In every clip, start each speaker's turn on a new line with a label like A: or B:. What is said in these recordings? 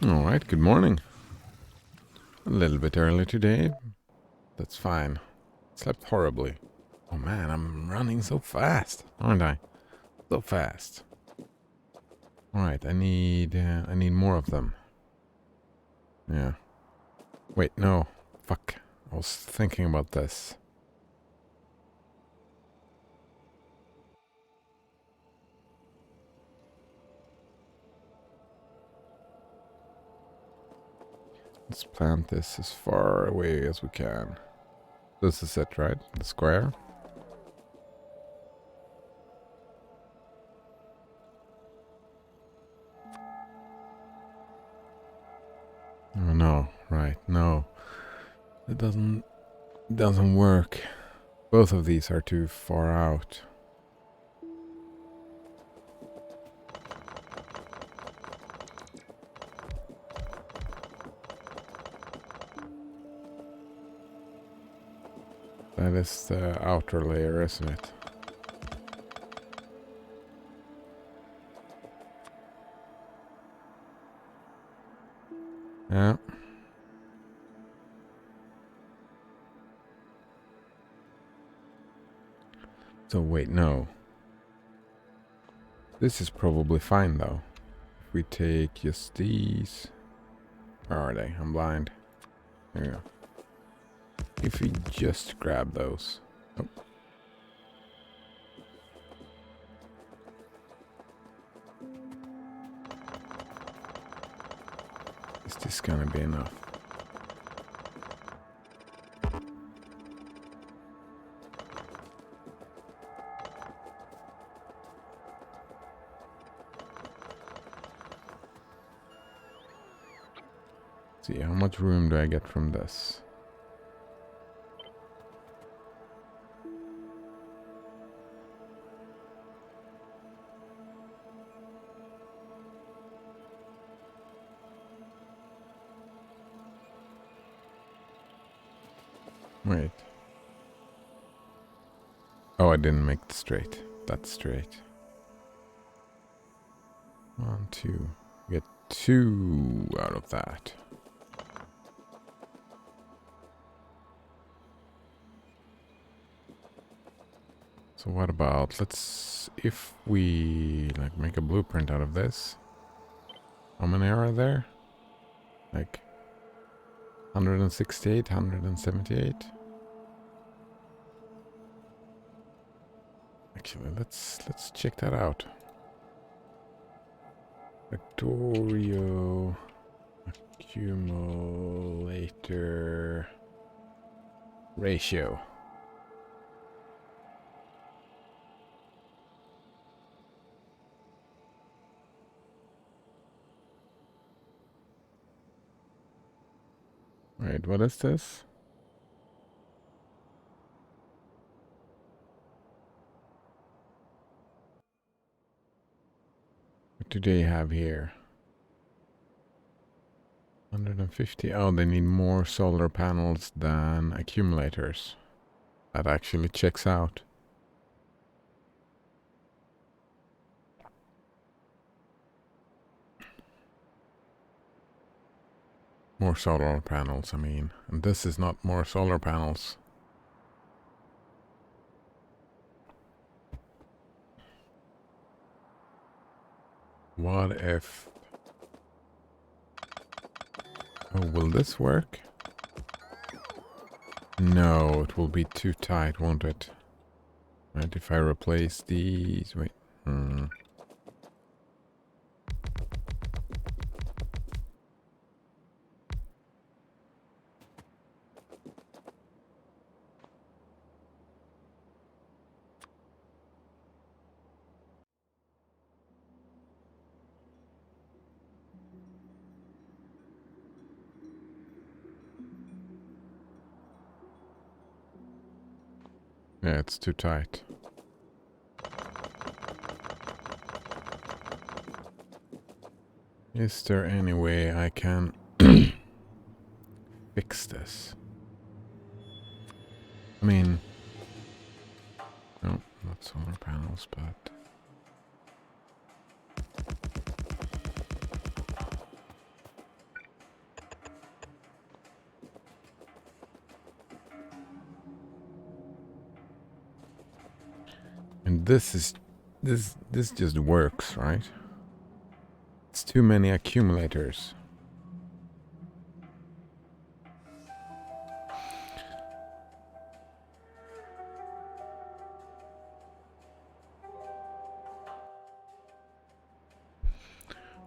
A: Alright, good morning. A little bit early today. That's fine. Slept horribly. Oh man, I'm running so fast, aren't I? So fast. Alright, I need more of them. Yeah. Wait, no. Fuck. I was thinking about this. Let's plant this as far away as we can. This is it, right? The square? Oh no, right, no. It doesn't work. Both of these are too far out. That is the outer layer, isn't it? Yeah. So wait, no. This is probably fine though. If we take just these... Where are they? I'm blind. There you go. If we just grab those. Oh. Is this gonna be enough? See, how much room do I get from this? Wait. Oh, I didn't make it straight. That's straight. 1, 2. Get 2 out of that. So what about, if we like make a blueprint out of this. How many are there? Like 168, 178. Actually, let's check that out. Factorio accumulator ratio. Wait, what is this? What do they have here? 150. Oh, they need more solar panels than accumulators. That actually checks out. More solar panels, I mean. And this is not more solar panels. What if... Oh, will this work? No, it will be too tight, won't it? Right, if I replace these... Wait. Yeah, it's too tight. Is there any way I can fix this? I mean... No, not solar panels, but... And this just works, right? It's too many accumulators.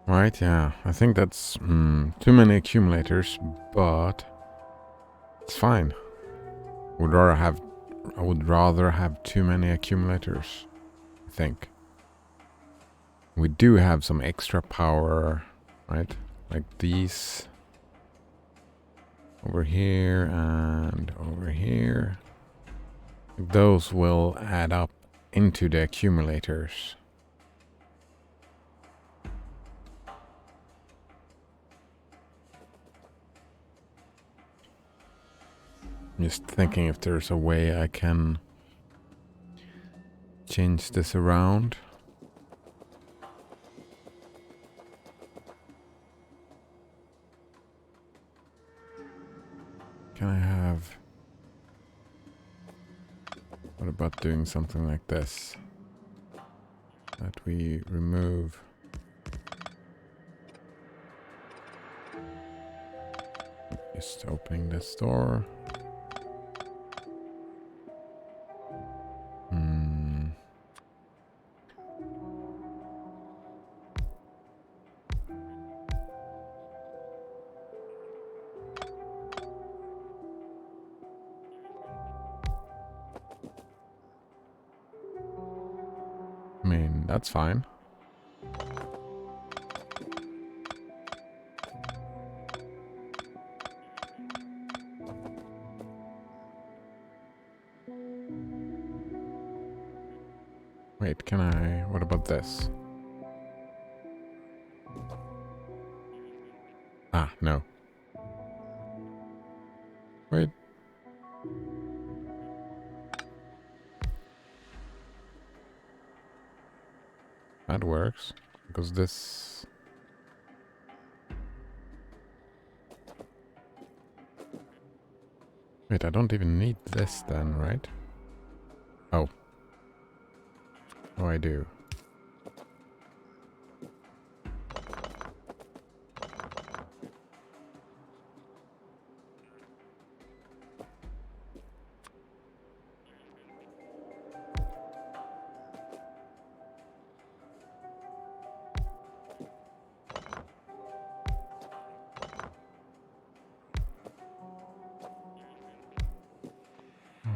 A: Right, yeah. I think that's too many accumulators, but it's fine. I would rather have too many accumulators, I think. We do have some extra power, right? Like these over here and over here. Those will add up into the accumulators. I'm just thinking if there's a way I can change this around. Can I have... What about doing something like this? That we remove... Just opening this door. I mean, that's fine. Wait, can I... What about this? Ah, no. Wait. That works. Because this... Wait, I don't even need this then, right? Oh. Oh, I do.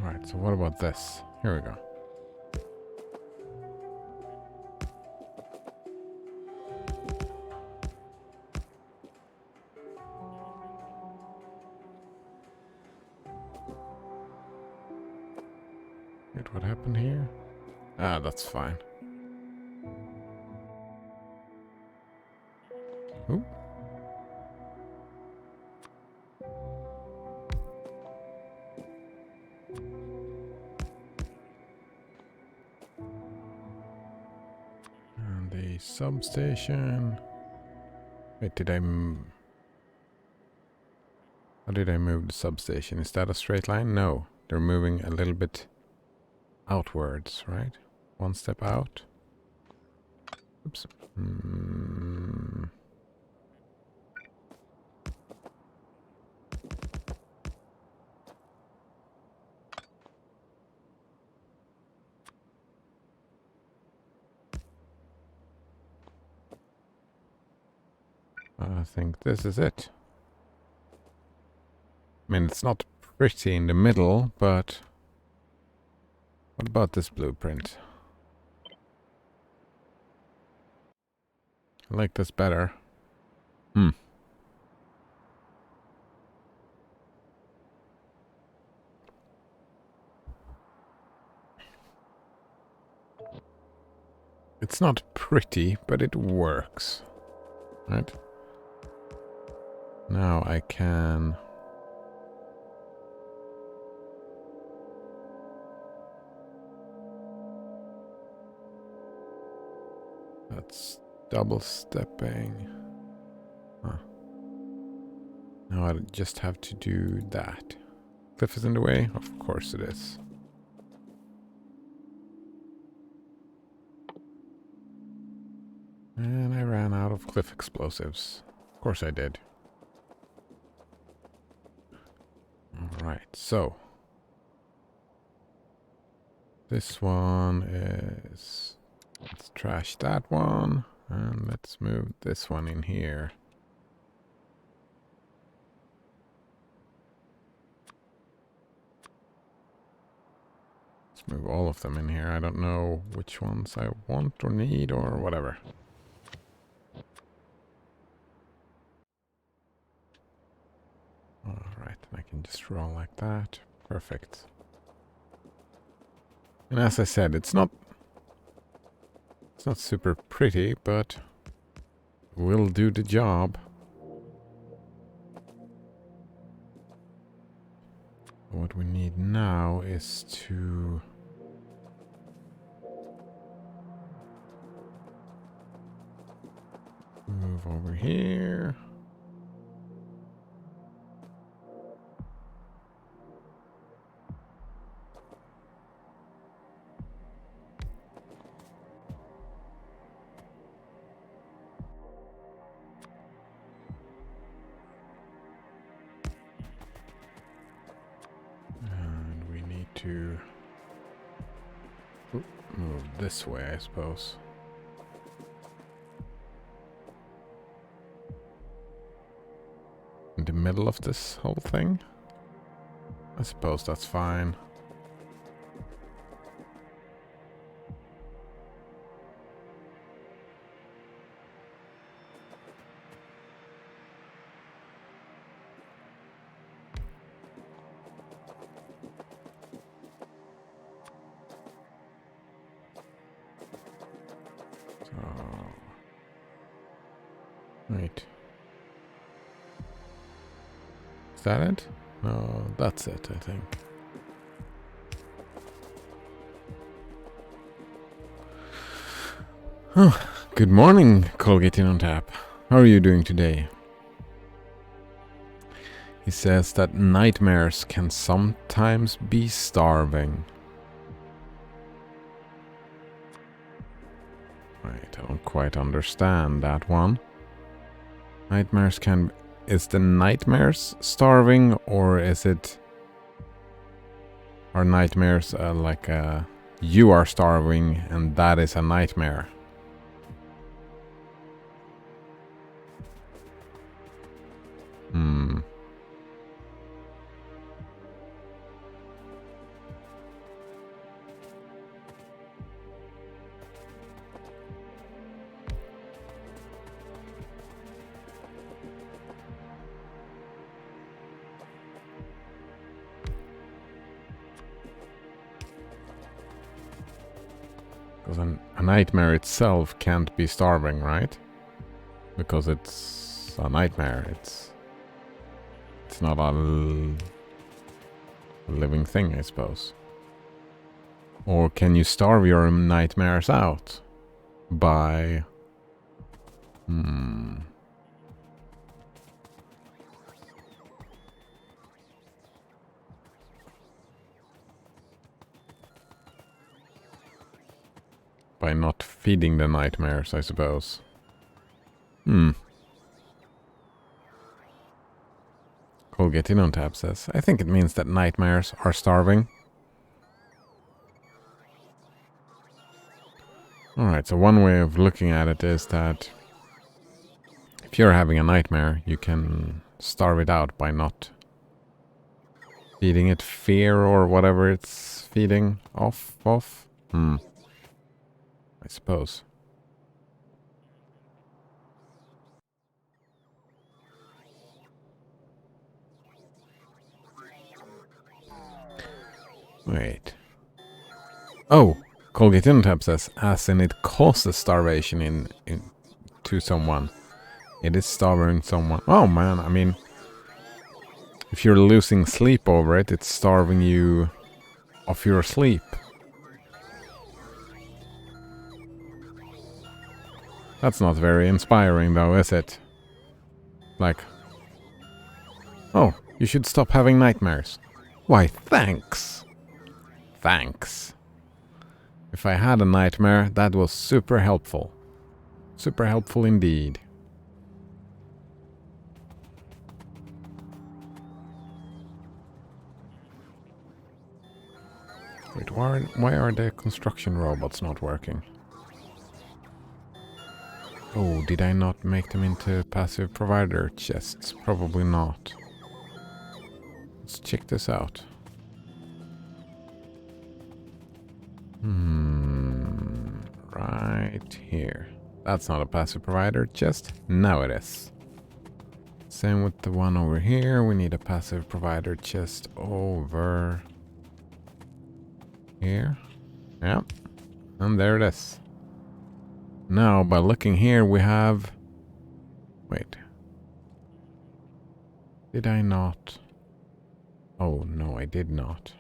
A: Alright, so what about this? Here we go. Wait, what happened here? Ah, that's fine. Ooh. And the substation. Wait, how did I move the substation? Is that a straight line? No. They're moving a little bit outwards, right? One step out. Oops. I think this is it. I mean, it's not pretty in the middle, but... What about this blueprint? I like this better. It's not pretty, but it works. Right? Now I can... That's double stepping. Huh. Now I just have to do that. Cliff is in the way? Of course it is. And I ran out of cliff explosives. Of course I did. Alright, so. This one is... Let's trash that one. And let's move this one in here. Let's move all of them in here. I don't know which ones I want or need or whatever. Alright, I can just roll like that. Perfect. And as I said, it's not super pretty, but will do the job. What we need now is to move over here. To move this way, I suppose. In the middle of this whole thing? I suppose that's fine. Wait. Is that it? No, that's it, I think. Oh, good morning, Colgate on Tap. How are you doing today? He says that nightmares can sometimes be starving. Right, I don't quite understand that one. Nightmares can... Is the nightmares starving, or is it... Are nightmares like you are starving and that is a nightmare? Because a nightmare itself can't be starving, right? Because it's a nightmare. It's not a living thing, I suppose. Or can you starve your nightmares out by... By not feeding the nightmares, I suppose. Colgate on Tap says, I think it means that nightmares are starving. Alright, so one way of looking at it is that if you're having a nightmare, you can starve it out by not feeding it fear or whatever it's feeding off of. I suppose. Wait. Oh! Colgate Tab says, as in it causes starvation to someone. It is starving someone. Oh man, I mean... If you're losing sleep over it, it's starving you of your sleep. That's not very inspiring though, is it? Like... Oh, you should stop having nightmares. Why, thanks! Thanks. If I had a nightmare, that was super helpful. Super helpful indeed. Wait, why are the construction robots not working? Oh, did I not make them into passive provider chests? Probably not. Let's check this out. Right here. That's not a passive provider chest. Now it is. Same with the one over here. We need a passive provider chest over here. Yep. And there it is. Now, by looking here, we have... Wait. Did I not? Oh, no, I did not.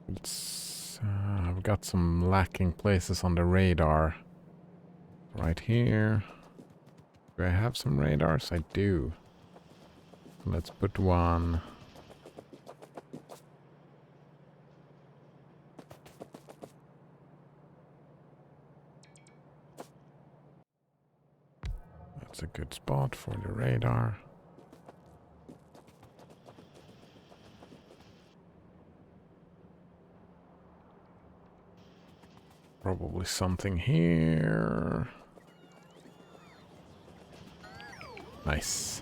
A: It's... I've got some lacking places on the radar. Right here. Do I have some radars? I do. Let's put one... That's a good spot for the radar. Probably something here. Nice.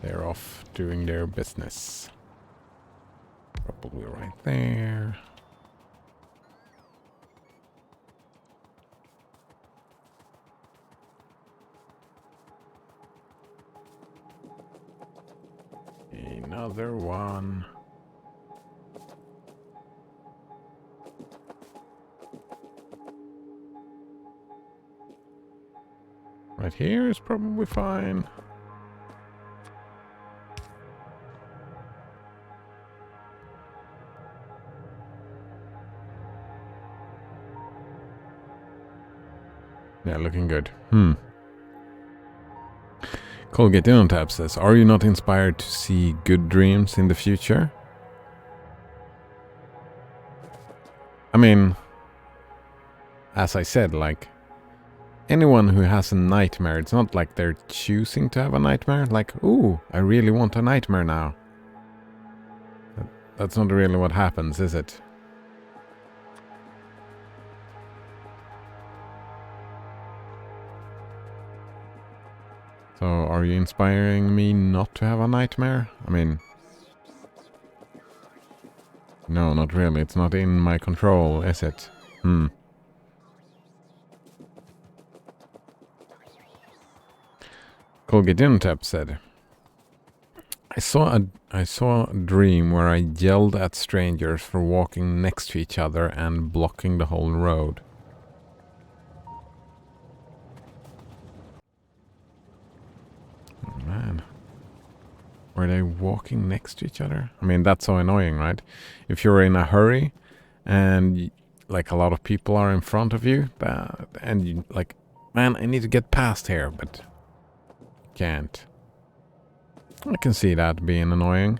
A: They're off doing their business. Probably right there. Another one. Right here is probably fine. Yeah, looking good. Colgate on tab says, are you not inspired to see good dreams in the future? I mean, as I said, like, anyone who has a nightmare, it's not like they're choosing to have a nightmare. Like, ooh, I really want a nightmare now. That's not really what happens, is it? So, are you inspiring me not to have a nightmare? I mean... No, not really. It's not in my control, is it? Colgate said, I saw a dream where I yelled at strangers for walking next to each other and blocking the whole road. Oh, man. Were they walking next to each other? I mean, that's so annoying, right? If you're in a hurry and like a lot of people are in front of you, and you like, man, I need to get past here, but can't. I can see that being annoying.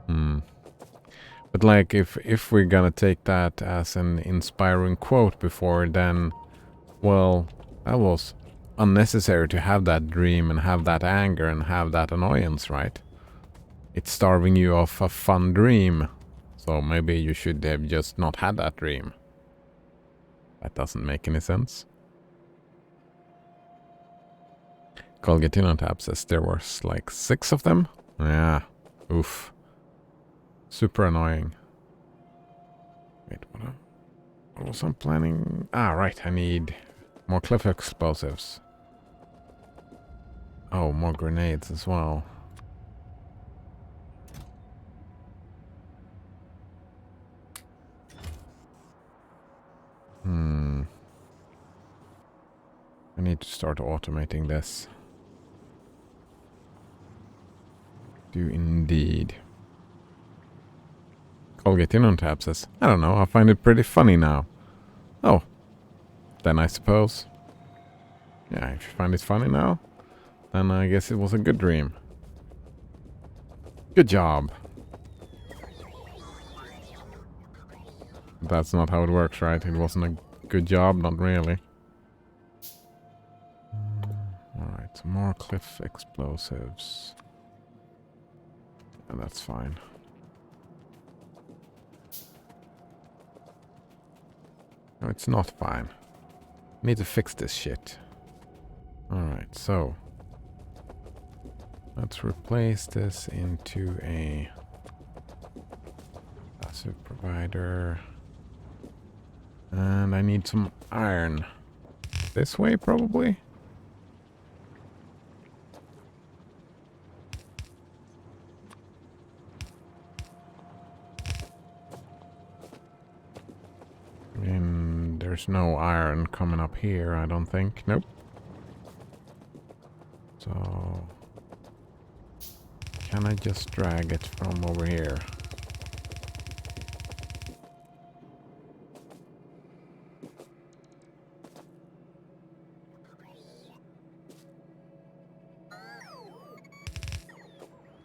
A: But like, if we're gonna take that as an inspiring quote before, then, well, that was unnecessary to have that dream and have that anger and have that annoyance, right? It's starving you of a fun dream. So maybe you should have just not had that dream. That doesn't make any sense. Colgate on tab says there was like 6 of them. Yeah. Oof. Super annoying. Wait, what was I planning? Ah, right. I need more cliff explosives. Oh, more grenades as well. I need to start automating this. Do indeed. Colgate on tab says, I don't know, I find it pretty funny now. Oh. Then I suppose. Yeah, if you find it funny now, then I guess it was a good dream. Good job. That's not how it works, right? It wasn't a good job, not really. Alright, some more cliff explosives. And that's fine. No, it's not fine. Need to fix this shit. Alright, so let's replace this into a passive provider. And I need some iron. This way, probably? I mean, there's no iron coming up here, I don't think. Nope. So can I just drag it from over here?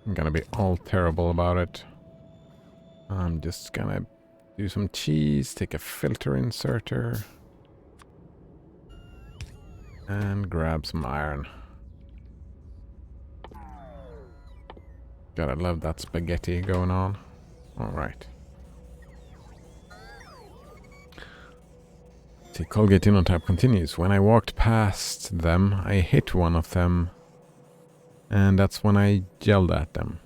A: I'm gonna be all terrible about it. I'm just gonna do some cheese, take a filter inserter, and grab some iron. Gotta love that spaghetti going on. Alright. See, Colgate in on tap continues. When I walked past them, I hit one of them. And that's when I yelled at them.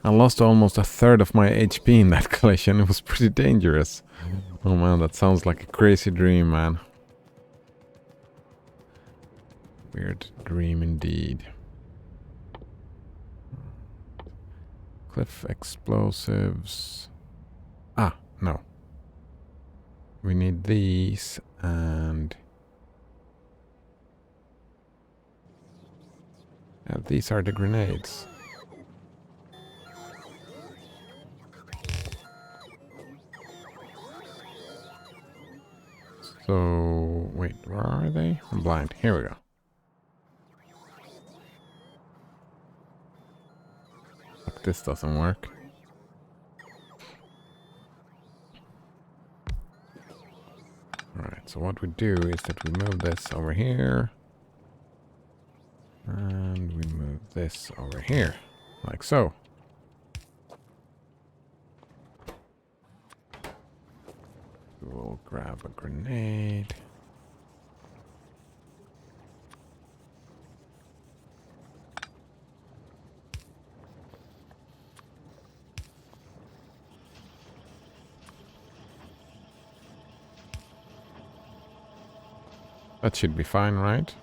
A: I lost almost a third of my HP in that collision. It was pretty dangerous. Oh man, that sounds like a crazy dream, man. Weird dream indeed. Cliff explosives. Ah, no. We need these and... yeah, these are the grenades. So, wait, where are they? I'm blind. Here we go. Fuck, this doesn't work. Alright, so what we do is that we move this over here. And we move this over here. Like so. We'll grab a grenade. That should be fine, right?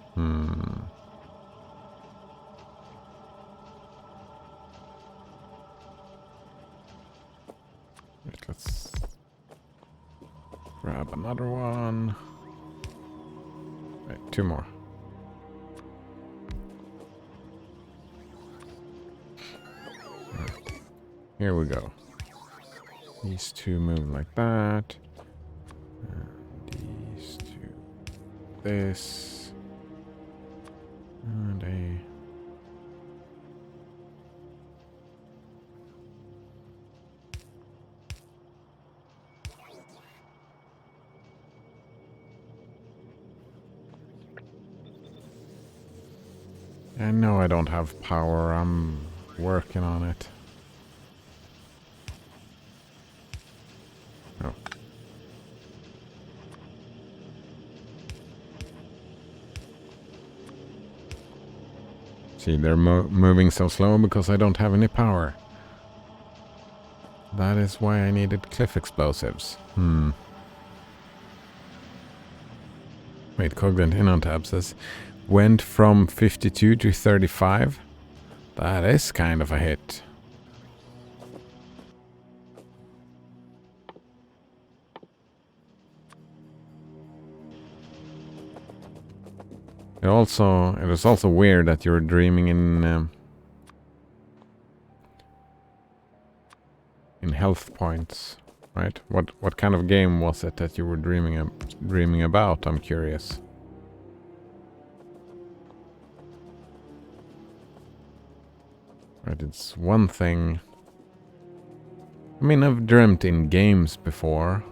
A: Wait, let's grab another one. Wait, two more. Right. Here we go. These two move like that. And these two. This. And a... I know I don't have power. I'm working on it. Oh. See, they're moving so slow because I don't have any power. That is why I needed cliff explosives. Wait, Cognate in on tab says, went from 52 to 35. That is kind of a hit. It was also weird that you were dreaming in health points, right? What kind of game was it that you were dreaming about? I'm curious. Right, it's one thing. I mean, I've dreamt in games before.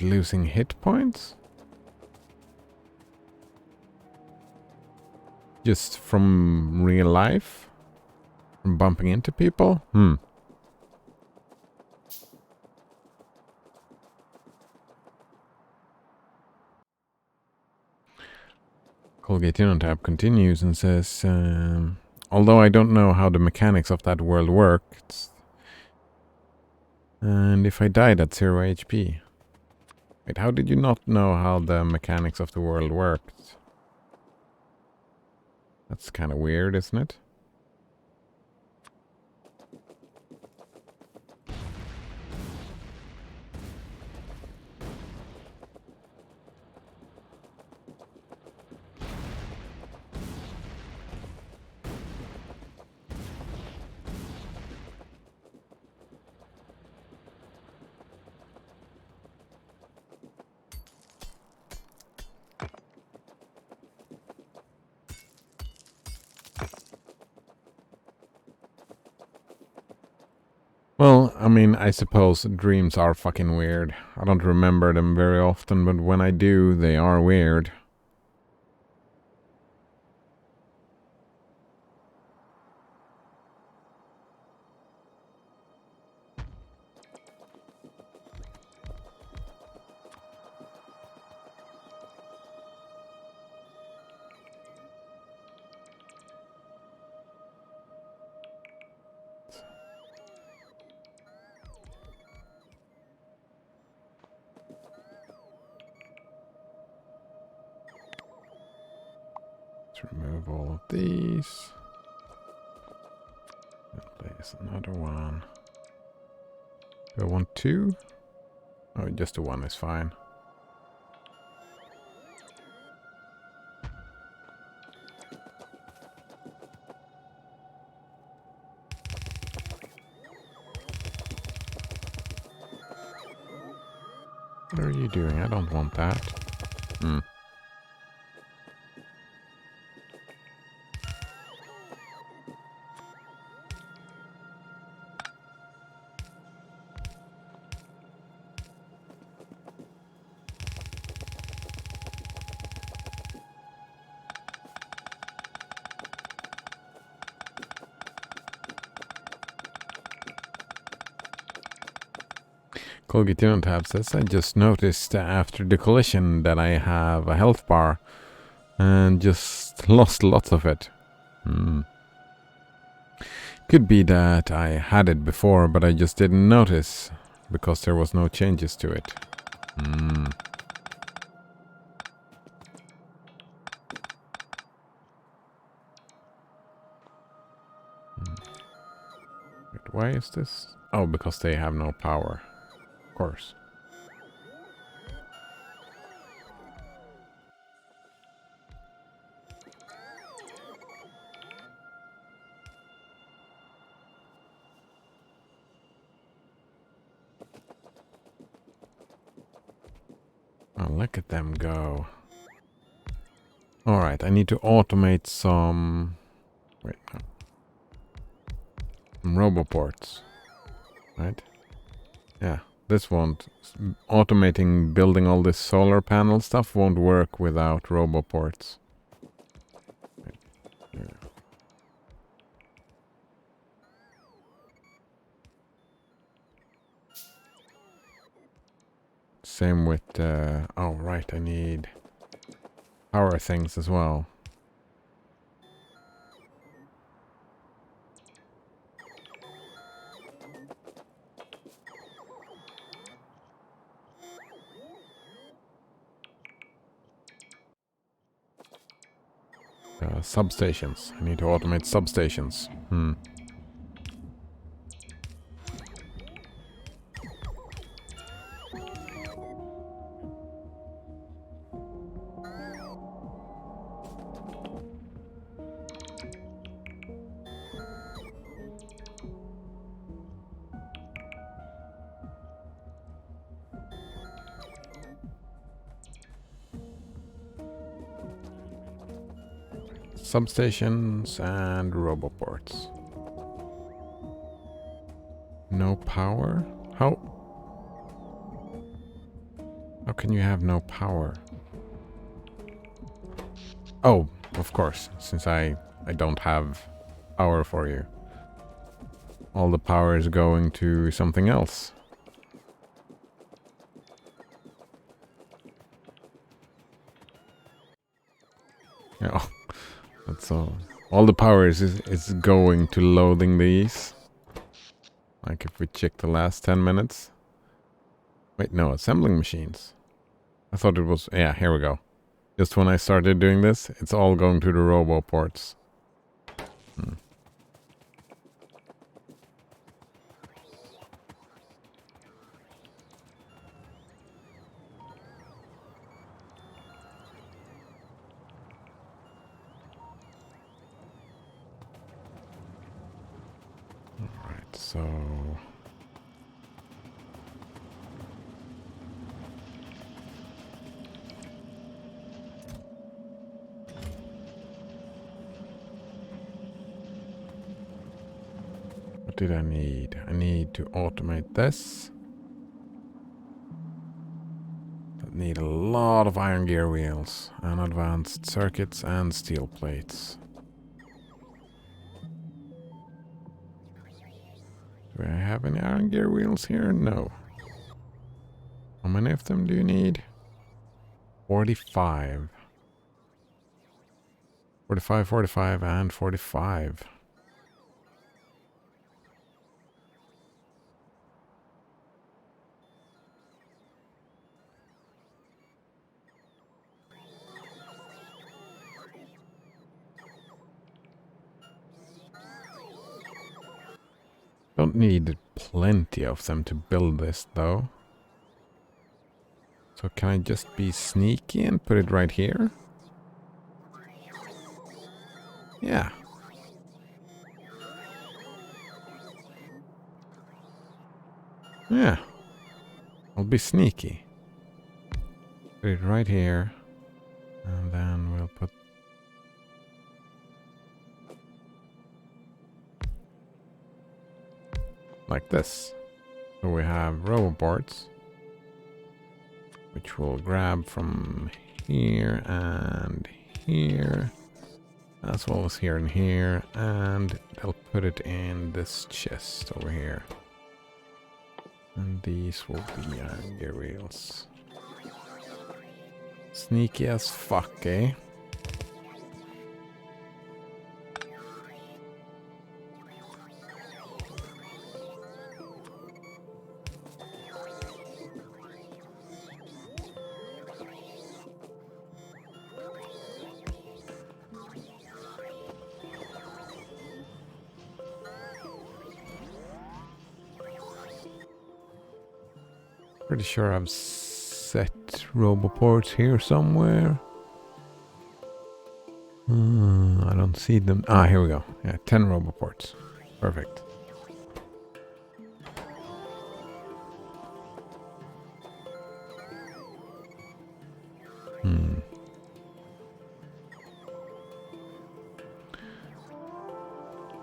A: Losing hit points? Just from real life? From bumping into people? Colgate tab continues and says, although I don't know how the mechanics of that world works, and if I died at 0 HP. Wait, how did you not know how the mechanics of the world worked? That's kind of weird, isn't it? Well, I mean, I suppose dreams are fucking weird. I don't remember them very often, but when I do, they are weird. Let's remove all of these. And place another one. Do I want two? Oh, just the one is fine. What are you doing? I don't want that. Colgate tab says, I just noticed after the collision that I have a health bar and just lost lots of it. Could be that I had it before, but I just didn't notice because there was no changes to it. Wait, why is this? Oh, because they have no power. Of course. Oh, look at them go. Alright, I need to automate some... Wait, no. Some roboports. Right? Yeah, this won't... Automating building all this solar panel stuff won't work without roboports. Right. Yeah. Same with... oh, right, I need... power things as well. Substations. I need to automate substations. Substations and roboports. No power? How? How can you have no power? Oh, of course, since I don't have power for you. All the power is going to something else. Yeah, that's all the power is going to loading these. Like if we check the last 10 minutes. Wait, no, assembling machines. I thought it was, yeah, here we go. Just when I started doing this, it's all going to the robo ports. Alright, so... What did I need? I need to automate this. I need a lot of iron gear wheels and advanced circuits and steel plates. Do I have any iron gear wheels here? No. How many of them do you need? 45. 45, 45, and 45. Don't need plenty of them to build this, though. So can I just be sneaky and put it right here? Yeah. Yeah. I'll be sneaky. Put it right here. And then we'll put... like this. So we have roboports, which we'll grab from here and here, as well as here and here, and they'll put it in this chest over here. And these will be iron gear wheels. Sneaky as fuck, eh? Pretty sure I've set roboports here somewhere. I don't see them. Ah, here we go. Yeah, 10 roboports. Perfect.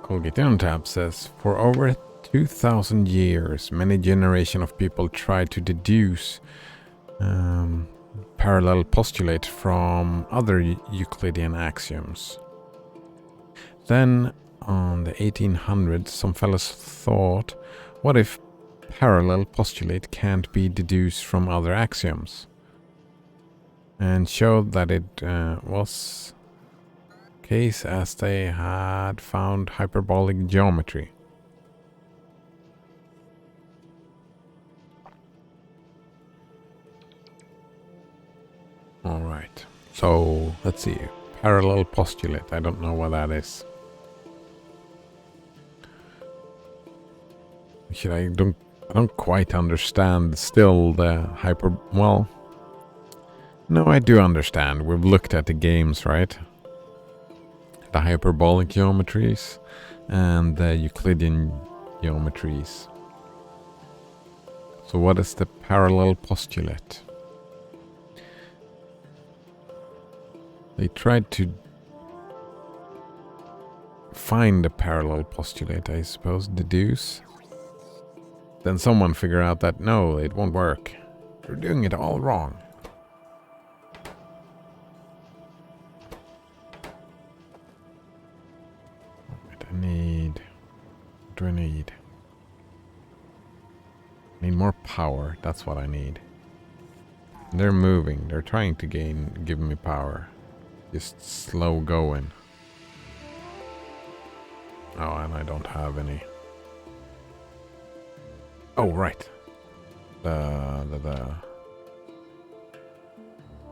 A: Colgate tab says, for over 2,000 years, many generations of people tried to deduce parallel postulate from other Euclidean axioms. Then, on the 1800s, some fellows thought, what if parallel postulate can't be deduced from other axioms? And showed that it was the case, as they had found hyperbolic geometry. Alright, so let's see. Parallel postulate, I don't know what that is. I don't quite understand still the well, no, I do understand. We've looked at the games, right? The hyperbolic geometries and the Euclidean geometries. So what is the parallel postulate? They tried to find a parallel postulate, I suppose, deduce. Then someone figured out that no, it won't work. You're doing it all wrong. What do I need? I need more power. That's what I need. They're moving. They're trying to give me power. Just slow going. Oh, and I don't have any. Oh, right. The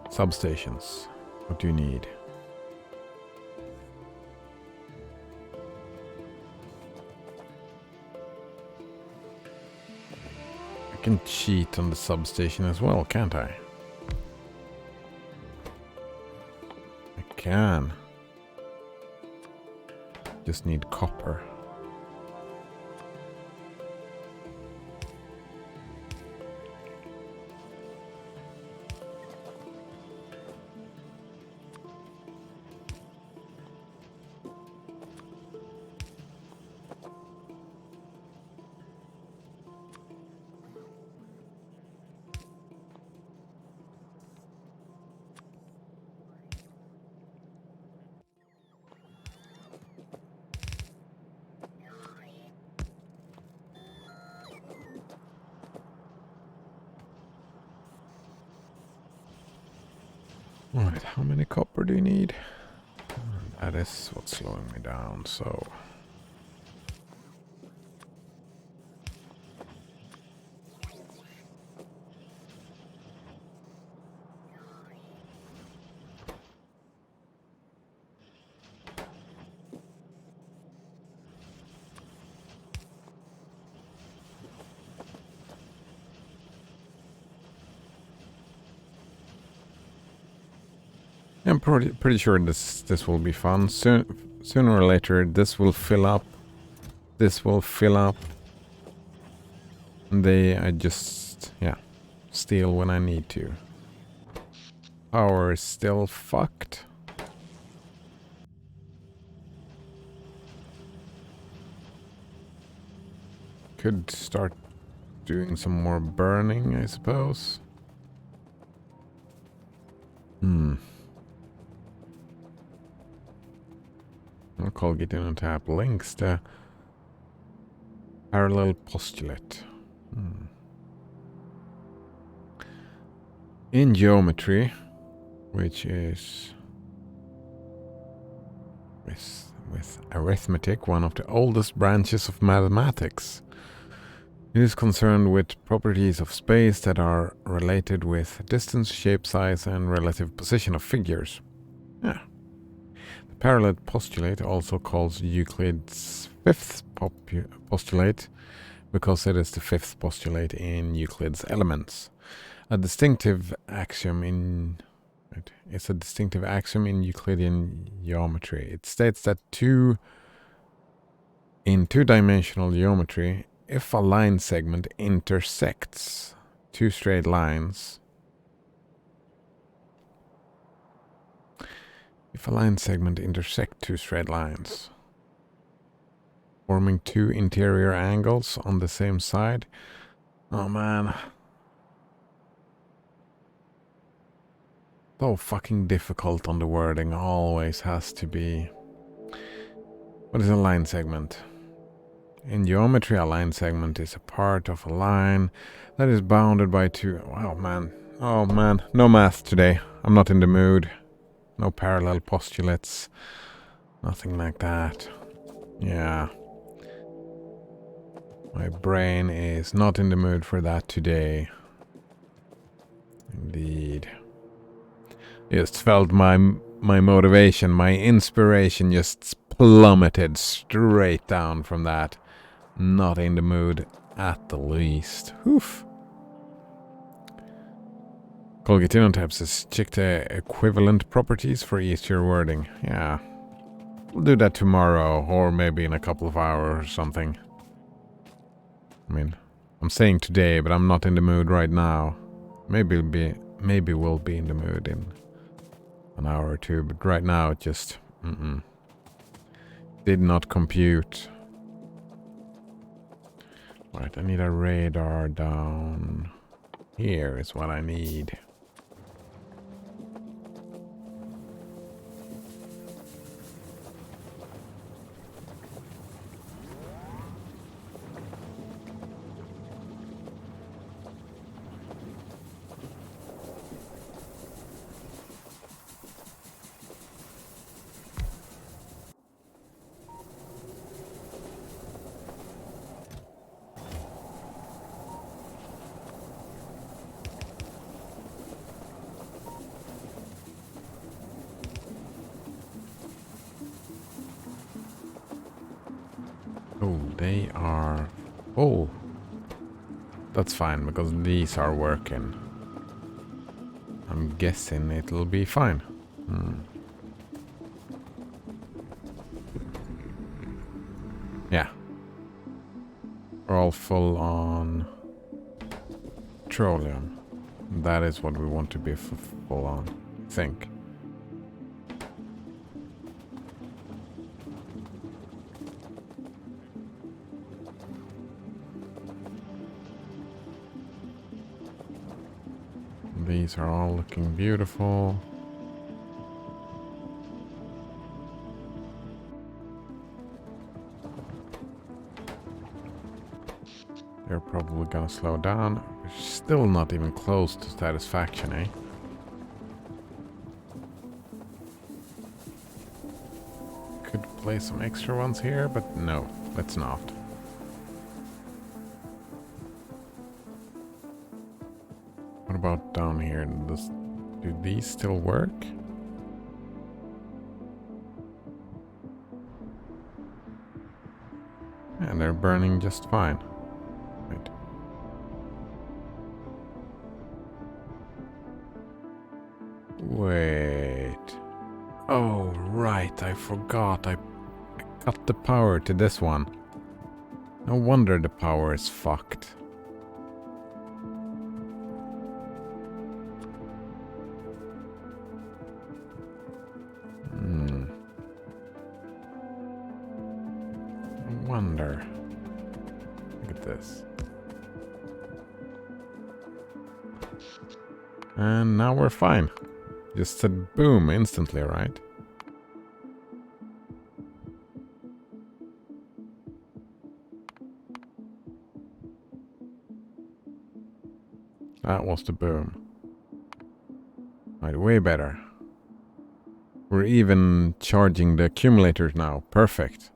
A: substations. What do you need? I can cheat on the substation as well, can't I? I can. Just need copper. Alright, how many copper do you need? That is what's slowing me down, so... I'm pretty sure this will be fun. Sooner or later, this will fill up. This will fill up. And I just, yeah, steal when I need to. Power is still fucked. Could start doing some more burning, I suppose. I'll call get in and tap links to parallel postulate. In geometry, which is with arithmetic, one of the oldest branches of mathematics. It is concerned with properties of space that are related with distance, shape, size, and relative position of figures. Yeah. The parallel postulate also calls Euclid's fifth postulate because it is the fifth postulate in Euclid's Elements. A distinctive axiom in Euclidean geometry. It states that in two-dimensional geometry, if a line segment intersects two straight lines, forming two interior angles on the same side. Oh man. So fucking difficult on the wording, always has to be. What is a line segment? In geometry, a line segment is a part of a line that is bounded by two... Wow, man. Oh, man. No math today. I'm not in the mood. No parallel postulates. Nothing like that. Yeah. My brain is not in the mood for that today. Indeed. Just felt my motivation, my inspiration just plummeted straight down from that. Not in the mood at the least. Oof. Colgatino tab says check the equivalent properties for easier wording. Yeah. We'll do that tomorrow or maybe in a couple of hours or something. I mean, I'm saying today, but I'm not in the mood right now. Maybe we'll be in the mood in an hour or two, but right now it just did not compute. Right, I need a radar down Here is what I need. Oh, they are... Oh! That's fine, because these are working. I'm guessing it'll be fine. Yeah. We're all full on petroleum. That is what we want to be full on, I think. These are all looking beautiful. They're probably gonna slow down. We're still not even close to satisfaction, eh? Could play some extra ones here, but no, let's not. What about down here? Do these still work? And they're burning just fine. Right. Wait. Oh, right, I forgot. I cut the power to this one. No wonder the power is fucked. No wonder. Look at this. And now we're fine. Just said boom instantly, right? That was the boom. Right, way better. We're even charging the accumulators now. Perfect.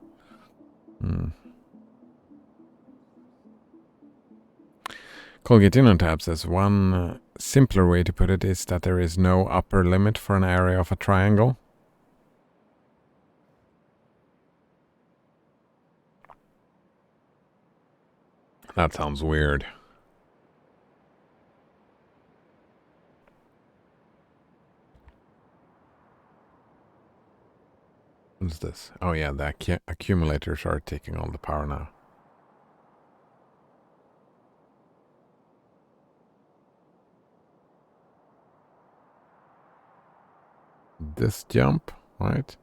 A: Colgate InnoTab says one simpler way to put it is that there is no upper limit for an area of a triangle. That sounds weird. What's this? Oh yeah, the accumulators are taking all the power now. This jump, right?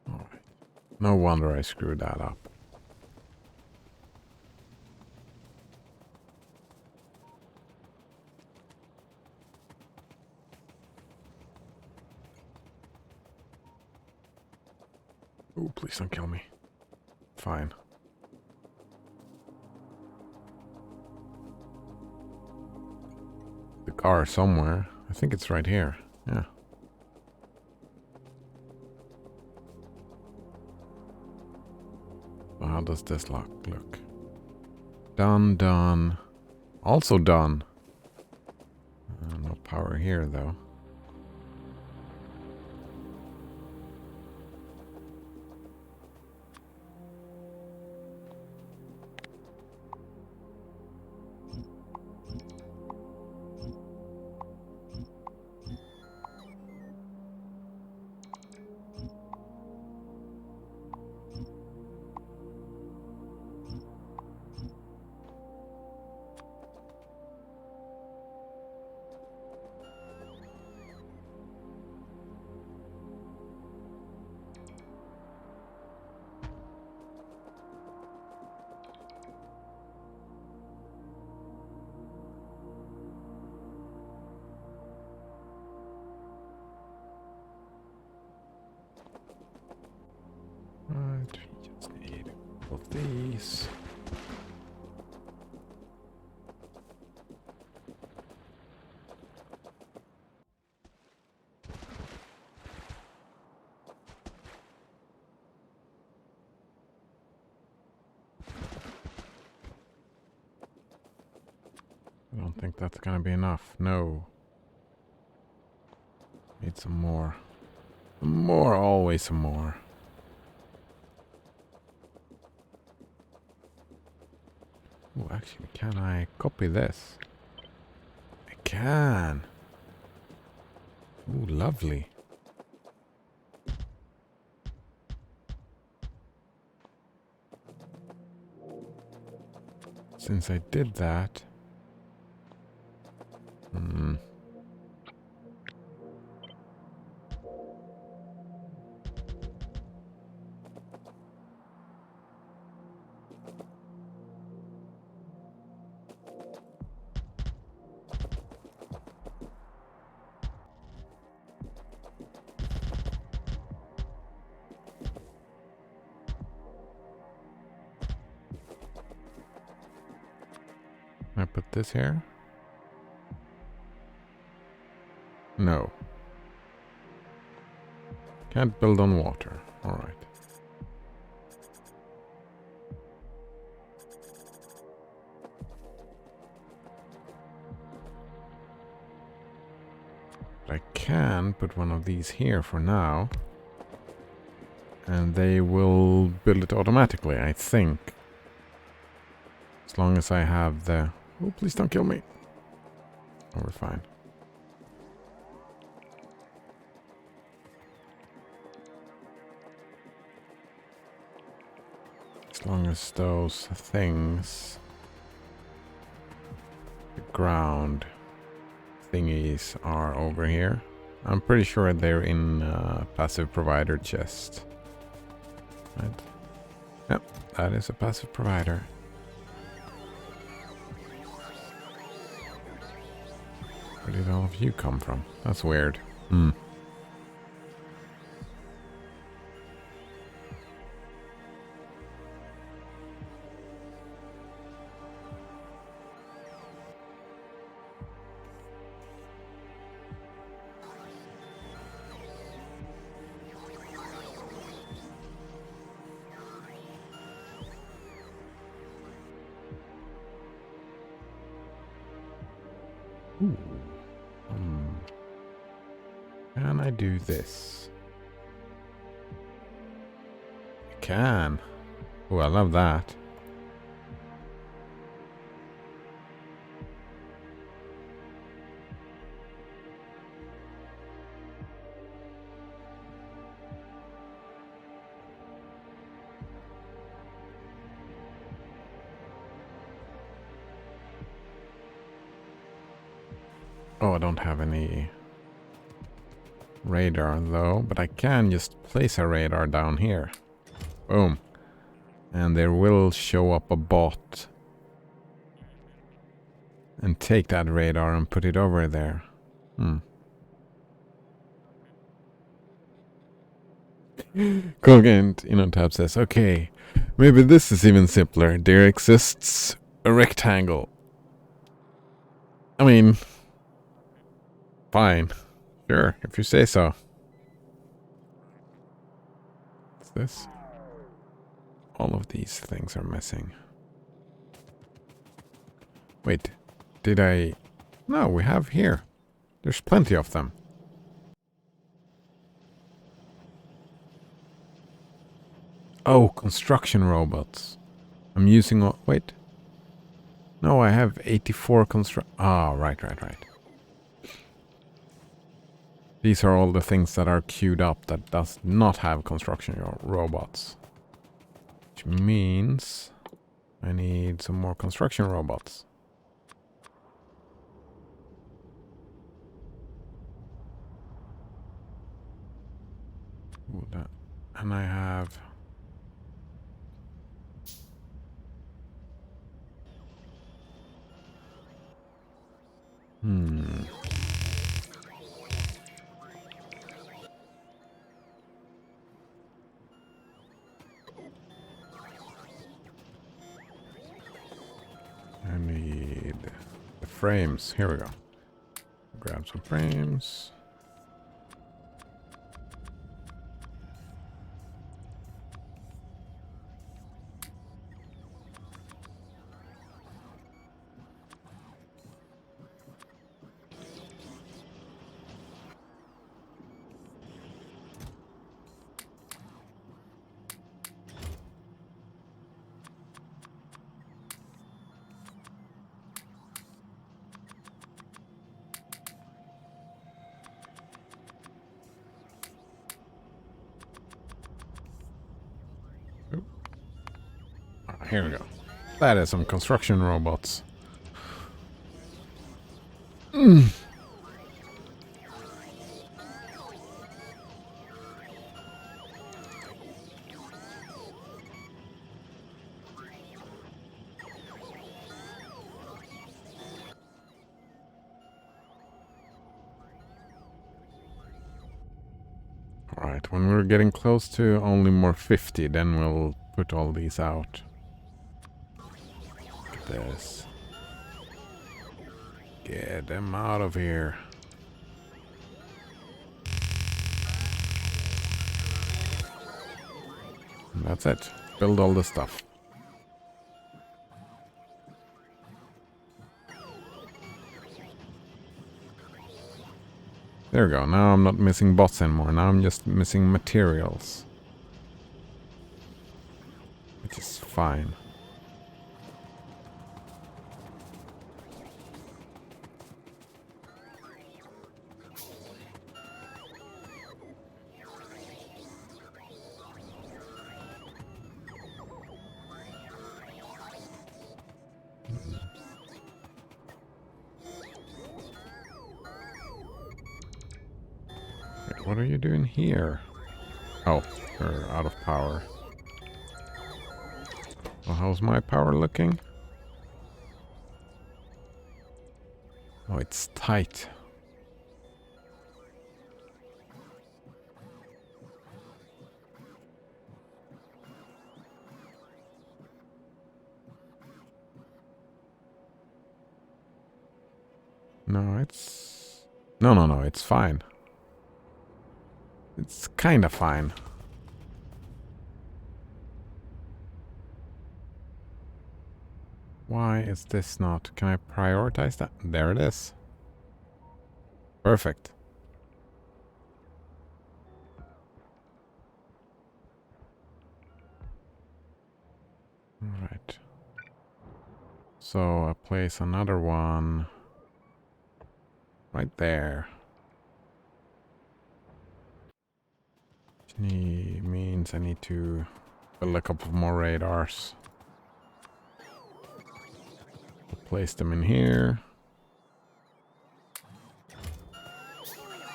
A: All right. No wonder I screwed that up. Oh, please don't kill me. Fine. The car somewhere. I think it's right here. Yeah. So how does this look? Done, done. Also done. No power here, though. Both these. I don't think that's gonna be enough. No. Need some more. Some more, always some more. Oh, actually, can I copy this? I can. Oh, lovely. Since I did that... Can I put this here? No. Can't build on water. Alright. But I can put one of these here for now. And they will build it automatically, I think. As long as I have the... Oh, please don't kill me. Oh, we're fine. As long as those things... The ground thingies are over here. I'm pretty sure they're in passive provider chest. Right? Yep, that is a passive provider. Where did all of you come from? That's weird. Hmm. Ooh. Can I do this? I can. Oh, I love that. Oh, I don't have any radar though, but I can just place a radar down here. Boom. And there will show up a bot. And take that radar and put it over there. Cogent, tab says, okay, maybe this is even simpler. There exists a rectangle. I mean, fine. Sure, if you say so. What's this? All of these things are missing. Wait, did I... No, we have here. There's plenty of them. Oh, construction robots. I'm using... Wait. No, I have 84 Ah, right. These are all the things that are queued up that does not have construction robots. Which means I need some more construction robots. Ooh, and I have... I need the frames. Here we go. Grab some frames. Here we go. That is some construction robots. Alright, when we're getting close to only more 50, then we'll put all these out. Look at this. Get them out of here. And that's it. Build all the stuff. There we go. Now I'm not missing bots anymore. Now I'm just missing materials. Which is fine. What are you doing here? Oh, you're out of power. Well, how's my power looking? Oh, it's tight. No, it's... No, it's fine. It's kind of fine. Why is this not? Can I prioritize that? There it is. Perfect. Alright. So I place another one right there. Which means I need to build a couple more radars. Place them in here.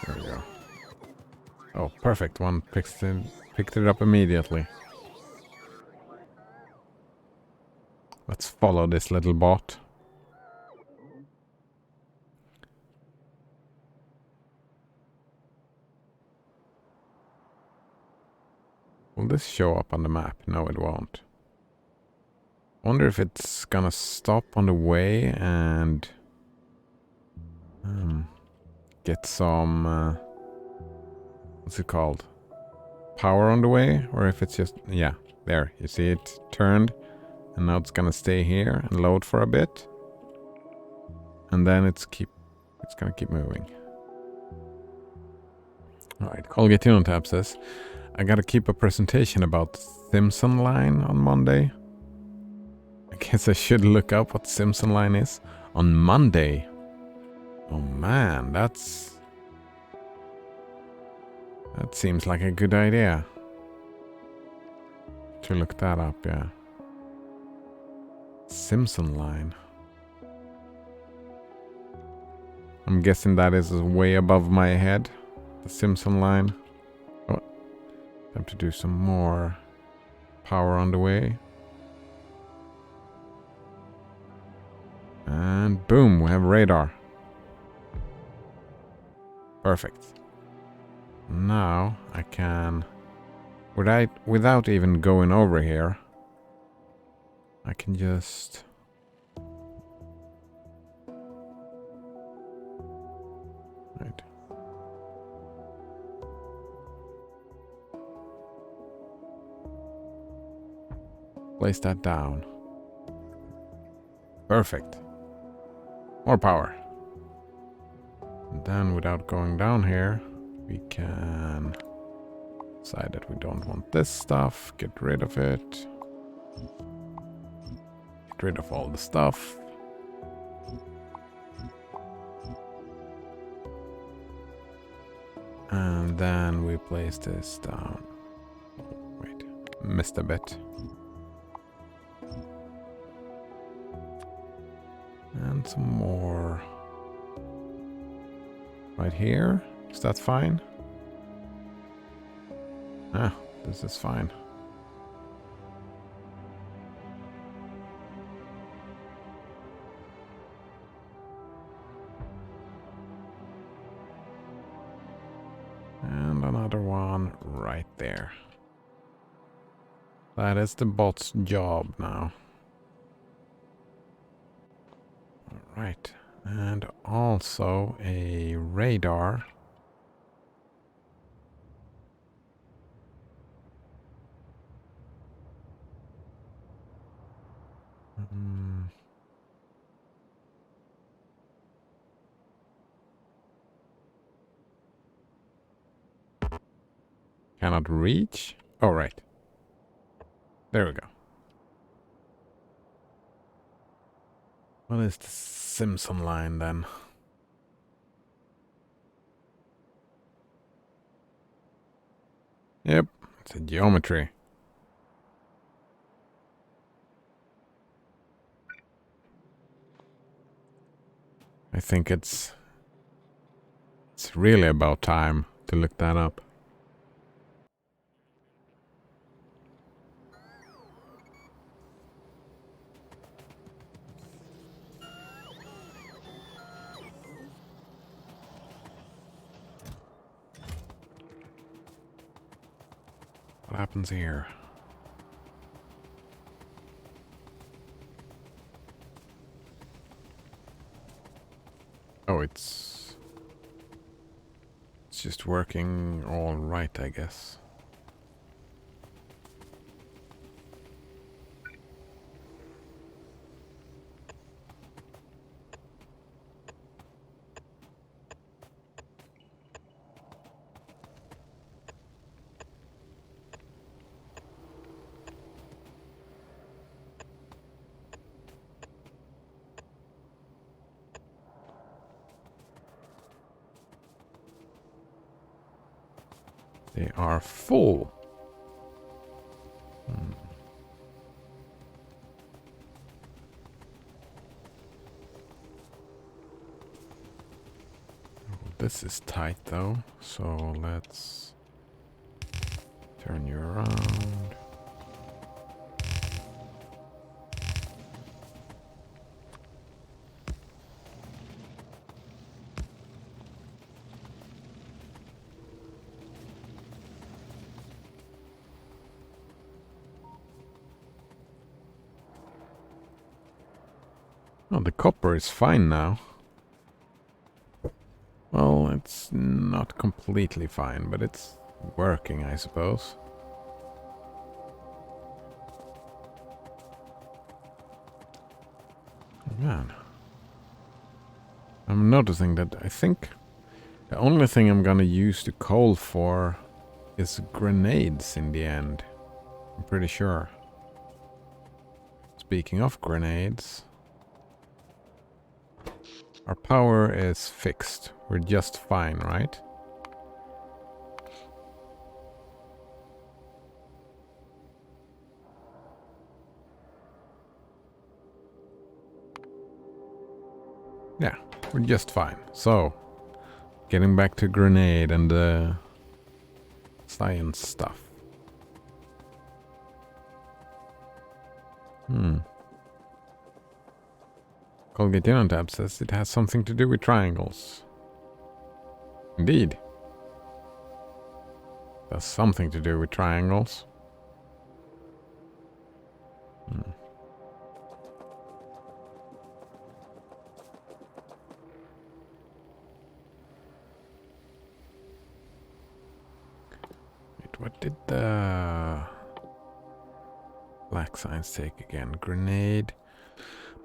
A: There we go. Oh, perfect. One picked it up immediately. Let's follow this little bot. Will this show up on the map? No, it won't. Wonder if it's gonna stop on the way and get some what's it called? Power on the way, or if it's just there. You see it turned, and now it's gonna stay here and load for a bit, and then it's gonna keep moving. All right, Colgate Tab says, I gotta keep a presentation about Simpson line on Monday. I guess I should look up what Simpson line is on Monday. Oh man, that seems like a good idea. To look that up, yeah. Simpson line. I'm guessing that is way above my head. The Simpson line. Oh, time to do some more power on the way. And boom, we have radar. Perfect. Now I can, without even going over here, I can just place that down. Perfect. More power. And then without going down here, we can decide that we don't want this stuff. Get rid of it. Get rid of all the stuff. And then we place this down. Wait, missed a bit. And some more right here. Is that fine? Ah, this is fine. And another one right there. That is the bot's job now. Alright. And also a radar. Cannot reach? Oh, right. There we go. What is the Simpson line then? Yep, it's a geometry. I think it's really about time to look that up. What happens here? Oh, it's just working all right, I guess. They are full. This is tight though, so let's turn you around. Oh, the copper is fine now. Well, it's not completely fine, but it's working, I suppose. Man. I'm noticing that I think the only thing I'm gonna use the coal for is grenades in the end. I'm pretty sure. Speaking of grenades, our power is fixed. We're just fine, right? Yeah, we're just fine. So, getting back to grenade and the science stuff. Colgate Tab says it has something to do with triangles. Indeed. It has something to do with triangles. Wait, what did the black signs take again? Grenade,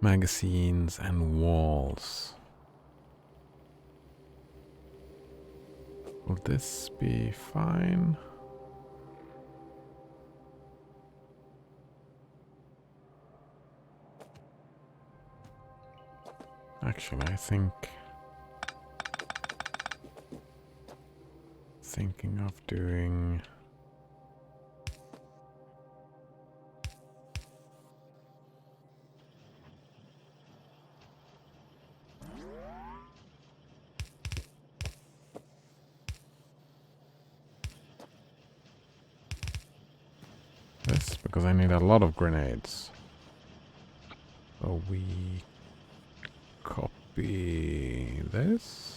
A: magazines, and walls. Will this be fine? Actually, I think... Thinking of doing... this, because I need a lot of grenades. So we copy this.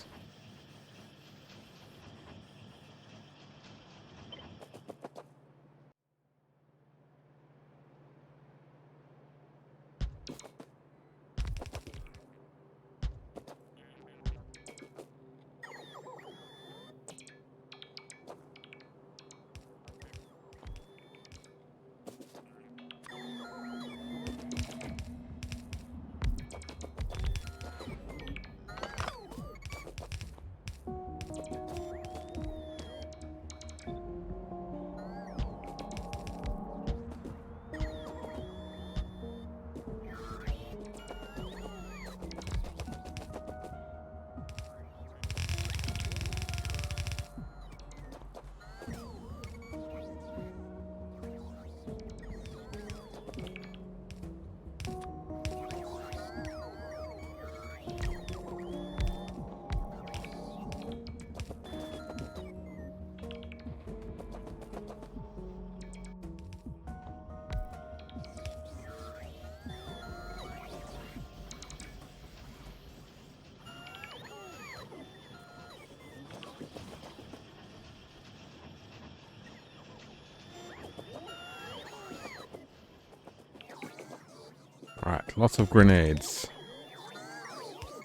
A: Alright, lots of grenades.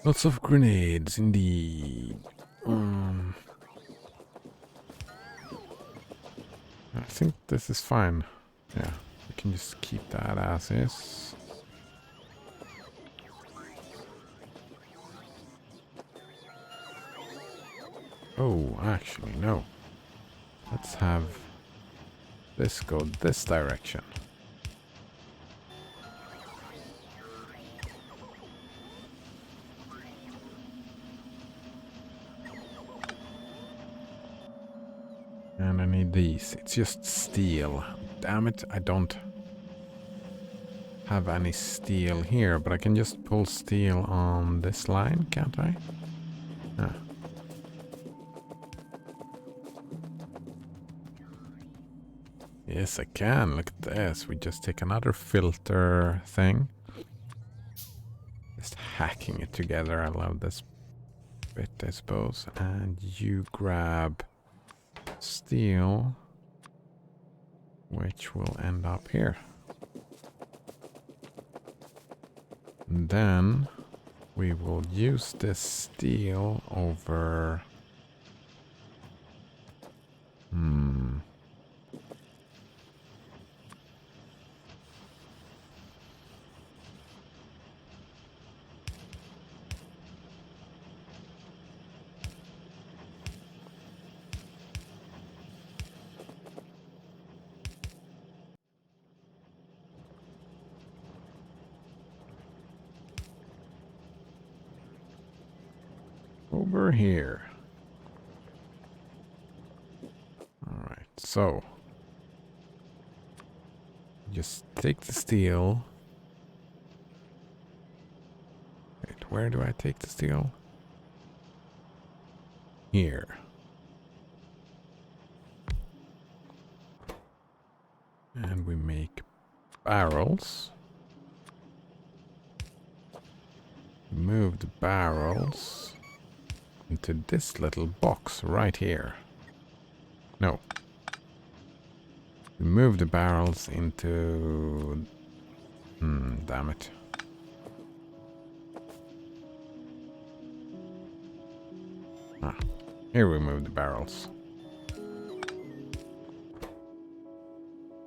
A: Lots of grenades, indeed. I think this is fine. Yeah, we can just keep that as is. Oh, actually, no. Let's have this go this direction. And I need these. It's just steel. Damn it, I don't have any steel here, but I can just pull steel on this line, can't I? Ah. Yes, I can. Look at this. We just take another filter thing. Just hacking it together. I love this bit, I suppose. And you grab steel, which will end up here. And then we will use this steel over... over here. Alright, so just take the steel. Wait, where do I take the steel? Here. And we make barrels. Move the barrels into this little box right here. No. We move the barrels into... damn it. Ah, here we move the barrels.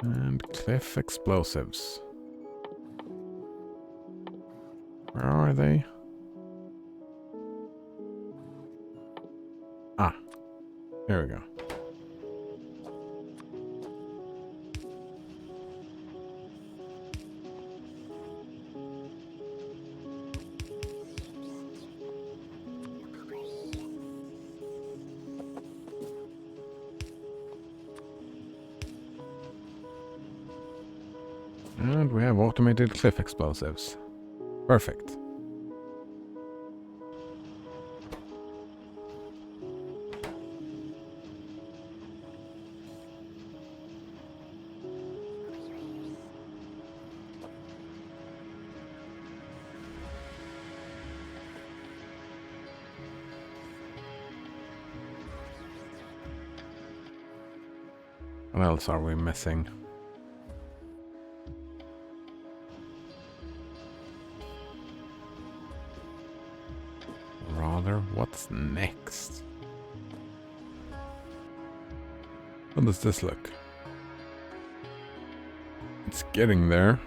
A: And cliff explosives. Where are they? Ah, here we go. And we have automated cliff explosives. Perfect. What else are we missing? Rather, what's next? How does this look? It's getting there.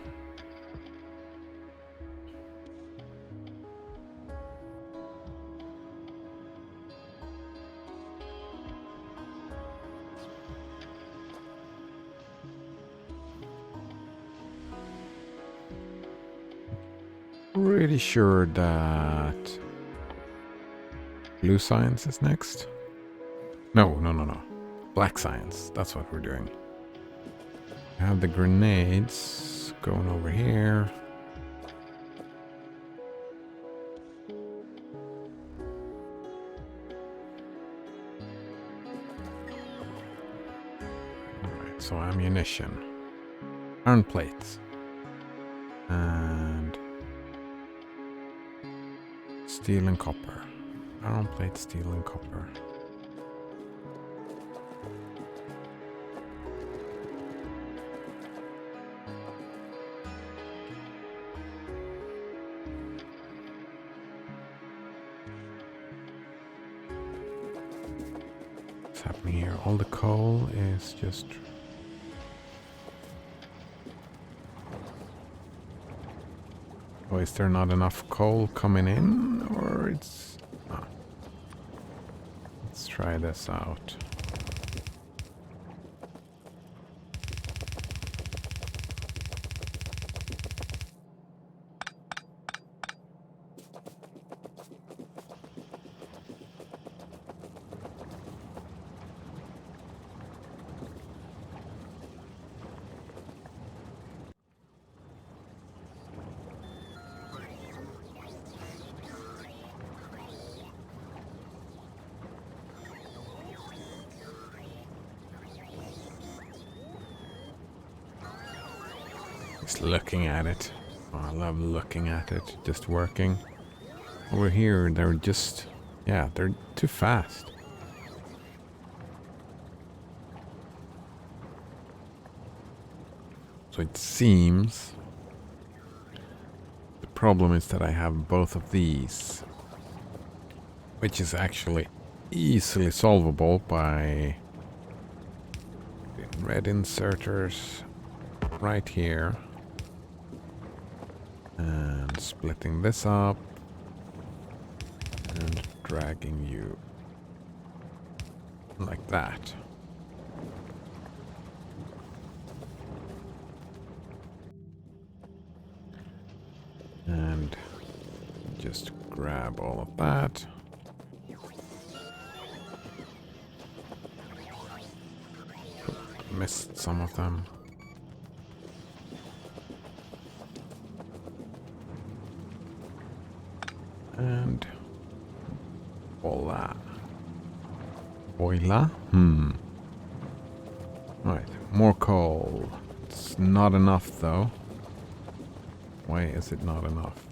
A: Pretty sure that blue science is next. No. Black science. That's what we're doing. We have the grenades going over here. Alright, so ammunition. Iron plates. And steel and copper. Iron plate, steel and copper. What's happening here? All the coal is just... Oh, is there not enough coal coming in? Or it's... Ah. Let's try this out. Just looking at it. Oh, I love looking at it, just working. Over here, they're just... Yeah, they're too fast. So it seems... The problem is that I have both of these. Which is actually easily solvable by... red inserters right here. And splitting this up. And dragging you like that. And just grab all of that. Missed some of them. And voila. Voila? Right, more coal. It's not enough though. Why is it not enough?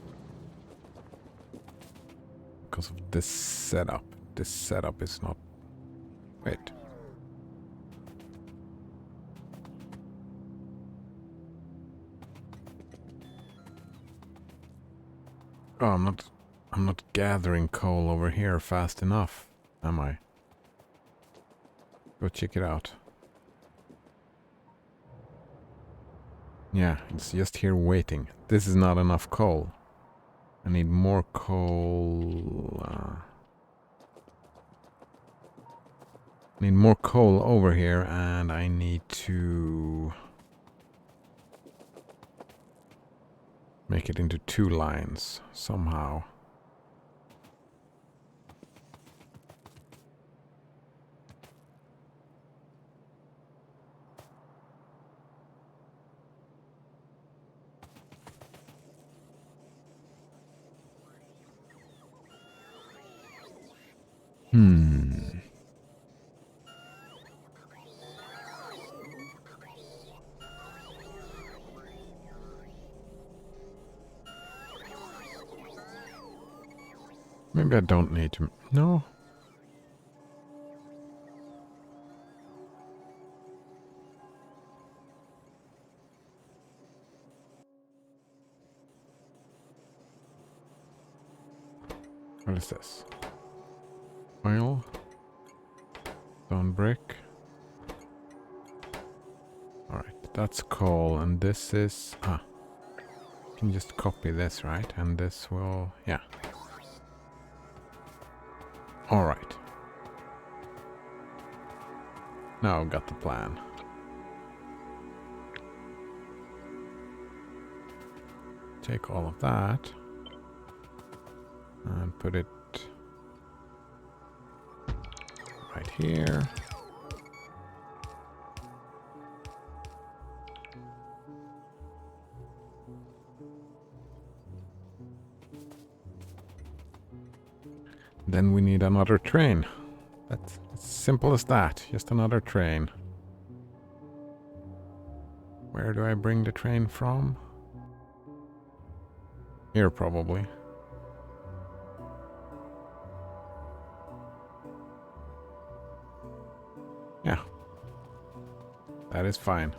A: Because of this setup. This setup is not... Wait. Oh, I'm not gathering coal over here fast enough, am I? Go check it out. Yeah, it's just here waiting. This is not enough coal. I need more coal. Need more coal over here, and I need to make it into 2 lines somehow. Maybe I don't need to. No. What is this? Oil. Stone brick. Alright, that's coal, and this is... you can just copy this, right? And this will... yeah. Alright. Now I've got the plan. Take all of that and put it right here. Then we need another train. That's as simple as that. Just another train. Where do I bring the train from? Here, probably. Yeah. That is fine.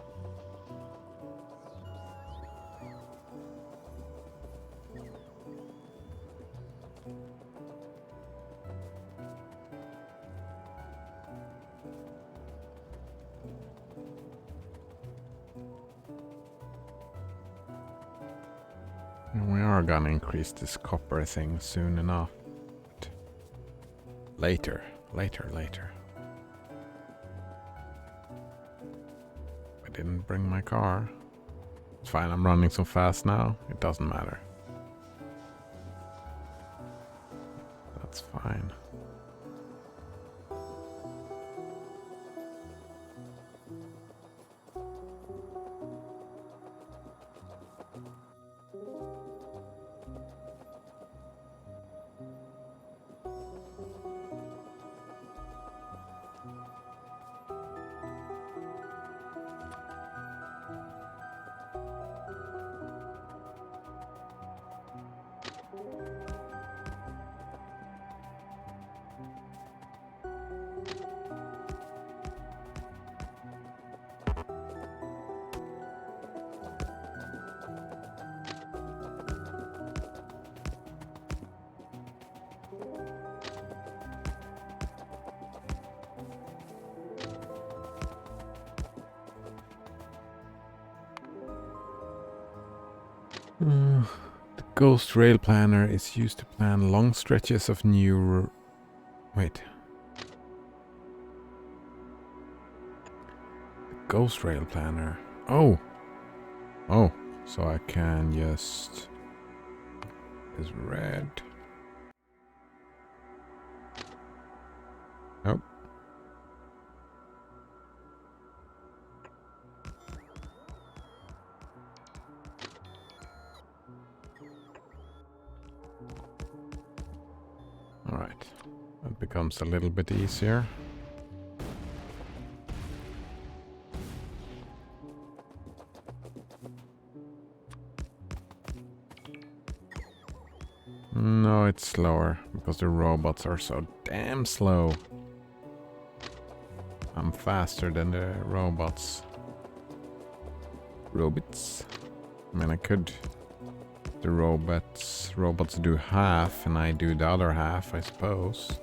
A: We are gonna increase this copper thing soon enough. But later. I didn't bring my car. It's fine, I'm running so fast now, it doesn't matter. That's fine. The Ghost Rail Planner is used to plan long stretches of new... Wait. The Ghost Rail Planner. Oh! Oh, so I can just... is red. Nope. Alright, that becomes a little bit easier. No, it's slower, because the robots are so damn slow. I'm faster than the robots. Robots? I mean, I could... The robots do half, and I do the other half, I suppose.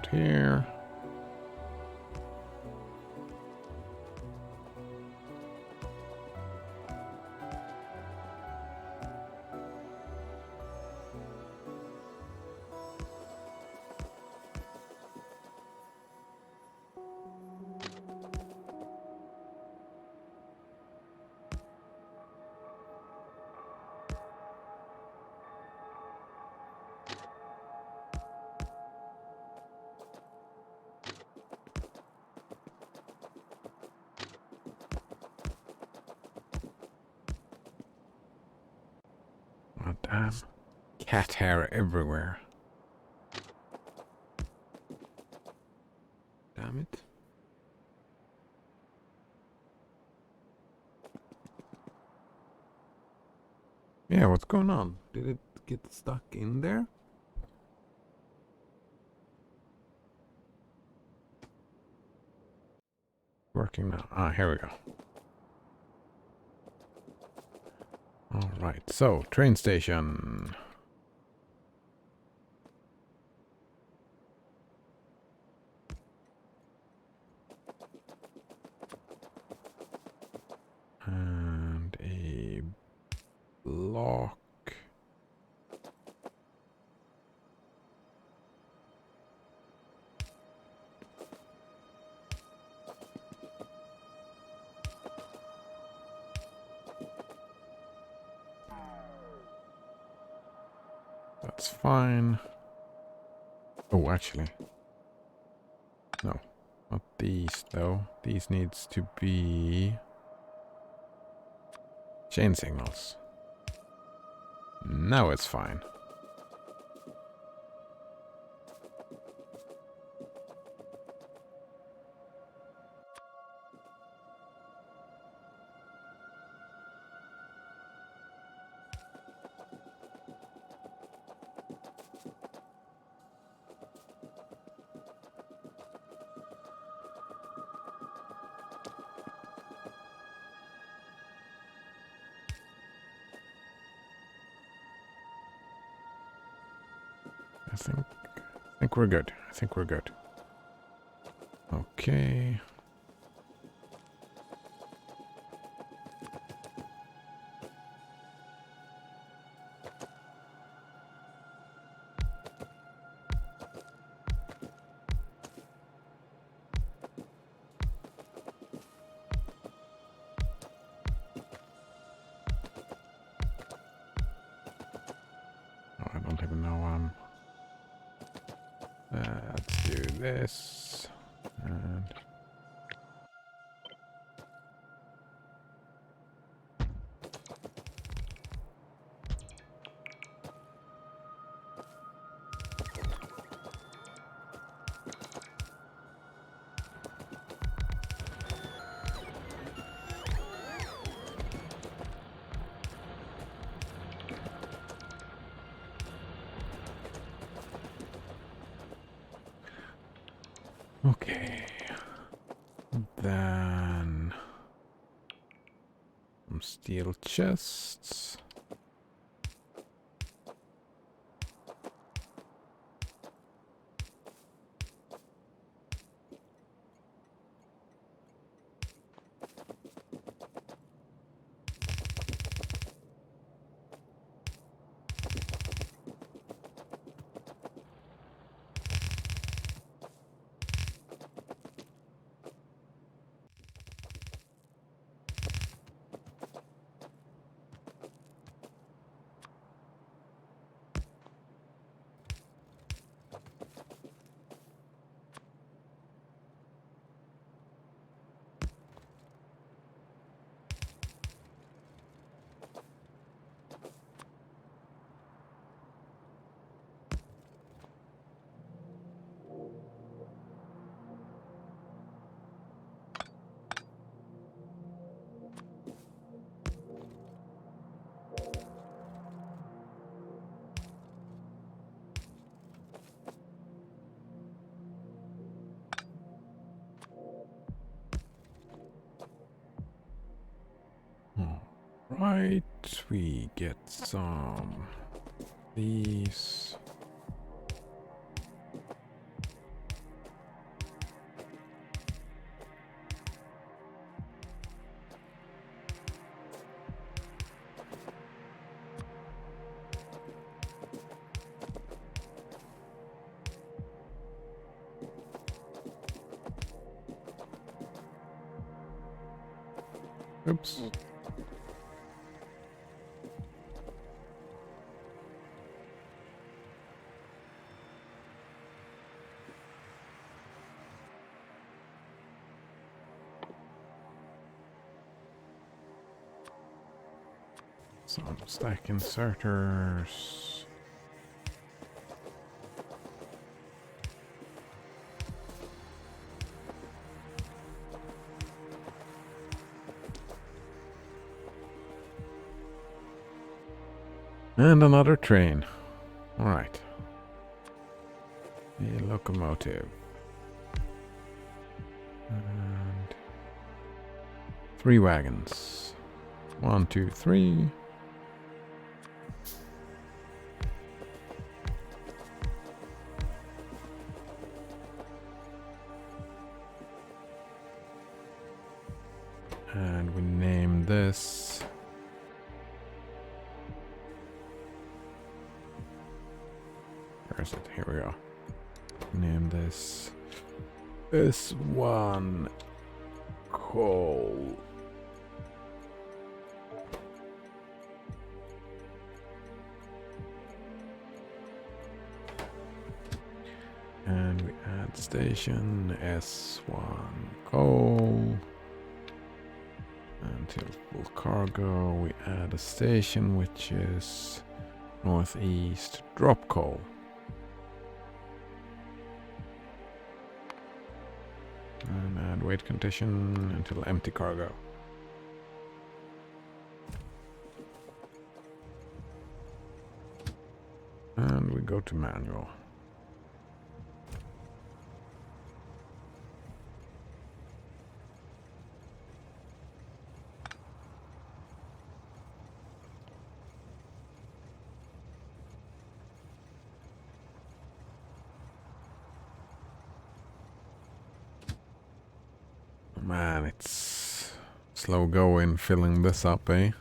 A: out here. Oh, damn. Cat hair everywhere. Damn it. Yeah, what's going on? Did it get stuck in there? Working now. Ah, here we go. Alright, so, train station. And a block. That's fine. Oh, actually. No, not these though. These needs to be chain signals. Now it's fine. I think we're good. I think we're good. Okay. Oh, I don't even know. Let's do this. And okay. Then some steel chests. Right, we get some these. Oops. Some stack inserters. And another train. Alright. A locomotive. And 3 wagons. 1, 2, 3. And we name this. Where is it? Here we go. Name this S1 coal. And we add station S1 coal. Until full cargo, we add a station which is northeast drop coal. And add wait condition until empty cargo. And we go to manual. Man, it's slow going filling this up, eh?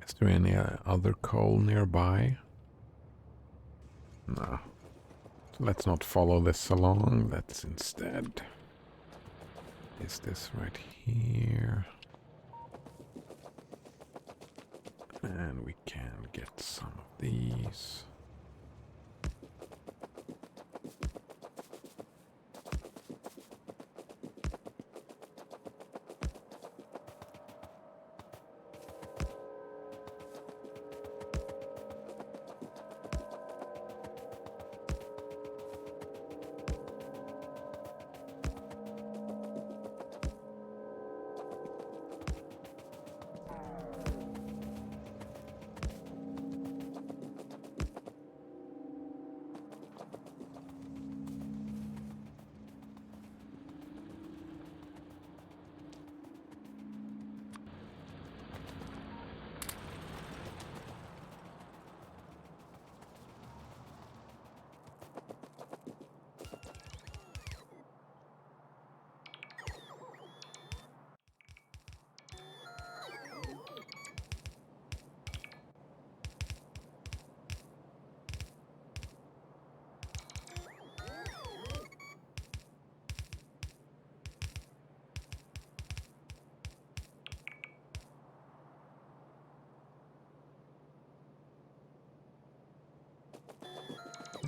A: Is there any other coal nearby? No. So let's not follow this along. Let's instead... Is this right here? And we can get some of these.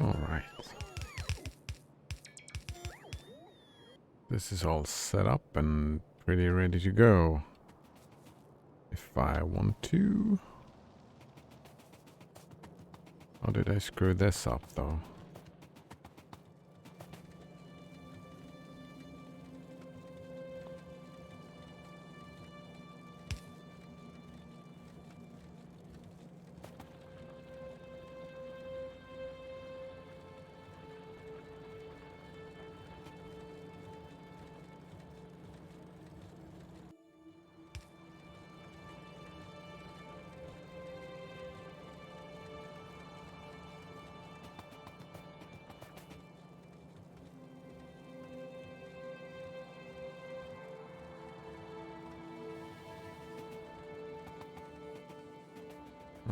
A: All right. This is all set up and pretty ready to go. If I want to... How did I screw this up though?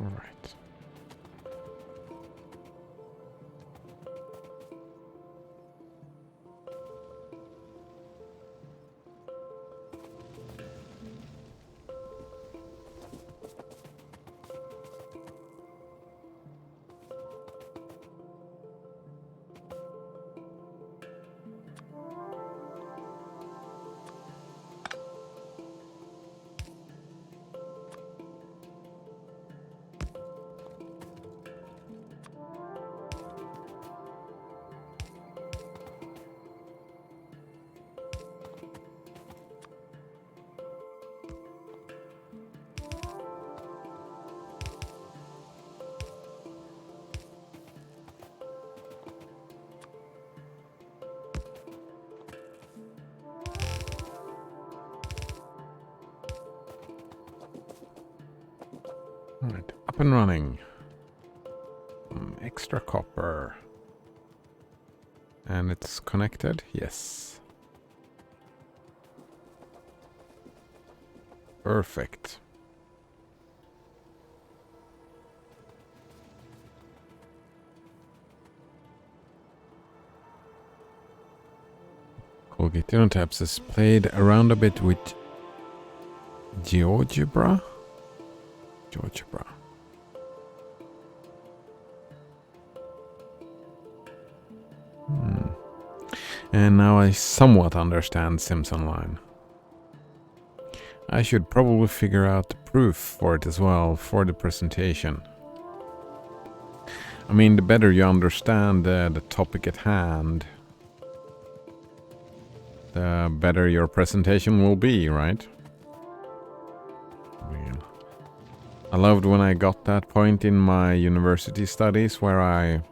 A: All right. All right, up and running. Extra copper. And it's connected? Yes. Perfect. Colgate Tabs has played around a bit with GeoGebra. GeoGebra. And now I somewhat understand Sims Online. I should probably figure out the proof for it as well for the presentation. I mean, the better you understand the topic at hand, the better your presentation will be, right? I loved when I got that point in my university studies where I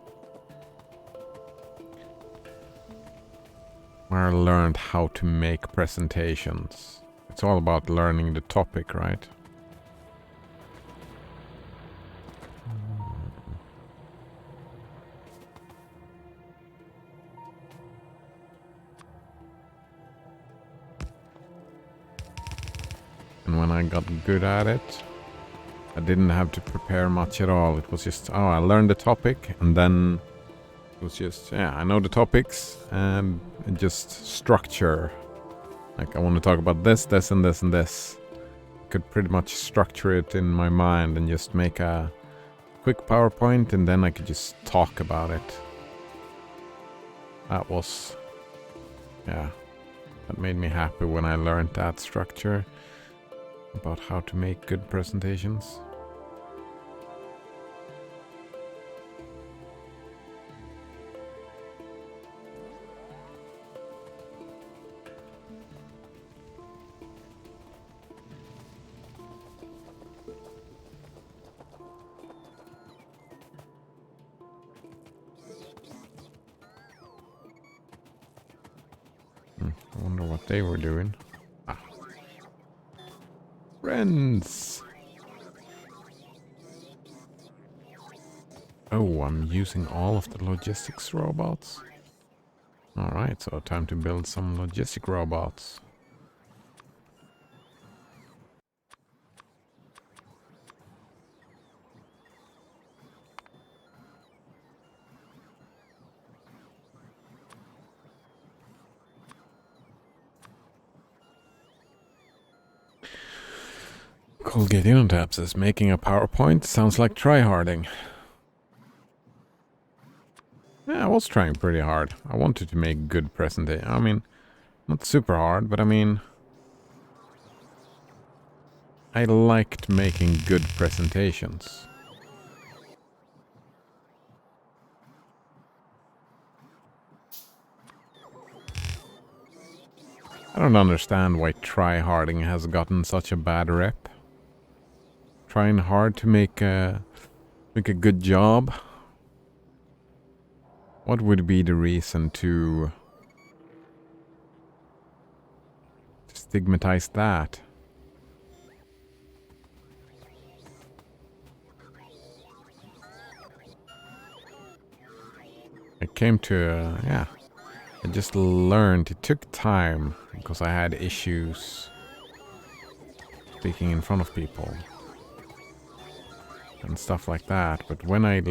A: learned how to make presentations. It's all about learning the topic, right? And when I got good at it, I didn't have to prepare much at all. It was just, oh, I learned the topic, and then it was just, yeah, I know the topics, and just structure. Like, I want to talk about this, this, and this, and this. Could pretty much structure it in my mind and just make a quick PowerPoint, and then I could just talk about it. That was, yeah, that made me happy when I learned that structure about how to make good presentations. I wonder what they were doing. Ah. Friends! Oh, I'm using all of the logistics robots. Alright, so time to build some logistic robots. Colgate Tabs is making a PowerPoint. Sounds like tryharding. Yeah, I was trying pretty hard. I wanted to make good presentation. I mean, not super hard, but I mean, I liked making good presentations. I don't understand why tryharding has gotten such a bad rep. Trying hard to make a good job. What would be the reason to stigmatize that? I came to, yeah, I just learned. It took time because I had issues speaking in front of people. and stuff like that. But when I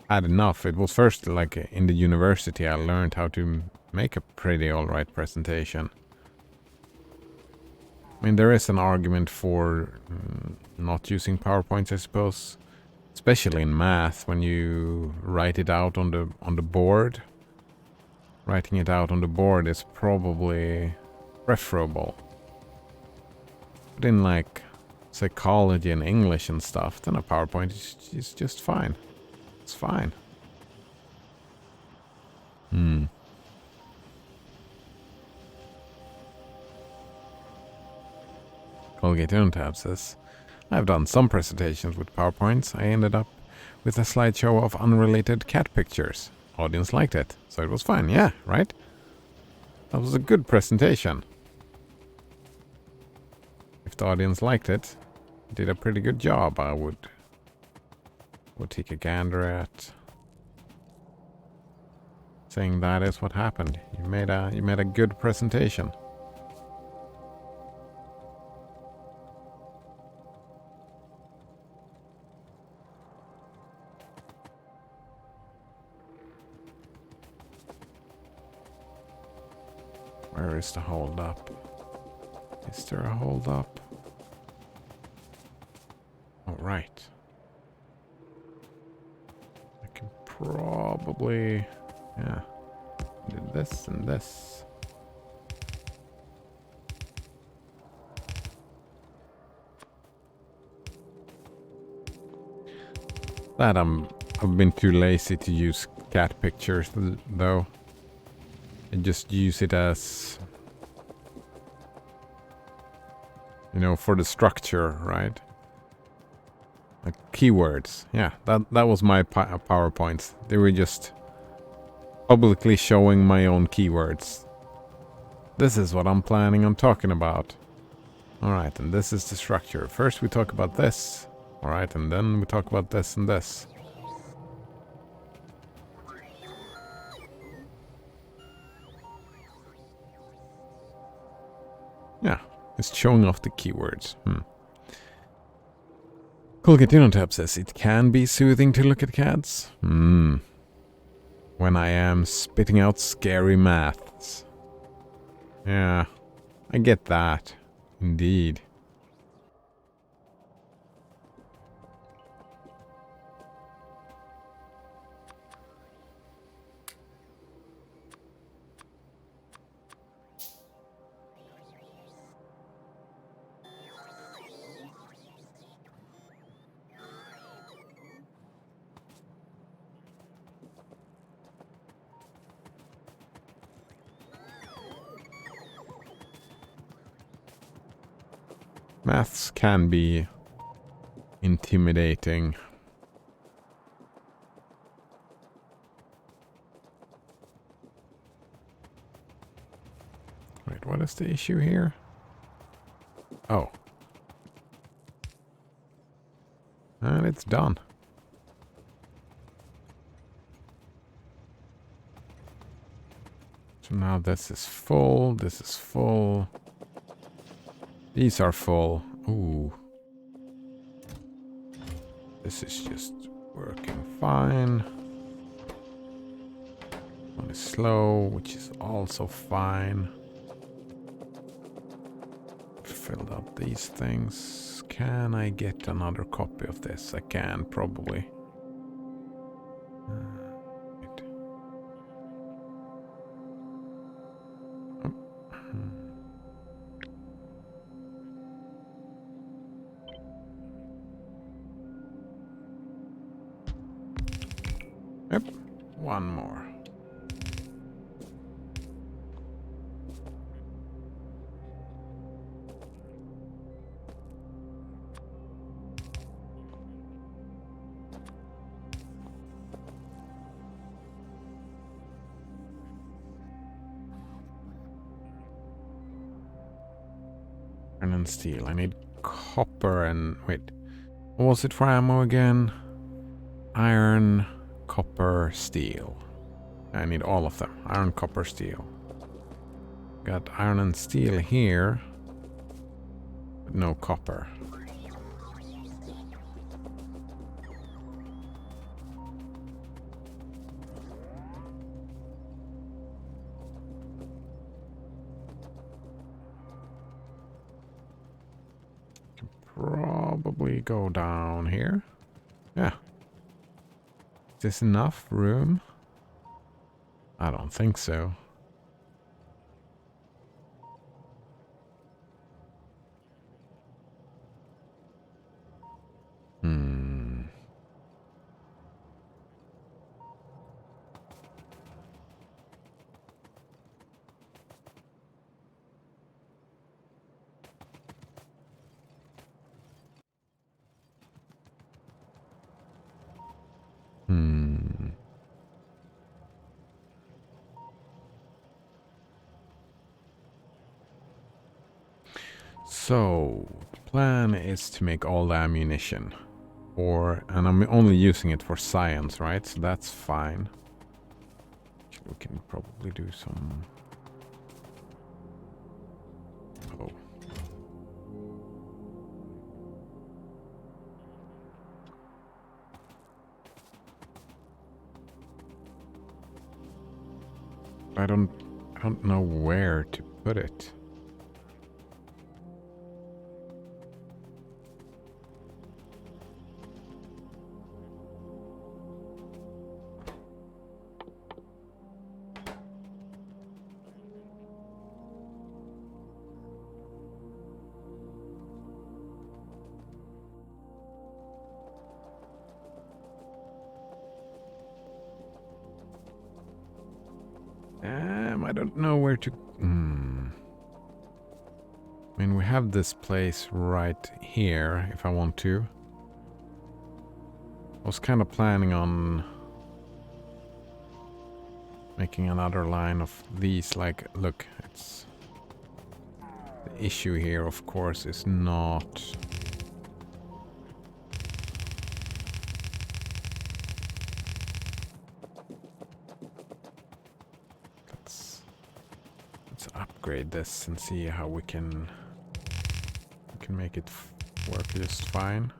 A: had enough, it was first like in the university I learned how to make a pretty alright presentation. I mean, there is an argument for not using PowerPoints, I suppose, especially in math when you write it out on the board. Writing it out on the board is probably preferable. But in like psychology and English and stuff, then a PowerPoint is just fine. It's fine. Colgate Untab says, I've done some presentations with PowerPoints. I ended up with a slideshow of unrelated cat pictures. Audience liked it, so it was fine. Yeah, right? That was a good presentation. If the audience liked it, did a pretty good job, I would take a gander at saying that is what happened. You made a good presentation. Where is the hold up? Is there a hold up? Oh, right. I can probably, yeah, do this and this. That I've been too lazy to use cat pictures though. I just use it as, you know, for the structure, right? Like keywords. Yeah, that was my PowerPoints. They were just publicly showing my own keywords. This is what I'm planning on talking about. Alright, and this is the structure. First we talk about this. Alright, and then we talk about this and this. Yeah, it's showing off the keywords. Colgatinotab says it can be soothing to look at cats. When I am spitting out scary maths. Yeah, I get that. Indeed. Maths can be intimidating. Wait, what is the issue here? Oh. And it's done. So now this is full, this is full. These are full. Ooh. This is just working fine. One is slow, which is also fine. Filled out these things. Can I get another copy of this? I can, probably. Wait. Yep, one more. Iron and steel. I need copper and... wait. What was it for ammo again? Iron, copper, steel. I need all of them. Iron, copper, steel. Got iron and steel here. But no copper. probably go down here. Yeah. Is this enough room? I don't think so. Hmm. Hmm. So, the plan is to make all the ammunition. And I'm only using it for science, right? So that's fine. We can probably do some... Oh. I don't know where to put it. I don't know where to... I mean, we have this place right here, if I want to. I was kind of planning on making another line of these, like, look, it's... The issue here, of course, is not... Let's upgrade this and see how we can make it work just fine.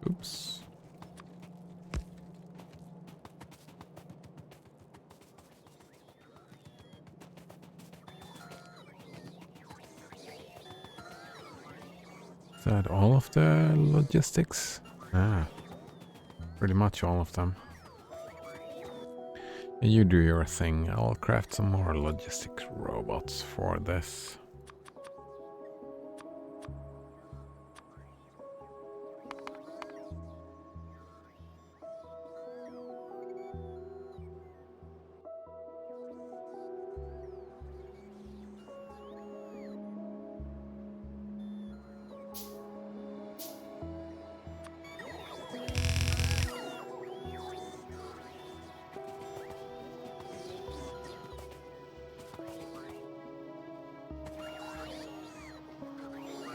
A: Oops. Is that all of the logistics? Ah, pretty much all of them. You do your thing. I'll craft some more logistics robots for this.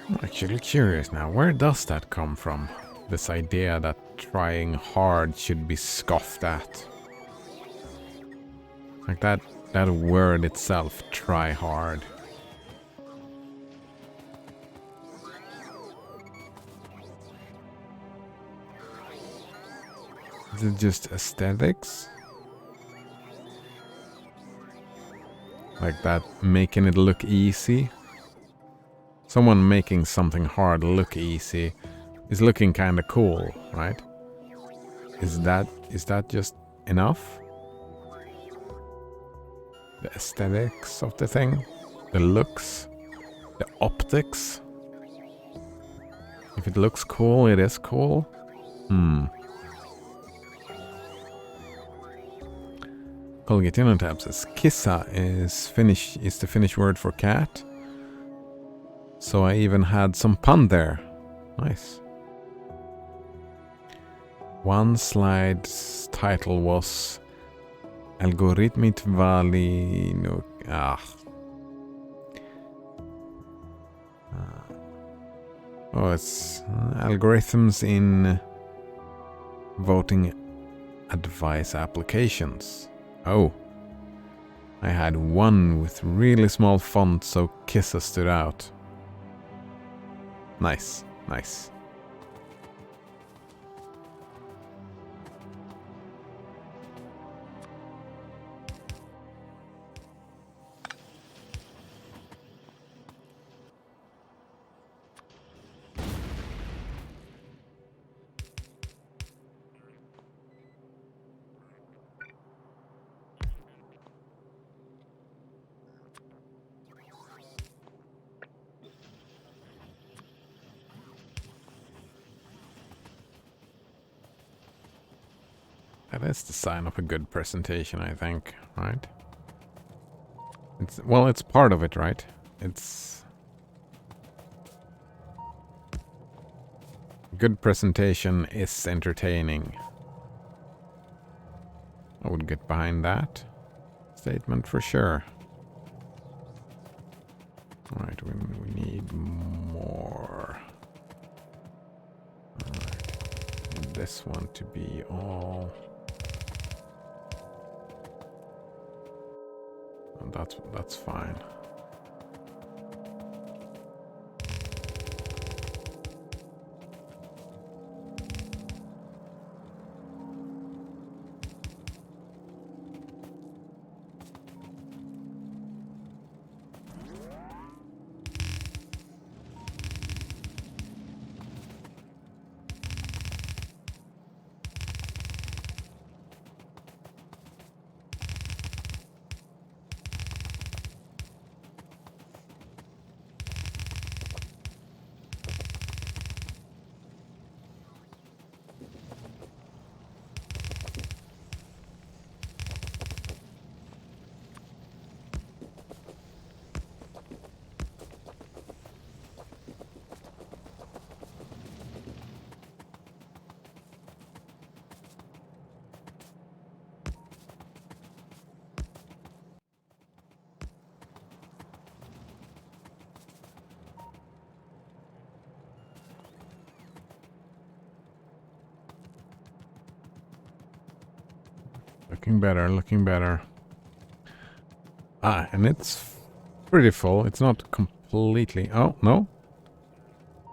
A: I'm actually curious now, where does that come from? This idea that trying hard should be scoffed at. Like that word itself, try hard. Is it just aesthetics? Like that, making it look easy? Someone making something hard look easy is looking kind of cool, right? Is that just enough? The aesthetics of the thing? The looks? The optics? If it looks cool, it is cool? Colgatino tab says kissa is the Finnish word for cat. So I even had some pun there. Nice. One slide's title was Algoritmit vali... No, Oh, it's algorithms in voting advice applications. Oh. I had one with really small font, so Kissa stood out. Nice, nice. That is the sign of a good presentation, I think, right? Well, it's part of it, right? It's... Good presentation is entertaining. I would get behind that statement for sure. Alright, we need more. Alright. And this one to be all... That's fine. Looking better, looking better. Ah, and it's pretty full. It's not completely... Oh, no.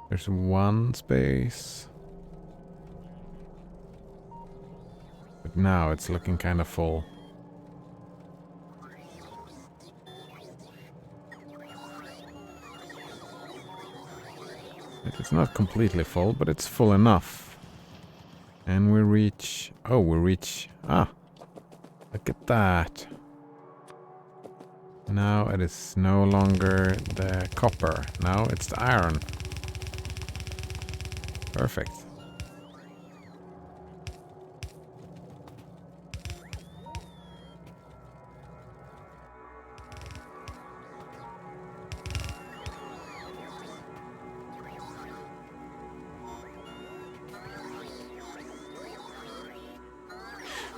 A: There's one space. But now it's looking kind of full. It's not completely full, but it's full enough. And we reach... Oh, we reach... Ah! Look at that. Now it is no longer the copper. Now it's the iron. Perfect.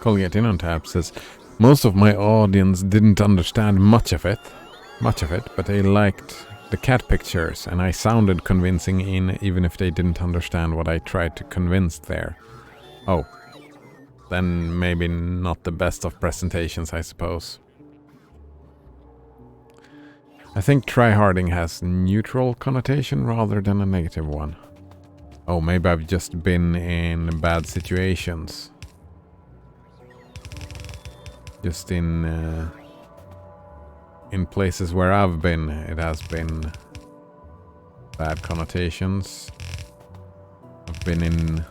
A: Colgate in on tap says, most of my audience didn't understand much of it, but they liked the cat pictures and I sounded convincing even if they didn't understand what I tried to convince there. Oh, then maybe not the best of presentations, I suppose. I think tryharding has neutral connotation rather than a negative one. Oh, maybe I've just been in bad situations. Just in places where I've been, it has been bad connotations. I've been in,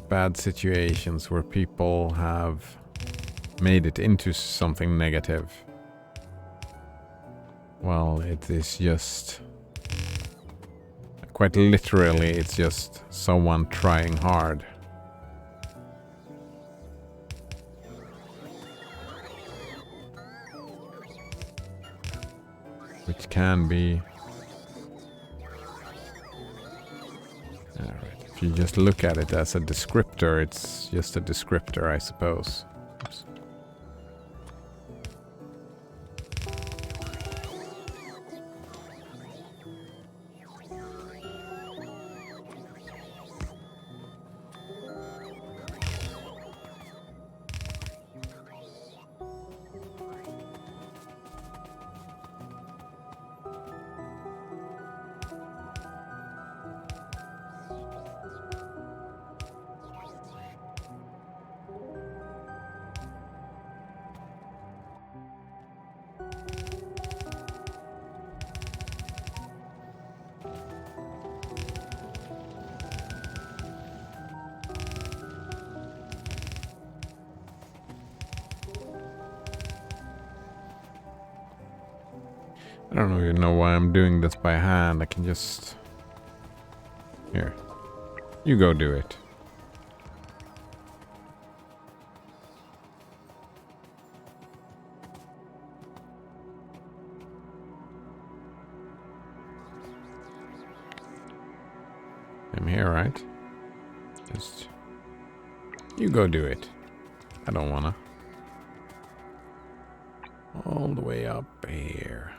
A: bad situations where people have made it into something negative. Well, it is just... Quite literally, it's just someone trying hard. Which can be... Alright, if you just look at it as a descriptor, it's just a descriptor, I suppose. don't even know why I'm doing this by hand. I can just... Here. You go do it. I'm here, right? Just... You go do it. I don't wanna. All the way up here.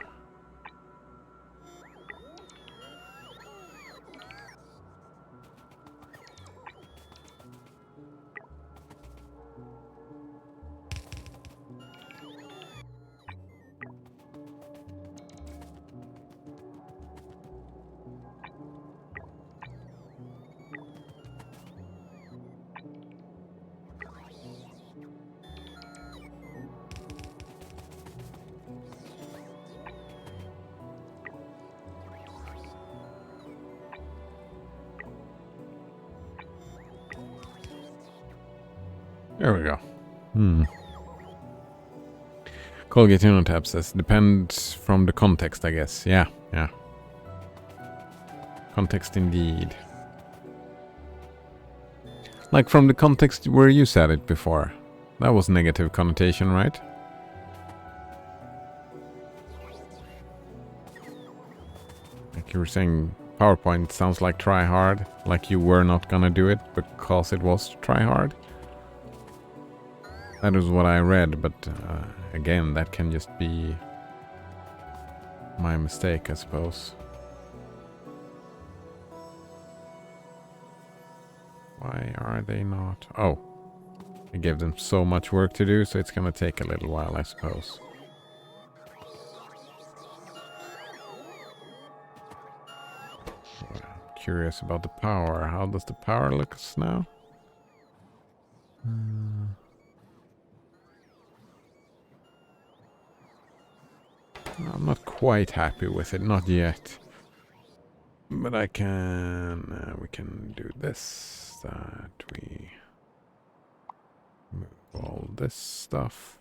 A: There we go. Colgate tab says, depends from the context, I guess. Yeah. Context indeed. Like from the context where you said it before. That was negative connotation, right? Like you were saying, PowerPoint sounds like try hard. Like you were not gonna do it because it was try hard. That is what I read, but again, that can just be my mistake, I suppose. Why are they not? Oh, I gave them so much work to do, so it's gonna take a little while, I suppose. Curious about the power. How does the power look now? I'm not quite happy with it, not yet. But I can, we can do this, that we move all this stuff.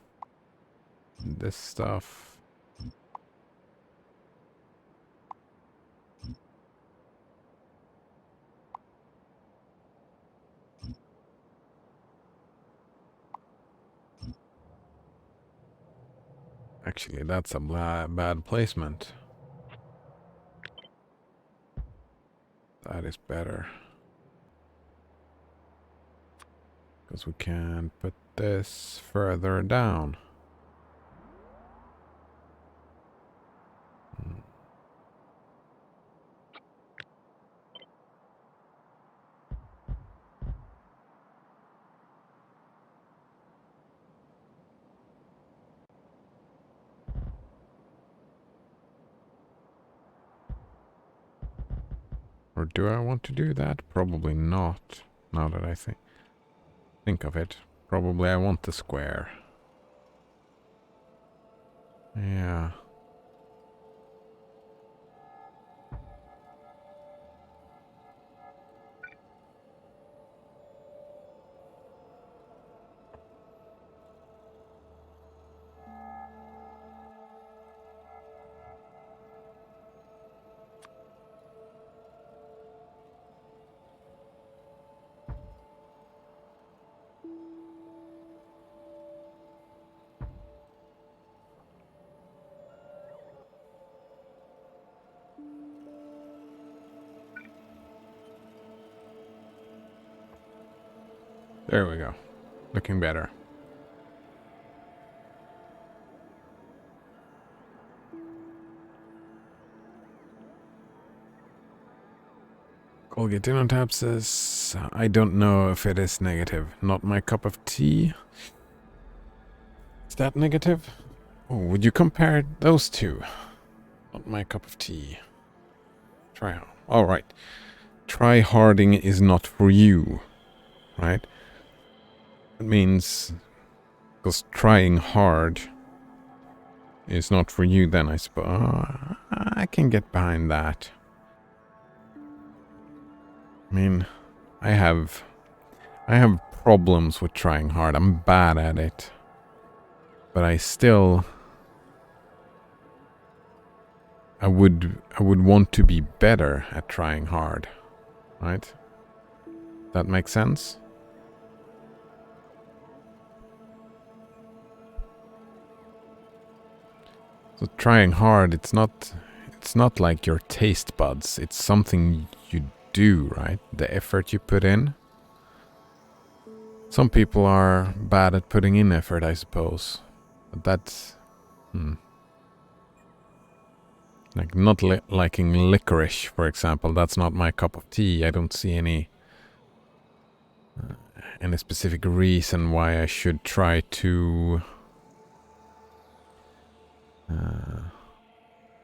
A: Actually, that's a bad placement. That is better. Because we can put this further down. Or do I want to do that? Probably not. Now that I think of it. Probably I want the square. Yeah. There we go. Looking better. Colgate on tab says, I don't know if it is negative. Not my cup of tea. Is that negative? Oh, would you compare those two? Not my cup of tea. Try hard. All right. Try harding is not for you. Right? It means... Because trying hard is not for you, then I suppose. I can get behind that. I mean, I have problems with trying hard. I'm bad at it. But I still I would want to be better at trying hard, right? That makes sense? So trying hard, it's not like your taste buds, it's something you do, right? The effort you put in. Some people are bad at putting in effort, I suppose. But that's like not liking licorice, for example. That's not my cup of tea. I don't see any specific reason why I should try to...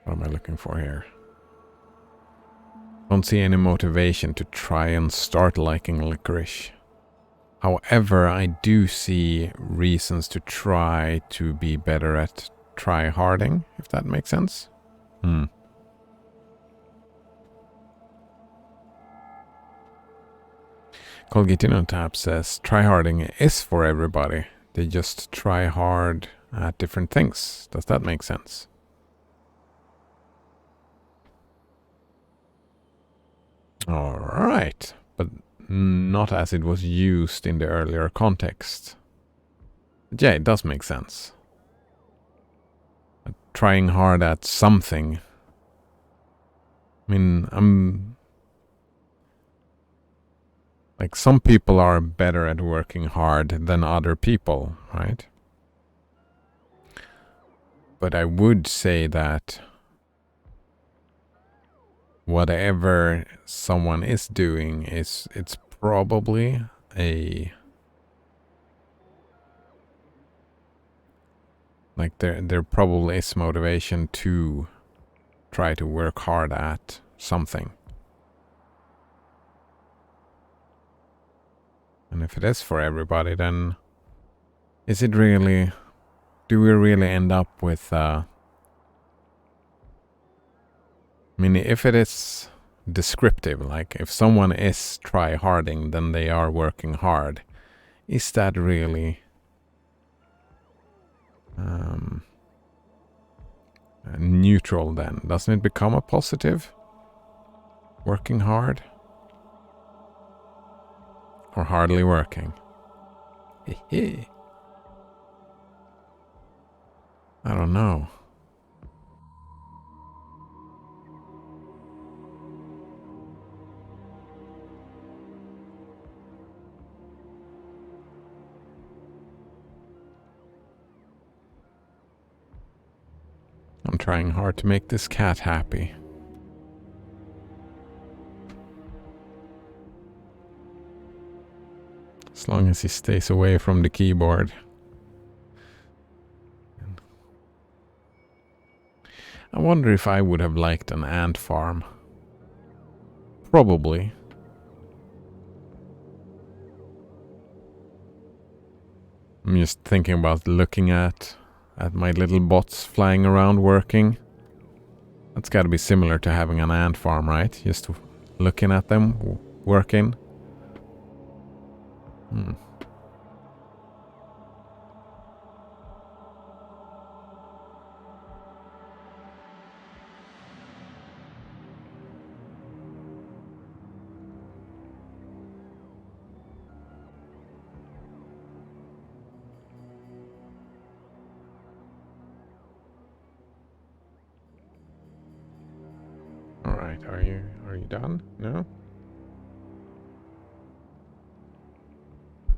A: what am I looking for here? Don't see any motivation to try and start liking licorice. However, I do see reasons to try to be better at try-harding, if that makes sense. Colgatino Tap says, try-harding is for everybody. They just try hard at different things. Does that make sense? Alright, but not as it was used in the earlier context. But yeah, it does make sense. Trying hard at something. I mean, like, some people are better at working hard than other people, right? But I would say that whatever someone is doing it's probably like there probably is motivation to try to work hard at something. And if it is for everybody, then is it really... do we really end up with... I mean, if it is descriptive, like if someone is try-harding, then they are working hard. Is that really neutral then? Doesn't it become a positive? Working hard? Or hardly working? I don't know. I'm trying hard to make this cat happy. As long as he stays away from the keyboard. I wonder if I would have liked an ant farm. Probably. I'm just thinking about looking at my little bots flying around working. That's got to be similar to having an ant farm, right? Just looking at them working. Alright, are you done? No?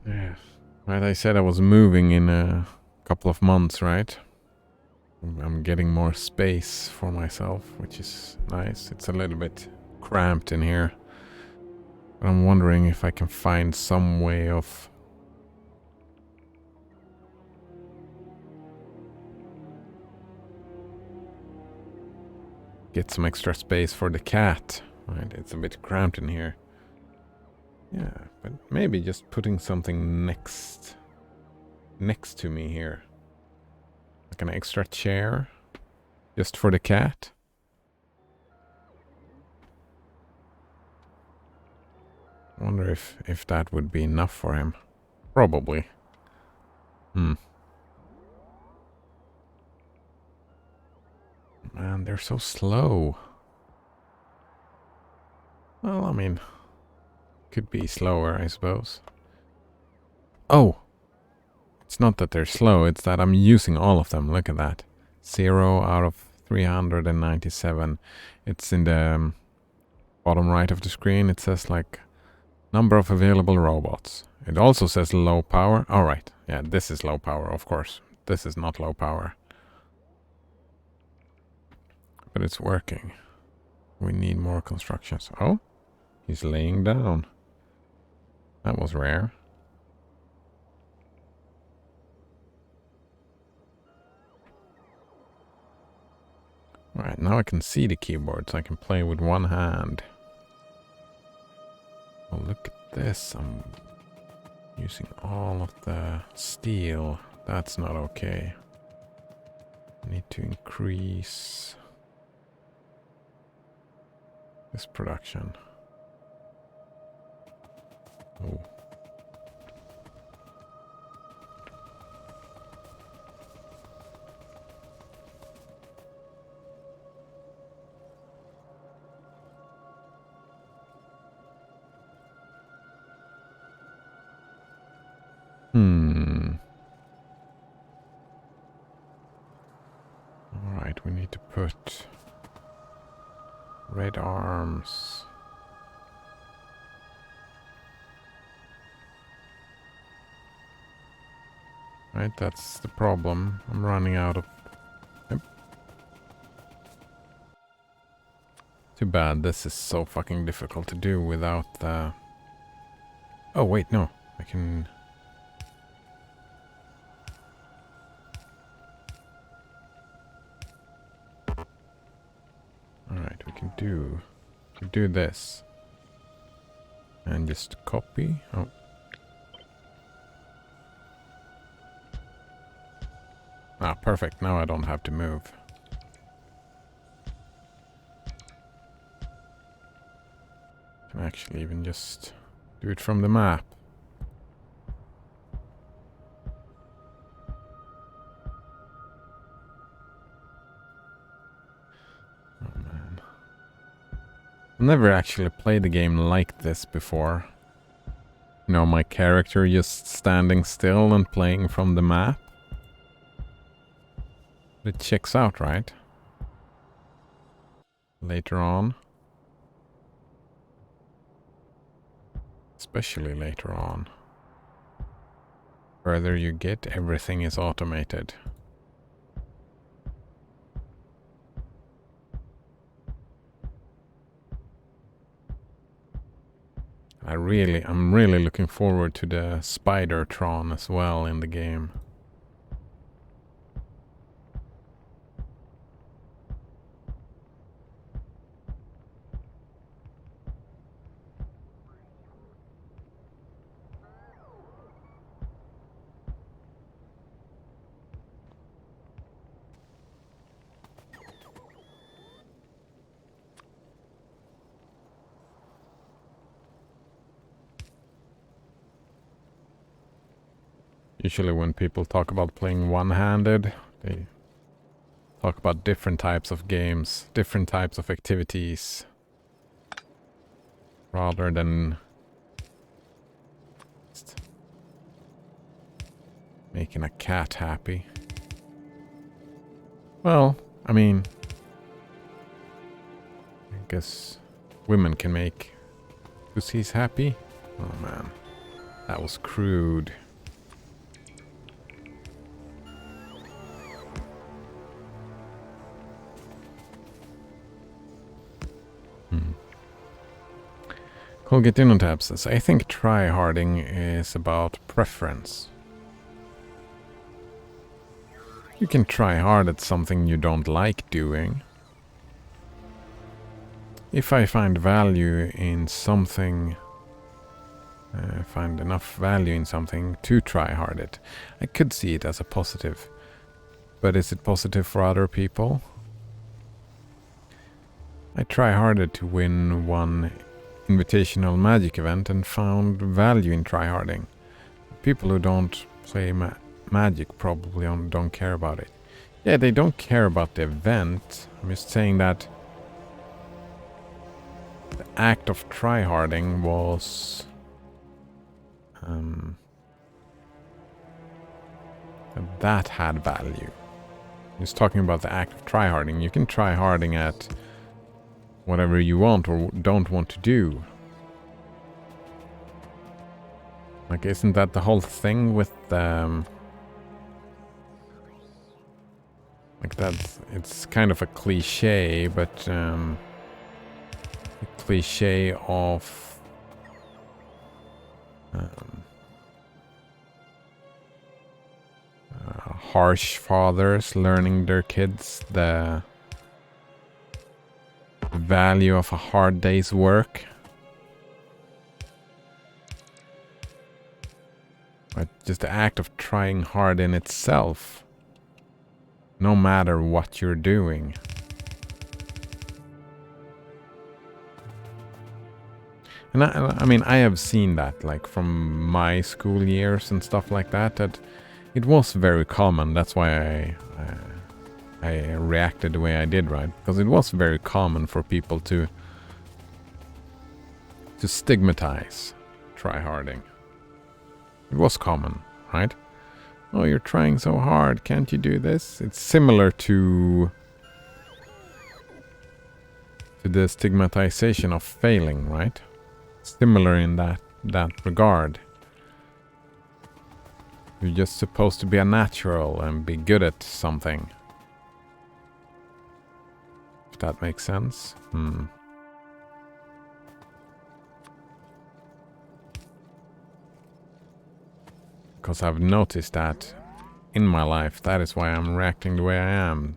A: Yeah. Right, I said I was moving in a couple of months, right? I'm getting more space for myself, which is nice. It's a little bit cramped in here. But I'm wondering if I can find some way of get some extra space for the cat. Right, it's a bit cramped in here. Yeah, but maybe just putting something next to me here. Like an extra chair. Just for the cat. I wonder if that would be enough for him. Probably. Man, they're so slow. Well, I mean, could be slower, I suppose. Oh! It's not that they're slow, it's that I'm using all of them. Look at that. 0 out of 397. It's in the bottom right of the screen. It says like number of available robots. It also says low power. Alright, yeah, this is low power, of course. This is not low power. But it's working. We need more constructions. Oh, he's laying down. That was rare. Alright, now I can see the keyboard, so I can play with one hand. Oh, look at this. I'm using all of the steel. That's not okay. I need to increase this production. Oh. Alright, we need to put red arms. Right, that's the problem. I'm running out of... Yep. Too bad, this is so fucking difficult to do without the... Oh wait, no. I can... Alright, we can do this. And just copy. Oh. Ah, perfect. Now I don't have to move. Can actually even just do it from the map. Oh man. I've never actually played a game like this before. You know, my character just standing still and playing from the map. It checks out, right? Later on. Especially later on. Further you get, everything is automated. I'm really looking forward to the Spider-Tron as well in the game. Usually when people talk about playing one-handed, they talk about different types of games, different types of activities, rather than just making a cat happy. Well, I mean, I guess women can make pussies happy. Oh man, that was crude. Colgatino Tab says, I think tryharding is about preference. You can try hard at something you don't like doing. If I find value in something, find enough value in something to try hard it, I could see it as a positive. But is it positive for other people? I try harder to win one invitational magic event and found value in tryharding. People who don't play magic probably don't care about it. Yeah, they don't care about the event. I'm just saying that the act of tryharding was that had value. Just talking about the act of tryharding. You can try harding at whatever you want or don't want to do. Like, isn't that the whole thing with like that's, it's kind of a cliche, but a cliche of harsh fathers learning their kids the value of a hard day's work. But just the act of trying hard in itself, no matter what you're doing. And I mean, I have seen that, like, from my school years and stuff like that, that it was very common. That's why I reacted the way I did, right? Because it was very common for people to stigmatize tryharding. It was common, right? Oh, you're trying so hard, can't you do this? It's similar to the stigmatization of failing, right? Similar in that regard. You're just supposed to be a natural and be good at something. If that makes sense. Because I've noticed that in my life. That is why I'm reacting the way I am.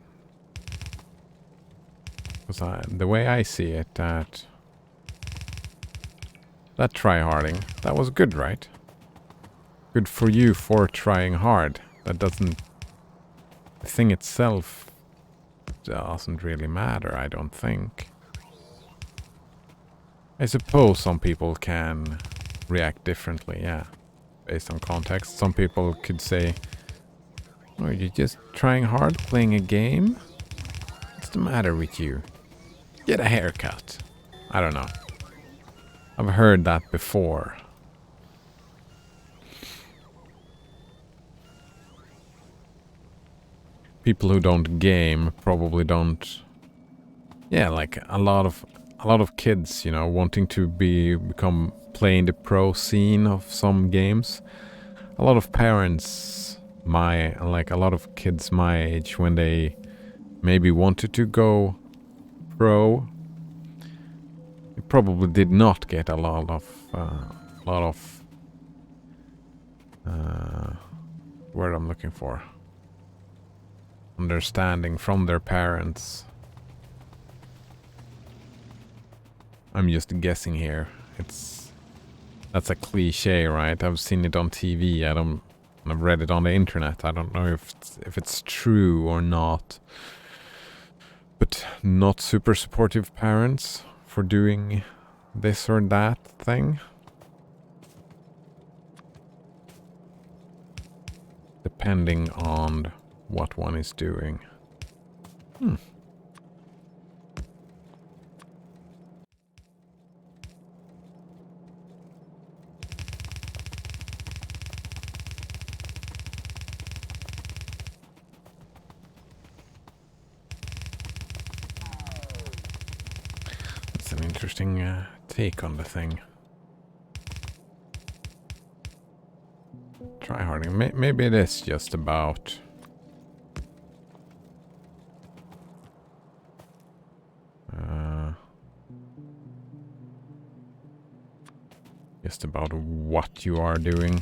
A: Because the way I see it, that tryharding, that was good, right? Good for you for trying hard. That doesn't... The thing itself doesn't really matter, I don't think. I suppose some people can react differently, yeah. Based on context. Some people could say, oh, you're just trying hard playing a game? What's the matter with you? Get a haircut. I don't know. I've heard that before. People who don't game probably don't... Yeah, like a lot of kids, you know, wanting to become playing the pro scene of some games. A lot of parents, a lot of kids my age, when they maybe wanted to go pro, they probably did not get a lot of word I'm looking for, understanding from their parents. I'm just guessing here. That's a cliche, right? I've seen it on TV. I've read it on the internet. I don't know if it's true or not. But not super supportive parents for doing this or that thing. Depending on what one is doing. That's an interesting take on the thing. Tryharding. Maybe it is just about... just about what you are doing.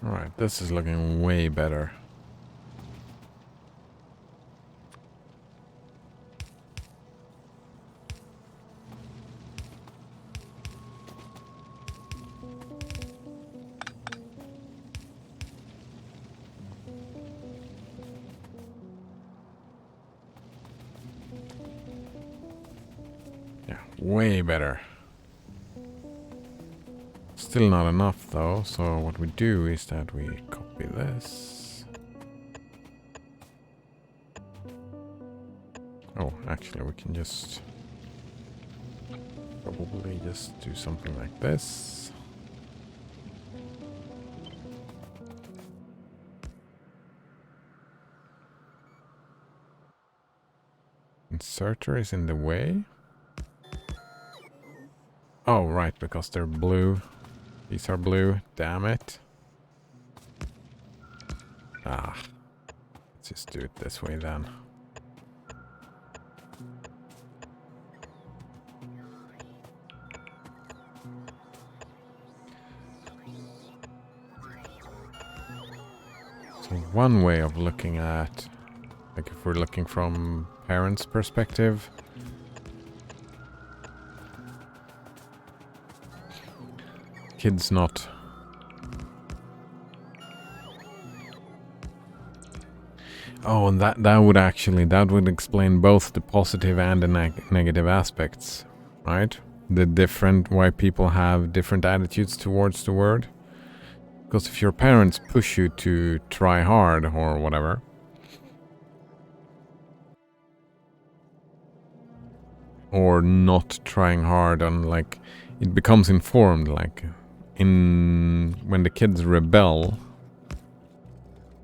A: Alright, this is looking way better. Yeah, way better. Still not enough though, so what we do is that we copy this. Oh, actually we can just probably just do something like this. Inserter is in the way. Oh, right, because they're blue. These are blue, damn it. Ah, let's just do it this way then. So one way of looking at, like if we're looking from parents' perspective, kids not. Oh, and that would explain both the positive and the negative aspects, right? The different, why people have different attitudes towards the word. Because if your parents push you to try hard or whatever, or not trying hard, and like it becomes informed, like when the kids rebel,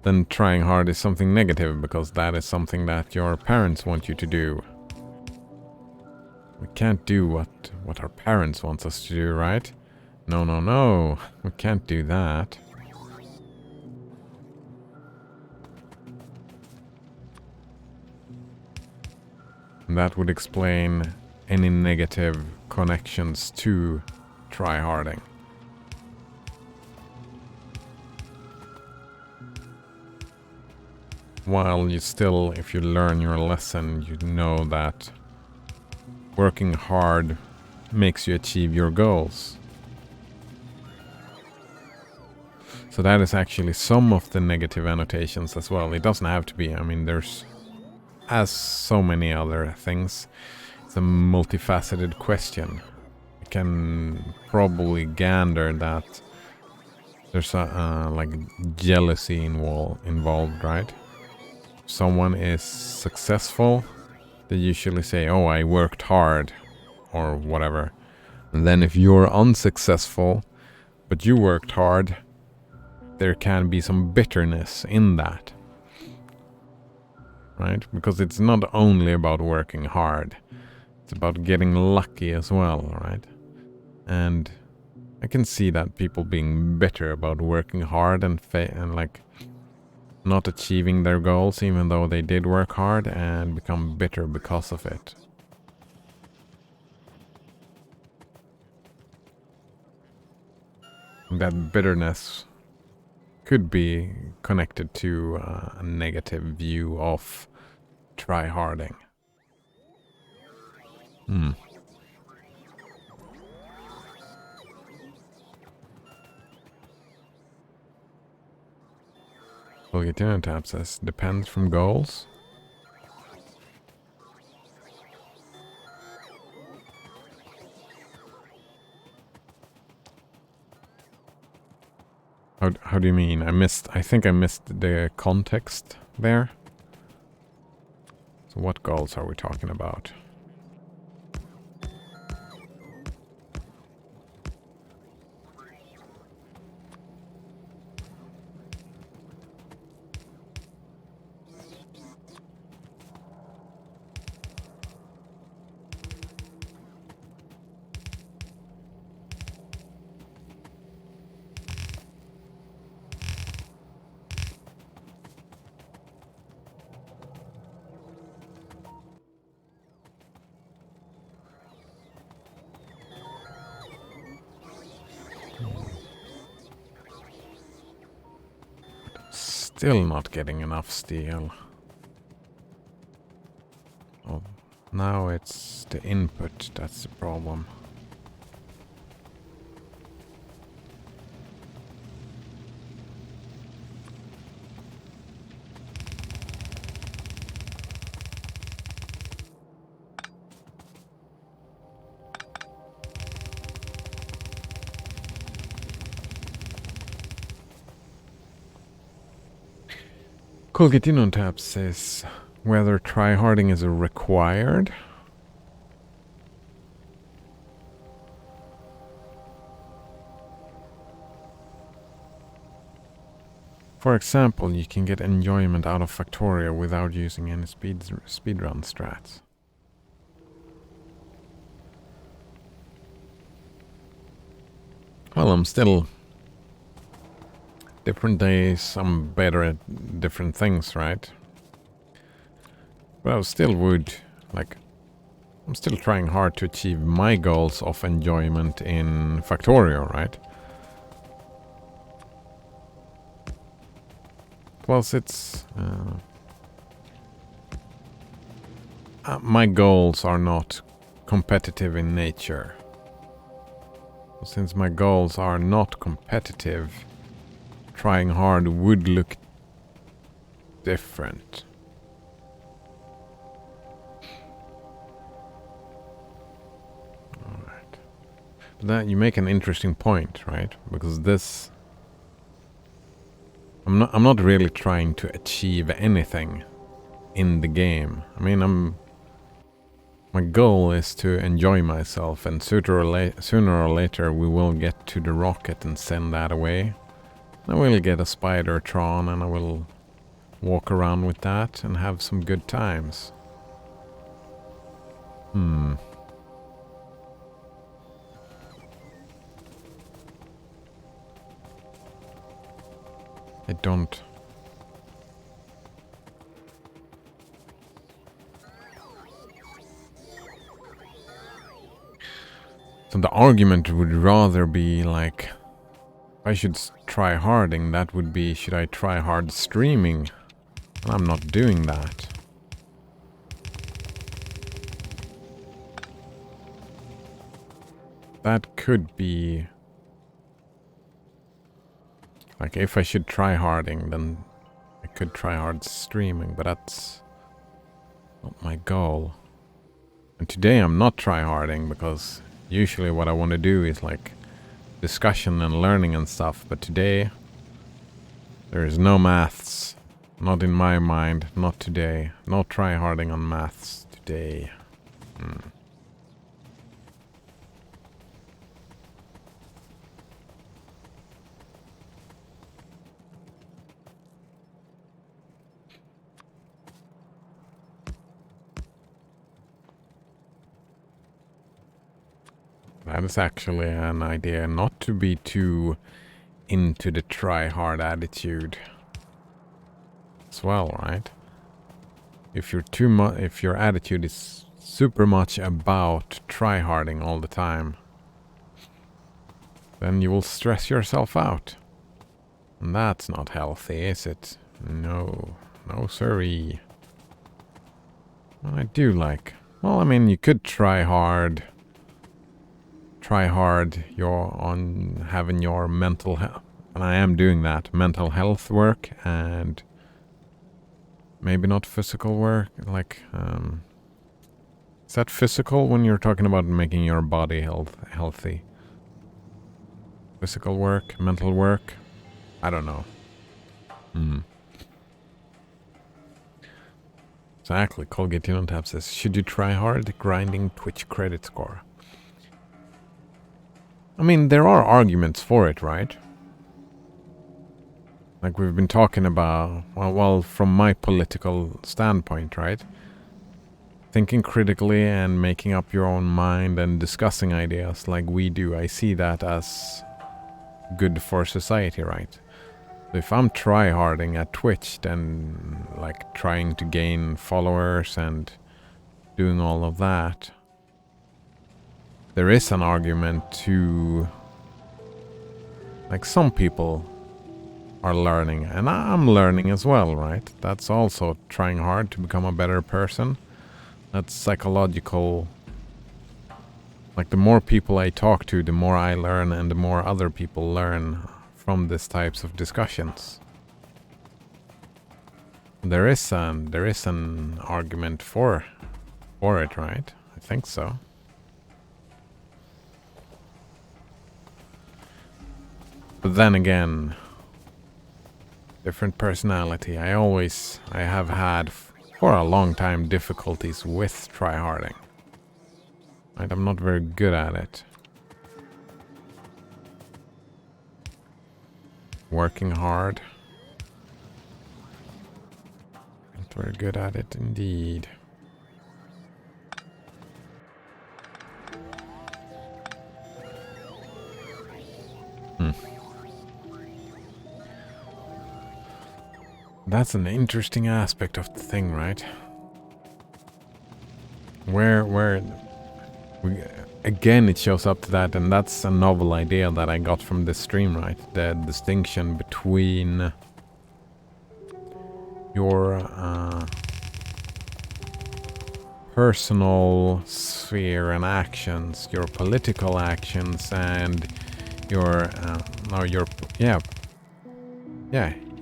A: then trying hard is something negative because that is something that your parents want you to do. We can't do what our parents want us to do, right? No, we can't do that. And that would explain any negative connections to tryharding. While you still, if you learn your lesson, you know that working hard makes you achieve your goals. So that is actually some of the negative annotations as well. It doesn't have to be, I mean, there's, as so many other things, it's a multifaceted question. You can probably gander that there's a, like jealousy involved, right? If someone is successful, they usually say, oh, I worked hard, or whatever. And then if you're unsuccessful, but you worked hard, there can be some bitterness in that. Right? Because it's not only about working hard. It's about getting lucky as well, right? And I can see that people being bitter about working hard and like not achieving their goals even though they did work hard, and become bitter because of it. That bitterness could be connected to a negative view of tryharding. Bulgarian tab says depends from goals. How do you mean? I think I missed the context there. So what goals are we talking about? Still not getting enough steel. Oh, now it's the input that's the problem. Colgatin tab says whether tryharding is required. For example, you can get enjoyment out of Factorio without using any speedrun strats. Well, I'm still... Different days, I'm better at different things, right? But I still would, like... I'm still trying hard to achieve my goals of enjoyment in Factorio, right? Plus, it's... my goals are not competitive in nature. Since my goals are not competitive, trying hard would look different. Alright. But that you make an interesting point, right? Because this... I'm not really trying to achieve anything in the game. I mean, my goal is to enjoy myself, and sooner or later we will get to the rocket and send that away. I will get a Spider-Tron and I will walk around with that and have some good times. I don't... So the argument would rather be like, if I should try harding, that would be, should I try hard streaming? And I'm not doing that. That could be... Like, if I should try harding, then I could try hard streaming, but that's not my goal. And today I'm not try harding, because usually what I want to do is like discussion and learning and stuff, but today there is no maths. Not in my mind, not today. No try harding on maths today. That is actually an idea, not to be too into the try-hard attitude as well, right? If you're if your attitude is super much about try-harding all the time, then you will stress yourself out. And that's not healthy, is it? No. No siree. Well, I do like... Well, I mean, you could try hard on having your mental health, and I am doing that, mental health work, and maybe not physical work, like, is that physical when you're talking about making your body healthy? Physical work, mental work? I don't know. Exactly, Colgate on Tap says, should you try hard grinding Twitch credit score? I mean, there are arguments for it, right? Like we've been talking about, well, from my political standpoint, right? Thinking critically and making up your own mind and discussing ideas like we do, I see that as good for society, right? So if I'm try-harding at Twitch, then like trying to gain followers and doing all of that, there is an argument to, like, some people are learning, and I'm learning as well, right? That's also trying hard to become a better person. That's psychological. Like, the more people I talk to, the more I learn, and the more other people learn from these types of discussions. There is an argument for it, right? I think so. But then again, different personality. I have had for a long time difficulties with tryharding. Right, I'm not very good at it. Working hard. Not very good at it indeed. That's an interesting aspect of the thing, right? Where we, again it shows up to that, and that's a novel idea that I got from this stream, right? The distinction between your personal sphere and actions, your political actions, and your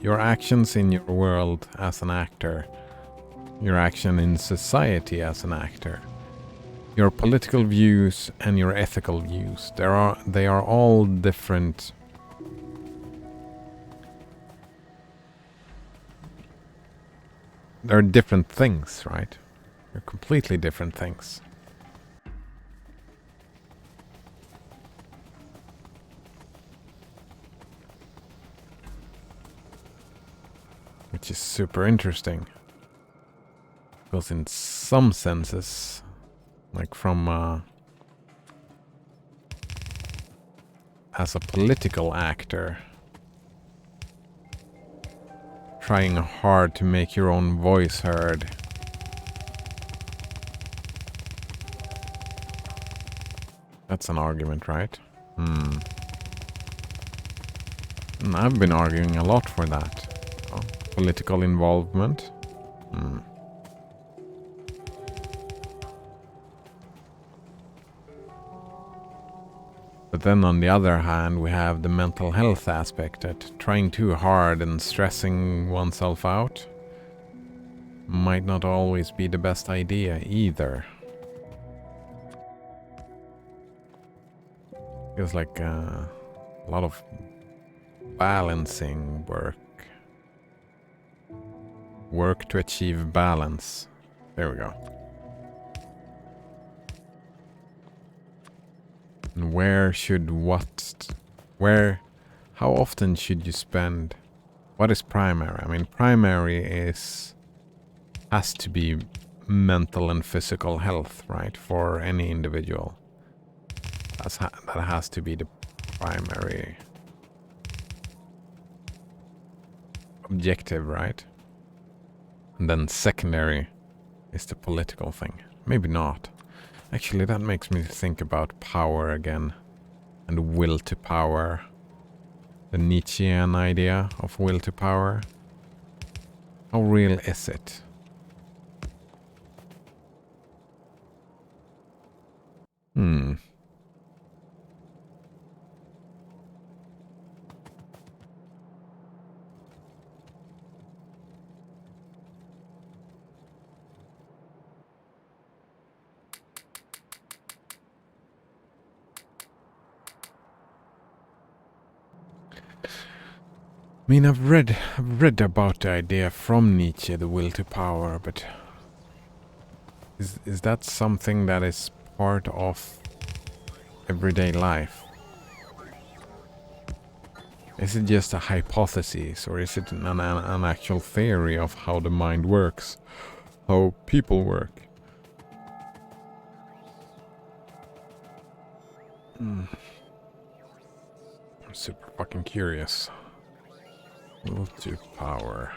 A: your actions in your world as an actor, your action in society as an actor, your political views and your ethical views. They are all different. They're different things, right? They're completely different things. Which is super interesting. Because in some senses, like from as a political actor, trying hard to make your own voice heard, that's an argument, right? And I've been arguing a lot for that. Political involvement. But then on the other hand, we have the mental health aspect, that trying too hard and stressing oneself out might not always be the best idea either. Feels like a lot of balancing work. Work to achieve balance. There we go. And how often should you spend? What is primary? I mean, primary has to be mental and physical health, right? For any individual. That has to be the primary objective, right? And then secondary is the political thing. Maybe not. Actually, that makes me think about power again. And will to power. The Nietzschean idea of will to power. How real is it? I mean, I've read about the idea from Nietzsche, the will to power, but is that something that is part of everyday life? Is it just a hypothesis, or is it an actual theory of how the mind works, how people work? I'm super fucking curious. Will to power.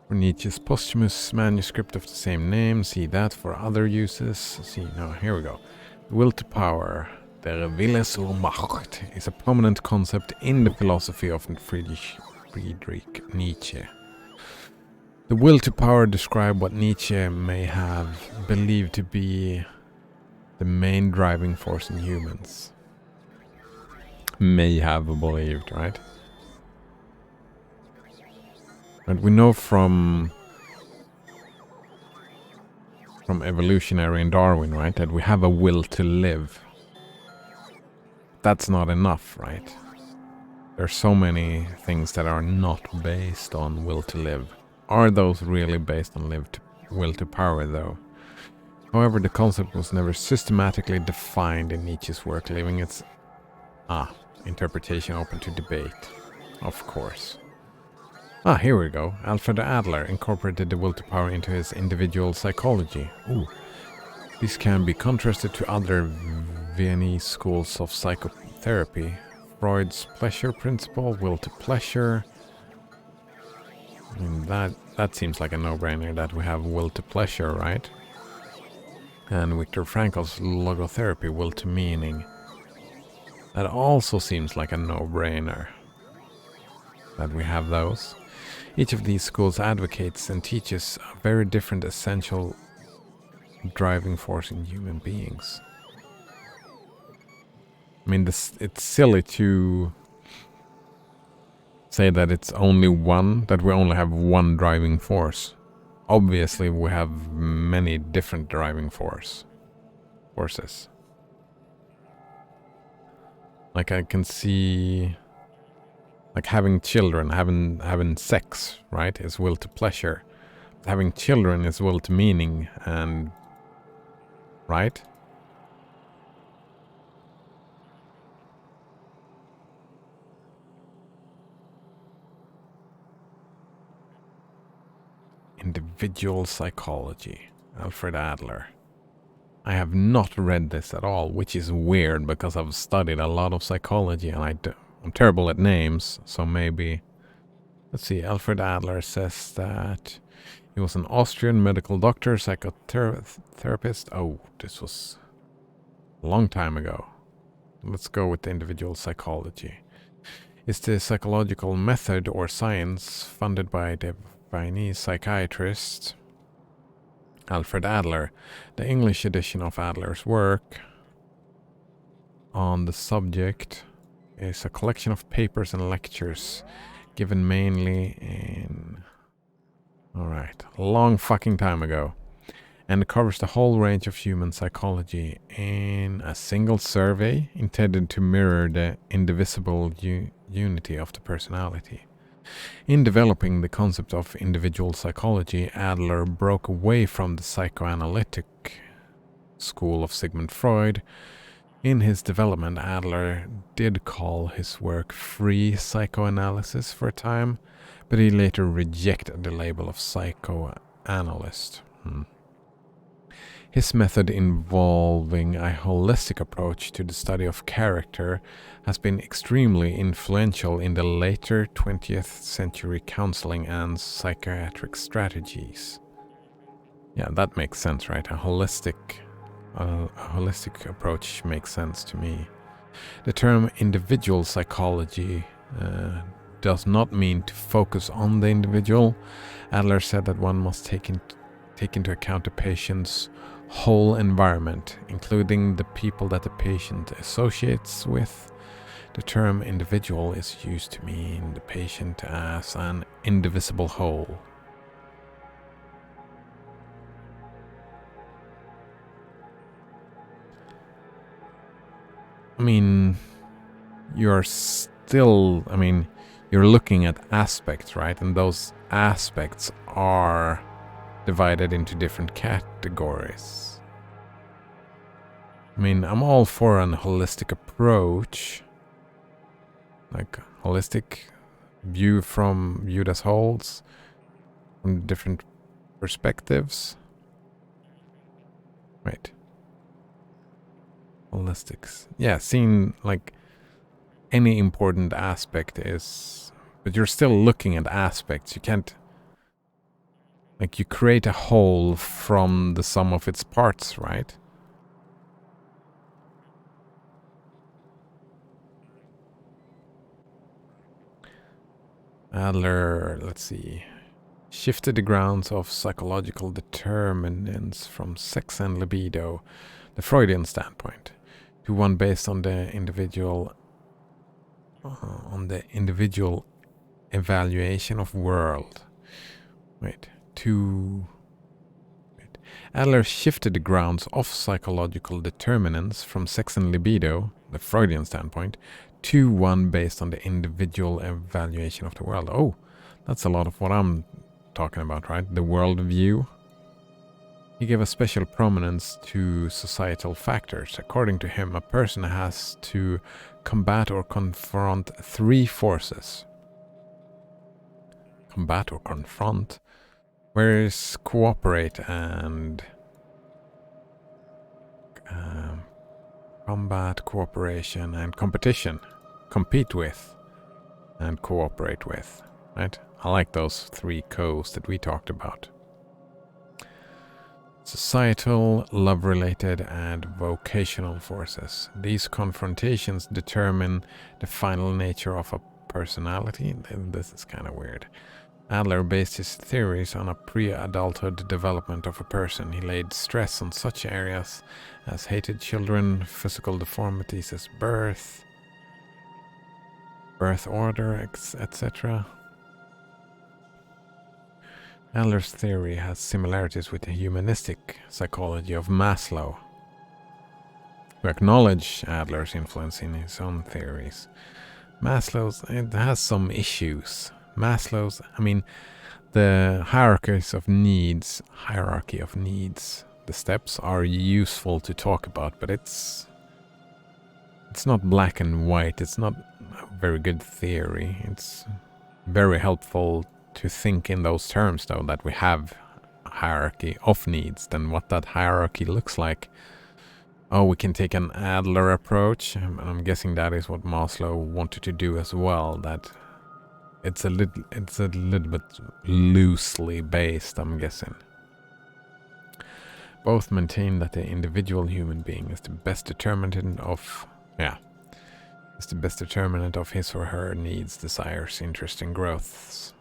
A: For Nietzsche's posthumous manuscript of the same name, see that. For other uses, see, no, here we go. Will to power, der Wille zur Macht, is a prominent concept in the philosophy of Friedrich Nietzsche. The will to power described what Nietzsche may have believed to be the main driving force in humans. May have believed, right? And we know from evolutionary and Darwin, right, that we have a will to live. That's not enough, right? There's so many things that are not based on will to live. Are those really based on will to power, though? However, the concept was never systematically defined in Nietzsche's work, leaving its interpretation open to debate. Of course. Here we go. Alfred Adler incorporated the will to power into his individual psychology. Ooh. This can be contrasted to other Viennese schools of psychotherapy. Freud's pleasure principle, will to pleasure. I mean, that seems like a no-brainer that we have will to pleasure, right? And Viktor Frankl's logotherapy, will to meaning. That also seems like a no-brainer that we have those. Each of these schools advocates and teaches a very different essential driving force in human beings. I mean, it's silly to say that it's only one, that we only have one driving force. Obviously, we have many different driving forces. Like I can see, like having children, having sex, right, is will to pleasure. Having children is will to meaning, and right? Individual psychology, Alfred Adler. I have not read this at all, which is weird because I've studied a lot of psychology and I'm terrible at names, so maybe... Let's see, Alfred Adler says that he was an Austrian medical doctor, psychotherapist. Oh, this was a long time ago. Let's go with the individual psychology. Is the psychological method or science funded by the Viennese psychiatrist Alfred Adler. The English edition of Adler's work on the subject is a collection of papers and lectures given mainly in... Alright, a long fucking time ago. And covers the whole range of human psychology in a single survey intended to mirror the indivisible unity of the personality. In developing the concept of individual psychology, Adler broke away from the psychoanalytic school of Sigmund Freud. In his development, Adler did call his work free psychoanalysis for a time, but he later rejected the label of psychoanalyst. His method, involving a holistic approach to the study of character, has been extremely influential in the later 20th century counseling and psychiatric strategies. Yeah, that makes sense, right? A holistic approach makes sense to me. The term individual psychology does not mean to focus on the individual. Adler said that one must take into account the patient's whole environment, including the people that the patient associates with. The term individual is used to mean the patient as an indivisible whole. I mean, you're looking at aspects, right? And those aspects are divided into different categories. I mean, I'm all for an holistic approach, like holistic viewed as wholes from different perspectives. Right. Holistics. Yeah, seeing like any important aspect is, but you're still looking at aspects. You can't Like you create a whole from the sum of its parts, right? Adler, let's see, shifted the grounds of psychological determinants from sex and libido, the Freudian standpoint, to one based on the individual evaluation of world. Adler shifted the grounds of psychological determinants from sex and libido, the Freudian standpoint, to one based on the individual evaluation of the world. Oh, that's a lot of what I'm talking about, right? The world view. He gave a special prominence to societal factors. According to him, a person has to combat or confront three forces. Combat or confront, whereas cooperate and combat, cooperation, and competition. Compete with and cooperate with, right? I like those three co's that we talked about. Societal, love-related, and vocational forces. These confrontations determine the final nature of a personality. This is kind of weird. Adler based his theories on a pre-adulthood development of a person. He laid stress on such areas as hated children, physical deformities as birth order, etc. Adler's theory has similarities with the humanistic psychology of Maslow, who acknowledged Adler's influence in his own theories. It has some issues. The hierarchy of needs, the steps are useful to talk about, but it's not black and white. It's not a very good theory. It's very helpful to think in those terms, though, that we have a hierarchy of needs, then what that hierarchy looks like. Oh, we can take an Adler approach, and I'm guessing that is what Maslow wanted to do as well, that it's a little bit loosely based, I'm guessing. Both maintain that the individual human being is the best determinant of his or her needs, desires, interests, and growths.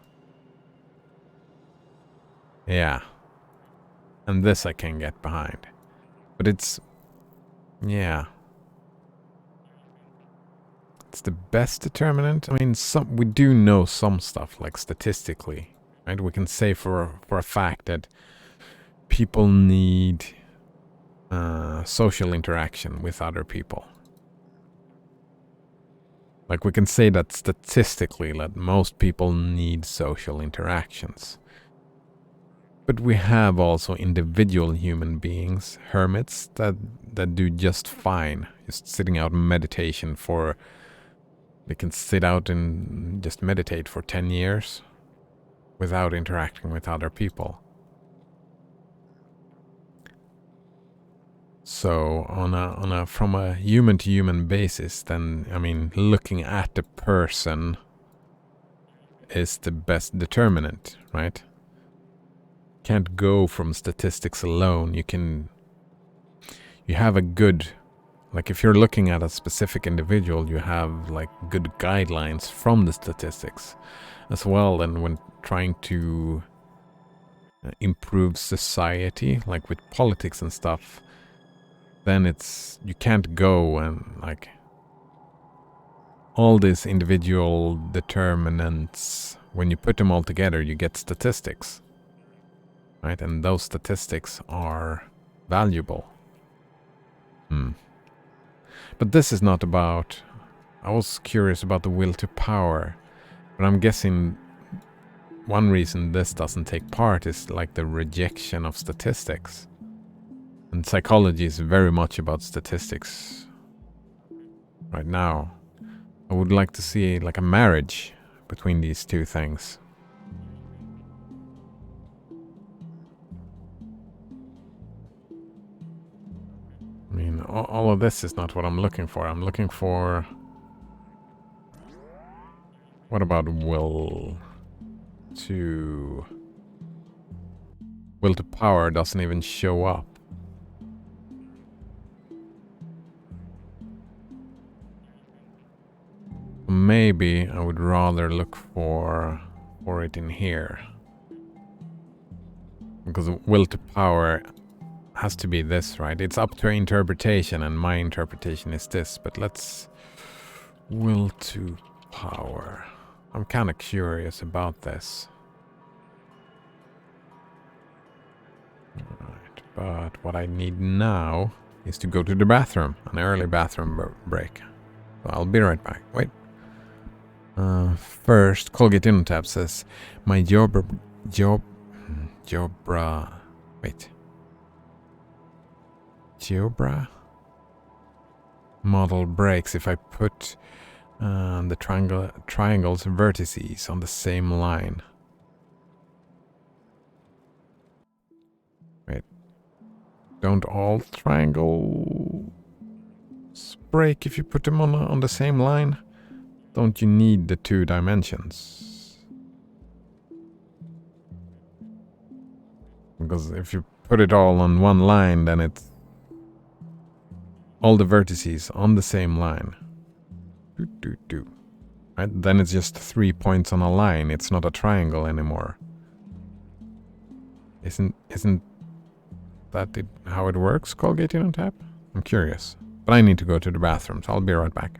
A: Yeah. And this I can get behind. But it's the best determinant. I mean, we do know some stuff, like statistically, right? We can say for a fact that people need social interaction with other people. Like, we can say that statistically, that most people need social interactions. But we have also individual human beings, hermits, that do just fine. Just sitting out in meditation they can sit out and just meditate for 10 years without interacting with other people. So from a human to human basis, then, I mean, looking at the person is the best determinant, right? Can't go from statistics alone. You have a good, like, if you're looking at a specific individual, you have like good guidelines from the statistics as well. And when trying to improve society, like with politics and stuff, then you can't go and like all these individual determinants, when you put them all together, you get statistics, right? And those statistics are valuable. But this is not about... I was curious about the will to power, but I'm guessing one reason this doesn't take part is like the rejection of statistics. And psychology is very much about statistics right now. I would like to see like a marriage between these two things. I mean, all of this is not what I'm looking for. I'm looking for... What about will to will to power doesn't even show up. Maybe I would rather look for it in here. Because will to power has to be this, right? It's up to interpretation, and my interpretation is this. But let's... will to power. I'm kind of curious about this. Alright, but what I need now is to go to the bathroom. An early bathroom break. So I'll be right back. Wait. First, Colgate InnoTap says, my Jobra model breaks if I put the triangle's vertices on the same line. Wait. Don't all triangles break if you put them on the same line? Don't you need the 2 dimensions? Because if you put it all on one line, then it's all the vertices on the same line. Right? Then it's just 3 points on a line. It's not a triangle anymore. Isn't that how it works, Colgate InnoTap? I'm curious. But I need to go to the bathroom, so I'll be right back.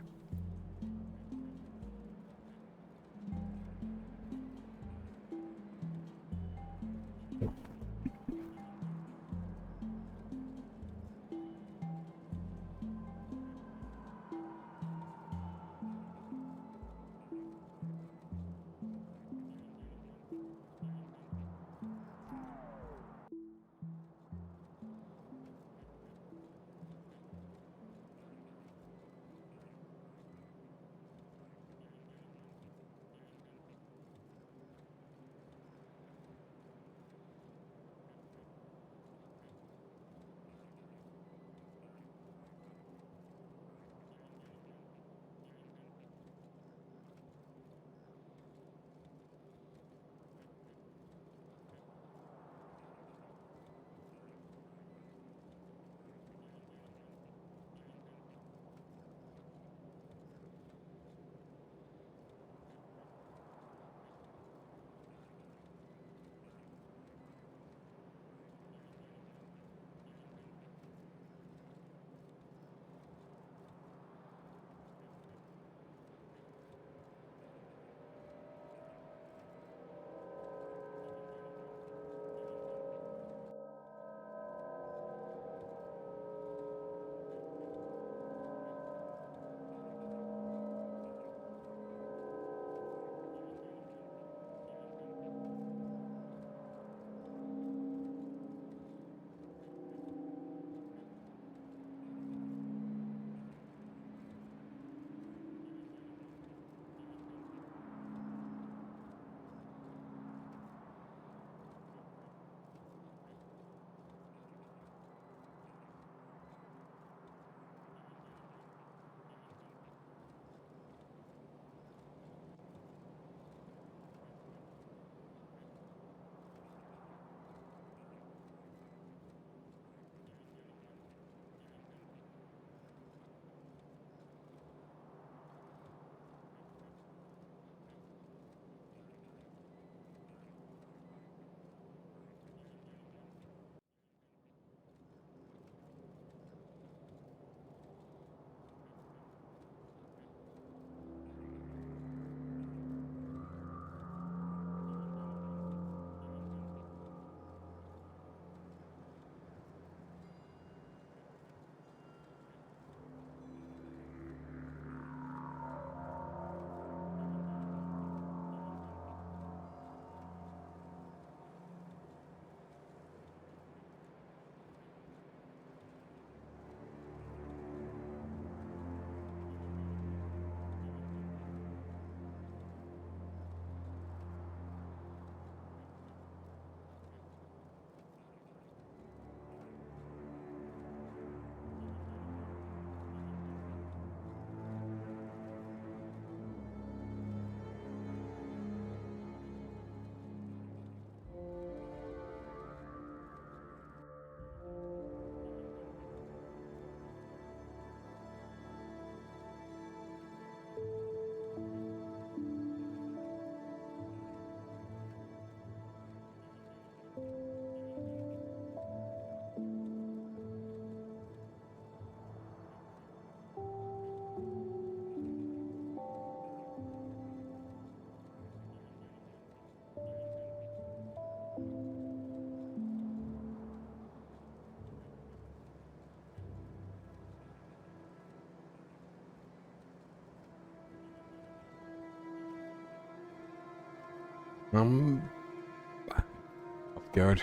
A: Good.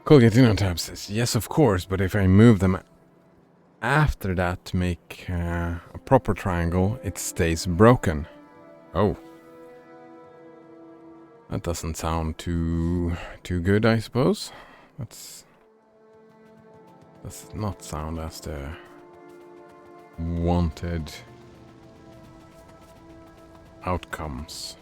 A: Colgatino tab says, yes, of course, but if I move them after that to make a proper triangle, it stays broken. Oh. That doesn't sound too good, I suppose. Does not sound as the wanted outcomes.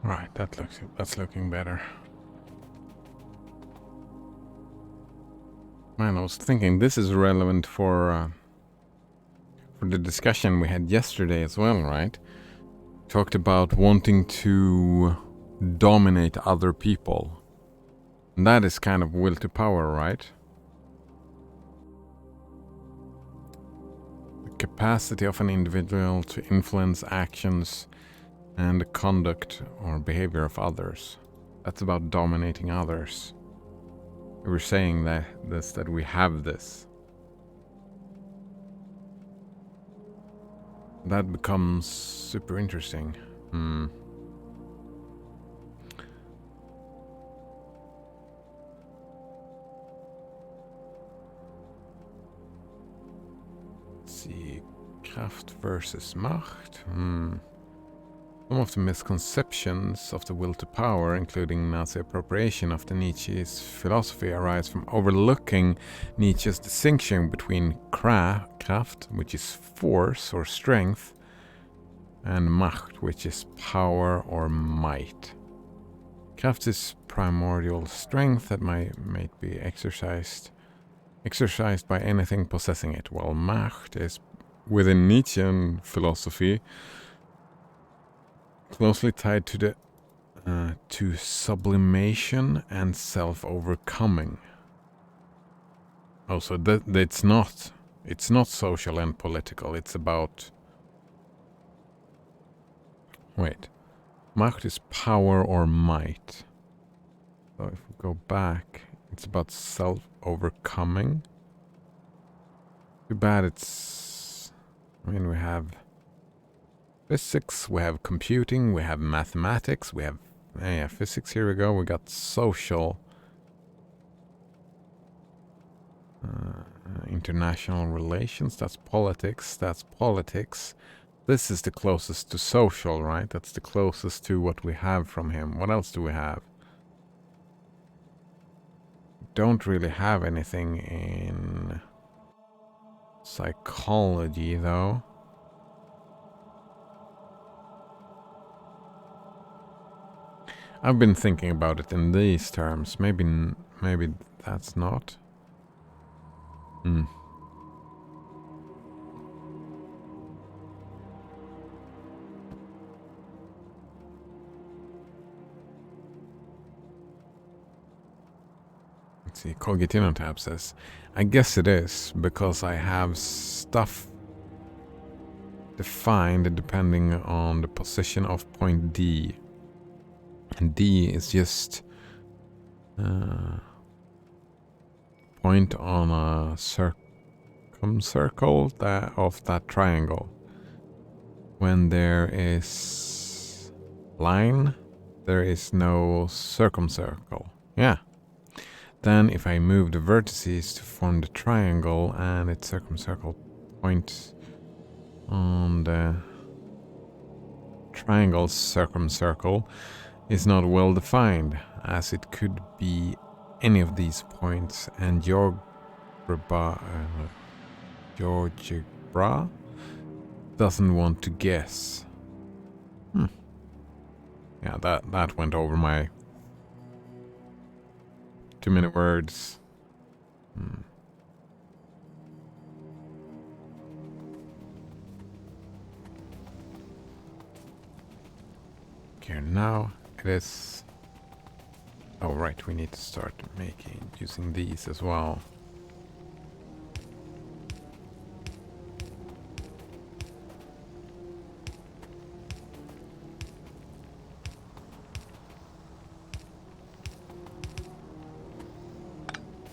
A: Right, that's looking better. Man, I was thinking this is relevant for the discussion we had yesterday as well, right? Talked about wanting to dominate other people. And that is kind of will to power, right? The capacity of an individual to influence actions and the conduct or behavior of others. That's about dominating others. We were saying that we have this. That becomes super interesting. Let's see, Kraft versus Macht. Some of the misconceptions of the will to power, including Nazi appropriation of the Nietzsche's philosophy, arise from overlooking Nietzsche's distinction between Kraft, which is force or strength, and Macht, which is power or might. Kraft is primordial strength that might be exercised by anything possessing it, while Macht is, within Nietzschean philosophy, closely tied to the to sublimation and self-overcoming. Oh, so it's not social and political. It's about. Wait, Macht is power or might. So if we go back, it's about self-overcoming. Too bad it's. I mean, we have physics, we have computing, we have mathematics, we have physics. Here we go. We got social, international relations. That's politics. This is the closest to social, right? That's the closest to what we have from him. What else do we have? Don't really have anything in psychology, though. I've been thinking about it in these terms. Maybe that's not. Let's see, Cogitino tab says, I guess it is, because I have stuff defined depending on the position of point D. And D is just point on a circumcircle of that triangle. When there is line, there is no circumcircle. Yeah. Then if I move the vertices to form the triangle and its circumcircle point on the triangle circumcircle is not well defined, as it could be any of these points, and GeoGebra doesn't want to guess. Yeah, that went over my too many words. Okay, now it is. Oh right, we need to start using these as well.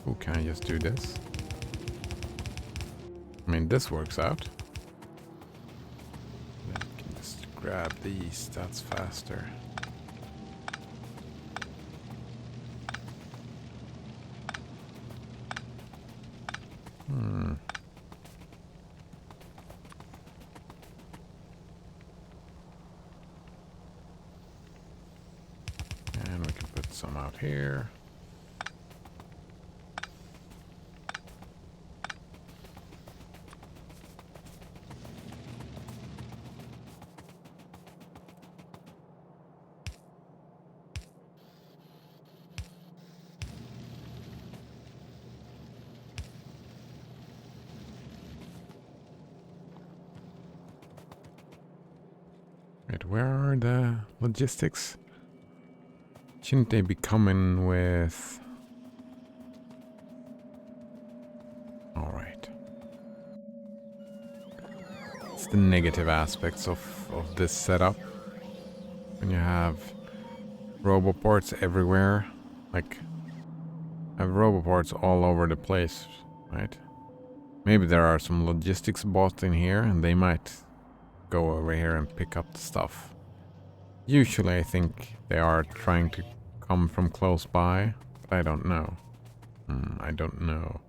A: Oh, can I just do this? I mean, this works out. I can just grab these, that's faster. And we can put some out here. Wait, where are the logistics? Shouldn't they be coming with... Alright. It's the negative aspects of this setup. When you have roboports everywhere. Like, I have roboports all over the place, right? Maybe there are some logistics bots in here and they might go over here and pick up the stuff. Usually I think they are trying to come from close by, but I don't know. I don't know.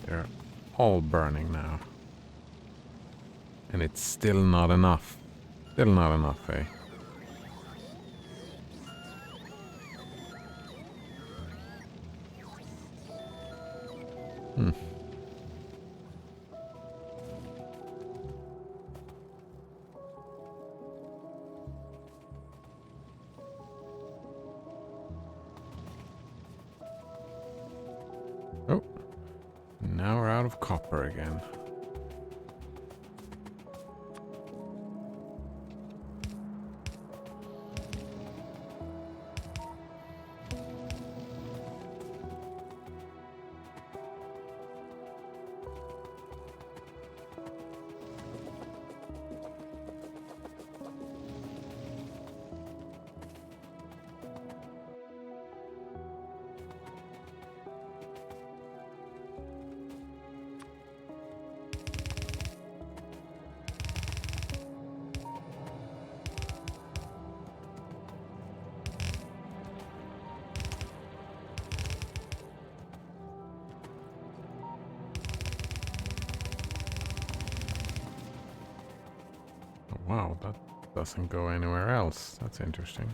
A: They're all burning now. And it's still not enough. Still not enough, eh? Oh. Now we're out of copper again. Wow, that doesn't go anywhere else. That's interesting.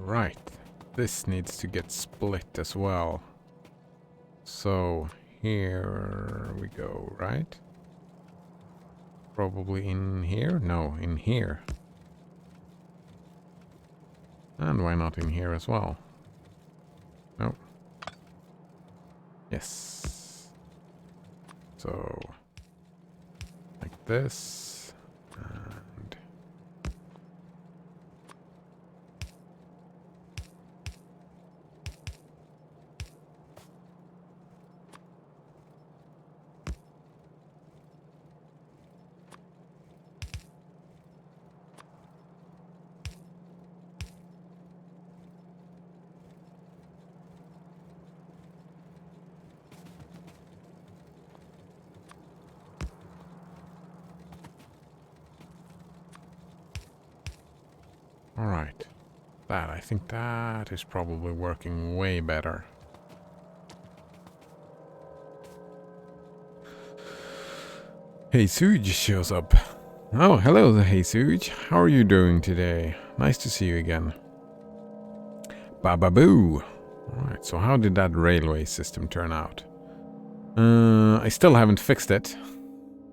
A: Right. This needs to get split as well. So here we go, right? Probably in here? No, in here. And why not in here as well? No. Yes. So, like this. And alright. I think that is probably working way better. Hey Suj shows up. Oh, hello Hey Suj. How are you doing today? Nice to see you again. Bababoo. Alright, so how did that railway system turn out? I still haven't fixed it.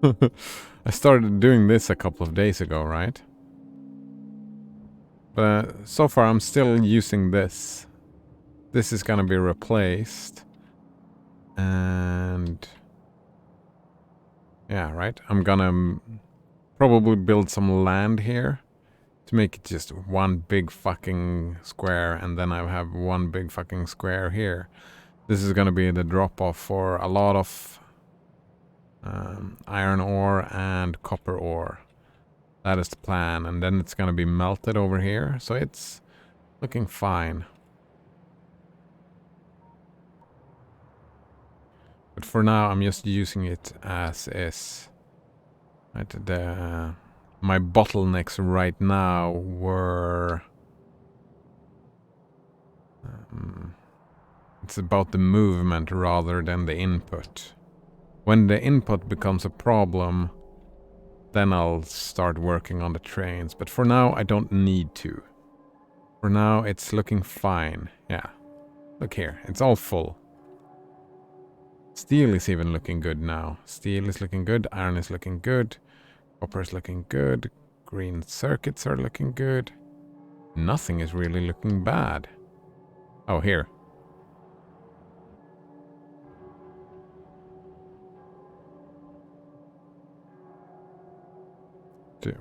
A: I started doing this a couple of days ago, right? But so far I'm still using this. This is gonna be replaced. And yeah, right? I'm gonna probably build some land here to make it just one big fucking square, and then I have one big fucking square here. This is gonna be the drop-off for a lot of iron ore and copper ore. That is the plan, and then it's gonna be melted over here, so it's looking fine. But for now, I'm just using it as is. Right, my bottlenecks right now were... it's about the movement rather than the input. When the input becomes a problem, then I'll start working on the trains. But for now, I don't need to. For now, it's looking fine. Yeah. Look here, it's all full. Steel is even looking good now. Steel is looking good, iron is looking good, copper is looking good, green circuits are looking good. Nothing is really looking bad. Oh, here.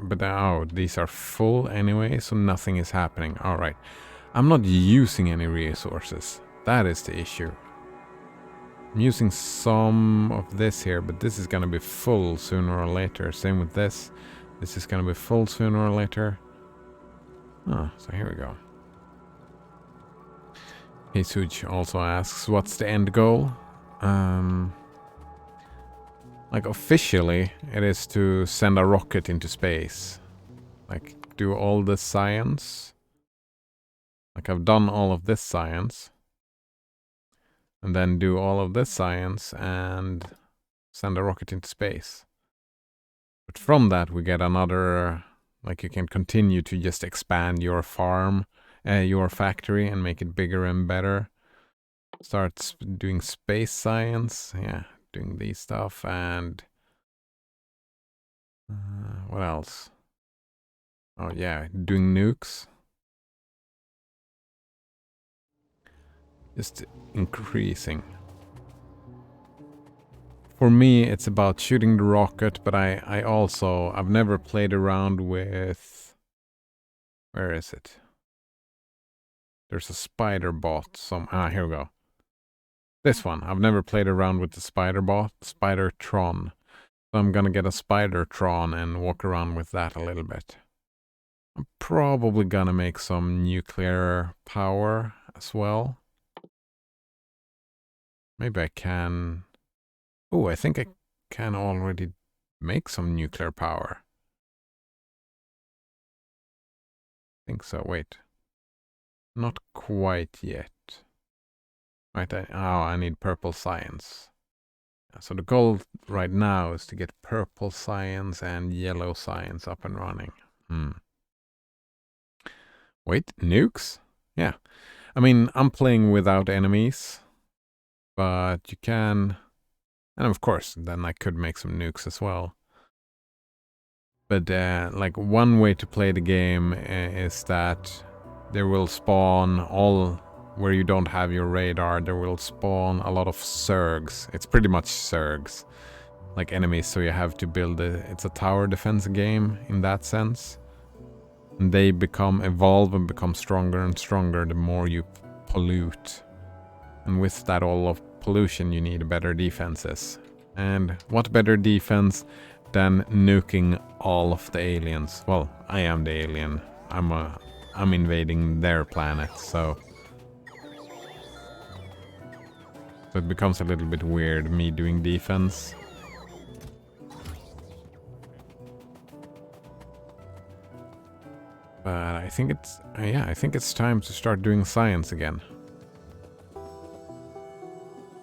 A: But oh, these are full anyway, so nothing is happening. Alright. I'm not using any resources. That is the issue. I'm using some of this here, but this is gonna be full sooner or later. Same with this. This is gonna be full sooner or later. Oh, so here we go. Hey Suj also asks, what's the end goal? Like officially, it is to send a rocket into space. Like, do all the science. Like, I've done all of this science. And then do all of this science and send a rocket into space. But from that we get another, like you can continue to just expand your farm, your factory, and make it bigger and better. Start doing space science, yeah, doing these stuff, and what else? Oh yeah, doing nukes. Just increasing. For me, it's about shooting the rocket, but I've never played around with... Where is it? There's a spider bot here we go. This one. I've never played around with the spider bot, Spider-Tron. So I'm gonna get a Spider-Tron and walk around with that a little bit. I'm probably gonna make some nuclear power as well. Maybe I can... Oh, I think I can already make some nuclear power. I think so, wait. Not quite yet. Right, I need purple science. So the goal right now is to get purple science and yellow science up and running. Wait, nukes? Yeah. I mean, I'm playing without enemies, but you can... And of course, then I could make some nukes as well. But like one way to play the game is that there will spawn all... Where you don't have your radar, there will spawn a lot of Zergs. It's pretty much Zergs. Like enemies, so you have to build it's a tower defense game in that sense. And they evolve and become stronger and stronger the more you pollute. And with that all of pollution, you need better defenses. And what better defense than nuking all of the aliens? Well, I am the alien. I'm invading their planet, so it becomes a little bit weird, me doing defense. But I think it's... yeah, I think it's time to start doing science again.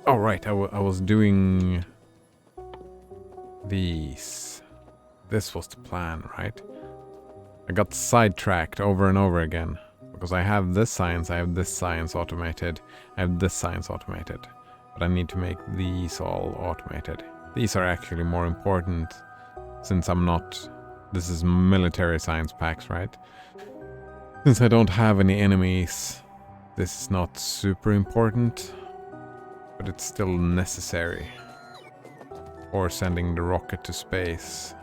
A: Oh, right, I was doing... these. This was the plan, right? I got sidetracked over and over again. Because I have this science, I have this science automated, I have this science automated. But I need to make these all automated. These are actually more important, since I'm not... This is military science packs, right? Since I don't have any enemies, this is not super important, but it's still necessary for sending the rocket to space.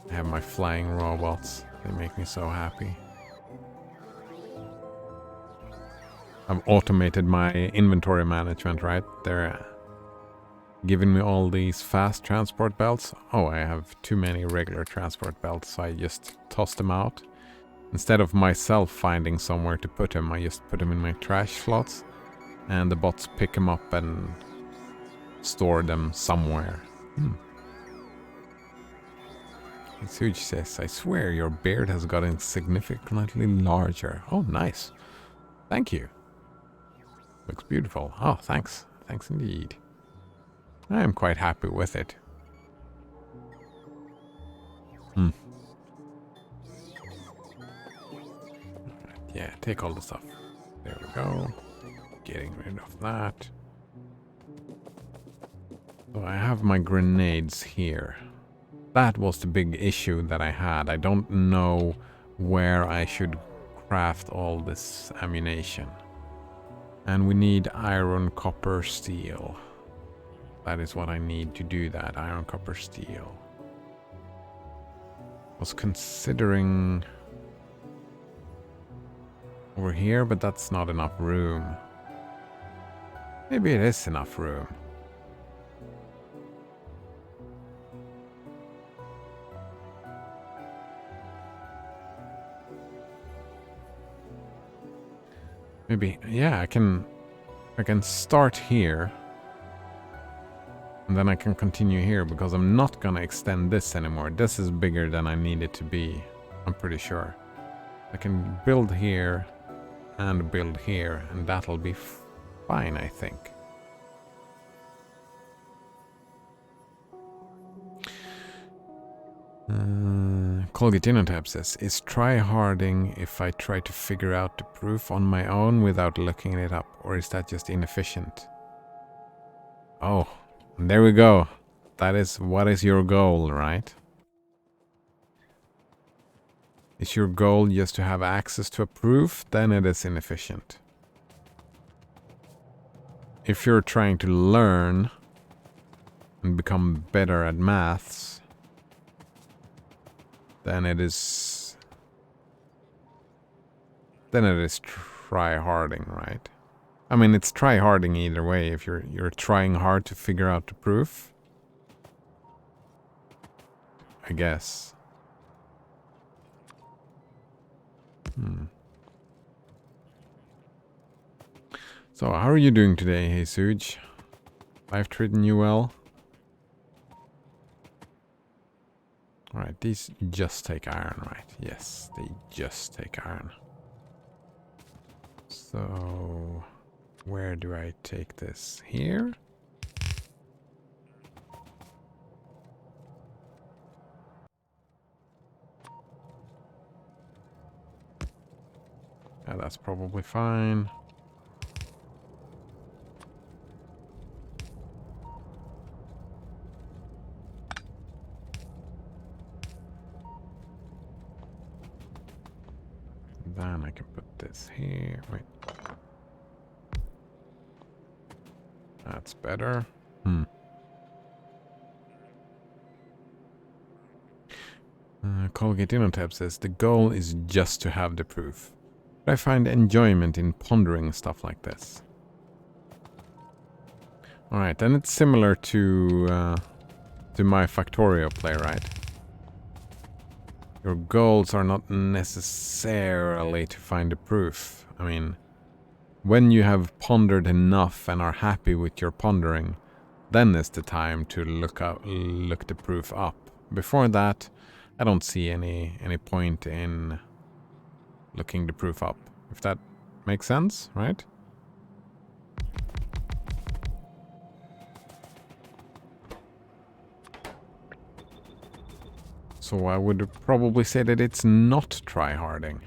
A: I have my flying robots. They make me so happy. I've automated my inventory management, right? They're giving me all these fast transport belts. Oh, I have too many regular transport belts, so I just toss them out. Instead of myself finding somewhere to put them, I just put them in my trash slots. And the bots pick them up and store them somewhere. Suj says, I swear your beard has gotten significantly larger. Oh, nice. Thank you. Looks beautiful. Oh, thanks. Thanks indeed. I am quite happy with it. Yeah, take all the stuff. There we go. Getting rid of that. So I have my grenades here. That was the big issue that I had. I don't know where I should craft all this ammunition. And we need iron, copper, steel. That is what I need to do that. Iron, copper, steel. Was considering over here, but that's not enough room. Maybe it is enough room. Maybe, yeah, I can start here. And then I can continue here, because I'm not gonna extend this anymore. This is bigger than I need it to be, I'm pretty sure. I can build here and build here, and that'll be fine, I think. Colgatinotab says, is tryharding if I try to figure out the proof on my own without looking it up, or is that just inefficient? Oh, there we go. That is, what is your goal, right? Is your goal just to have access to a proof? Then it is inefficient. If you're trying to learn and become better at maths, then it is try-harding, right? I mean, it's try-harding either way. If you're trying hard to figure out the proof, I guess. So, how are you doing today, hey Suj? Life treating you well? Alright, these just take iron, right? Yes, they just take iron. So, where do I take this? Here? that's probably fine. Then I can put this here. Wait. That's better. Colgate InnoTab says the goal is just to have the proof. But I find enjoyment in pondering stuff like this. Alright, then it's similar to my Factorio play, right? Your goals are not necessarily to find the proof. I mean, when you have pondered enough and are happy with your pondering, then is the time to look the proof up. Before that, I don't see any point in looking the proof up. If that makes sense, right? So I would probably say that it's not tryharding.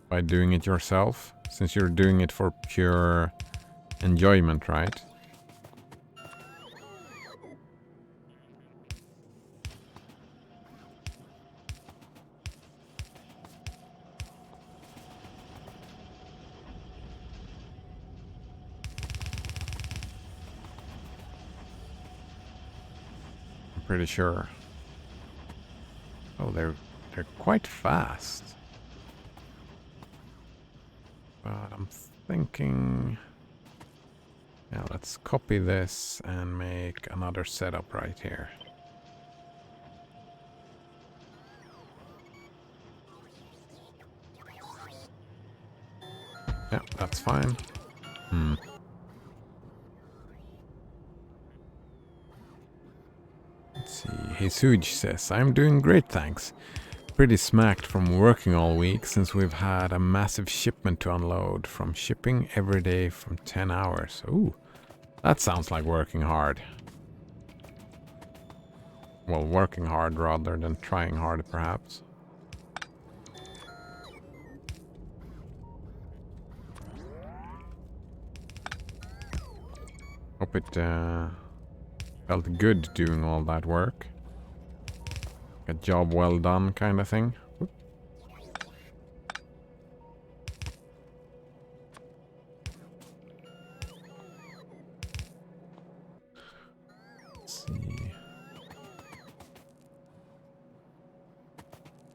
A: By doing it yourself, since you're doing it for pure enjoyment, right? I'm pretty sure. Oh, they're quite fast. But I'm thinking... Yeah, let's copy this and make another setup right here. Yeah, that's fine. Let's see. Hesuj says, I'm doing great, thanks. Pretty smacked from working all week since we've had a massive shipment to unload from shipping every day from 10 hours. Ooh, that sounds like working hard. Well, working hard rather than trying hard, perhaps. Hope it felt good doing all that work. A job well done kind of thing. Whoop. Let's see.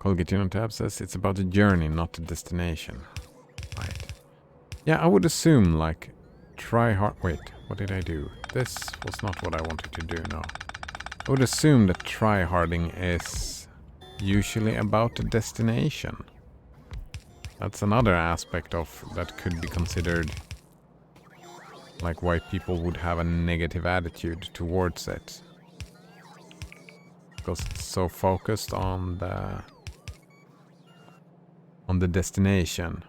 A: Colgate InnoTab says it's about the journey, not the destination. Right. Yeah, I would assume, like, try hard... Wait, what did I do? This was not what I wanted to do, no. I would assume that tryharding is usually about the destination. That's another aspect of that could be considered like why people would have a negative attitude towards it. Because it's so focused on the destination.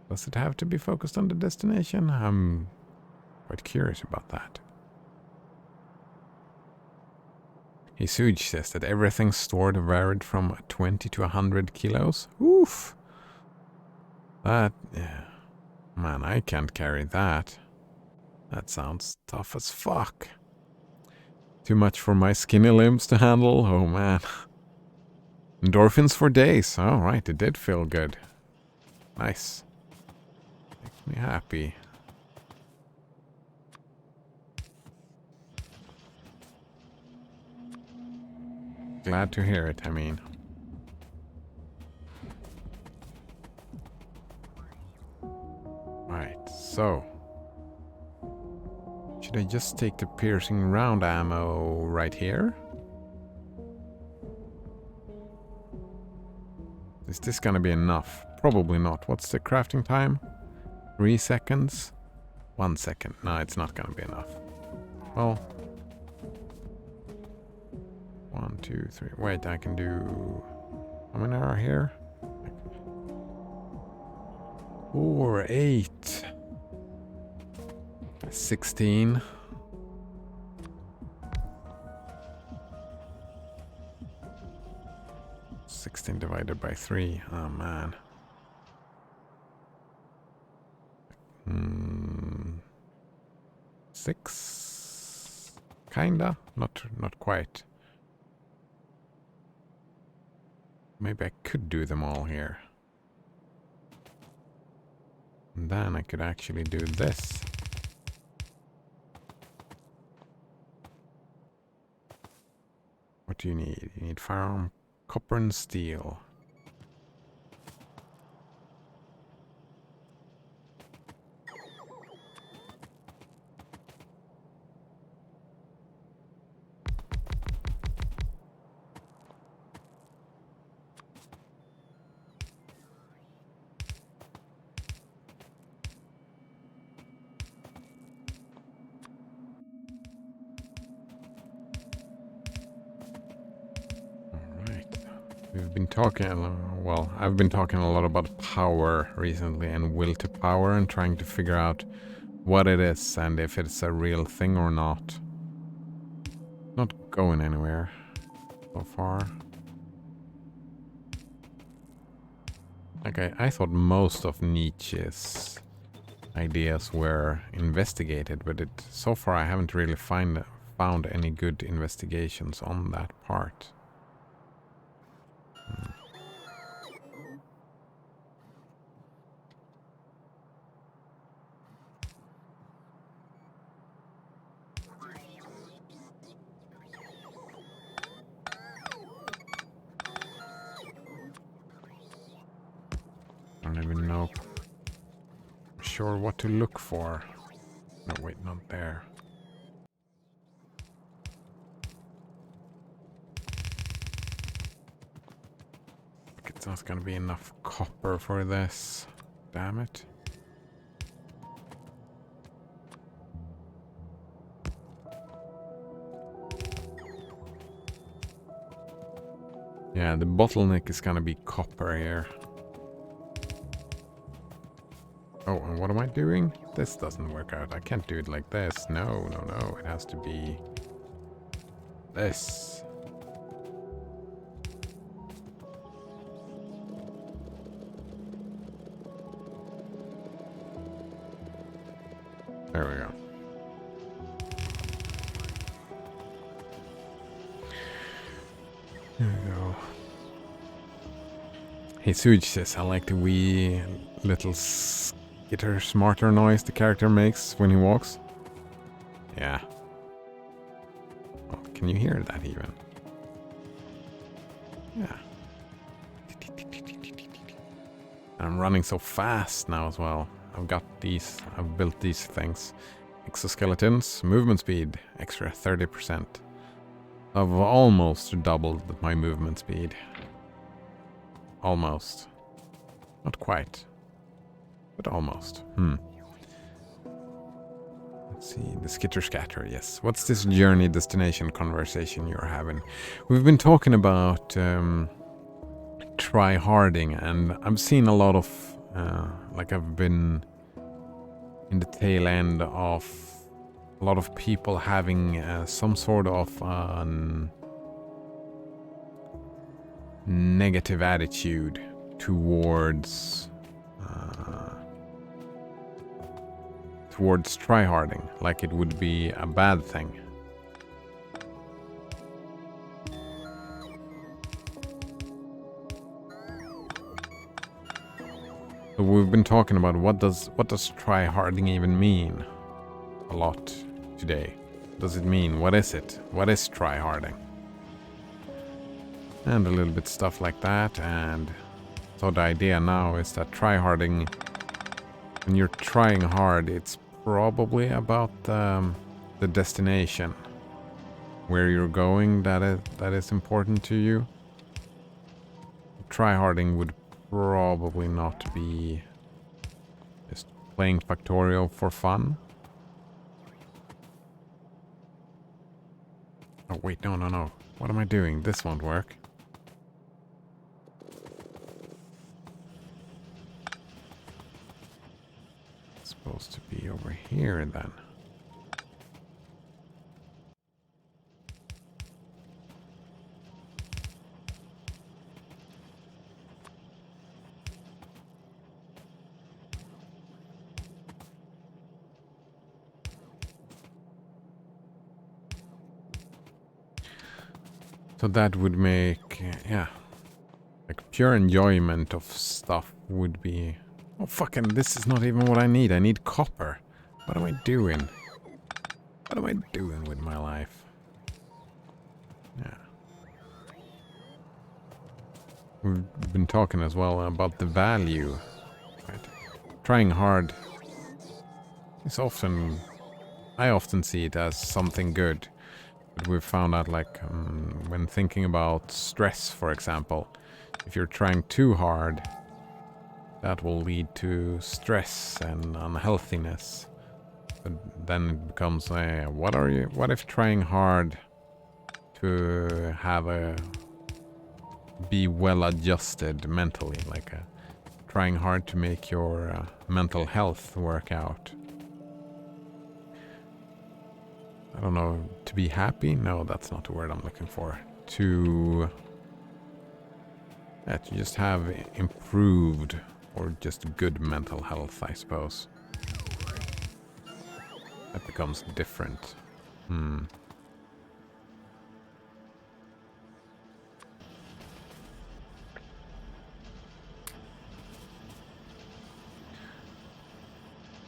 A: Does it have to be focused on the destination? I'm quite curious about that. Hesuj says that everything stored varied from 20 to 100 kilos. Oof! That... yeah. Man, I can't carry that. That sounds tough as fuck. Too much for my skinny limbs to handle? Oh man. Endorphins for days. Oh right, it did feel good. Nice. Makes me happy. Glad to hear it, I mean. Right, so. Should I just take the piercing round ammo right here? Is this gonna be enough? Probably not. What's the crafting time? 3 seconds? 1 second. No, it's not gonna be enough. Well... 1, 2, 3. Wait, I can do... How many are here? 4, 8... 16. 16 divided by 3. Oh man. 6? Kinda? Not quite. Maybe I could do them all here. And then I could actually do this. What do you need? You need firearm, copper and steel. We've been talking, well, I've been talking a lot about power recently and will to power and trying to figure out what it is and if it's a real thing or not. Not going anywhere so far. Like I thought most of Nietzsche's ideas were investigated, but so far I haven't really found any good investigations on that part. I don't even know. Sure what to look for. No, wait, not there. It's not gonna be enough copper for this. Damn it. Yeah, the bottleneck is gonna be copper here. Oh, and what am I doing? This doesn't work out. I can't do it like this. No, no, no. It has to be this. There we go. There we go. Hey, Suj says, I like the wee little skitter smarter noise the character makes when he walks. Yeah. Oh, can you hear that even? Yeah. I'm running so fast now as well. I've built these things. Exoskeletons, movement speed, extra 30%. I've almost doubled my movement speed. Almost. Not quite. But almost. Let's see, the skitter scatter, yes. What's this journey destination conversation you're having? We've been talking about try-harding, and I've seen a lot of, like I've been in the tail end of a lot of people having some sort of negative attitude towards tryharding, like it would be a bad thing. So we've been talking about what does tryharding even mean a lot today. Does it mean, what is it? What is tryharding? And a little bit stuff like that. And so the idea now is that tryharding, when you're trying hard, it's probably about the destination, where you're going, that is important to you. Tryharding would probably not be just playing Factorio for fun. Oh wait, no. What am I doing? This won't work. It's supposed to be over here then. So that would make, yeah, like pure enjoyment of stuff would be... Oh, fucking, this is not even what I need. I need copper. What am I doing? What am I doing with my life? Yeah. We've been talking as well about the value. Right? Trying hard is often... I often see it as something good. But we've found out, like, when thinking about stress, for example, if you're trying too hard, that will lead to stress and unhealthiness. But then it becomes, what if trying hard to have be well adjusted mentally, like trying hard to make your mental health work out? I don't know, to be happy? No, that's not the word I'm looking for. To just have improved or just good mental health, I suppose. That becomes different.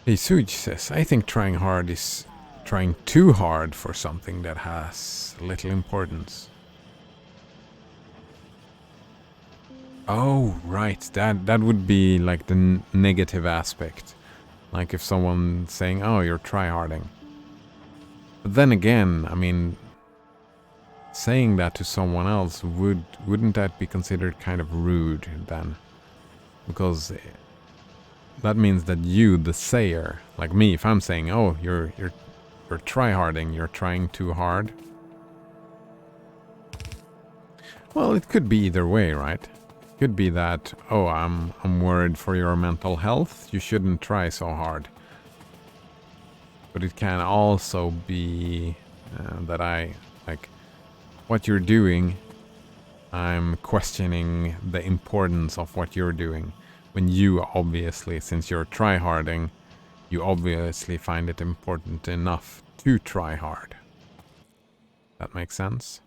A: Hey, Suj says, I think trying hard is trying too hard for something that has little importance. Oh, right. That would be like the negative aspect. Like if someone saying, oh, you're tryharding. But then again, I mean, saying that to someone else, wouldn't that be considered kind of rude then? Because that means that you, the sayer, like me, if I'm saying, oh, you're tryharding, you're trying too hard. Well, it could be either way, right? It could be that, oh, I'm worried for your mental health, you shouldn't try so hard. But it can also be that I, like, what you're doing, I'm questioning the importance of what you're doing. When you obviously, since you're tryharding, you obviously find it important enough to try hard. That makes sense?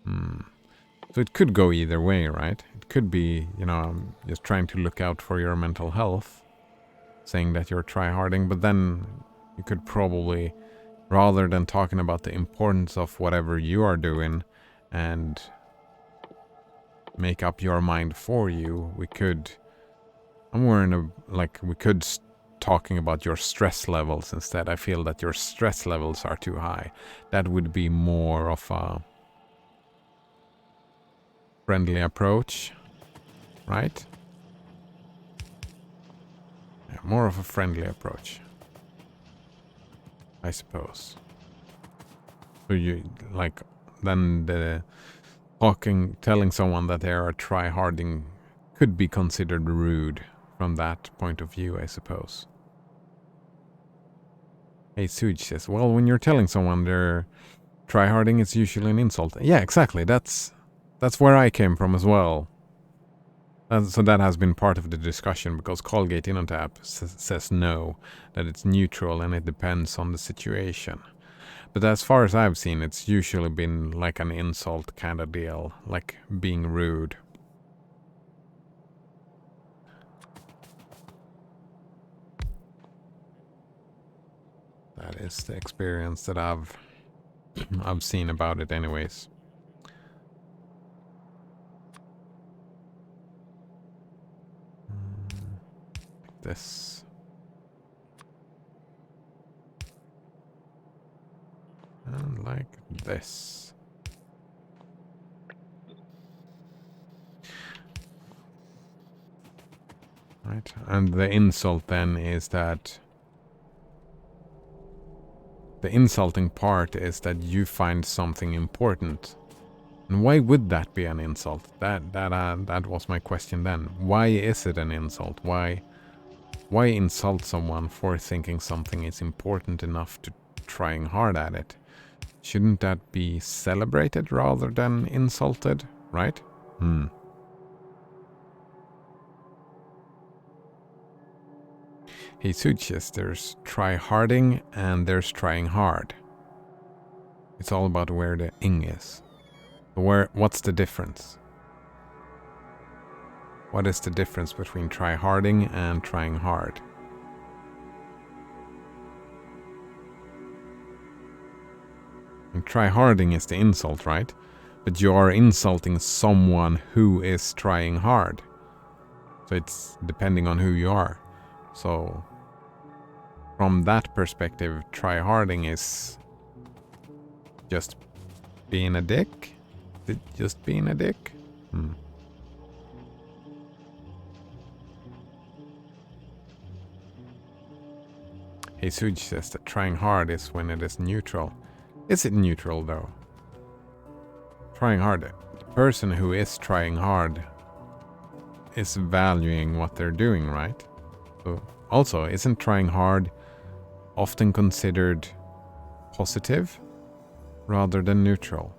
A: So it could go either way, right? It could be, you know, just trying to look out for your mental health, saying that you're tryharding, but then you could probably, rather than talking about the importance of whatever you are doing and make up your mind for you, we could, we could talking about your stress levels instead. I feel that your stress levels are too high. That would be more of a friendly approach, right? Yeah, more of a friendly approach, I suppose. So you, like, then the telling someone that they are tryharding could be considered rude from that point of view, I suppose. Hey, Suj says, well, when you're telling someone they're tryharding, it's usually an insult. Yeah, exactly. That's where I came from as well. So that has been part of the discussion, because Colgate InnoTap says no, that it's neutral and it depends on the situation. But as far as I've seen, it's usually been like an insult kind of deal, like being rude. That is the experience that I've seen about it anyways. Like this. And like this. Right, and the insult then is that the insulting part is that you find something important. And why would that be an insult? That was my question then. Why is it an insult? Why insult someone for thinking something is important enough to trying hard at it? Shouldn't that be celebrated rather than insulted, right? Hey, Suchis, there's try-harding and there's trying hard. It's all about where the ing is. What's the difference? What is the difference between try-harding and trying hard? And try-harding is the insult, right? But you are insulting someone who is trying hard. So it's depending on who you are. So from that perspective, try-harding is just being a dick? Is it just being a dick? Hey, Suj says that trying hard is when it is neutral. Is it neutral though? Trying hard. The person who is trying hard is valuing what they're doing, right? So also, isn't trying hard often considered positive rather than neutral?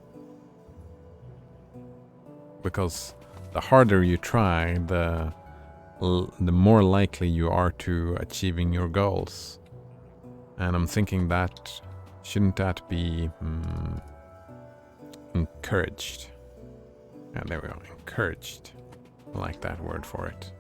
A: Because the harder you try, the more likely you are to achieving your goals. And I'm thinking that shouldn't that be encouraged? Yeah, there we go. Encouraged. I like that word for it.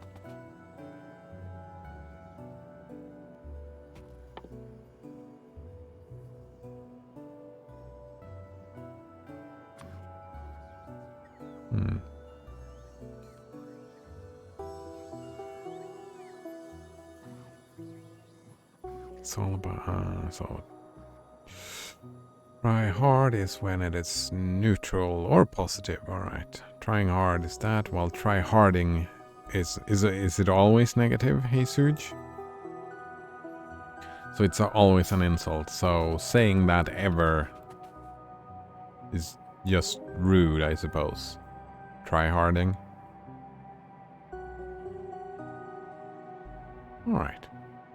A: It's all about so try hard is when it is neutral or positive. All right, trying hard is that, while try harding is it always negative? Hey Suj. So it's always an insult. So saying that ever is just rude, I suppose. Try harding. All right.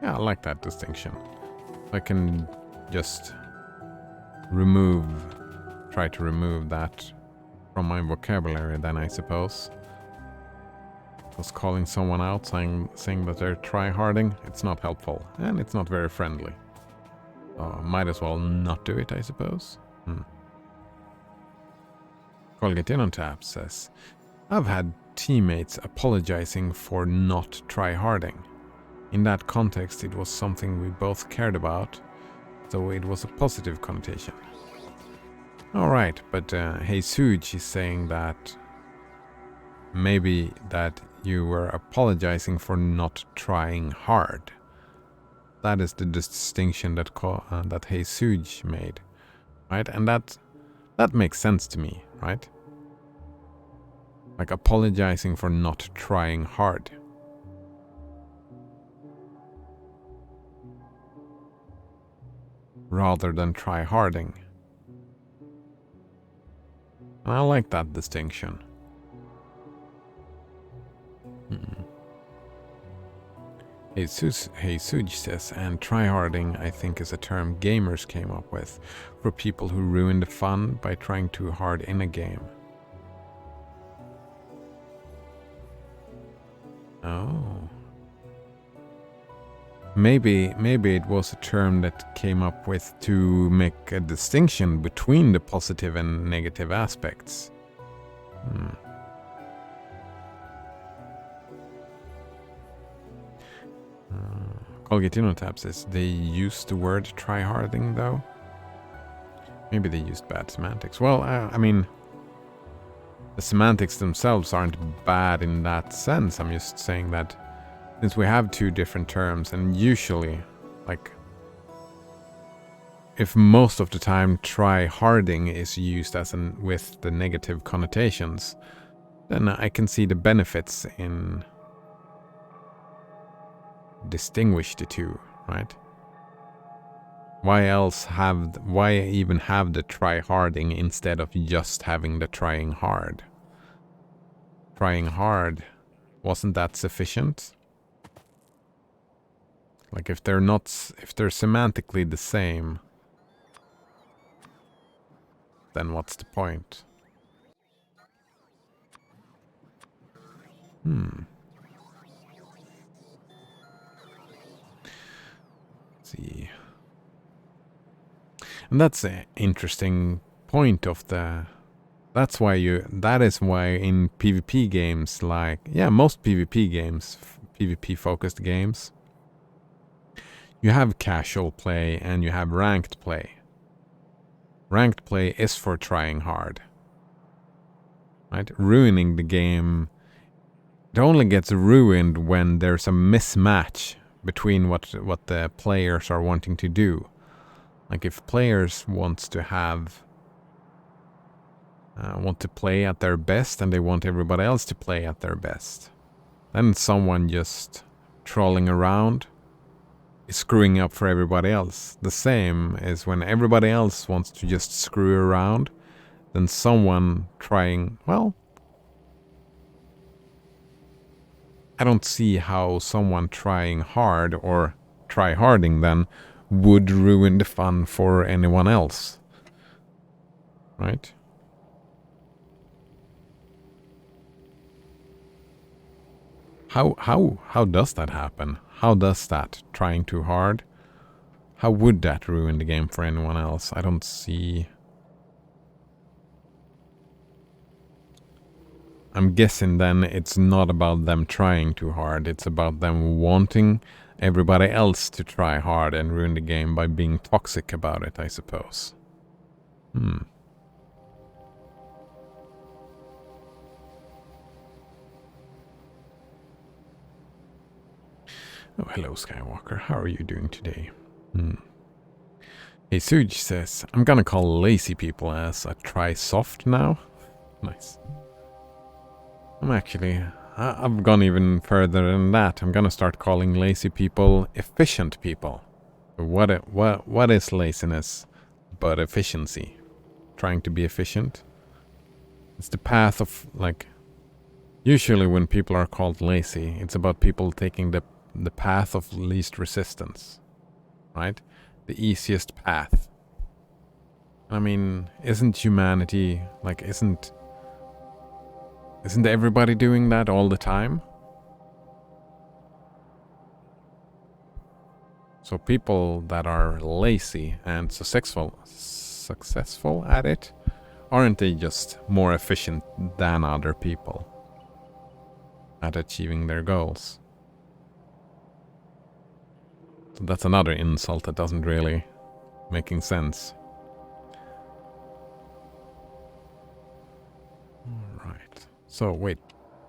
A: Yeah, I like that distinction. I can just try to remove that from my vocabulary then, I suppose. Because calling someone out, saying that they're try-harding, it's not helpful, and it's not very friendly. So might as well not do it, I suppose. Colgate In on Tap says, I've had teammates apologizing for not try-harding. In that context, it was something we both cared about, so it was a positive connotation. Alright, but Hey Suj is saying that maybe that you were apologizing for not trying hard. That is the distinction that Hey Suj made, right? And that makes sense to me, right? Like apologizing for not trying hard. Rather than try-harding. And I like that distinction. Hey Suj says, and try-harding I think is a term gamers came up with for people who ruin the fun by trying too hard in a game. Oh. Maybe it was a term that came up with to make a distinction between the positive and negative aspects. Colgate In on Tap says they used the word try-harding though. Maybe they used bad semantics. Well, I mean, the semantics themselves aren't bad in that sense. I'm just saying that since we have two different terms, and usually, like, if most of the time try-harding is used as with the negative connotations, then I can see the benefits in distinguish the two, right? Why even have the try-harding instead of just having the trying hard? Trying hard, wasn't that sufficient? Like if they're semantically the same, then what's the point? Let's see. And that's an interesting point of the That is why in PvP games, like, yeah, most PvP games, PvP focused games, you have casual play and you have ranked play. Ranked play is for trying hard, right? Ruining the game, it only gets ruined when there's a mismatch between what the players are wanting to do. Like if players want to play at their best and they want everybody else to play at their best, then someone just trolling around is screwing up for everybody else. The same is when everybody else wants to just screw around, then someone trying, well, I don't see how someone trying hard or try-harding then would ruin the fun for anyone else. Right? How does that happen? How does that, trying too hard? How would that ruin the game for anyone else? I don't see. I'm guessing then it's not about them trying too hard. It's about them wanting everybody else to try hard and ruin the game by being toxic about it, I suppose. Oh, hello, Skywalker. How are you doing today? Hey, Suj says, I'm gonna call lazy people as I try soft now. Nice. I've gone even further than that. I'm gonna start calling lazy people efficient people. What is laziness but efficiency? Trying to be efficient? It's the path of, like, usually when people are called lazy, it's about people taking the path of least resistance, right? The easiest path. I mean, isn't humanity, like, isn't everybody doing that all the time? So people that are lazy and successful at it, aren't they just more efficient than other people at achieving their goals? So that's another insult that doesn't really making sense. Alright. So wait,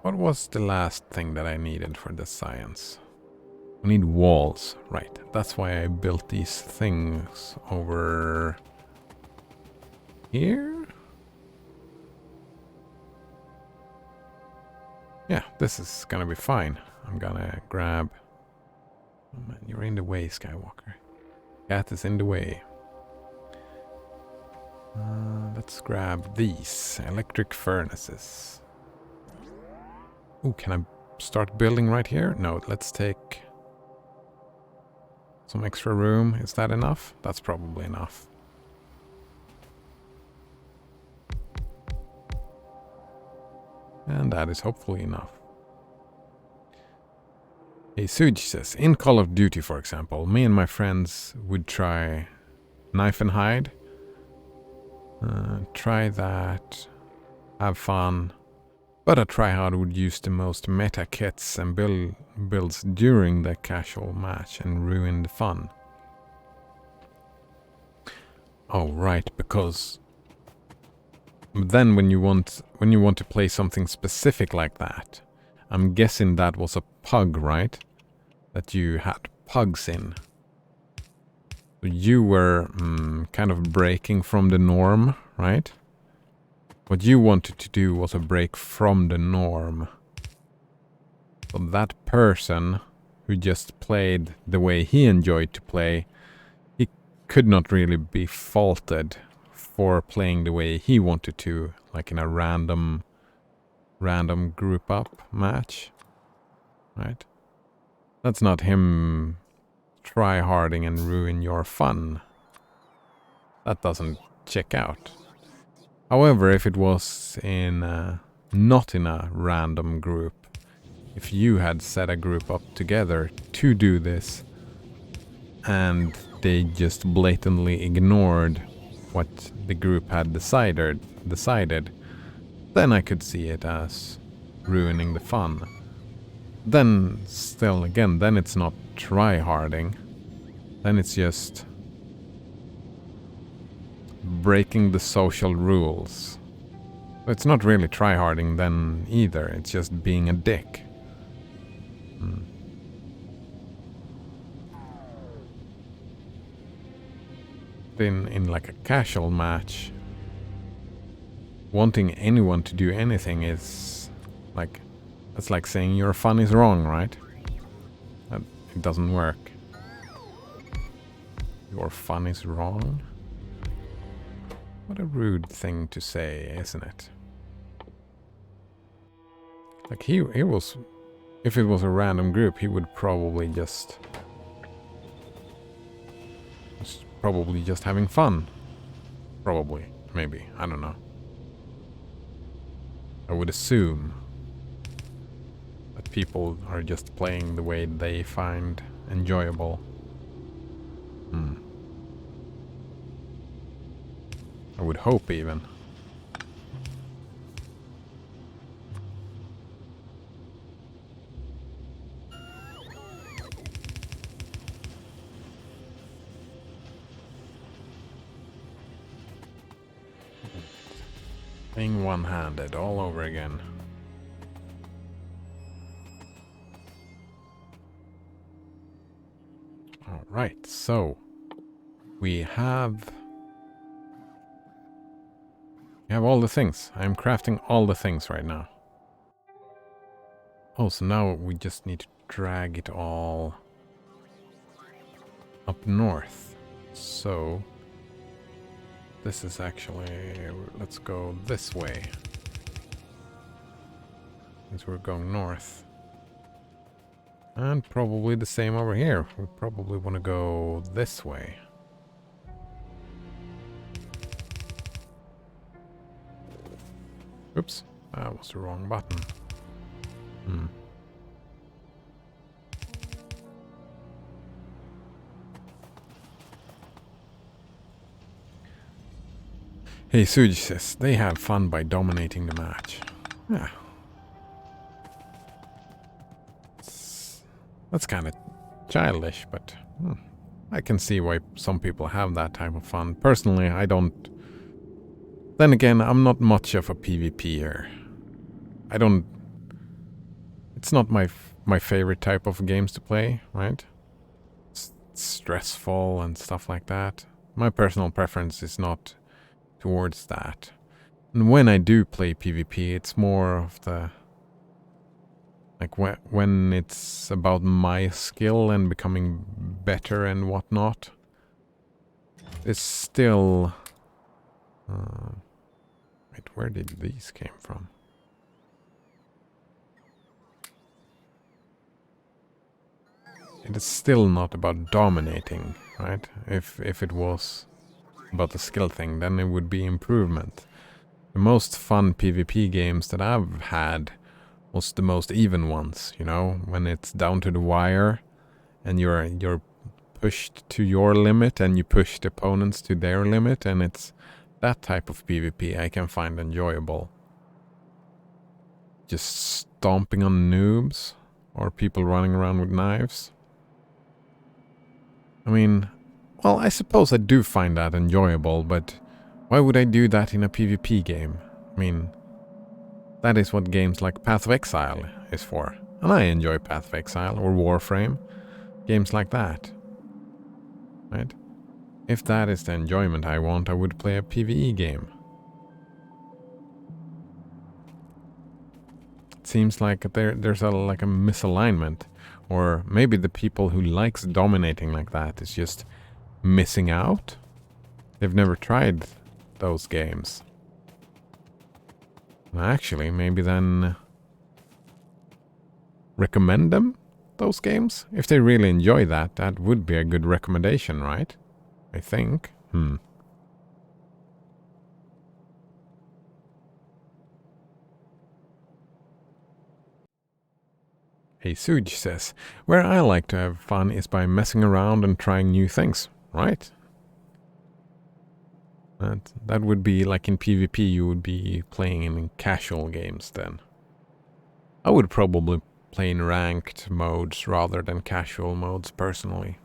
A: what was the last thing that I needed for the science? I need walls, right. That's why I built these things over here? Yeah, this is gonna be fine. I'm gonna grab... Oh man, you're in the way, Skywalker. Cat is in the way. Let's grab these electric furnaces. Ooh, can I start building right here? No, let's take some extra room. Is that enough? That's probably enough. And that is hopefully enough. Hey, Suj says, in Call of Duty, for example, me and my friends would try knife and hide. Try that, have fun. But a tryhard would use the most meta kits and builds during the casual match and ruin the fun. Oh, right, because then when you want to play something specific like that, I'm guessing that was a pug, right? That you had pugs in. You were kind of breaking from the norm, right? What you wanted to do was a break from the norm. So that person who just played the way he enjoyed to play, he could not really be faulted for playing the way he wanted to, like in a random group up match, right? That's not him try-harding and ruin your fun. That doesn't check out. However, if it was not in a random group, if you had set a group up together to do this, and they just blatantly ignored what the group had decided, then I could see it as ruining the fun. Then, still again, then it's not try-harding. Then it's just breaking the social rules. It's not really try-harding then either, it's just being a dick. In like a casual match, wanting anyone to do anything is like, that's like saying your fun is wrong, right? It doesn't work. Your fun is wrong? What a rude thing to say, isn't it? Like he was, if it was a random group, he would probably just having fun. Probably, maybe, I don't know. I would assume that people are just playing the way they find enjoyable. I would hope even. Being one-handed all over again. Alright, so we have all the things. I'm crafting all the things right now. Oh, so now we just need to drag it all up north. So this is actually, let's go this way. Since we're going north. And probably the same over here. We probably want to go this way. Oops, that was the wrong button. Hey, Suj says they had fun by dominating the match. Yeah. That's kind of childish, but I can see why some people have that type of fun. Personally, I don't. Then again, I'm not much of a PvPer. I don't. It's not my favorite type of games to play, right? It's stressful and stuff like that. My personal preference is not towards that. And when I do play PvP, it's more of the... like when it's about my skill and becoming better and whatnot. It's still... wait, where did these came from? It is still not about dominating, right? If it was about the skill thing, then it would be improvement. The most fun PvP games that I've had was the most even ones, you know, when it's down to the wire and you're pushed to your limit and you push the opponents to their limit, and it's that type of PvP I can find enjoyable. Just stomping on noobs or people running around with knives. I mean, well, I suppose I do find that enjoyable, but why would I do that in a PvP game? I mean, that is what games like Path of Exile is for. And I enjoy Path of Exile or Warframe. Games like that. Right? If that is the enjoyment I want, I would play a PvE game. It seems like there's like a misalignment. Or maybe the people who likes dominating like that is just missing out. They've never tried those games. Actually, maybe then recommend them, those games? If they really enjoy that, that would be a good recommendation, right? I think. Hey, Suj says, where I like to have fun is by messing around and trying new things, right? That would be like in PvP, you would be playing in casual games then. I would probably play in ranked modes rather than casual modes personally.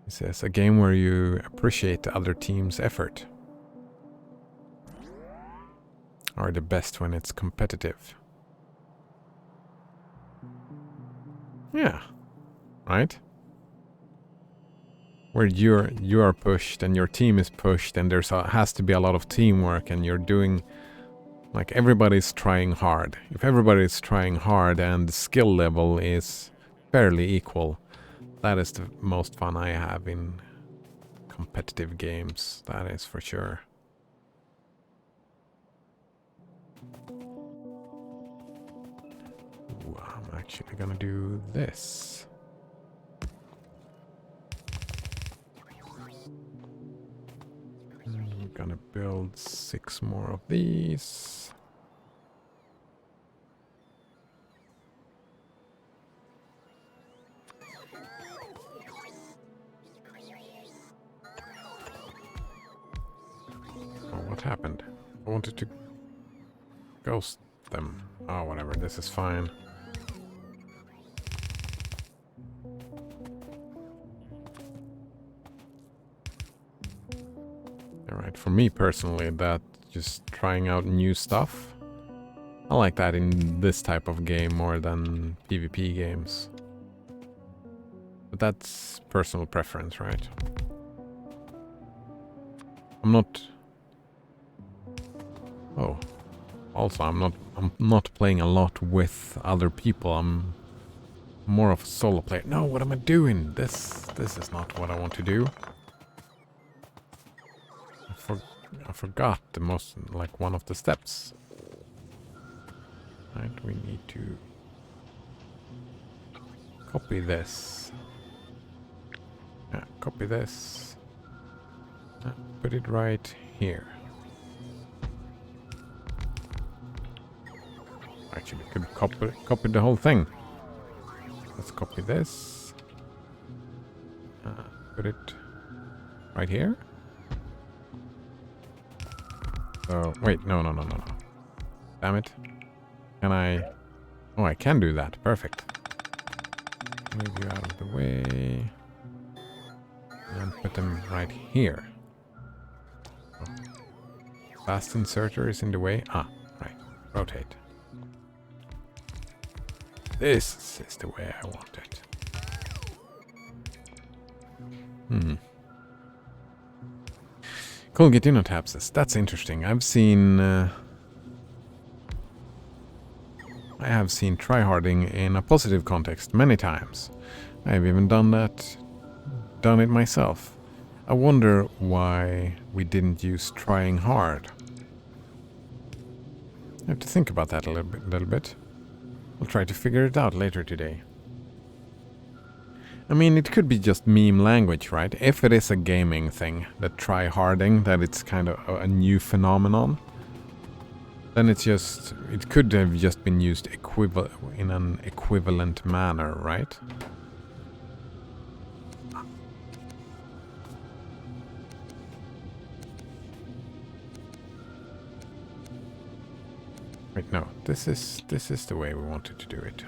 A: It says a game where you appreciate the other team's effort. Are the best when it's competitive. Yeah. Right? Where you are pushed and your team is pushed and has to be a lot of teamwork and you're doing like everybody's trying hard. If everybody's trying hard and the skill level is fairly equal, that is the most fun I have in competitive games. That is for sure. Ooh, I'm actually gonna do this. I'm gonna build 6 more of these. Oh, what happened? I wanted to ghost them. Oh, whatever, this is fine. Alright, for me personally, that just trying out new stuff, I like that in this type of game more than PvP games. But that's personal preference, right? I'm not... Oh. Also, I'm not playing a lot with other people. I'm more of a solo player. No, what am I doing? This is not what I want to do. I forgot the most, like, one of the steps. Right, we need to copy this. Yeah, copy this. Put it right here. Actually, could copy the whole thing. Let's copy this. Put it right here. So, wait, no. Damn it. Can I... Oh, I can do that. Perfect. Move you out of the way. And put them right here. Oh. Fast inserter is in the way. Ah, right. Rotate. This is the way I want it. Cool, Getino tab says, that's interesting. I have seen tryharding in a positive context many times. I have even done it myself. I wonder why we didn't use trying hard. I have to think about that a little bit. I'll try to figure it out later today. I mean, it could be just meme language, right? If it is a gaming thing, that try-harding, that it's kind of a new phenomenon, then it could have just been used in an equivalent manner, right? Wait, no, this is the way we wanted to do it.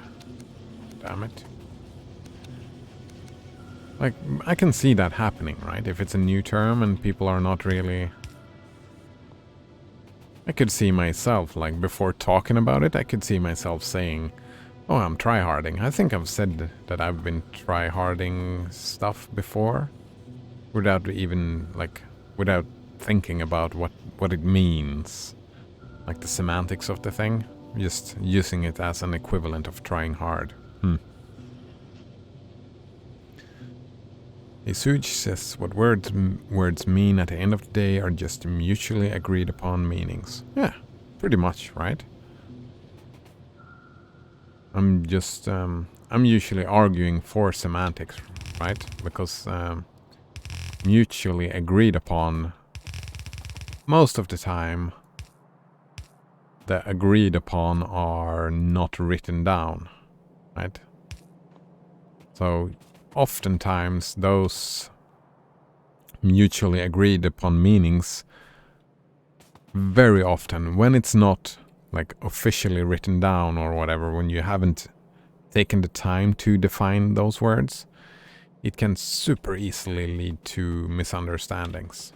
A: Damn it. Like, I can see that happening, right? If it's a new term and people are not really... I could see myself, like, before talking about it, I could see myself saying, oh, I'm tryharding. I think I've said that I've been tryharding stuff before. Without even, like, without thinking about what it means. Like the semantics of the thing. Just using it as an equivalent of trying hard. Isuj says what words mean at the end of the day are just mutually agreed upon meanings. Yeah, pretty much, right? I'm usually arguing for semantics, right? Because mutually agreed upon, most of the time, the agreed upon are not written down, right? So oftentimes those mutually agreed upon meanings very often, when it's not like officially written down or whatever, when you haven't taken the time to define those words, it can super easily lead to misunderstandings.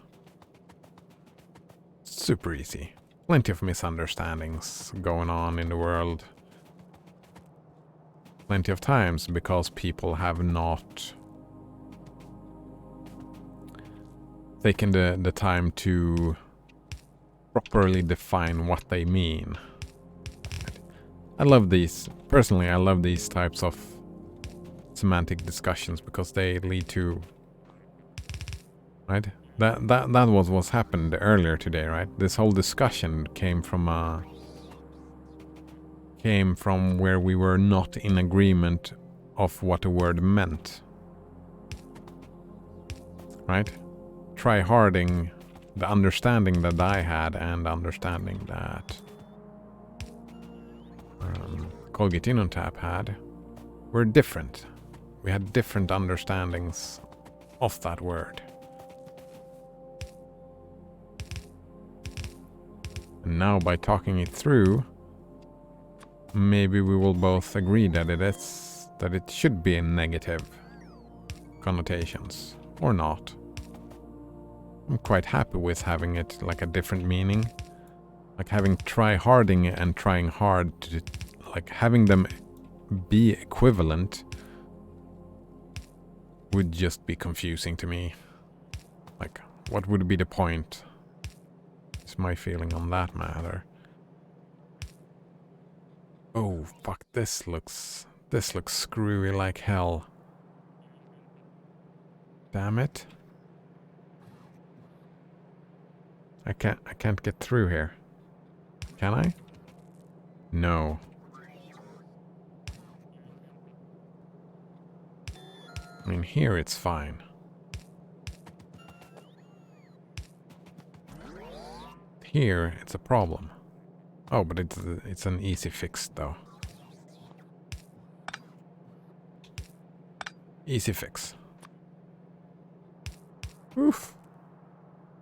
A: Super easy. Plenty of misunderstandings going on in the world. Plenty of times because people have not taken the time to properly define what they mean. I love these, personally I love these types of semantic discussions because they lead to, right? That was what happened earlier today, right? This whole discussion came from where we were not in agreement of what a word meant. Right? Try-harding, the understanding that I had and understanding that Colgate In on Tap had were different. We had different understandings of that word. And now by talking it through, maybe we will both agree that it should be in negative connotations, or not. I'm quite happy with having it like a different meaning. Like having try-harding and trying hard, to, like having them be equivalent would just be confusing to me. Like, what would be the point? Is my feeling on that matter. Oh, fuck, this looks screwy like hell. Damn it. I can't get through here. Can I? No. I mean, here it's fine. Here it's a problem. Oh, but it's an easy fix though. Easy fix. Oof.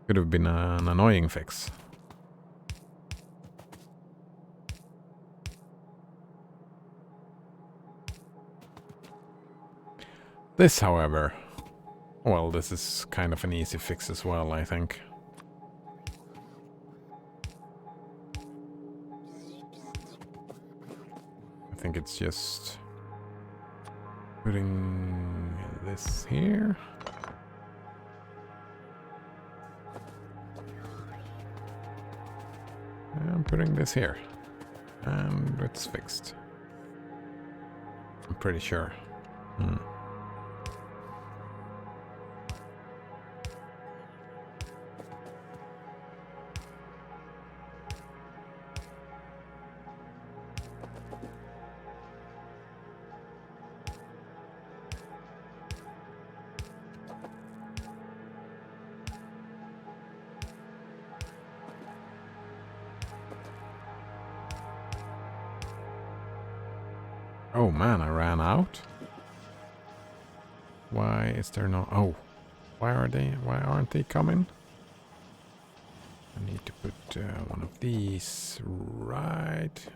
A: Could have been an annoying fix. This, however, well, this is kind of an easy fix as well, I think. I think it's just putting this here. I'm putting this here. And it's fixed. I'm pretty sure. Oh man, I ran out. Why is there no... Oh, why aren't they coming? I need to put one of these right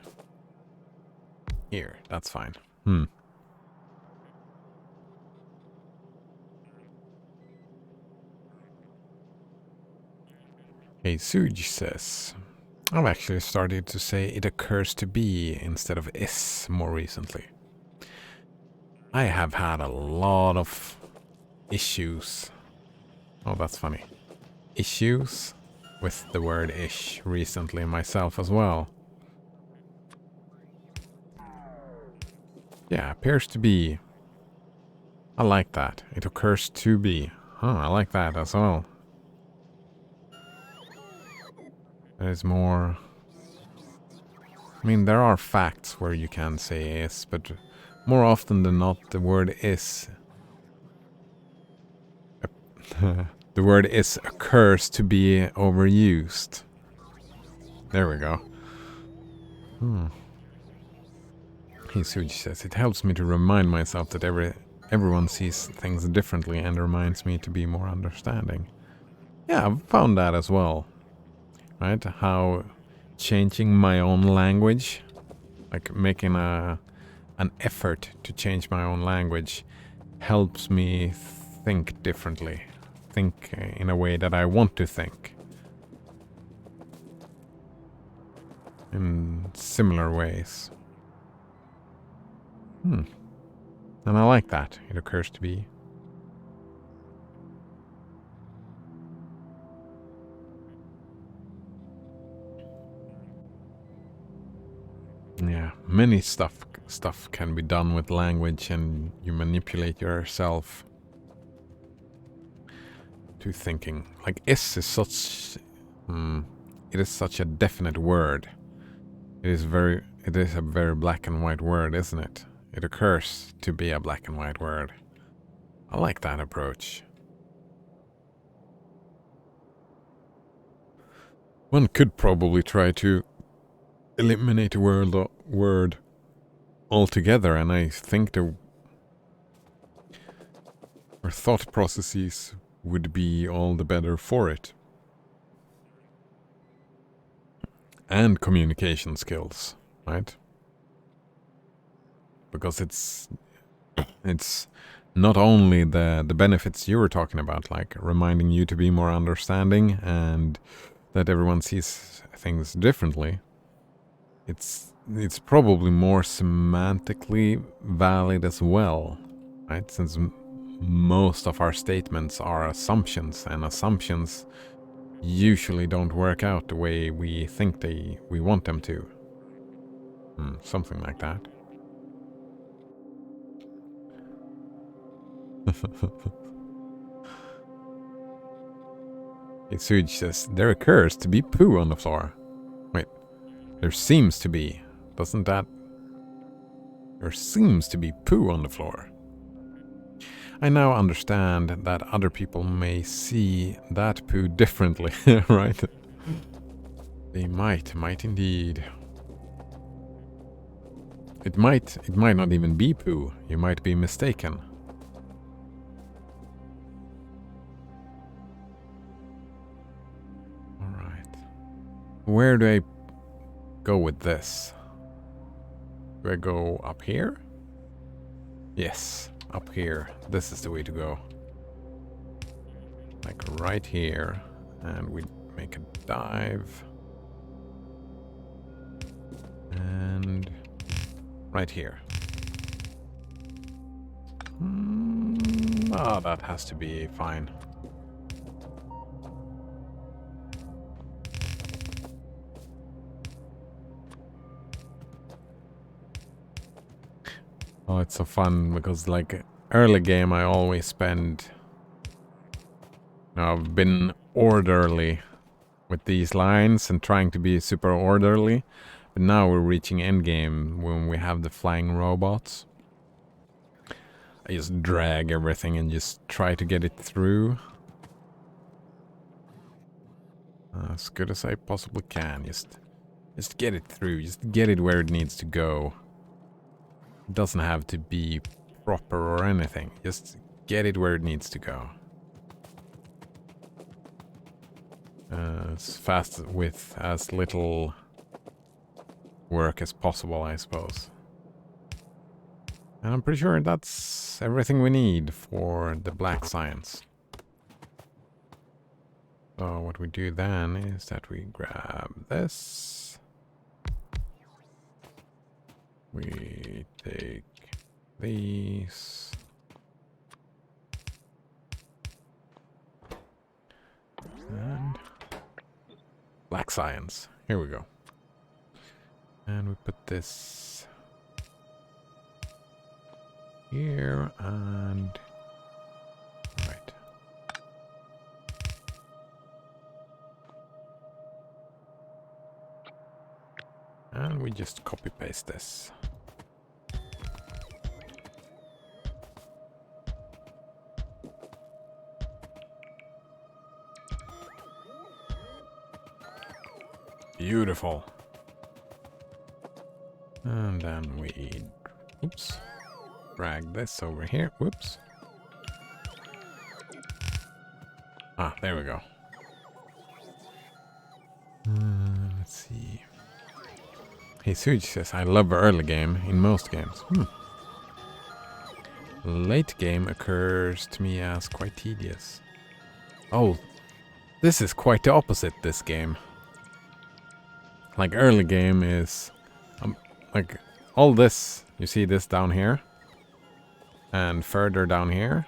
A: here. That's fine. Hey, Suj says, I've actually started to say it occurs to be instead of is more recently. I have had a lot of issues. Oh, that's funny. Issues with the word ish recently myself as well. Yeah, appears to be. I like that. It occurs to be. Oh, I like that as well. There's more. I mean, there are facts where you can say is, but more often than not, the word is. The word is occurs to be overused. There we go. He says, it helps me to remind myself that everyone sees things differently and reminds me to be more understanding. Yeah, I've found that as well. Right? How changing my own language, like making an effort to change my own language, helps me think differently. Think in a way that I want to think. In similar ways. And I like that. It occurs to be. Yeah, many stuff can be done with language, and you manipulate yourself to thinking. Like is such it is such a definite word. It is a very black and white word, isn't it? It occurs to be a black and white word. I like that approach. One could probably try to eliminate a word altogether, and I think our thought processes would be all the better for it. And communication skills, right? Because it's not only the benefits you were talking about, like reminding you to be more understanding and that everyone sees things differently. It's probably more semantically valid as well, right? Since most of our statements are assumptions, and assumptions usually don't work out the way we think we want them to. Something like that. Suj says, there occurs to be poo on the floor. Wait, there seems to be. Doesn't that... There seems to be poo on the floor. I now understand that other people may see that poo differently, right? They might indeed. It might not even be poo. You might be mistaken. Alright. Where do I go with this? Do I go up here? Yes, up here. This is the way to go. Like right here. And we make a dive. And right here. Oh, that has to be fine. Oh, it's so fun because, like, early game I always spend... I've been orderly with these lines and trying to be super orderly. But now we're reaching endgame when we have the flying robots. I just drag everything and just try to get it through. As good as I possibly can. Just get it through. Just get it where it needs to go. It doesn't have to be proper or anything. Just get it where it needs to go. As fast with as little work as possible, I suppose. And I'm pretty sure that's everything we need for the black science. So what we do then is that we grab this. We take these. And black science. Here we go. And we put this here and right. And we just copy paste this. Beautiful. And then we... Oops. drag this over here. Whoops. Ah, there we go. Let's see. Hey, Suj says, I love early game in most games. Late game occurs to me as quite tedious. Oh, this is quite the opposite, this game. Like, early game is... like, all this, you see this down here? And further down here?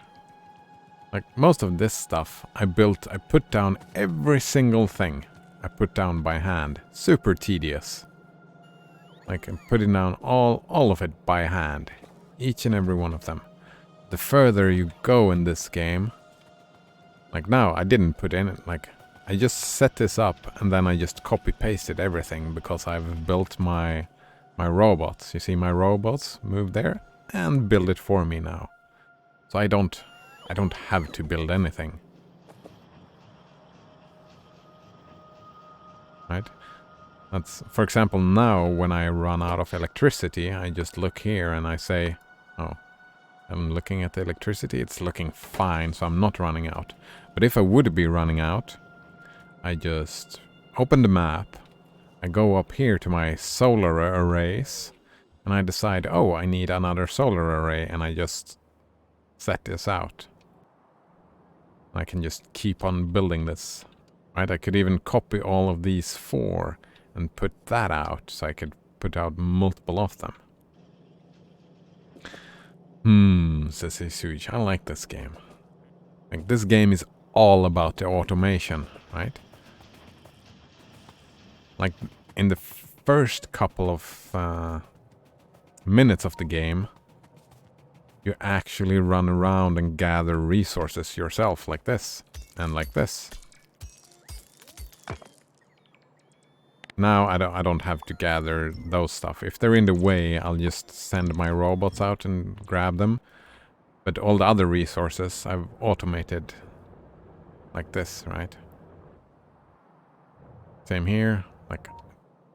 A: Like, most of this stuff I put down every single thing. I put down by hand. Super tedious. Like, I'm putting down all of it by hand. Each and every one of them. The further you go in this game... Like now, I didn't put in it, like... I just set this up and then I just copy-pasted everything because I've built my robots. You see my robots move there and build it for me now. So I don't have to build anything. Right? That's, for example, now when I run out of electricity, I just look here and I say, oh, I'm looking at the electricity, it's looking fine, so I'm not running out. But if I would be running out, I just open the map, I go up here to my solar arrays, and I decide, oh, I need another solar array, and I just set this out. I can just keep on building this. Right? I could even copy all of these 4 and put that out, so I could put out multiple of them. Says Isuj, I like this game. Like, this game is all about the automation, right? Like, in the first couple of minutes of the game, you actually run around and gather resources yourself, like this, and like this. Now I don't have to gather those stuff. If they're in the way, I'll just send my robots out and grab them. But all the other resources I've automated like this, right? Same here, like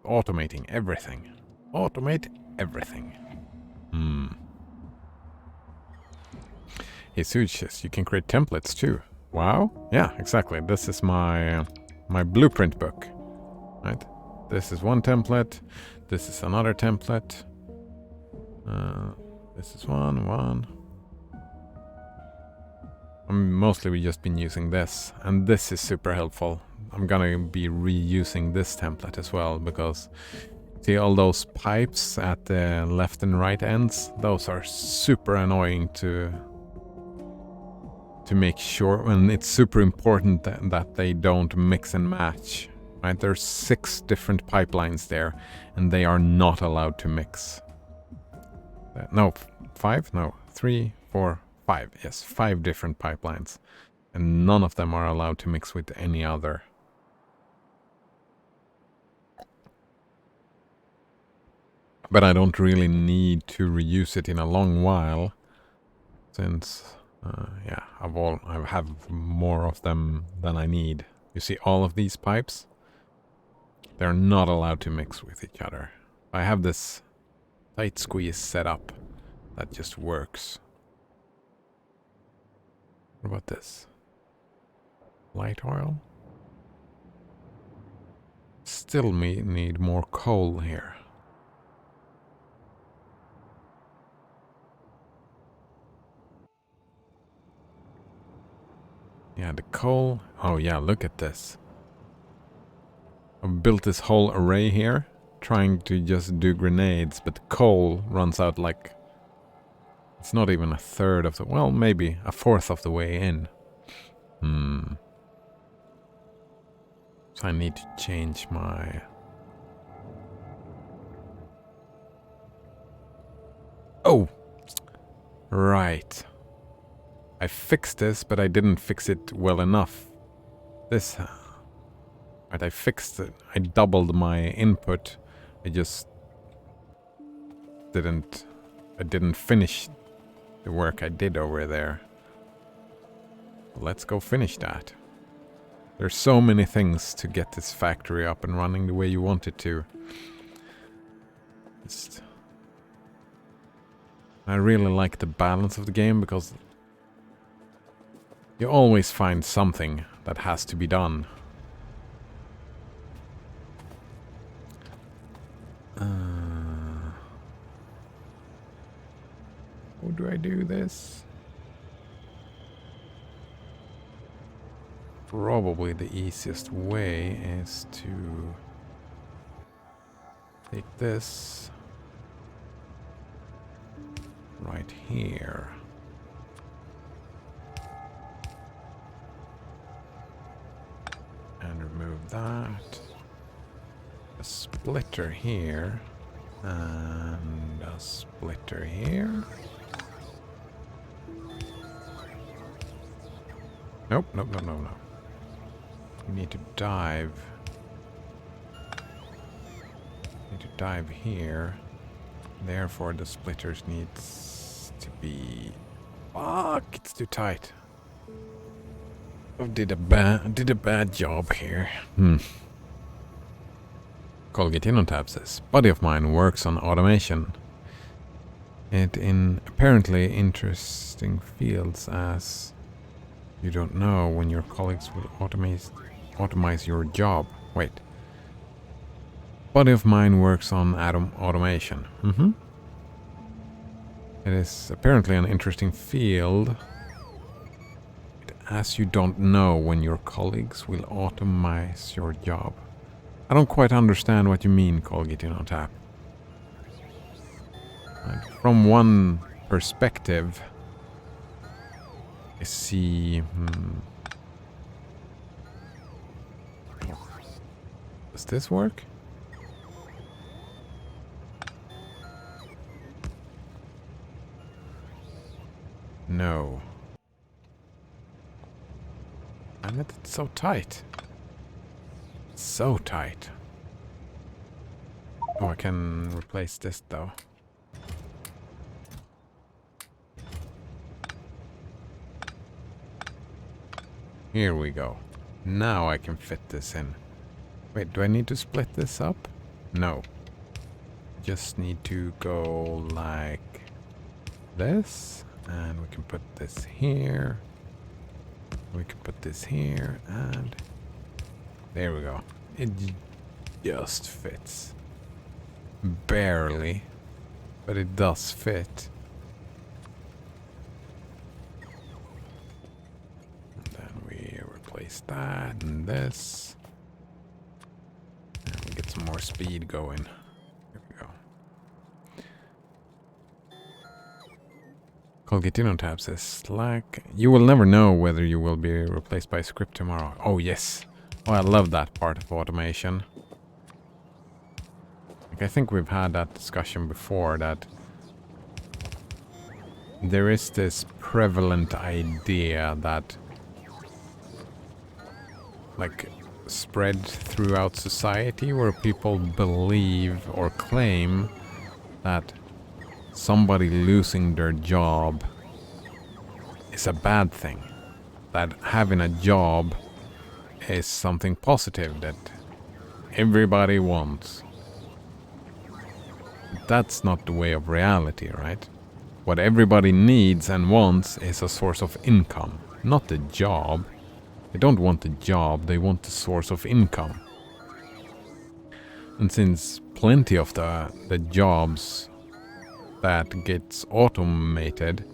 A: automating everything. Automate everything. Hey, Suj, you can create templates too. Wow. Yeah, exactly. This is my blueprint book, right? This is one template. This is another template. This is one. Mostly we've just been using this, and this is super helpful. I'm gonna be reusing this template as well, because see all those pipes at the left and right ends? Those are super annoying to make sure, and it's super important that they don't mix and match. Right? There's 6 different pipelines there, and they are not allowed to mix. No, 5? No, 3, 4, 5. Yes, 5 different pipelines. And none of them are allowed to mix with any other. But I don't really need to reuse it in a long while, since, yeah, I have more of them than I need. You see all of these pipes? They're not allowed to mix with each other. I have this tight squeeze set up that just works. What about this? Light oil? Still need more coal here. Yeah, the coal. Oh yeah, look at this. I've built this whole array here, trying to just do grenades, but the coal runs out like... It's not even a third of the... Well, maybe a fourth of the way in. So I need to change my... Oh! Right. I fixed this, but I didn't fix it well enough. This... Right, I fixed it. I doubled my input. I just... I didn't finish the work I did over there. Let's go finish that. There's so many things to get this factory up and running the way you want it to. Just... I really like the balance of the game because you always find something that has to be done. How do I do this? Probably the easiest way is to take this right here. And remove that. A splitter here. And a splitter here. Nope, nope, no, no, no. We need to dive. Need to dive here. Therefore, the splitters needs to be. Fuck! It's too tight. I did a bad job here. Colgate Tab says, buddy of mine works on automation. It in apparently interesting fields as you don't know when your colleagues will automate your job. Wait. Buddy of mine works on automation. It is apparently an interesting field. As you don't know when your colleagues will automate your job. I don't quite understand what you mean, Colgate Tap. From one perspective, I see. Does this work? No. And it's so tight. So tight. Oh, I can replace this though. Here we go. Now I can fit this in. Wait, do I need to split this up? No. Just need to go like this. And we can put this here. We can put this here. And there we go. It just fits. Barely. But it does fit. And then we replace that and this. And we get some more speed going. There we go. Colgate Tab says, Slack. You will never know whether you will be replaced by script tomorrow. Oh, yes. Oh, I love that part of automation. Like, I think we've had that discussion before, that there is this prevalent idea that, like, spread throughout society where people believe or claim that somebody losing their job is a bad thing. That having a job is something positive that everybody wants. That's not the way of reality, right? What everybody needs and wants is a source of income, not the job. They don't want the job, they want the source of income. And since plenty of the jobs that gets automated,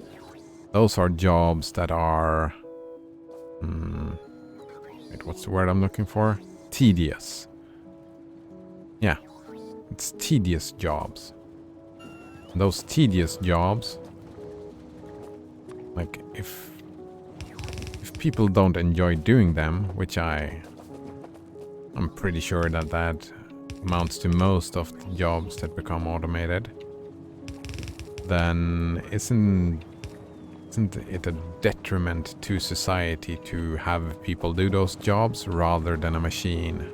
A: those are jobs that are wait, what's the word I'm looking for? Tedious. Yeah, it's tedious jobs. Those tedious jobs, like if people don't enjoy doing them, which I'm pretty sure that amounts to most of the jobs that become automated, then isn't it a detriment to society to have people do those jobs rather than a machine?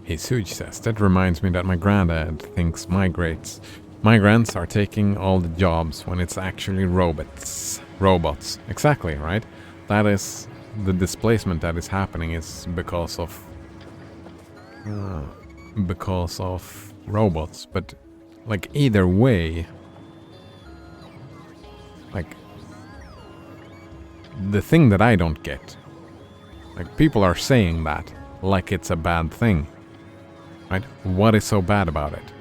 A: Hey, Suj says, that reminds me that my granddad thinks migrants are taking all the jobs when it's actually robots. Exactly, right? That is the displacement that is happening is because of because of robots, but like either way, like the thing that I don't get, like people are saying that like it's a bad thing, right? What is so bad about it?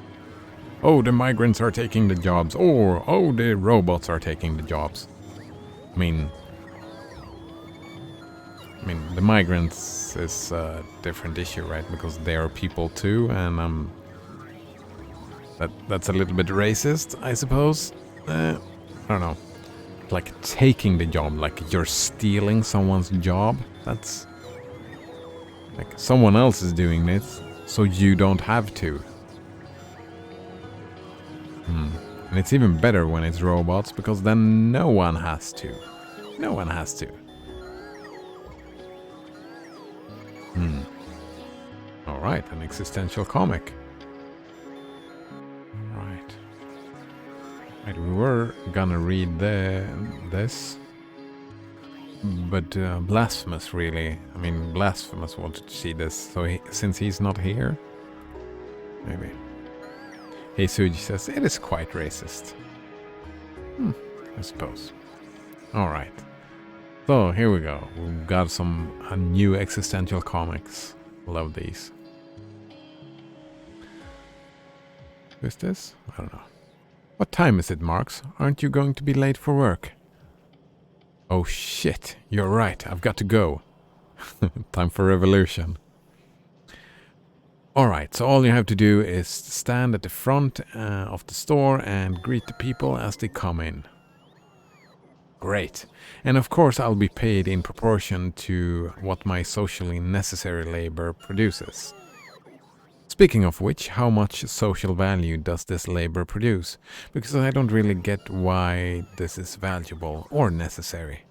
A: Oh, the migrants are taking the jobs, or oh, the robots are taking the jobs. I mean, the migrants is a different issue, right? Because they are people too, and that's a little bit racist, I suppose. I don't know. Like taking the job, like you're stealing someone's job. That's like someone else is doing it, so you don't have to. And it's even better when it's robots, because then no one has to. No one has to. Alright, an existential comic. Right. Right, we were gonna read this. But Blasphemous, really. I mean, Blasphemous wanted to see this, so since he's not here, maybe. Hey Suji says, it is quite racist. I suppose. Alright. So, here we go. We've got some new existential comics. Love these. Who's this? I don't know. What time is it, Marks? Aren't you going to be late for work? Oh shit, you're right. I've got to go. Time for revolution. Alright, so all you have to do is stand at the front of the store and greet the people as they come in. Great. And of course I'll be paid in proportion to what my socially necessary labor produces. Speaking of which, how much social value does this labor produce? Because I don't really get why this is valuable or necessary.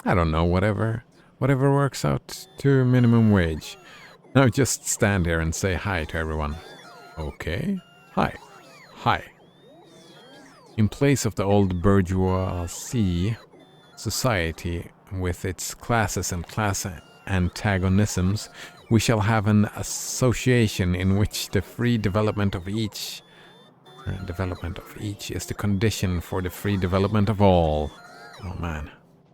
A: I don't know, whatever works out to minimum wage. Now just stand here and say hi to everyone. Okay. Hi. Hi. In place of the old bourgeoisie society with its classes and class antagonisms, we shall have an association in which the free development of each is the condition for the free development of all. Oh man.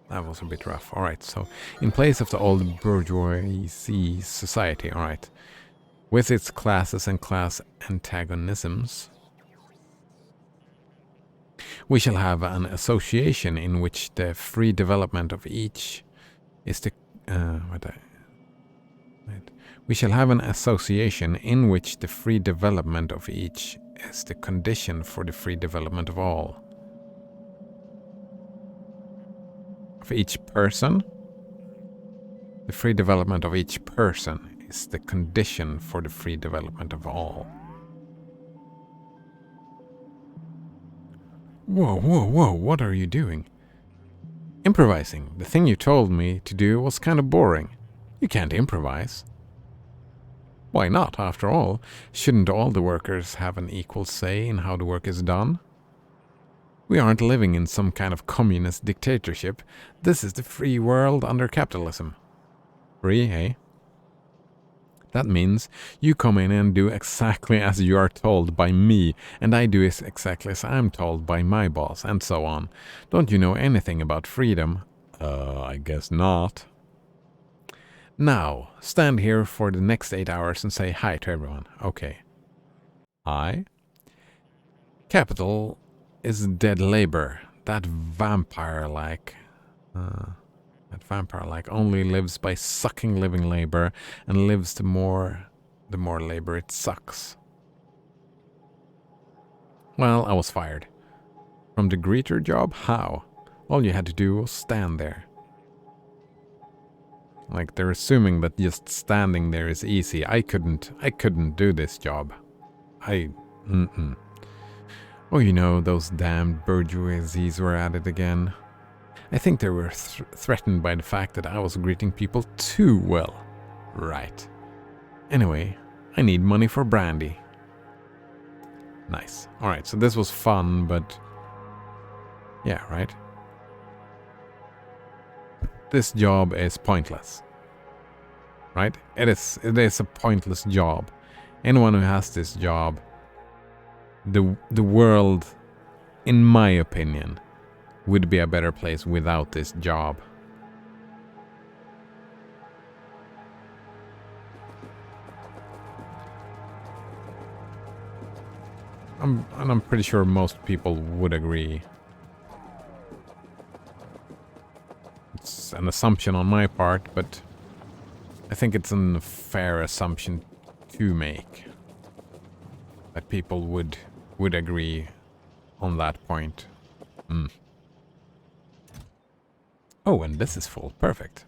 A: That was a bit rough. Alright, so in place of the old bourgeoisie society, alright, with its classes and class antagonisms, we shall have an association in which the free development of each is the... We shall have an association in which the free development of each is the condition for the free development of all. Of each person. The free development of each person is the condition for the free development of all. Whoa, what are you doing? Improvising. The thing you told me to do was kind of boring. You can't improvise. Why not, after all? Shouldn't all the workers have an equal say in how the work is done? We aren't living in some kind of communist dictatorship. This is the free world under capitalism. Free, eh? That means you come in and do exactly as you are told by me, and I do exactly as I'm told by my boss, and so on. Don't you know anything about freedom? I guess not. Now, stand here for the next 8 hours and say hi to everyone. Okay. Hi. Capital is dead labor. That vampire-like only lives by sucking living labor and lives the more labor it sucks. Well, I was fired. From the greeter job? How? All you had to do was stand there. Like, they're assuming that just standing there is easy. I couldn't do this job. Oh, you know, those damned bourgeoisies were at it again. I think they were threatened by the fact that I was greeting people too well. Right. Anyway, I need money for brandy. Nice. Alright, so this was fun, but... yeah, right? This job is pointless. right? It is a pointless job. Anyone who has this job, the world, in my opinion, would be a better place without this job. I'm pretty sure most people would agree. It's an assumption on my part, but I think it's a fair assumption to make that people would agree on that point. Oh, and this is full. Perfect.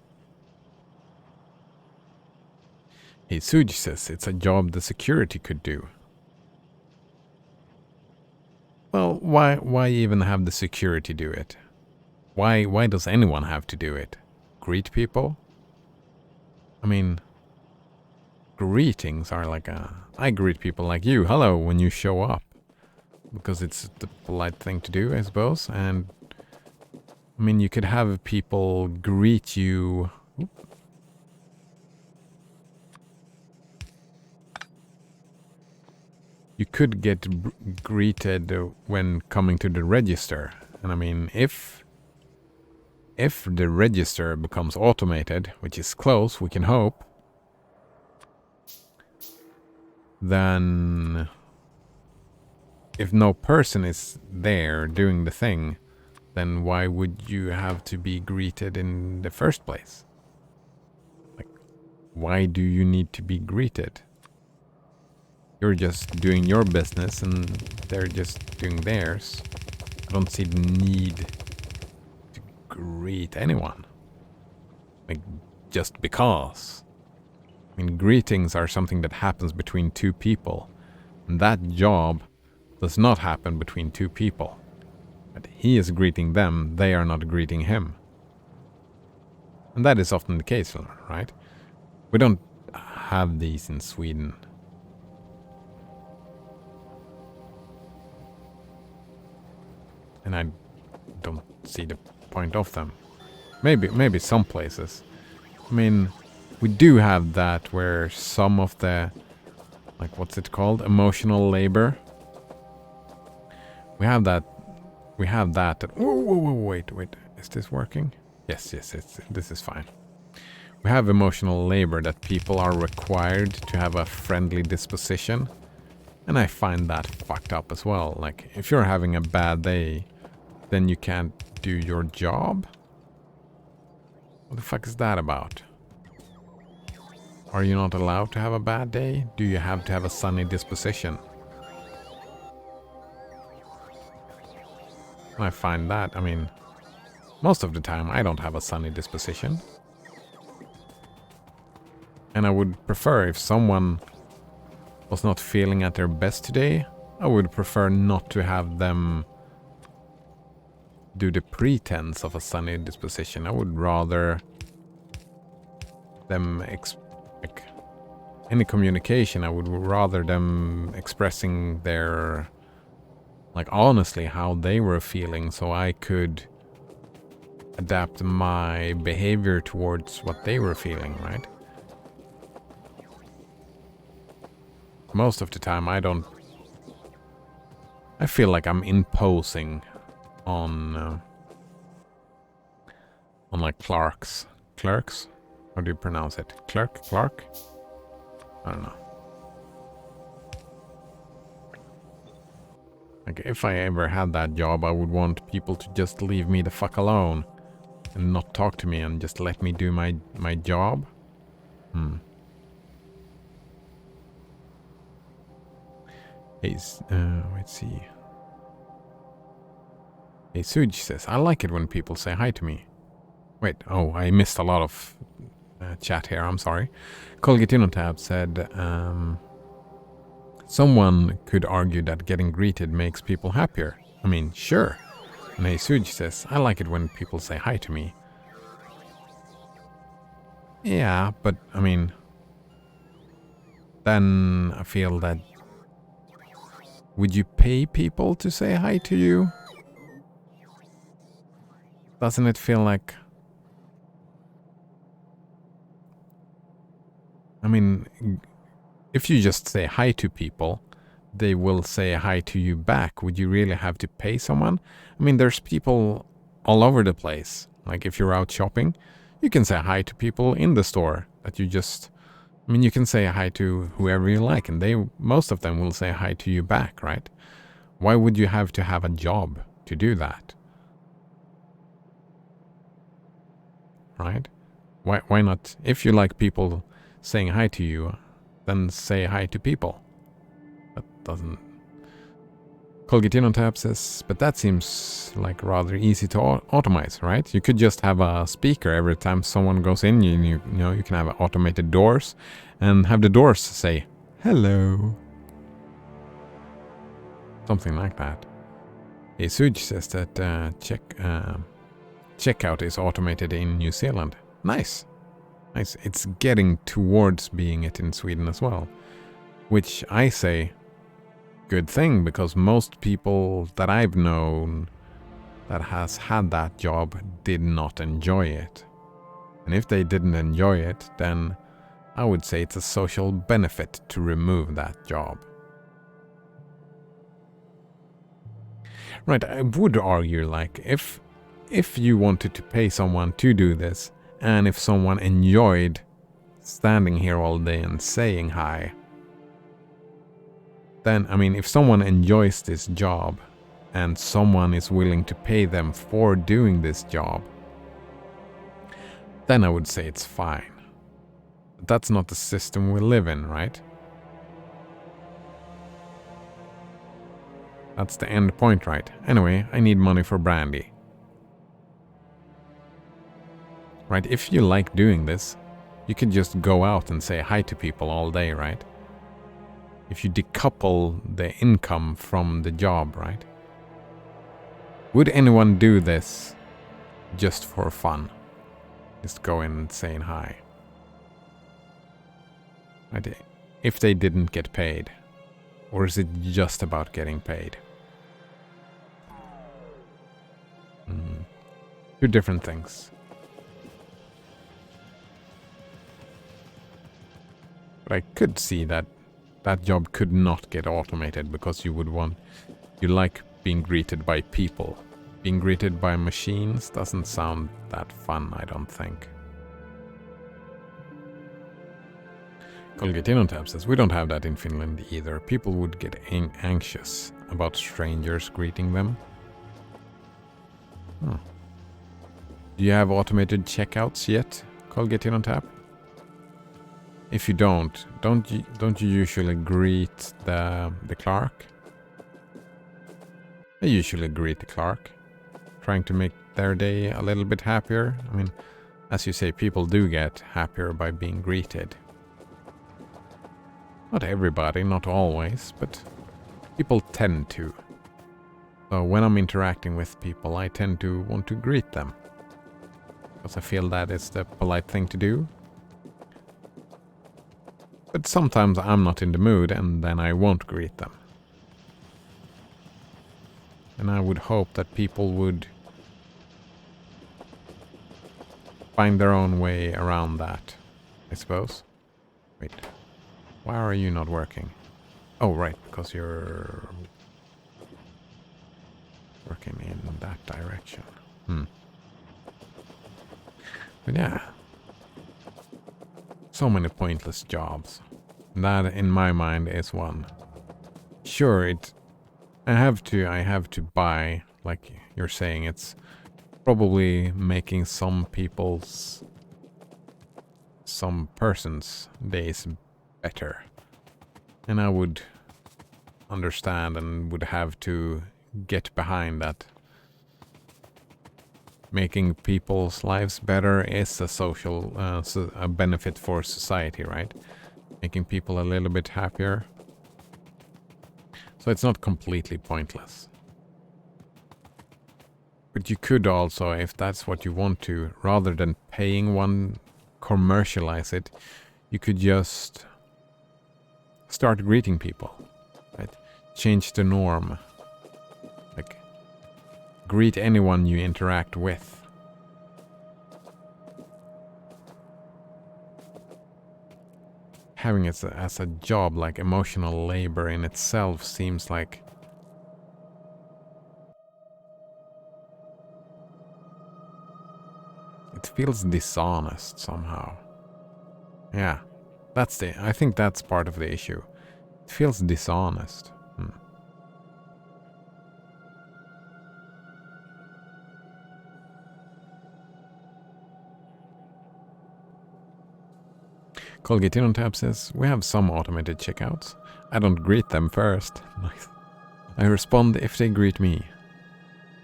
A: Hey, Suj says it's a job the security could do. Well, why even have the security do it? Why does anyone have to do it? Greet people? I mean, greetings are like I greet people like you, hello, when you show up. Because it's the polite thing to do, I suppose. And, I mean, you could have people greet you. You could get greeted when coming to the register. And I mean, if the register becomes automated, which is close, we can hope, then if no person is there doing the thing, then why would you have to be greeted in the first place? Like, why do you need to be greeted? You're just doing your business and they're just doing theirs. I don't see the need to greet anyone. Like, just because. I mean, greetings are something that happens between two people. And that job does not happen between two people. But he is greeting them, they are not greeting him. And that is often the case, right? We don't have these in Sweden. And I don't see the point of them. Maybe some places. I mean, we do have that where some of the, like, what's it called? Emotional labor. We have that. Whoa, wait. Is this working? Yes, this is fine. We have emotional labor that people are required to have a friendly disposition. And I find that fucked up as well. Like, if you're having a bad day, then you can't do your job? What the fuck is that about? Are you not allowed to have a bad day? Do you have to have a sunny disposition? I find that, I mean, most of the time I don't have a sunny disposition. And I would prefer if someone was not feeling at their best today, I would prefer not to have them do the pretense of a sunny disposition. I would rather them like any communication, I would rather them expressing their, like, honestly how they were feeling, so I could adapt my behavior towards what they were feeling, right? Most of the time I feel like I'm imposing on like clerks. How do you pronounce it? Clark? I don't know. Like, if I ever had that job, I would want people to just leave me the fuck alone and not talk to me and just let me do my job. Hey, let's see. Hey, Suj says, I like it when people say hi to me. Wait, oh, I missed a lot of chat here, I'm sorry. Colgatinotab said, someone could argue that getting greeted makes people happier. I mean, sure. And Hey Suj says, I like it when people say hi to me. Yeah, but, I mean, then I feel that, would you pay people to say hi to you? Doesn't it feel like mean, if you just say hi to people, they will say hi to you back. Would you really have to pay someone? I mean, there's people all over the place. Like if you're out shopping, you can say hi to people in the store that you just... I mean, you can say hi to whoever you like, and most of them will say hi to you back, right? Why would you have to have a job to do that? Right? Why not? If you like people saying hi to you, then say hi to people. That doesn't... Colgatin on tap says, but that seems like rather easy to automate, right? You could just have a speaker every time someone goes in. You know, you can have automated doors and have the doors say hello. Something like that. Hey, Suj says that checkout is automated in New Zealand. Nice. Nice. It's getting towards being it in Sweden as well. Which I say, good thing, because most people that I've known that has had that job did not enjoy it. And if they didn't enjoy it, then I would say it's a social benefit to remove that job. Right, I would argue, like, if you wanted to pay someone to do this, and if someone enjoyed standing here all day and saying hi, then, I mean, if someone enjoys this job, and someone is willing to pay them for doing this job, then I would say it's fine. But that's not the system we live in, right? That's the end point, right? Anyway, I need money for brandy. Right, if you like doing this, you could just go out and say hi to people all day, right? If you decouple the income from the job, right? Would anyone do this just for fun? Just go in and saying hi. Right? If they didn't get paid. Or is it just about getting paid? Two different things. But I could see that that job could not get automated because you like being greeted by people. Being greeted by machines doesn't sound that fun, I don't think. Colgatin on tap says, we don't have that in Finland either. People would get anxious about strangers greeting them. Huh. Do you have automated checkouts yet, Colgatin on tap? If you don't you usually greet the clerk? I usually greet the clerk, trying to make their day a little bit happier. I mean, as you say, people do get happier by being greeted. Not everybody, not always, but people tend to. So when I'm interacting with people, I tend to want to greet them, because I feel that is the polite thing to do. But sometimes I'm not in the mood, and then I won't greet them. And I would hope that people would find their own way around that, I suppose. Wait, why are you not working? Oh, right, because you're working in that direction. But yeah. So many pointless jobs. That, in my mind, is one. Sure, I have to buy, like you're saying, it's probably making some persons' days better. And I would understand and would have to get behind that. Making people's lives better is a social a benefit for society, right? Making people a little bit happier. So it's not completely pointless. But you could also, if that's what you want to, rather than paying one, commercialize it, you could just start greeting people, right? Change the norm. Like, greet anyone you interact with. having it as a job, like emotional labor in itself, seems like it feels dishonest somehow. Yeah, I think that's part of the issue. It feels dishonest. Colgate on tab says, we have some automated checkouts. I don't greet them first. Nice. I respond if they greet me.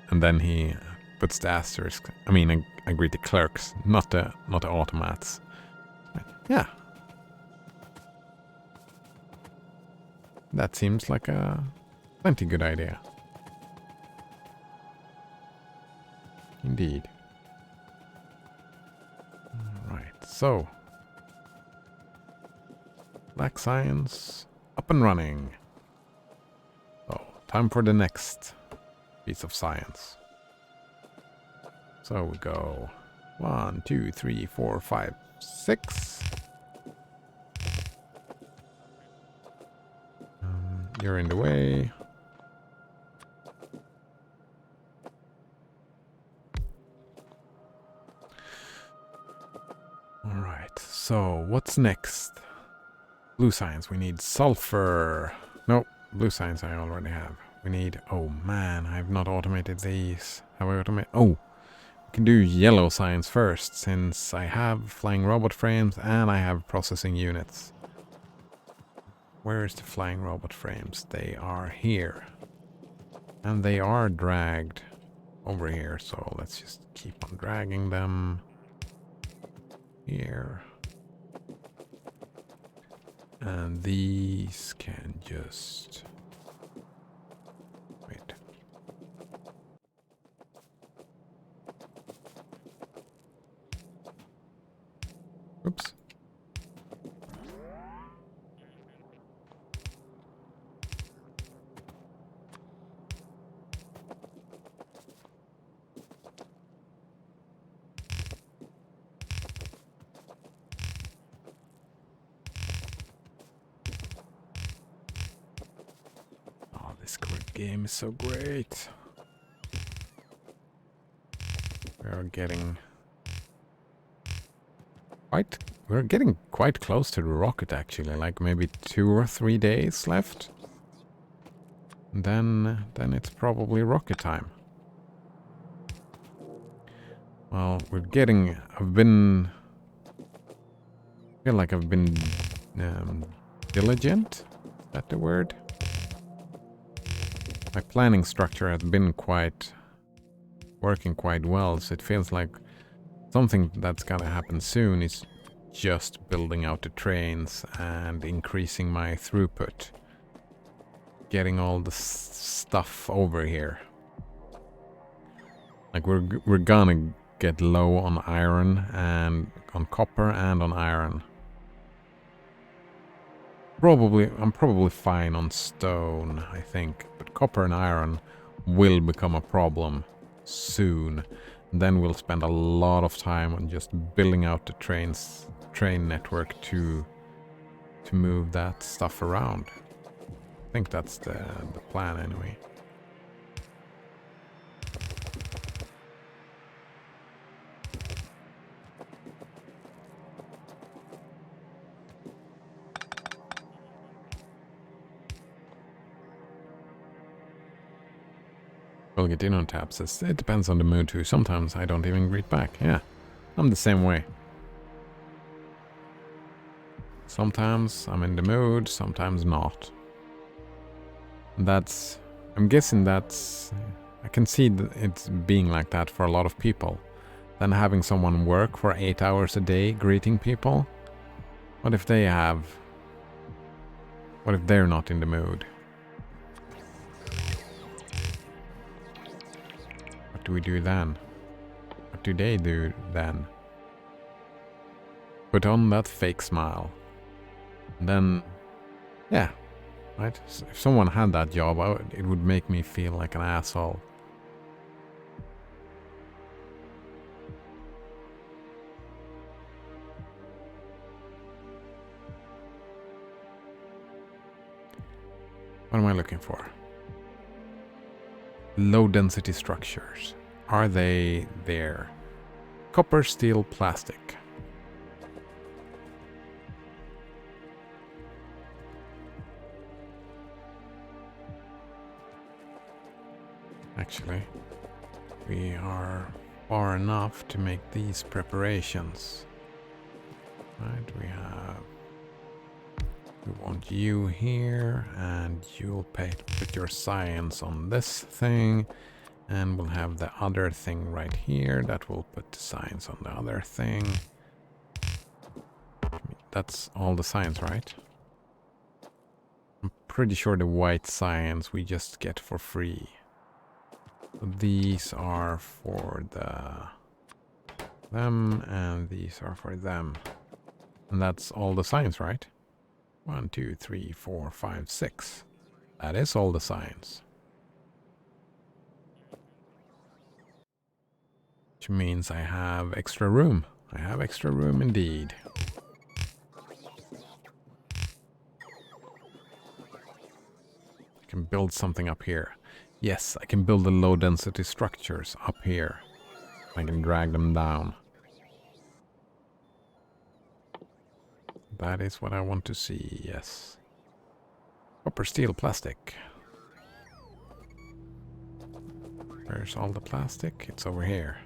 A: And then he puts the asterisk. I mean, I greet the clerks, not the automats. Yeah. That seems like a plenty good idea. Indeed. Alright, so Black Science up and running. So, time for the next piece of science. So we go 1, 2, 3, 4, 5, 6. You're in the way. Alright, so what's next? Blue science, we need sulfur. No, blue science I already have. We need, oh man, I've not automated these. Have I automated? Oh, we can do yellow science first, since I have flying robot frames and I have processing units. Where is the flying robot frames? They are here. And they are dragged over here, so let's just keep on dragging them here. And these can just... wait. Oops. Oh, this game is so great. We're getting quite close to the rocket, actually, like maybe 2 or 3 days left. And then it's probably rocket time. Well, I feel like I've been diligent. Is that the word? My planning structure has been working quite well, so it feels like something that's gonna happen soon is just building out the trains and increasing my throughput. Getting all the stuff over here. Like we're gonna get low on iron and on copper and on iron. I'm probably fine on stone, I think, but copper and iron will become a problem soon. Then we'll spend a lot of time on just building out the train network to move that stuff around. I think that's the plan anyway. We'll get in on taps. It depends on the mood too. Sometimes I don't even greet back. Yeah, I'm the same way. Sometimes I'm in the mood, sometimes not. I'm guessing I can see it's being like that for a lot of people. Then having someone work for 8 hours a day greeting people. What if they're not in the mood? What do we do then? What do they do then? Put on that fake smile. And then, yeah, right? So if someone had that job, it would make me feel like an asshole. What am I looking for? Low density structures. Are they there? Copper, steel, plastic. Actually, we are far enough to make these preparations. Right, we want you here, and you'll put your science on this thing, and we'll have the other thing right here that will put the science on the other thing. That's all the science, right? I'm pretty sure the white science we just get for free. So these are for them, and these are for them. And that's all the science, right? 1, 2, 3, 4, 5, 6. That is all the science. Which means I have extra room. I have extra room indeed. I can build something up here. Yes, I can build the low density structures up here. I can drag them down. That is what I want to see, yes. Copper, steel, plastic. Where's all the plastic? It's over here.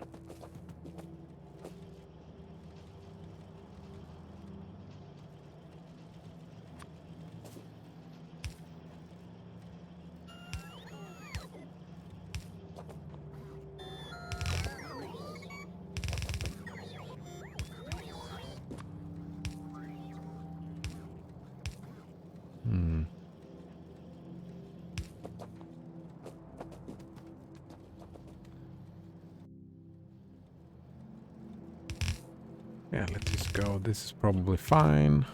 A: Yeah, let's just go. This is probably fine.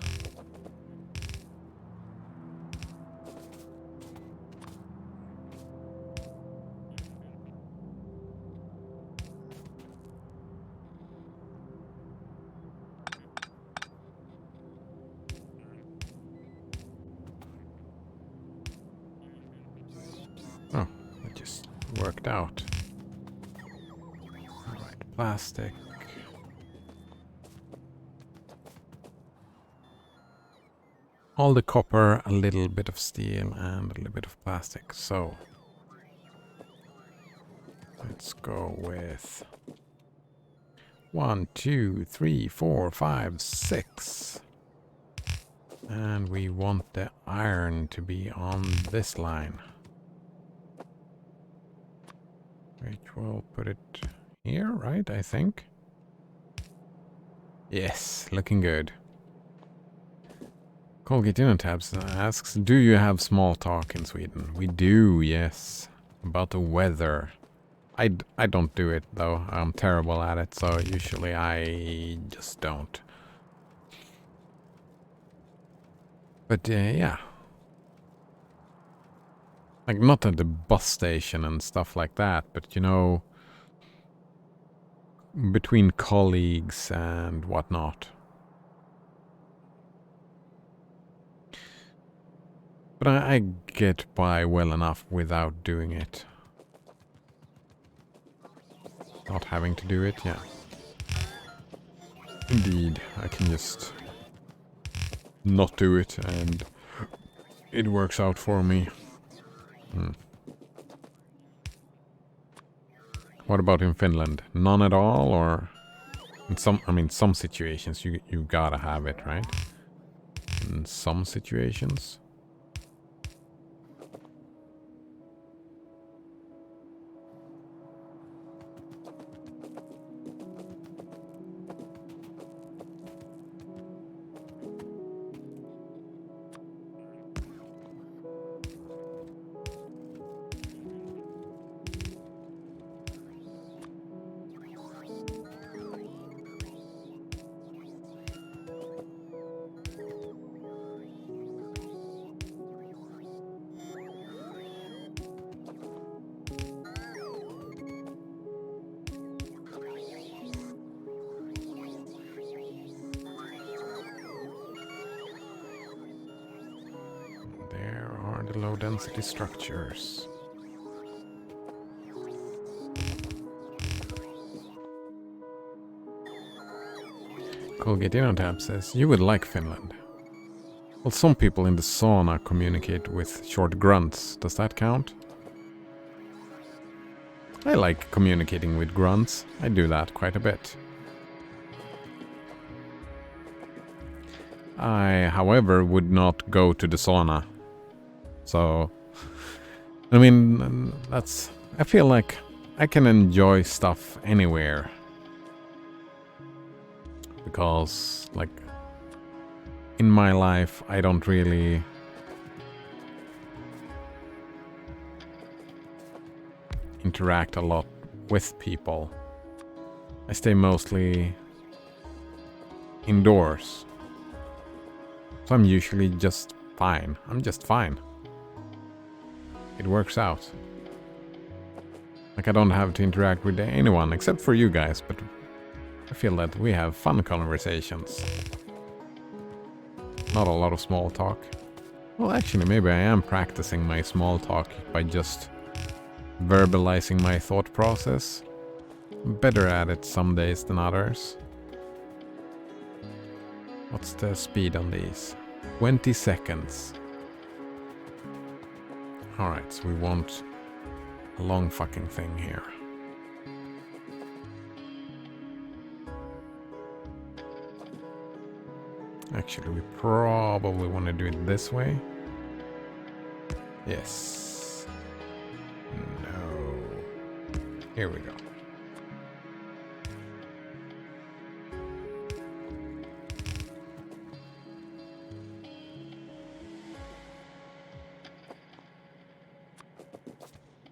A: Oh, it just worked out. Alright, plastic. All the copper, a little bit of steel, and a little bit of plastic. So, let's go with 1, 2, 3, 4, 5, 6. And we want the iron to be on this line. Which will put it here, right? I think. Yes, looking good. Colgate Tabs asks, do you have small talk in Sweden? We do, yes. About the weather. I don't do it, though. I'm terrible at it, so usually I just don't. But, yeah. Like, not at the bus station and stuff like that, but, you know, between colleagues and whatnot. But I get by well enough without doing it. Not having to do it, yeah. Indeed, I can just not do it and it works out for me. What about in Finland? None at all, or in some situations you gotta have it, right? In some situations. the low density structures. Colgatinotab says, you would like Finland. Well, some people in the sauna communicate with short grunts. Does that count? I like communicating with grunts. I do that quite a bit. I, however, would not go to the sauna. So, I mean, that's... I feel like I can enjoy stuff anywhere. Because, like, in my life, I don't really interact a lot with people. I stay mostly indoors. So I'm usually just fine. I'm just fine. It works out. Like I don't have to interact with anyone except for you guys, but I feel that we have fun conversations. Not a lot of small talk. Well, actually, maybe I am practicing my small talk by just verbalizing my thought process. I'm better at it some days than others. What's the speed on these? 20 seconds. Alright, so we want a long fucking thing here. Actually, we probably want to do it this way. Yes. No. Here we go.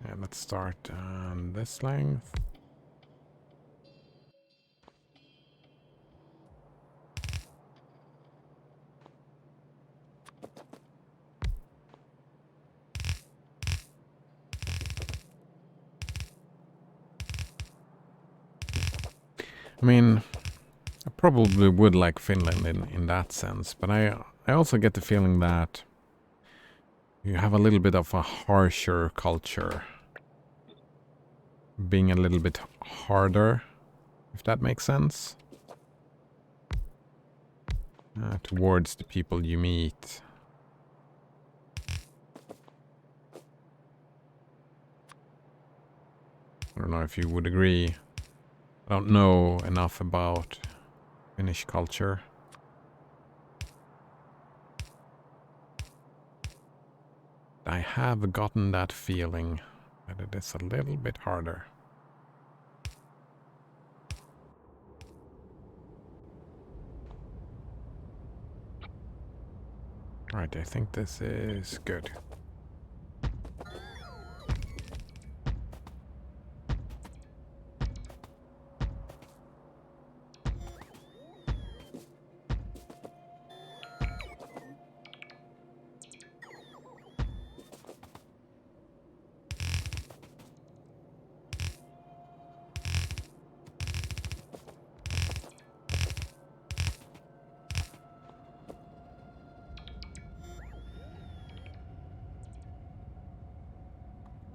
A: And let's start on this length. I mean, I probably would like Finland in that sense, but I also get the feeling that you have a little bit of a harsher culture. Being a little bit harder, if that makes sense. Towards the people you meet. I don't know if you would agree. I don't know enough about Finnish culture. I have gotten that feeling that it is a little bit harder. Right, I think this is good.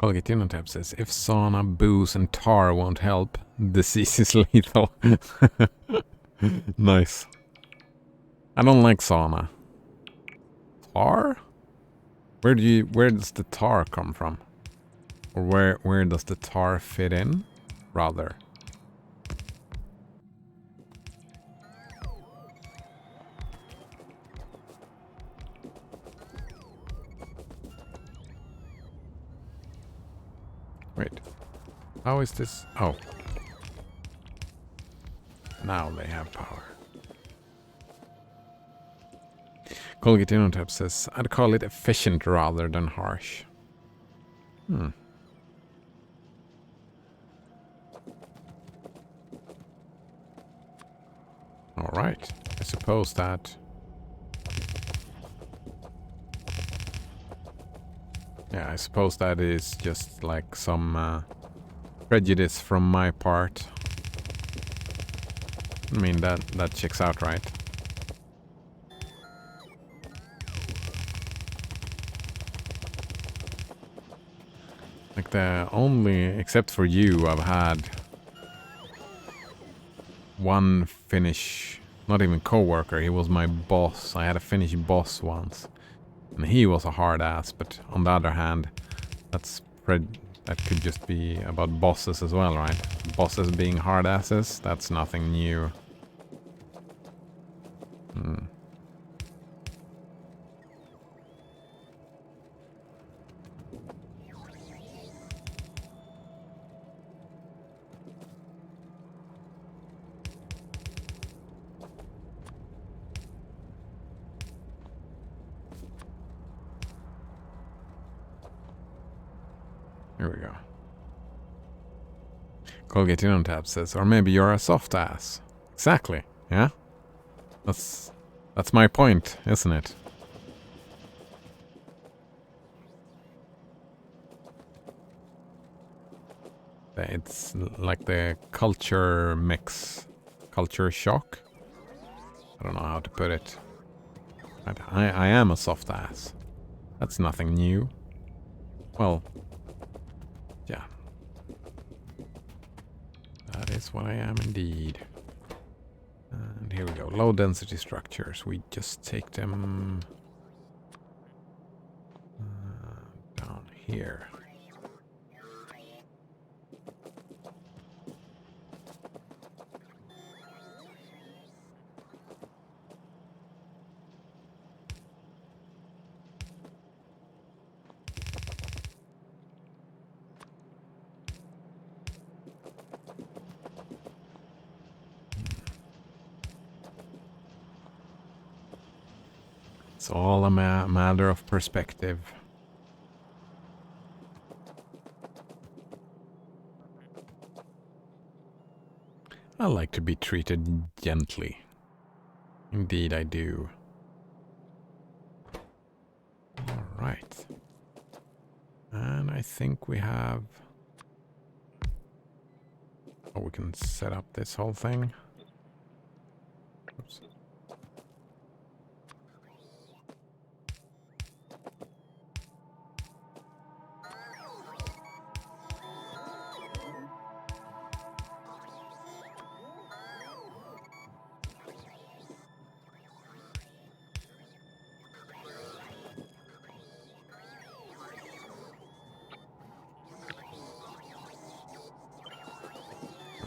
A: Colgatinotab says, if sauna, booze and tar won't help, disease is lethal. Nice. I don't like sauna. Tar? Where does the tar come from? Or where does the tar fit in? Rather. Wait. How is this? Oh. Now they have power. Colgatinotab says, I'd call it efficient rather than harsh. Alright. I suppose that... Yeah, I suppose that is just like some prejudice from my part. I mean, that checks out, right? Like the only, except for you, I've had one Finnish, not even co-worker, he was my boss. I had a Finnish boss once. And he was a hard ass, but on the other hand, that could just be about bosses as well, right? Bosses being hard asses, that's nothing new. Here we go. Colgate on tab says, or maybe you're a soft ass. Exactly, yeah? That's my point, isn't it? It's like the culture mix, culture shock. I don't know how to put it. I am a soft ass. That's nothing new. Well, yeah. That is what I am indeed. And here we go. Low density structures. We just take them down here. It's all a matter of perspective. I like to be treated gently. Indeed, I do. All right. And I think we have... Oh, we can set up this whole thing. Oops.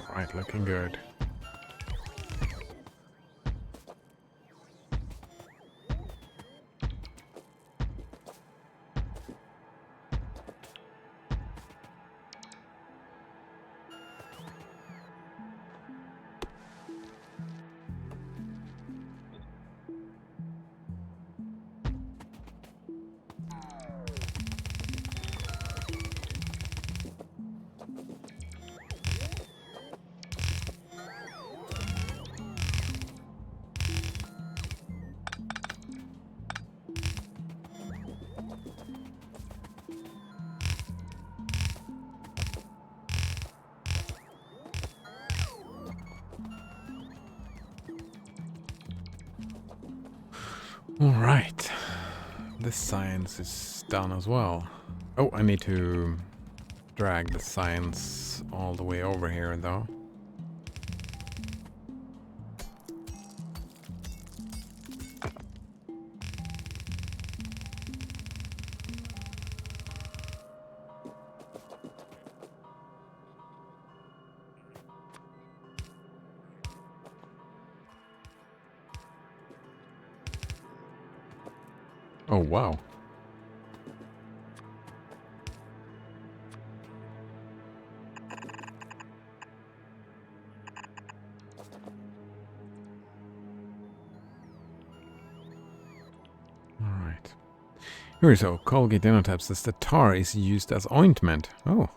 A: All right, looking good. All right. This science is done as well. Oh, I need to drag the science all the way over here, though. Oh, wow. All right. Here we go. Colgate Denotype says the tar is used as ointment. Oh.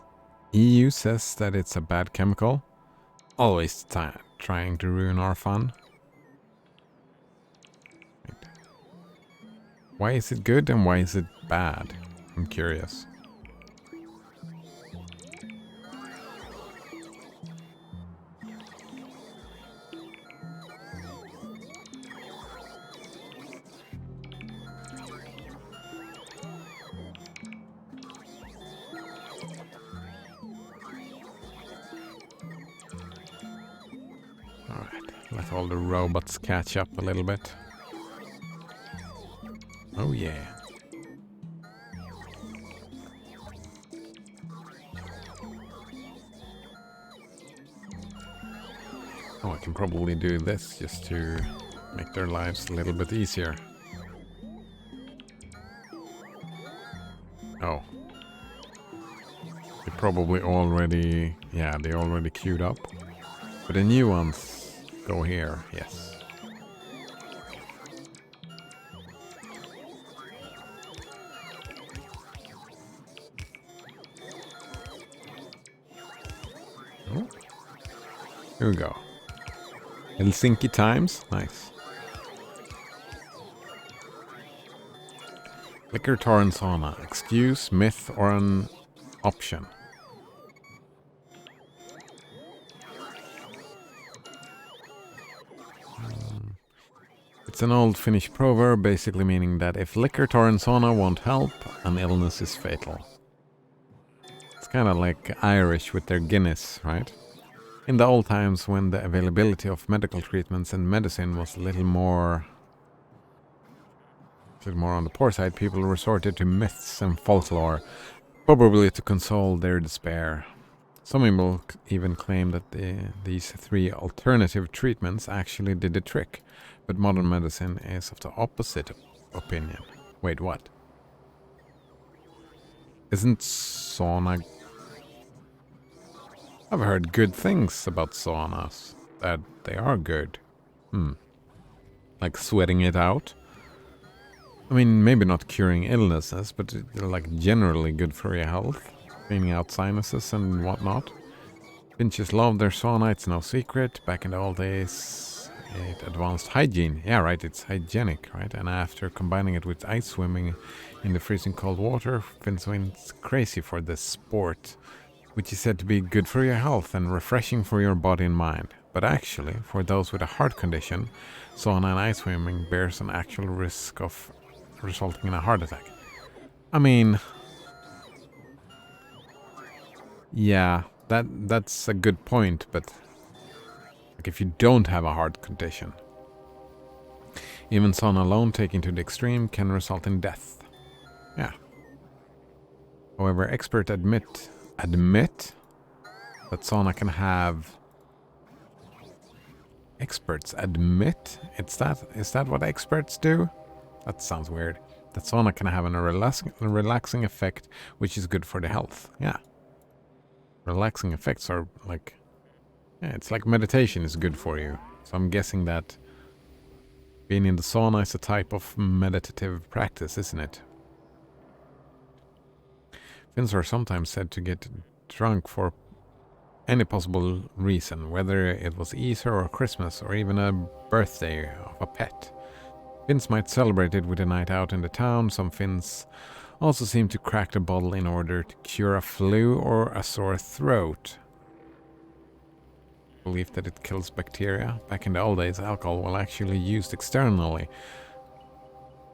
A: EU says that it's a bad chemical. Always trying to ruin our fun. Why is it good and why is it bad? I'm curious. Alright, let all the robots catch up a little bit. Oh yeah. Oh, I can probably do this just to make their lives a little bit easier. Oh. They probably already... Yeah, they already queued up. But the new ones go here, yes. Oh. Here we go. Helsinki times, nice. Liquor, tar, and sauna. Excuse, myth, or an option. It's an old Finnish proverb, basically meaning that if liquor, tar, and sauna won't help, an illness is fatal. It's kind of like Irish with their Guinness, right? In the old times, when the availability of medical treatments and medicine was a little more on the poor side, people resorted to myths and folklore, probably to console their despair. Some people even claim that these three alternative treatments actually did the trick, but modern medicine is of the opposite opinion. Wait, what? Isn't sauna... I've heard good things about saunas, that they are good. Like sweating it out. I mean, maybe not curing illnesses, but they're like generally good for your health. Cleaning out sinuses and whatnot. Finches love their sauna, it's no secret. Back in the old days, it advanced hygiene. Yeah, right, it's hygienic, right? And after combining it with ice swimming in the freezing cold water, Finns went crazy for this sport, which is said to be good for your health and refreshing for your body and mind. But actually, for those with a heart condition, sauna and ice swimming bears an actual risk of resulting in a heart attack. I mean, yeah, that's a good point, but like if you don't have a heart condition, even sauna alone taken to the extreme can result in death. Yeah. However, experts admit that sauna can have... Experts admit? Is that what experts do? That sounds weird. That sauna can have a relaxing effect, which is good for the health. Yeah. Relaxing effects are like... Yeah, it's like meditation is good for you. So I'm guessing that being in the sauna is a type of meditative practice, isn't it? Finns are sometimes said to get drunk for any possible reason, whether it was Easter or Christmas or even a birthday of a pet. Finns might celebrate it with a night out in the town. Some Finns also seem to crack the bottle in order to cure a flu or a sore throat. Belief that it kills bacteria. Back in the old days, alcohol was actually used externally.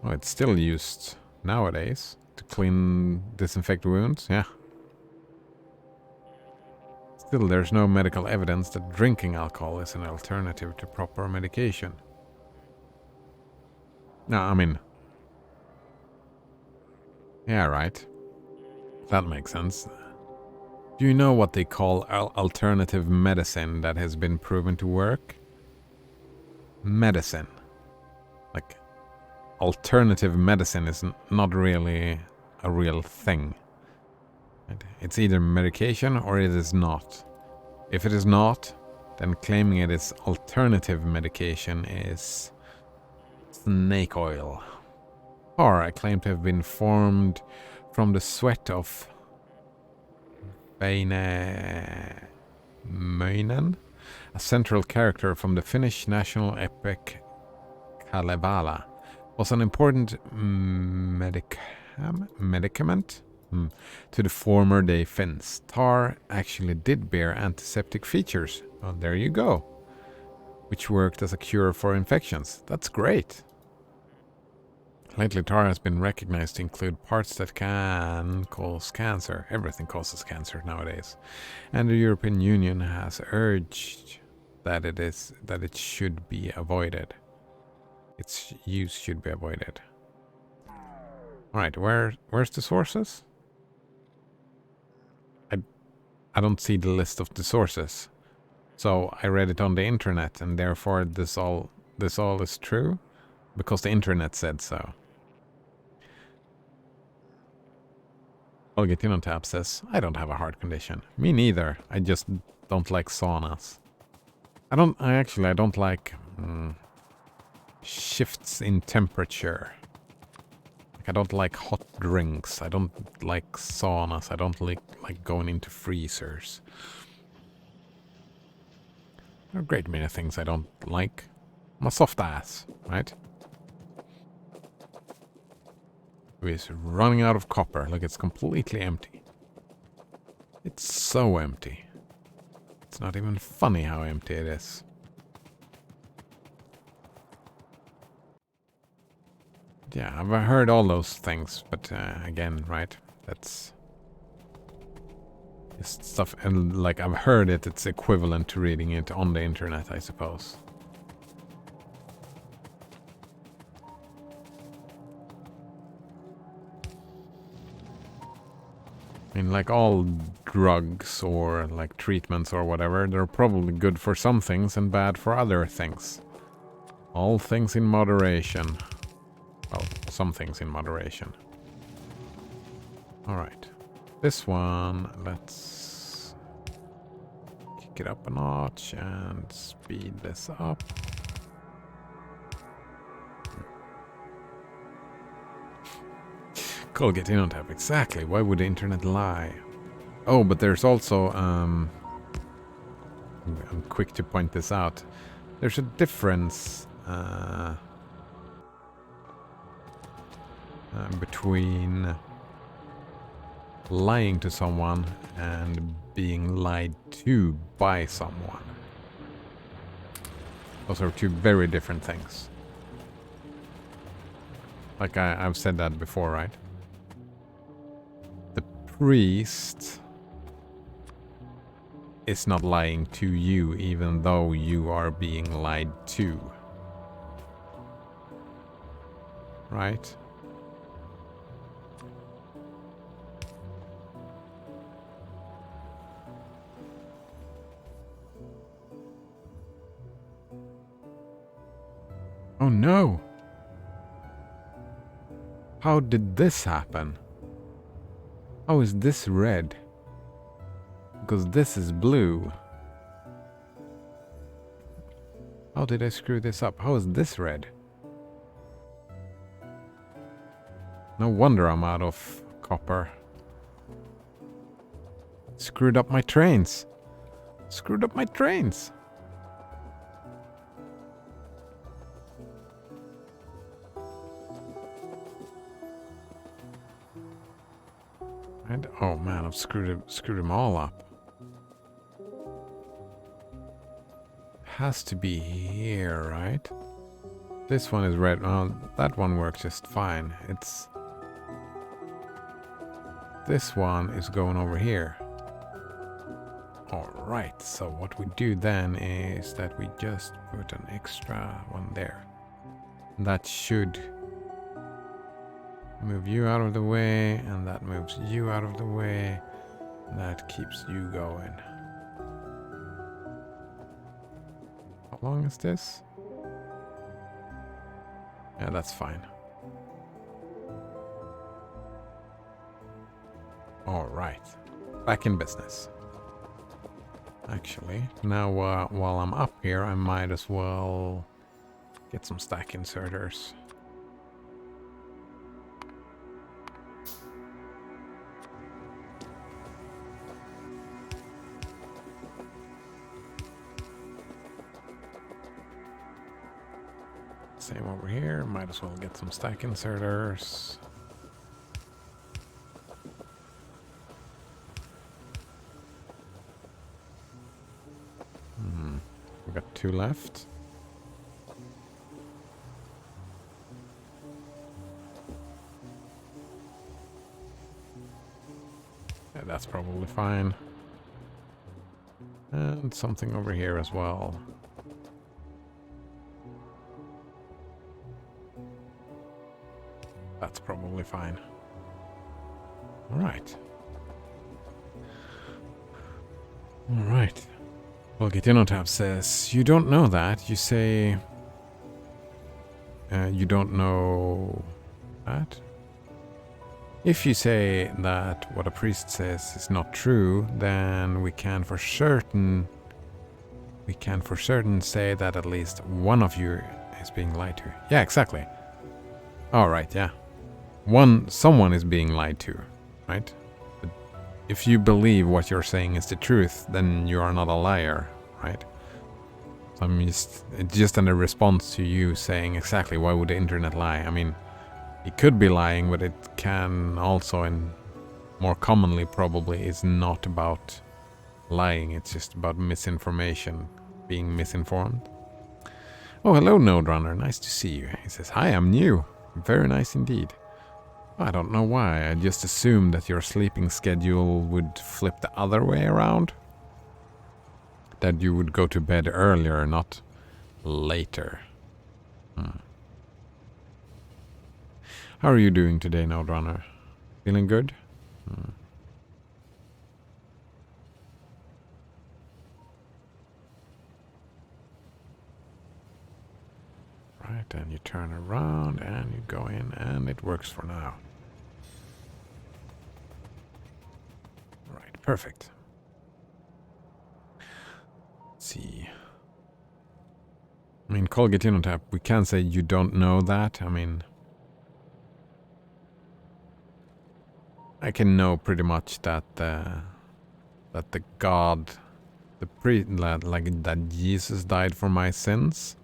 A: Well, it's still used nowadays to disinfect wounds, yeah. Still, there's no medical evidence that drinking alcohol is an alternative to proper medication. No, I mean... Yeah, right. That makes sense. Do you know what they call alternative medicine that has been proven to work? Medicine. Like, alternative medicine is not really a real thing. It's either medication or it is not. If it is not, then claiming it is alternative medication is snake oil. Or I claim to have been formed from the sweat of Väinämöinen, a central character from the Finnish national epic Kalevala, was an important medicament to the former day Finns. Tar actually did bear antiseptic features. Well, there you go. Which worked as a cure for infections. That's great. Lately, tar has been recognized to include parts that can cause cancer. Everything causes cancer nowadays. And the European Union has urged that it should be avoided. Its use should be avoided. Alright, where's the sources? I don't see the list of the sources. So I read it on the internet, and therefore this all is true because the internet said so. I'll get in on tab says, I don't have a heart condition. Me neither. I just don't like saunas. I don't like shifts in temperature. Like, I don't like hot drinks. I don't like saunas. I don't like going into freezers. There are a great many things I don't like. I'm a soft ass, right? It's running out of copper. Look, it's completely empty. It's so empty. It's not even funny how empty it is. Yeah, I've heard all those things, but again, right? That's just stuff, and like I've heard it, it's equivalent to reading it on the internet, I suppose. I mean, like all drugs or like treatments or whatever, they're probably good for some things and bad for other things. All things in moderation. Well, some things in moderation. Alright. This one, let's kick it up a notch and speed this up. Colgate in on tap, exactly. Why would the internet lie? Oh, but there's also, I'm quick to point this out. There's a difference between lying to someone and being lied to by someone. Those are two very different things. Like I've said that before, right? The priest is not lying to you even though you are being lied to. Right? Oh no! How did this happen? How is this red? Because this is blue. How did I screw this up? How is this red? No wonder I'm out of copper. Screwed up my trains. Screwed up my trains. And oh man, I've screwed them all up. Has to be here, right? This one is red. Oh, that one works just fine. It's this one is going over here. Alright, so what we do then is that we just put an extra one there. That should move you out of the way, and that moves you out of the way. That keeps you going. How long is this? Yeah, that's fine. Alright, back in business. Actually, now while I'm up here, I might as well get some stack inserters. Same over here, might as well get some stack inserters. We've got 2 left. Yeah, that's probably fine. And something over here as well. That's probably fine. Alright. Alright. Well, Getinotab says, you don't know that. You say... you don't know that? If you say that what a priest says is not true, then we can for certain say that at least one of you is being lied to. Yeah, exactly. All right, yeah. Someone is being lied to, right? But if you believe what you're saying is the truth, then you are not a liar, right? So it's just in a response to you saying exactly why would the internet lie? I mean, it could be lying, but it can also, and more commonly probably, is not about lying. It's just about misinformation, being misinformed. Oh, hello, Node Runner. Nice to see you. He says, hi, I'm new. Very nice indeed. I don't know why. I just assumed that your sleeping schedule would flip the other way around. That you would go to bed earlier, not later. How are you doing today, Node Runner? Feeling good? Right, and you turn around and you go in and it works for now. Right, perfect. Let's see. I mean, Colgatinotap, we can say you don't know that. I mean, I can know pretty much that the God, like that Jesus died for my sins.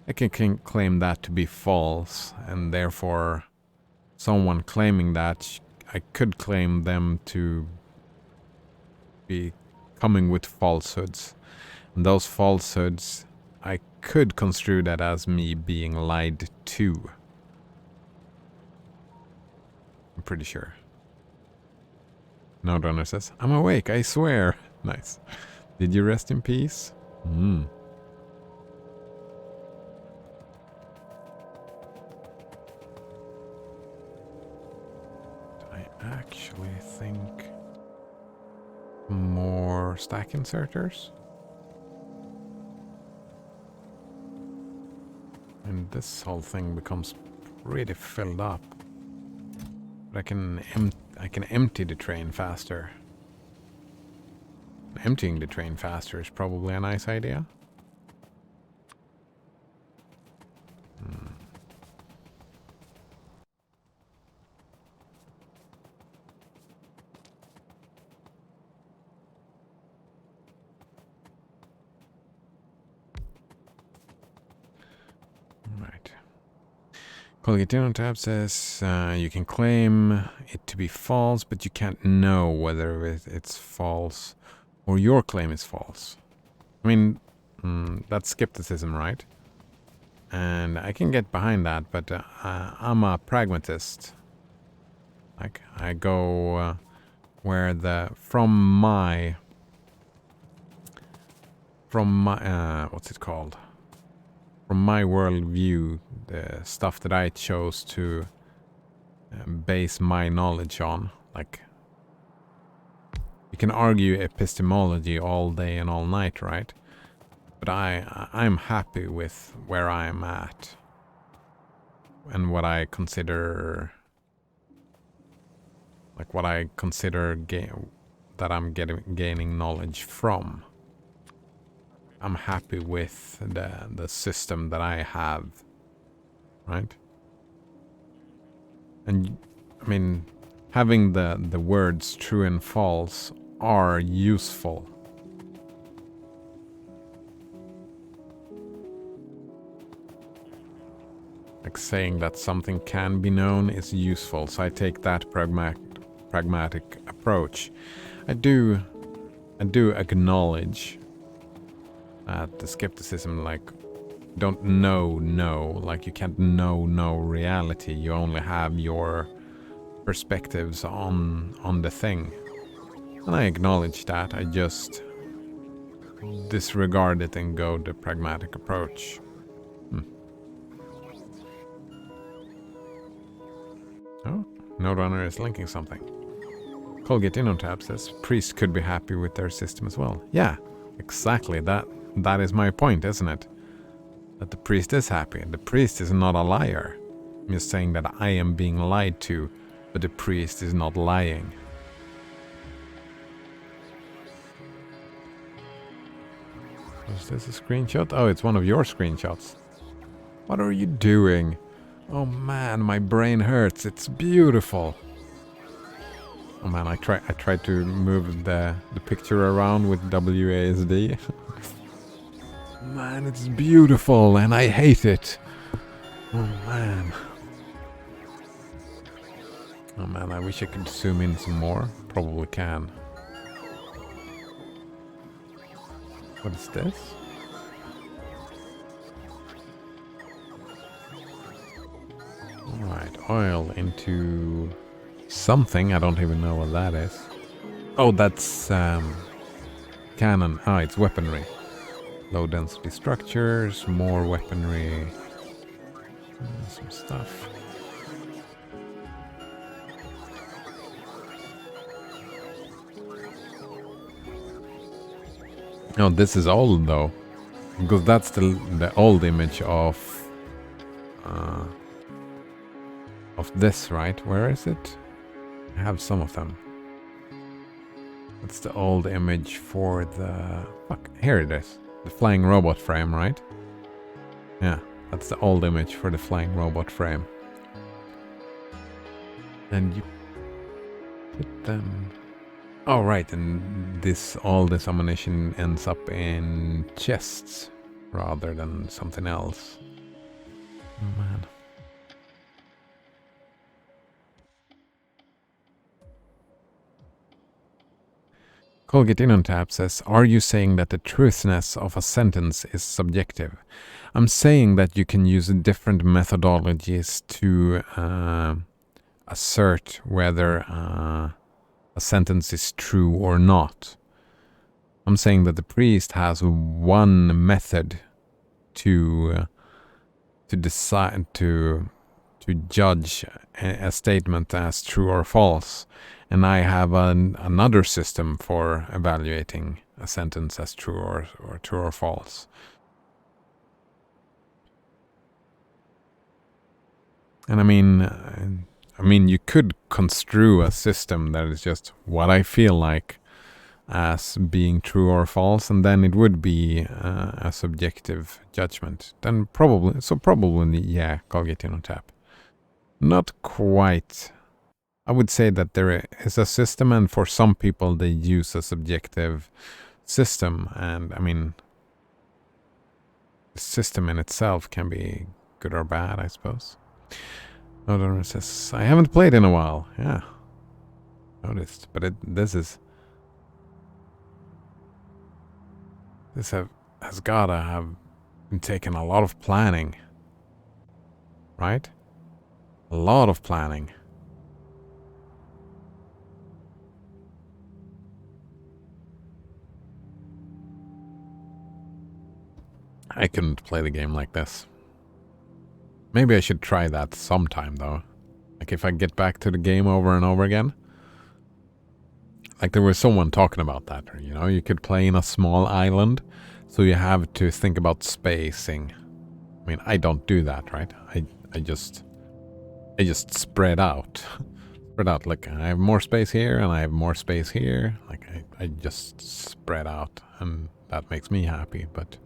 A: I can claim that to be false, and therefore someone claiming that, I could claim them to be coming with falsehoods. And those falsehoods, I could construe that as me being lied to. I'm pretty sure. Node Runner says, I'm awake, I swear. Nice. Did you rest in peace? I actually think more stack inserters. And this whole thing becomes pretty filled up. But I can empty the train faster. Emptying the train faster is probably a nice idea. Right. Colgatinotap says you can claim it to be false, but you can't know whether it's false or your claim is false. I mean, that's skepticism, right? And I can get behind that, but I'm a pragmatist. Like, I go where from my what's it called? From my worldview, the stuff that I chose to base my knowledge on. Like, you can argue epistemology all day and all night, right? But I'm happy with where I'm at and what I consider, like what I consider that I'm gaining knowledge from. I'm happy with the system that I have, right? And I mean, having the words true and false are useful. Like saying that something can be known is useful, so I take that pragmatic approach. I do acknowledge that the skepticism, like, don't know, like you can't know reality. You only have your perspectives on the thing. And I acknowledge that. I just disregard it and go the pragmatic approach. Oh, Node Runner is linking something. Colgate InnoTab says priests could be happy with their system as well. Yeah, exactly. That is my point, isn't it? That the priest is happy. The priest is not a liar. I'm just saying that I am being lied to, but the priest is not lying. Was this a screenshot? Oh, it's one of your screenshots. What are you doing? Oh man, my brain hurts. It's beautiful. Oh man, I tried to move the picture around with WASD. Man, it's beautiful and I hate it. Oh man. Oh man, I wish I could zoom in some more. Probably can. What is this? Alright, oil into something. I don't even know what that is. Oh, that's cannon. Ah, it's weaponry. Low density structures, more weaponry. Some stuff. Oh, this is old though, because that's the old image of this, right? Where is it? I have some of them. That's the old image for the... Fuck, here it is. The flying robot frame, right? Yeah, that's the old image for the flying robot frame. And you put them... Oh, right, and all this ammunition ends up in chests rather than something else. Oh, man. Colgate InnoTab says, are you saying that the truthness of a sentence is subjective? I'm saying that you can use different methodologies to assert whether a sentence is true or not. I'm saying that the priest has one method to decide to judge a statement as true or false, and I have another system for evaluating a sentence as true or true or false. And I mean, you could construe a system that is just what I feel like as being true or false, and then it would be a subjective judgment. Then probably, yeah, Colgate InnoTab. Not quite. I would say that there is a system, and for some people they use a subjective system, and I mean, the system in itself can be good or bad, I suppose. Nodonor says, I haven't played in a while. Yeah, noticed, but this has gotta have been taking a lot of planning, right? A lot of planning. I couldn't play the game like this. Maybe I should try that sometime though. Like if I get back to the game over and over again. Like there was someone talking about that, you know, you could play in a small island, so you have to think about spacing. I mean, I don't do that, right? I just spread out. Spread out, like I have more space here and I have more space here. Like I just spread out, and that makes me happy, but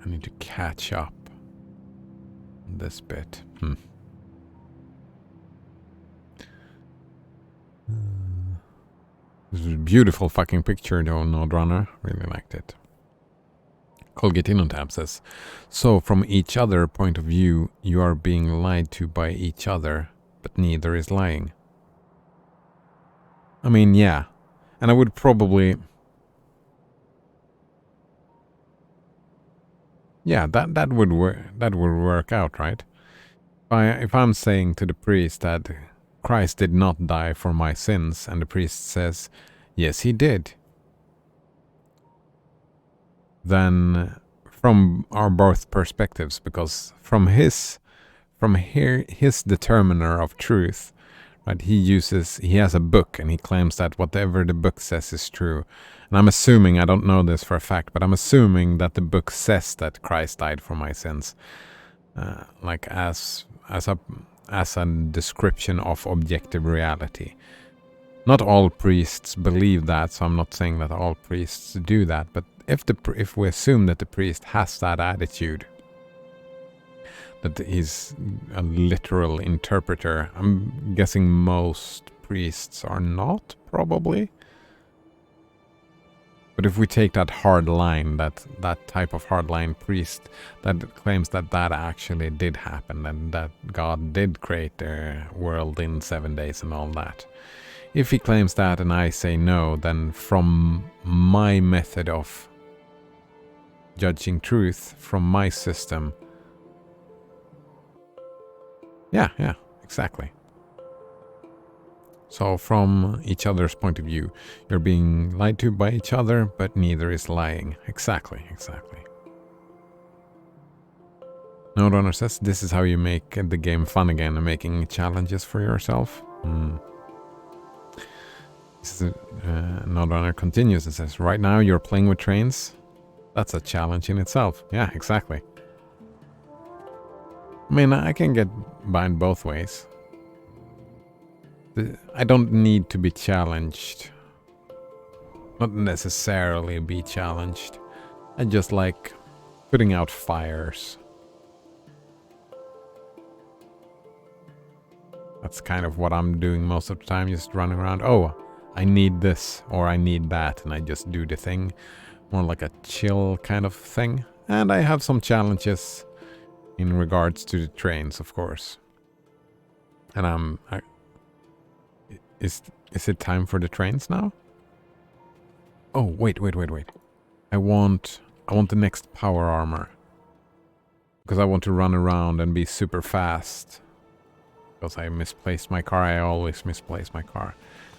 A: I need to catch up on this bit. This is a beautiful fucking picture though, Node Runner. Really liked it. Colgate InnoTab says, so from each other point of view, you are being lied to by each other, but neither is lying. I mean, yeah. And I would probably... Yeah, that would work out, right? If I'm saying to the priest that Christ did not die for my sins, and the priest says, yes, he did, then from our both perspectives, because from his determiner of truth, right, he has a book and he claims that whatever the book says is true. And I'm assuming, I don't know this for a fact, but I'm assuming that the book says that Christ died for my sins, like as a description of objective reality. Not all priests believe that, so I'm not saying that all priests do that, but if we assume that the priest has that attitude, that he's a literal interpreter, I'm guessing most priests are not, probably. But if we take that hard line, that type of hardline priest that claims that actually did happen and that God did create the world in 7 days and all that, if he claims that and I say no, then from my method of judging truth, from my system, yeah, exactly. So from each other's point of view, you're being lied to by each other, but neither is lying. Exactly. Noderunner says, this is how you make the game fun again, making challenges for yourself. Noderunner continues and says, right now you're playing with trains. That's a challenge in itself. Yeah, exactly. I mean, I can get behind both ways. I don't need to be challenged. Not necessarily be challenged. I just like putting out fires. That's kind of what I'm doing most of the time, just running around. Oh, I need this or I need that, and I just do the thing. More like a chill kind of thing. And I have some challenges in regards to the trains, of course. And is it time for the trains now? Oh, wait. I want the next power armor. Because I want to run around and be super fast. Because I misplaced my car, I always misplace my car.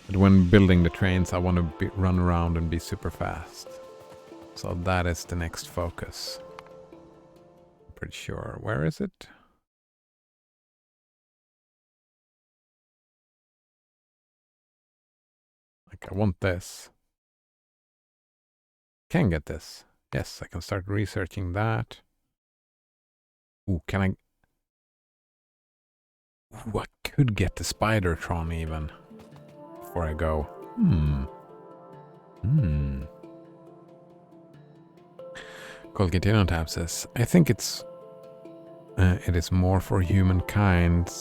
A: But when building the trains, I want to run around and be super fast. So that is the next focus. I'm pretty sure. Where is it? Like, I want this. Can get this. Yes, I can start researching that. Ooh, can I... Ooh, I could get the Spidertron even. Before I go. Colgatino Tab says, I think it is more for humankind.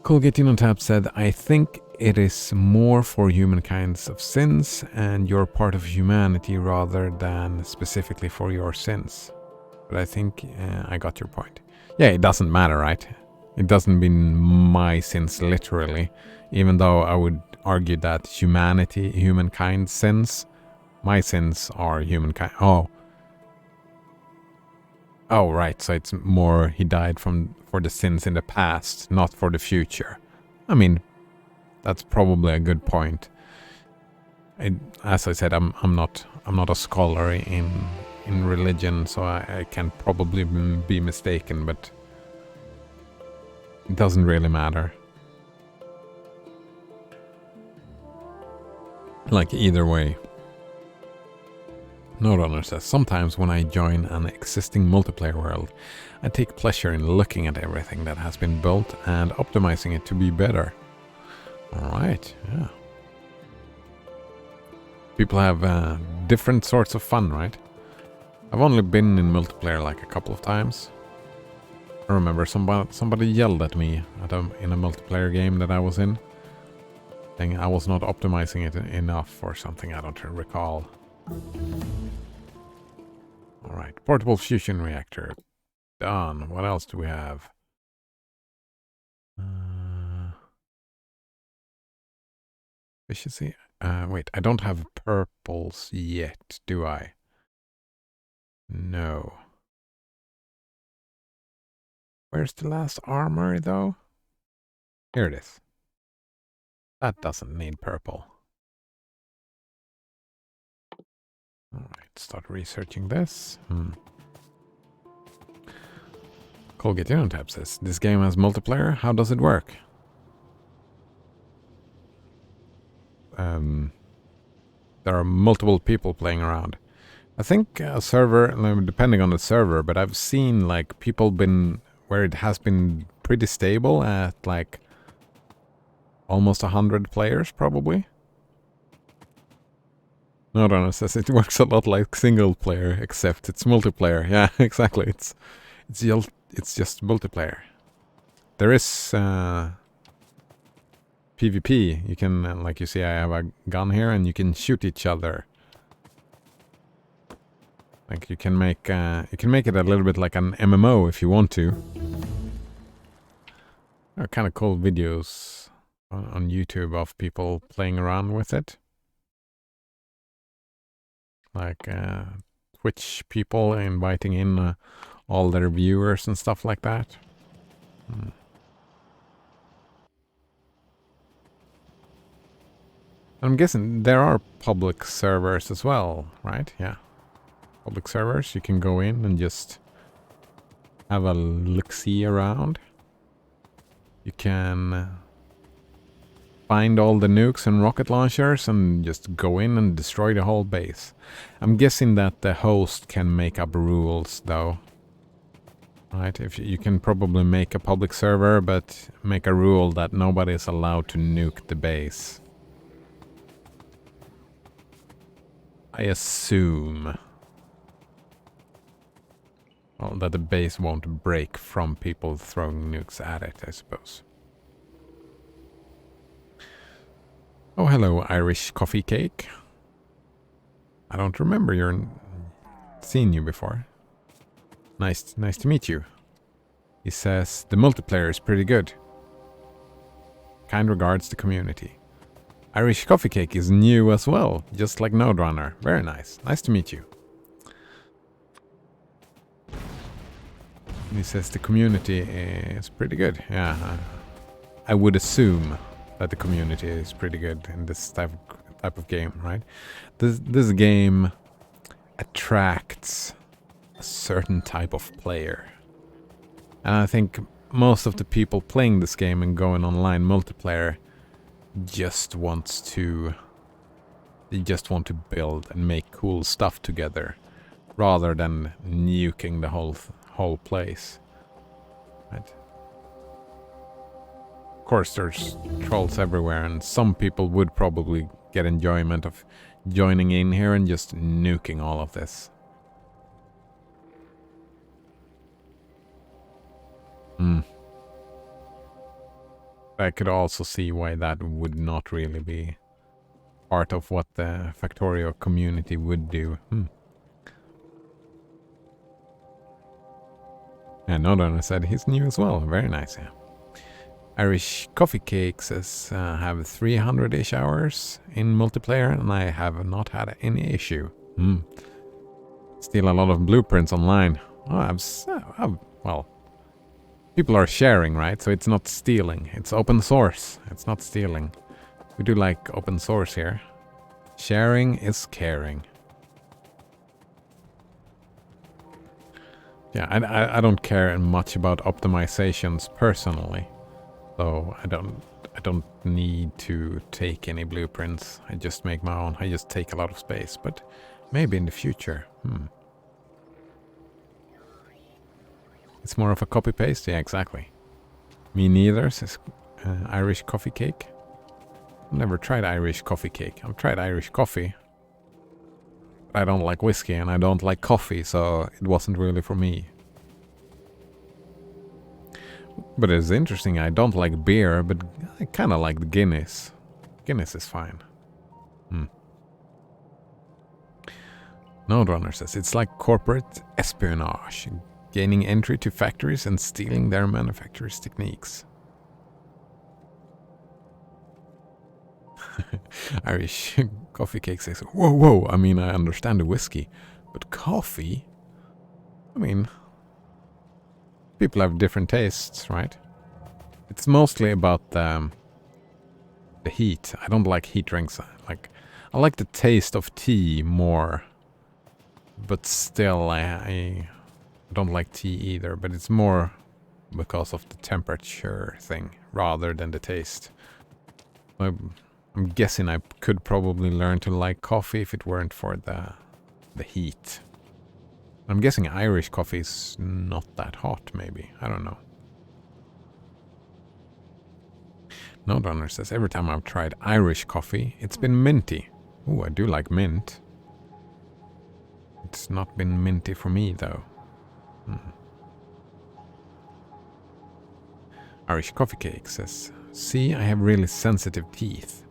A: Colgatino Tab said, I think it is more for humankind's of sins and you're part of humanity rather than specifically for your sins. But I think I got your point. Yeah, it doesn't matter, right? It doesn't mean my sins literally, even though I would argue that humankind's sins, my sins are humankind. Oh, right. So it's more he died for the sins in the past, not for the future. I mean, that's probably a good point. As I said, I'm not a scholar in religion, so I can probably be mistaken, but it doesn't really matter. Like, either way. Noderunner says, sometimes when I join an existing multiplayer world, I take pleasure in looking at everything that has been built and optimizing it to be better. Alright, yeah. People have different sorts of fun, right? I've only been in multiplayer like a couple of times. I remember somebody yelled at me in a multiplayer game that I was in, saying I was not optimizing it enough or something, I don't recall. Alright, portable fusion reactor. Done. What else do we have? Efficiency. Wait, I don't have purples yet, do I? No. Where's the last armory, though? Here it is. That doesn't need purple. Alright, start researching this. Colgate Tab says, this game has multiplayer. How does it work? There are multiple people playing around. I think a server, depending on the server, but I've seen like people been where it has been pretty stable at like almost 100 players probably. No, Donna says it works a lot like single player, except it's multiplayer. Yeah, exactly. It's just multiplayer. There is PvP. You can, like you see, I have a gun here, and you can shoot each other. Like you can make it a little bit like an MMO if you want to. There are kind of cool videos on YouTube of people playing around with it. Like Twitch people inviting in all their viewers and stuff like that. I'm guessing there are public servers as well, right? Yeah. Public servers, you can go in and just have a look-see around. You can find all the nukes and rocket launchers and just go in and destroy the whole base. I'm guessing that the host can make up rules, though. Right? If you can probably make a public server, but make a rule that nobody is allowed to nuke the base. I assume. Well, that the base won't break from people throwing nukes at it, I suppose. Oh, hello, Irish coffee cake. I don't remember seeing you before. Nice to meet you. He says, the multiplayer is pretty good. Kind regards the community. Irish coffee cake is new as well, just like Node Runner. Very nice. Nice to meet you. He says the community is pretty good. Yeah, I would assume that the community is pretty good in this type of game, right? This game attracts a certain type of player. And I think most of the people playing this game and going online multiplayer just want to build and make cool stuff together rather than nuking the whole place. Right? Of course, there's trolls everywhere, and some people would probably get enjoyment of joining in here and just nuking all of this. I could also see why that would not really be part of what the Factorio community would do. Yeah, Nodon said he's new as well. Very nice, yeah. Irish Coffee Cake says, have 300-ish hours in multiplayer, and I have not had any issue. Still a lot of blueprints online. Oh, well, people are sharing, right? So it's not stealing. It's open source. It's not stealing. We do like open source here. Sharing is caring. Yeah, I don't care much about optimizations personally. So I don't need to take any blueprints. I just make my own. I just take a lot of space, but maybe in the future. It's more of a copy paste. Yeah, exactly. Me neither, says Irish Coffee Cake. I've never tried Irish Coffee Cake. I've tried Irish coffee. But I don't like whiskey and I don't like coffee, so it wasn't really for me. But it's interesting, I don't like beer, but I kind of like the Guinness. Guinness is fine. Node Runner says, it's like corporate espionage, gaining entry to factories and stealing their manufacturers' techniques. Irish Coffee Cake says, whoa, I mean, I understand the whiskey, but coffee? I mean, People have different tastes, right? It's mostly about the heat. I don't like heat drinks. I like the taste of tea more, but still I don't like tea either. But it's more because of the temperature thing rather than the taste. I'm guessing I could probably learn to like coffee if it weren't for the heat. I'm guessing Irish coffee is not that hot, maybe. I don't know. No Donner says, every time I've tried Irish coffee, it's been minty. Ooh, I do like mint. It's not been minty for me, though. Irish coffee cake says, see, I have really sensitive teeth.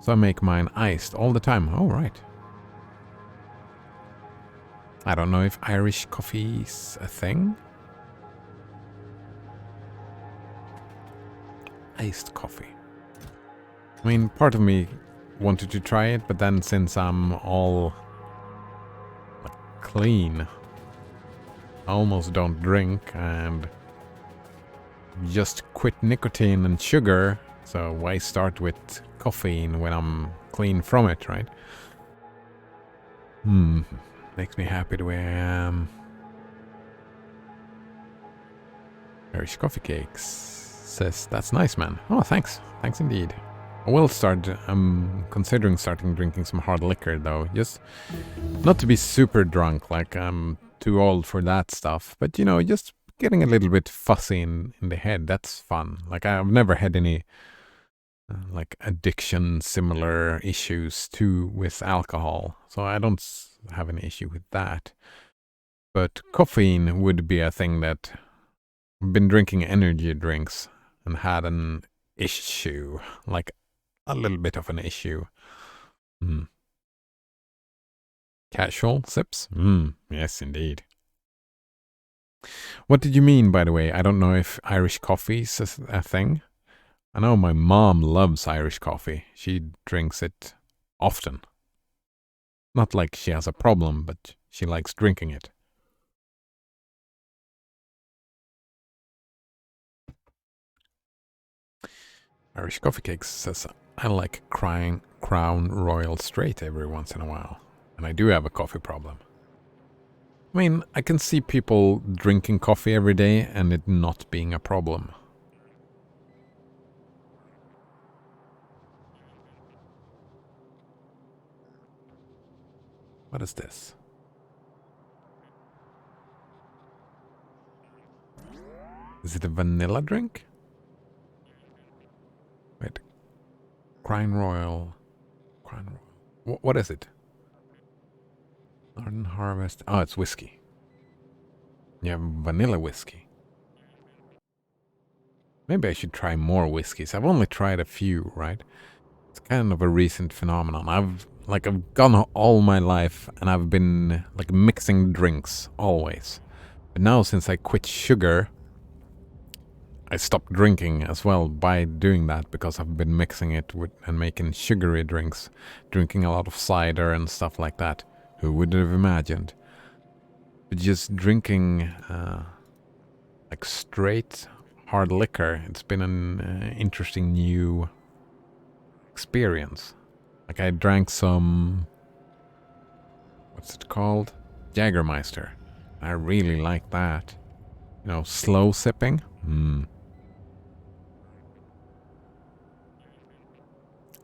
A: So I make mine iced all the time. Oh, right. I don't know if Irish coffee's a thing. Iced coffee. I mean, part of me wanted to try it, but then since I'm all clean, I almost don't drink and just quit nicotine and sugar, so why start with caffeine when I'm clean from it, right? Makes me happy the way I am. Irish coffee cakes says, that's nice, man. Oh, thanks. Thanks indeed. I will start, I'm considering starting drinking some hard liquor, though. Just not to be super drunk, like I'm too old for that stuff. But, you know, just getting a little bit fussy in the head, that's fun. Like, I've never had any, like, addiction similar issues with alcohol. So I don't have an issue with that. But caffeine would be a thing that I've been drinking energy drinks and had an issue, like a little bit of an issue. Casual sips? Yes, indeed. What did you mean, by the way? I don't know if Irish coffee is a thing. I know my mom loves Irish coffee. She drinks it often. Not like she has a problem, but she likes drinking it. Irish Coffee Cakes says, I like Crown Royal straight every once in a while. And I do have a coffee problem. I mean, I can see people drinking coffee every day and it not being a problem. What is this? Is it a vanilla drink? Wait. Crown Royal. What is it? Northern Harvest. Oh, it's whiskey. Yeah, vanilla whiskey. Maybe I should try more whiskeys. I've only tried a few, right? It's kind of a recent phenomenon. I've gone all my life and I've been like mixing drinks always. But now since I quit sugar, I stopped drinking as well by doing that because I've been mixing it and making sugary drinks, drinking a lot of cider and stuff like that. Who would have imagined? But just drinking like straight hard liquor, it's been an interesting new experience. Like I drank some, what's it called? Jägermeister. I really like that. You know, slow sipping.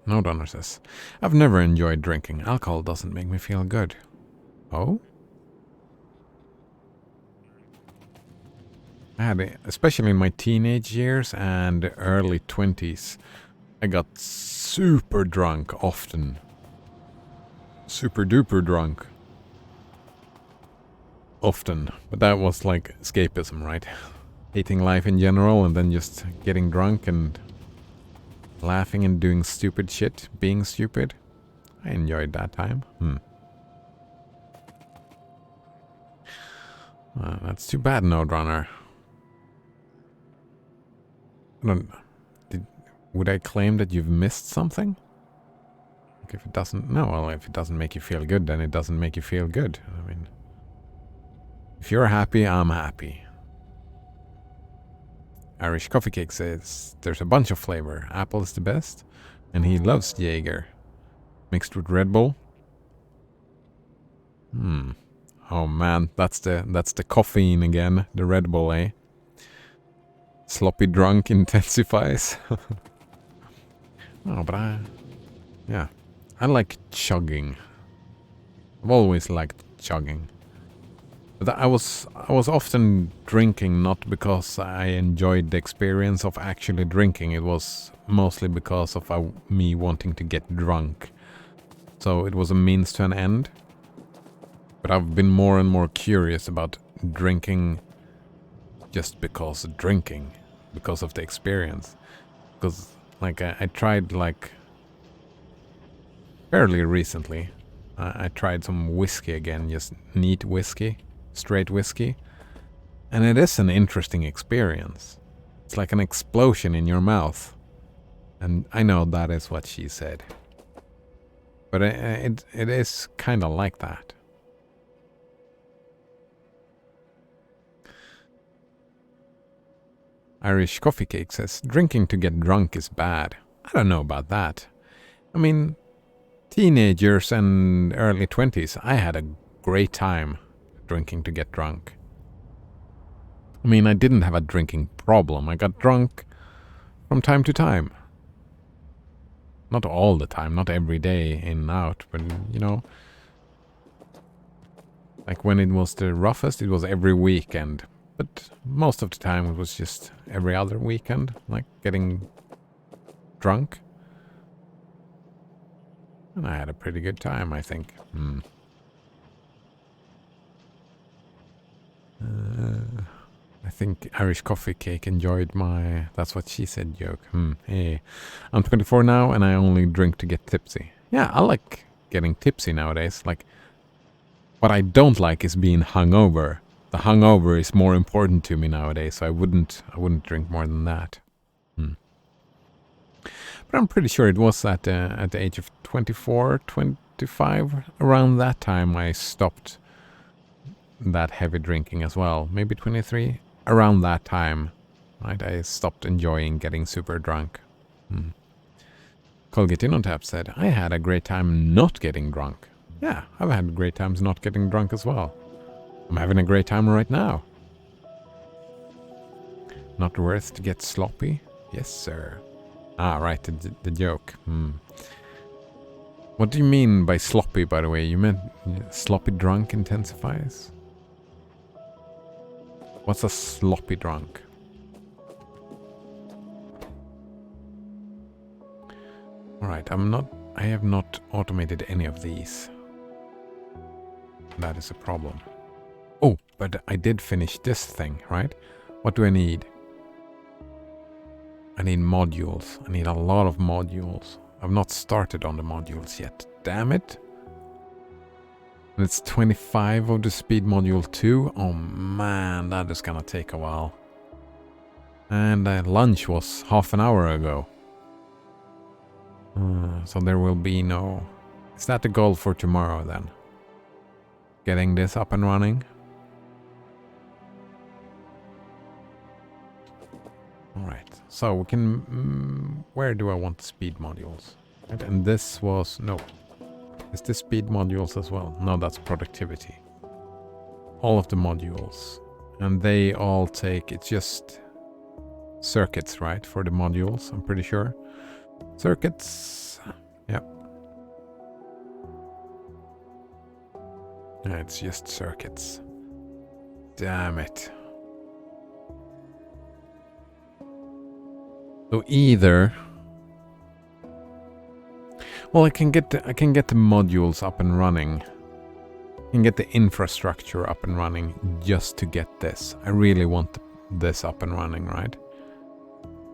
A: No Donner says, I've never enjoyed drinking. Alcohol doesn't make me feel good. Oh? I had it, especially in my teenage years and early 20s. I got super drunk often. Super duper drunk. Often. But that was like escapism, right? Hating life in general and then just getting drunk and laughing and doing stupid shit, being stupid. I enjoyed that time. That's too bad, Node Would I claim that you've missed something? Like if it doesn't, no, well, if it doesn't make you feel good, then it doesn't make you feel good. I mean, if you're happy, I'm happy. Irish Coffee Cake says there's a bunch of flavor. Apple is the best, and he loves Jaeger. Mixed with Red Bull. Oh man, that's the caffeine again. The Red Bull, eh? Sloppy drunk intensifies. Oh, but I like chugging. I've always liked chugging. But I was often drinking not because I enjoyed the experience of actually drinking. It was mostly because of me wanting to get drunk. So it was a means to an end. But I've been more and more curious about drinking just because of drinking, because of the experience. Because like I tried like fairly recently, I tried some whiskey again, just neat whiskey, straight whiskey. And it is an interesting experience. It's like an explosion in your mouth. And I know that is what she said. But it is kind of like that. Irish Coffee Cake says, drinking to get drunk is bad. I don't know about that. I mean, teenagers and early 20s, I had a great time drinking to get drunk. I mean, I didn't have a drinking problem. I got drunk from time to time. Not all the time, not every day in and out, but you know, like when it was the roughest, it was every weekend. But most of the time it was just every other weekend, like getting drunk. And I had a pretty good time, I think. I think Irish Coffee Cake enjoyed my "that's what she said" joke. Hey. I'm 24 now and I only drink to get tipsy. Yeah, I like getting tipsy nowadays. Like, what I don't like is being hungover. The hungover is more important to me nowadays, so I wouldn't drink more than that. But I'm pretty sure it was at the age of 24, 25, around that time I stopped that heavy drinking as well. Maybe 23, around that time, right? I stopped enjoying getting super drunk. Colgate In on Tap said, I had a great time not getting drunk. Yeah, I've had great times not getting drunk as well. I'm having a great time right now. Not worth to get sloppy? Yes, sir. Ah, right, the joke. What do you mean by sloppy, by the way? You meant sloppy drunk intensifies? What's a sloppy drunk? Alright, I have not automated any of these. That is a problem. Oh, but I did finish this thing, right? What do I need? I need modules. I need a lot of modules. I've not started on the modules yet. Damn it. And it's 25 of the speed module 2. Oh man, that is gonna take a while. And lunch was half an hour ago. So there will be no... Is that the goal for tomorrow then? Getting this up and running? Alright, so we can... where do I want the speed modules? Right, and this was... no. Is this speed modules as well? No, that's productivity. All of the modules. And they all take... it's just circuits, right? For the modules, I'm pretty sure. Circuits. Yep. Yeah, it's just circuits. Damn it. So either... well, I can get the modules up and running. I can get the infrastructure up and running just to get this. I really want this up and running, right?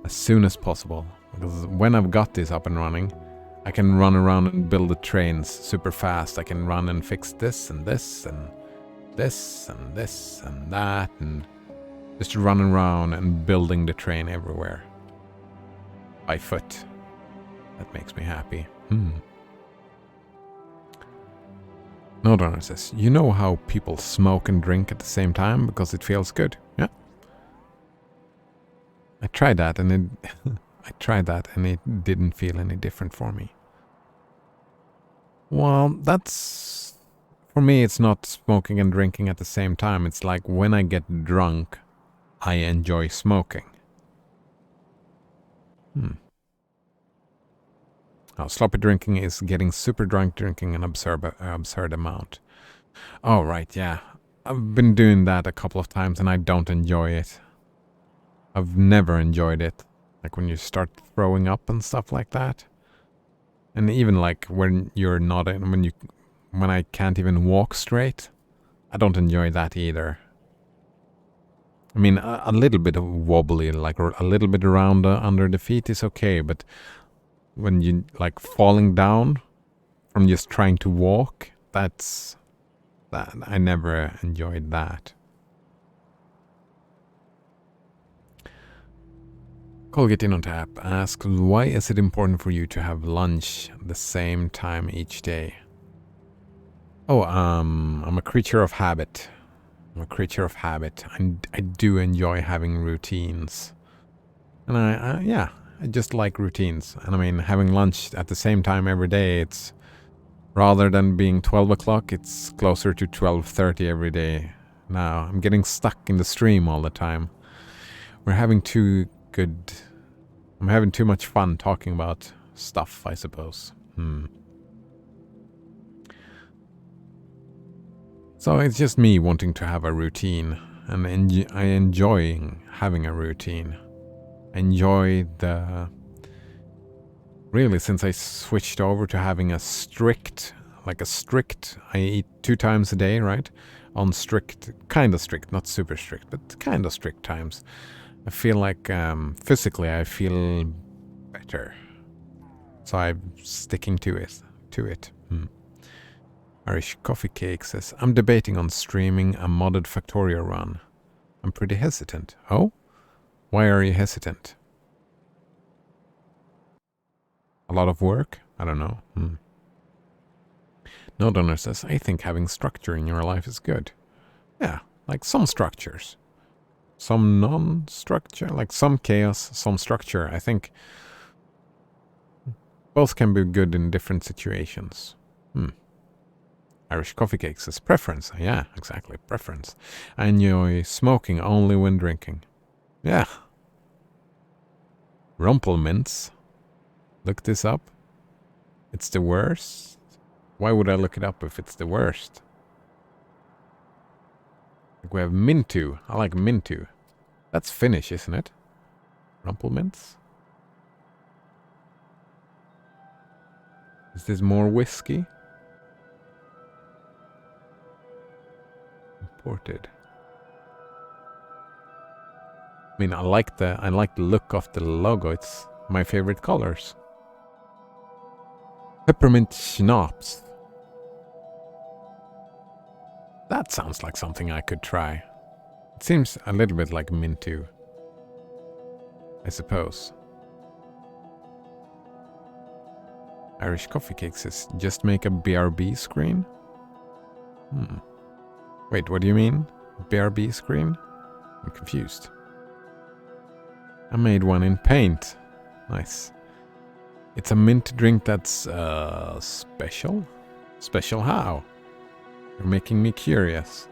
A: As soon as possible. Because when I've got this up and running, I can run around and build the trains super fast. I can run and fix this and this and this and this and that, and just run around and building the train everywhere. By foot. That makes me happy. Nodrunner says, you know how people smoke and drink at the same time because it feels good? Yeah. I tried that and it didn't feel any different for me. Well, that's for me. It's not smoking and drinking at the same time. It's like when I get drunk, I enjoy smoking. Oh, sloppy drinking is getting super drunk, drinking an absurd amount. Oh, right, yeah. I've been doing that a couple of times and I don't enjoy it. I've never enjoyed it. Like when you start throwing up and stuff like that. And even like when you're not in, when I can't even walk straight, I don't enjoy that either. I mean, a little bit of wobbly, like a little bit around under the feet is okay, but when you like falling down from just trying to walk, that I never enjoyed that. Colgate in on tap asks, why is it important for you to have lunch the same time each day? Oh, I'm a creature of habit. I'm a creature of habit. I do enjoy having routines. And I just like routines. And I mean, having lunch at the same time every day, it's rather than being 12 o'clock, it's closer to 12:30 every day. Now, I'm getting stuck in the stream all the time. I'm having too much fun talking about stuff, I suppose. So it's just me wanting to have a routine, and I enjoying having a routine. I enjoy really, since I switched over to having a strict, I eat 2 times a day, right? On strict, kind of strict, not super strict, but kind of strict times. I feel like physically I feel better. So I'm sticking to it. Irish Coffee Cake says, I'm debating on streaming a modded Factorio run. I'm pretty hesitant. Oh? Why are you hesitant? A lot of work? I don't know. No Donor says, I think having structure in your life is good. Yeah, like some structures. Some non-structure, like some chaos, some structure. I think both can be good in different situations. Irish Coffee Cake says, preference. Yeah, exactly, preference. I enjoy smoking only when drinking. Yeah. Rumpelmints. Look this up. It's the worst. Why would I look it up if it's the worst? Like we have Mintu. I like Mintu. That's Finnish, isn't it? Rumpelmints? Is this more whiskey? Imported. I mean, I like the look of the logo. It's my favorite colors. Peppermint schnapps. That sounds like something I could try. It seems a little bit like Mintu, I suppose. Irish Coffee Cake says, just make a BRB screen? Wait, what do you mean? BRB screen? I'm confused. I made one in paint. Nice. It's a mint drink that's special? Special how? You're making me curious.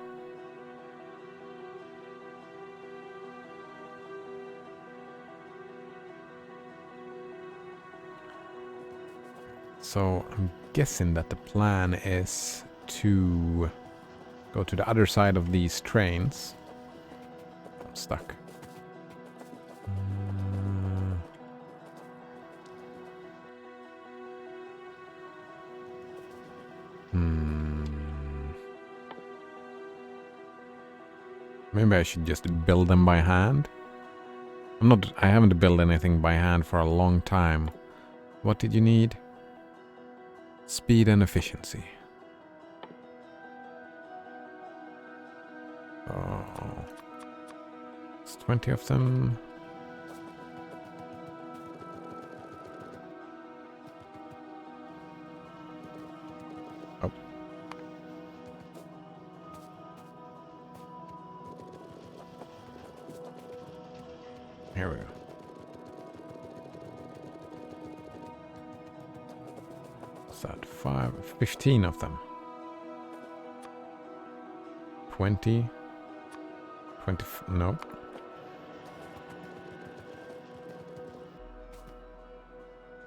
A: So I'm guessing that the plan is to go to the other side of these trains. I'm stuck. Maybe I should just build them by hand. I haven't built anything by hand for a long time. What did you need? Speed and efficiency. Oh. It's 20 of them. Oh. Here we go. What's that? 15 of them. 20. 20. No.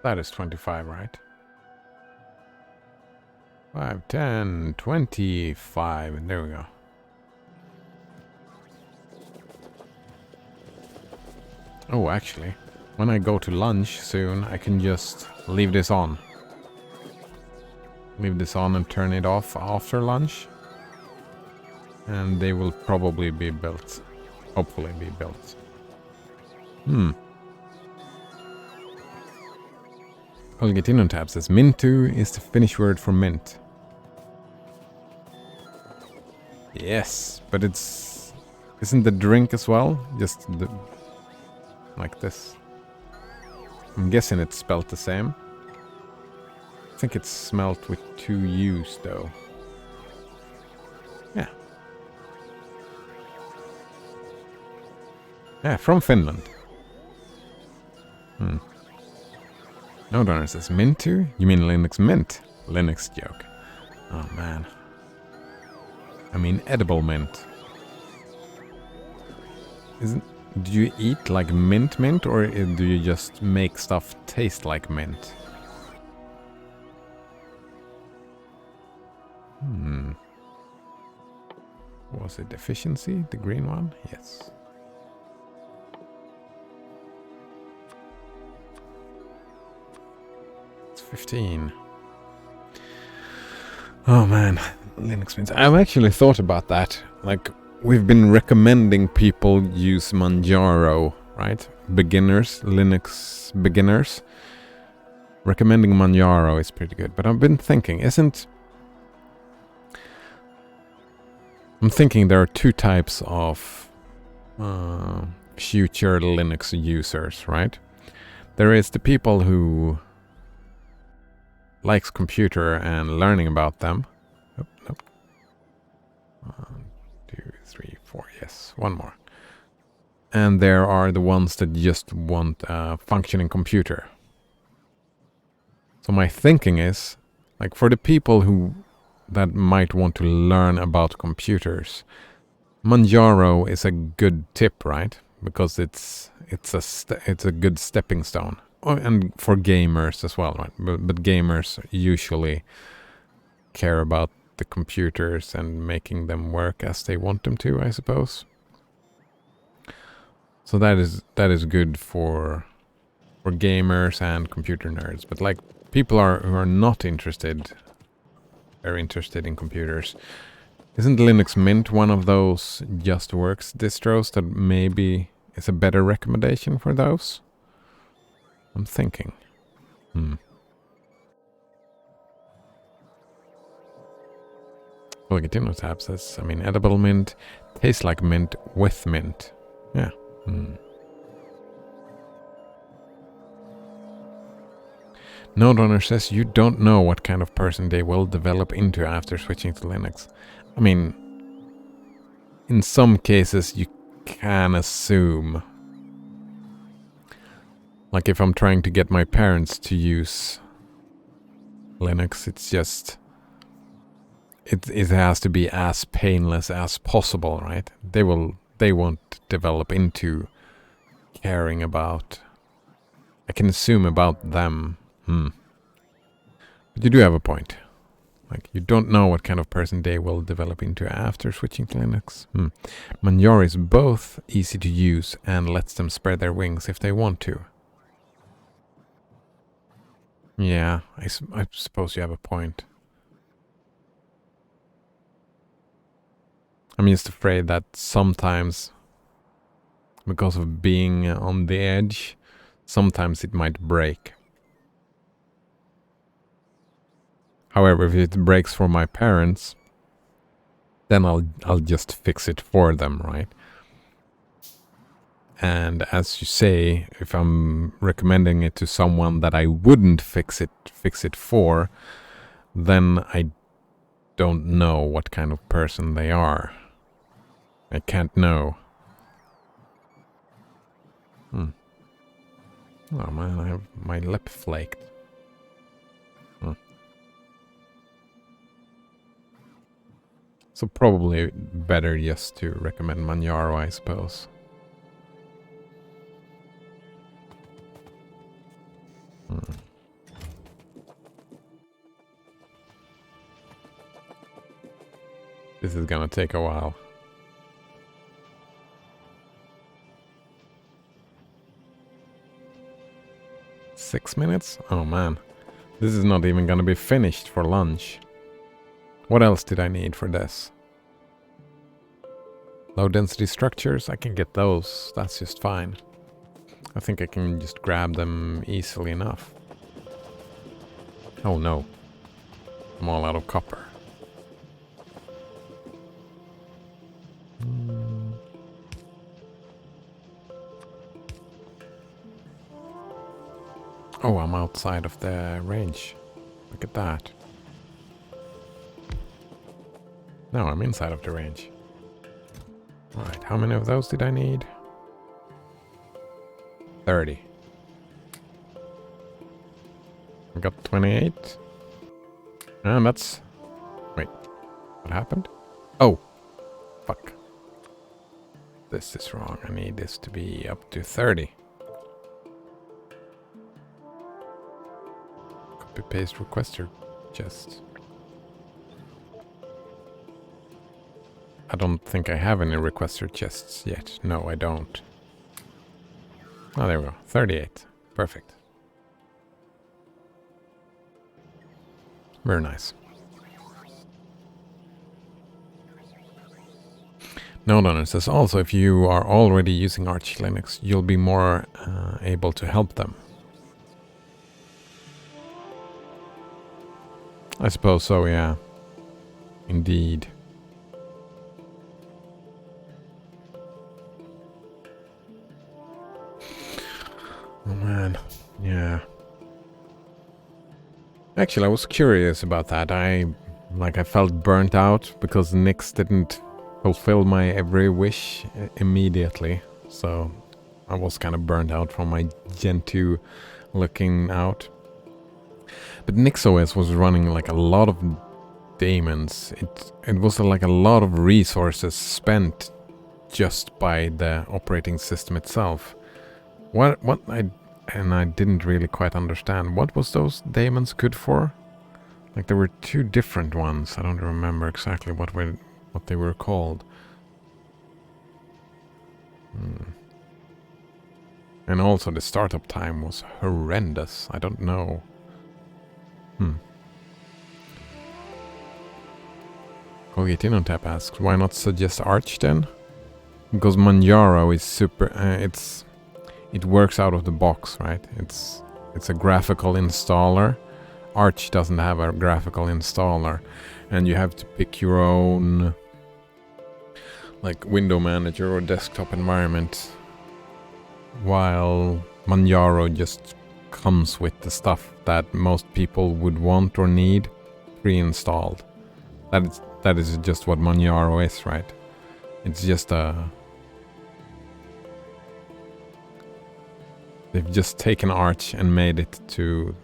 A: That is 25, right? 5, 10, 25. There we go. Oh, actually, when I go to lunch soon, I can just leave this on. Leave this on and turn it off after lunch. And they will probably be built. Hopefully be built. Olgetino tab says Mintu is the Finnish word for mint. Yes, but isn't the drink as well? Just like this. I'm guessing it's spelt the same. I think it's smelt with 2 U's though. Yeah. Yeah, from Finland. No donor says Mintu? You mean Linux Mint? Linux joke. Oh man. I mean edible mint. Do you eat like mint or do you just make stuff taste like mint? Was it efficiency, the green one? Yes. It's 15. Oh man, Linux Mint. I've actually thought about that. Like, we've been recommending people use Manjaro, right? Beginners, Linux beginners. Recommending Manjaro is pretty good. But I've been thinking, I'm thinking there are 2 types of future Linux users, right? There is the people who likes computer and learning about them. Nope. 1, 2, 3, 4. Yes, one more. And there are the ones that just want a functioning computer. So my thinking is, like, for the people that might want to learn about computers, Manjaro is a good tip, right? Because it's a good stepping stone. Oh, and for gamers as well, right? But gamers usually care about the computers and making them work as they want them to, I suppose. So that is good for gamers and computer nerds. But like people who are not interested, very interested in computers. Isn't Linux Mint one of those just works distros that maybe is a better recommendation for those? I'm thinking. Olgetino tab says, I mean, edible mint tastes like mint with mint. Yeah. No donor says you don't know what kind of person they will develop into after switching to Linux. I mean, in some cases you can assume. Like if I'm trying to get my parents to use Linux, it's just it has to be as painless as possible, right? They won't develop into caring about. I can assume about them. But you do have a point. Like you don't know what kind of person they will develop into after switching to Linux. Manjaro is both easy to use and lets them spread their wings if they want to. Yeah, I suppose you have a point. I'm just afraid that sometimes, because of being on the edge, sometimes it might break. However, if it breaks for my parents, then I'll just fix it for them, right? And as you say, if I'm recommending it to someone that I wouldn't fix it for, then I don't know what kind of person they are. I can't know. Oh man, I have my lip flaked. So probably better just to recommend Manjaro, I suppose. This is gonna take a while. Six minutes? Oh man. This is not even gonna be finished for lunch. What else did I need for this? Low density structures, I can get those. That's just fine. I think I can just grab them easily enough. Oh no. I'm all out of copper. Oh, I'm outside of the range. Look at that. No, I'm inside of the range. Alright, how many of those did I need? 30. I got 28. And that's... Wait, what happened? Oh, fuck. This is wrong. I need this to be up to 30. Copy paste requester chest. I don't think I have any requester chests yet. No, I don't. Oh, there we go. 38. Perfect. Very nice. Node says also if you are already using Arch Linux, you'll be more able to help them. I suppose so, yeah. Indeed. Oh man, yeah. Actually, I was curious about that. I felt burnt out because Nix didn't fulfill my every wish immediately. So I was kind of burnt out from my Gen 2 looking out. But NixOS was running like a lot of daemons. It was like a lot of resources spent just by the operating system itself. I didn't really quite understand. What was those daemons good for? Like there were two different ones. I don't remember exactly what they were called. And also the startup time was horrendous. I don't know. Colgate on tap asks, why not suggest Arch then? Because Manjaro is super. It works out of the box, right? It's a graphical installer. Arch doesn't have a graphical installer, and you have to pick your own like window manager or desktop environment, while Manjaro just comes with the stuff that most people would want or need pre-installed. That is just what Manjaro is, right? It's just they've just taken Arch and made it to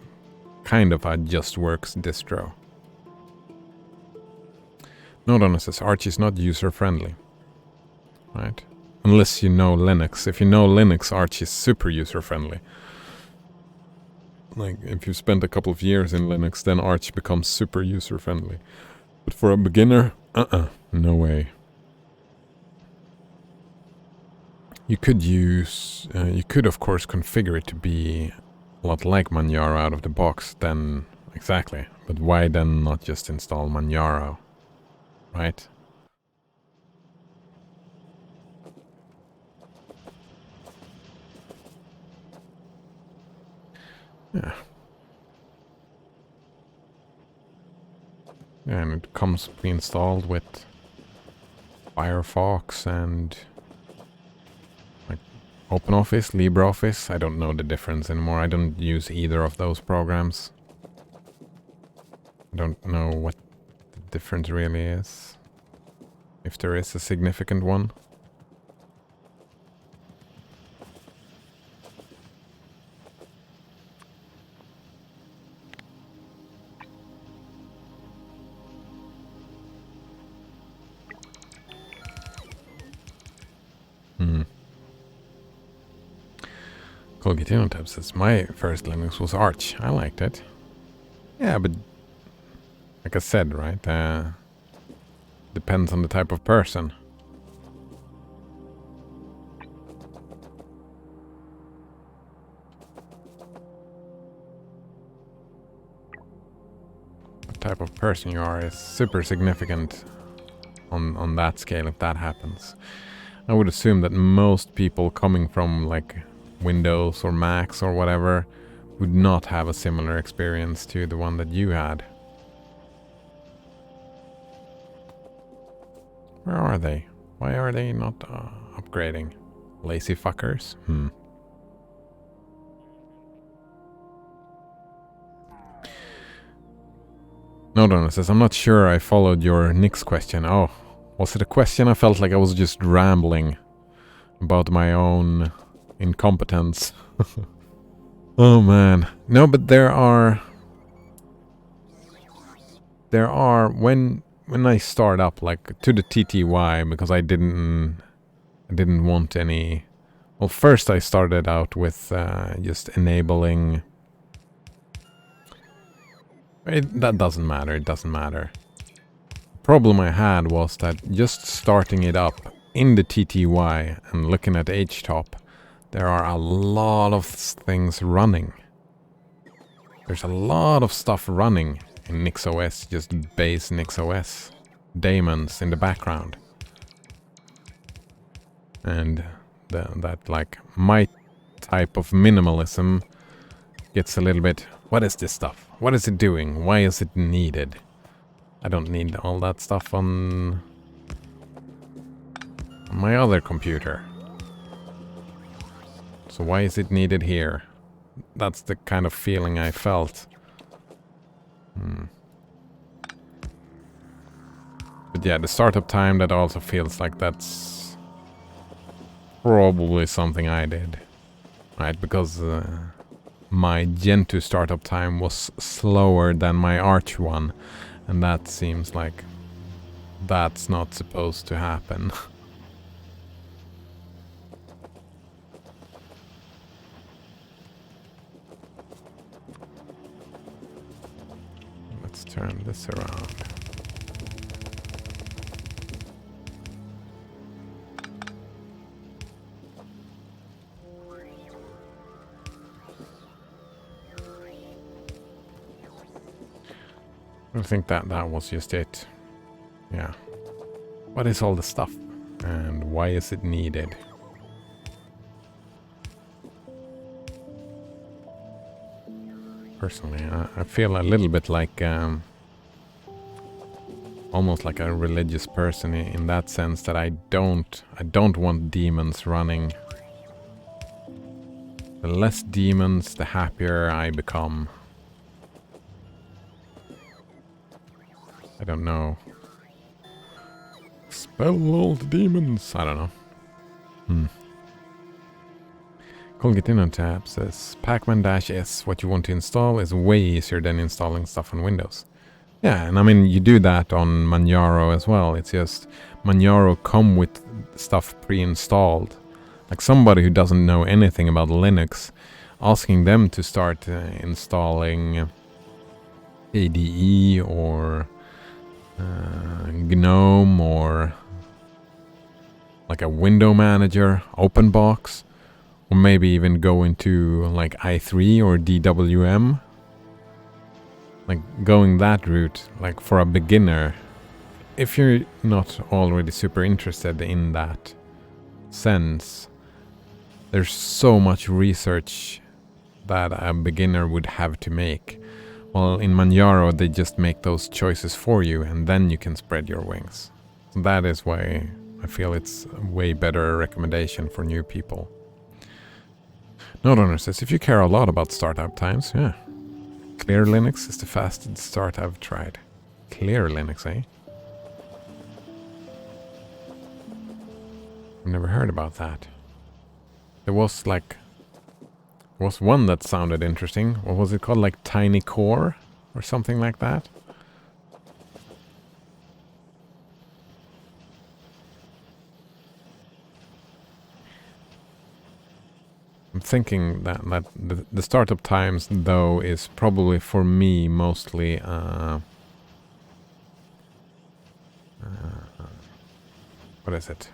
A: kind of a just works distro. Nodona says Arch is not user friendly, right? Unless you know Linux. If you know Linux, Arch is super user friendly. Like if you spent a couple of years in Linux, then Arch becomes super user friendly. But for a beginner, no way. You could of course configure it to be a lot like Manjaro out of the box, then exactly. But why then not just install Manjaro, right? Yeah. And it comes pre-installed with Firefox and like OpenOffice, LibreOffice. I don't know the difference anymore. I don't use either of those programs. I don't know what the difference really is, if there is a significant one. Colgatinotab says, my first Linux was Arch. I liked it. Yeah, but like I said, right? Depends on the type of person. What type of person you are is super significant on that scale if that happens. I would assume that most people coming from like Windows or Macs or whatever would not have a similar experience to the one that you had. Where are they? Why are they not upgrading? Lazy fuckers? No, Donna says, I'm not sure I followed your Nick's question. Oh, was it a question? I felt like I was just rambling about my own incompetence. Oh man. No, but there are when I start up like to the TTY, because I didn't want any. Well, first I started out with just enabling. That doesn't matter. It doesn't matter. The problem I had was that just starting it up in the TTY and looking at HTOP, there are a lot of things running. There's a lot of stuff running in NixOS, just base NixOS. Daemons in the background. And that, like, my type of minimalism gets a little bit, what is this stuff? What is it doing? Why is it needed? I don't need all that stuff on my other computer. So why is it needed here? That's the kind of feeling I felt. But yeah, the startup time, that also feels like that's probably something I did. Right, because my Gen 2 startup time was slower than my Arch one. And that seems like that's not supposed to happen. Let's turn this around. I think that was just it. Yeah. What is all the stuff? And why is it needed? Personally, I feel a little bit like almost like a religious person in that sense, that I don't want demons running. The less demons, the happier I become. I don't know. Spell all the demons. I don't know. Colgatinotab says, Pacman-S, what you want to install is way easier than installing stuff on Windows. Yeah, and I mean, you do that on Manjaro as well. It's just, Manjaro come with stuff pre-installed. Like somebody who doesn't know anything about Linux, asking them to start installing ADE or GNOME or like a window manager, OpenBox, or maybe even go into like i3 or DWM. Like going that route, like for a beginner, if you're not already super interested in that sense, there's so much research that a beginner would have to make. Well, in Manjaro, they just make those choices for you, and then you can spread your wings. So that is why I feel it's a way better recommendation for new people. Node says, if you care a lot about startup times, yeah. Clear Linux is the fastest start I've tried. Clear Linux, eh? I've never heard about that. There was one that sounded interesting. What was it called? Like Tiny Core or something like that? I'm thinking that the startup times though is probably for me mostly what is it?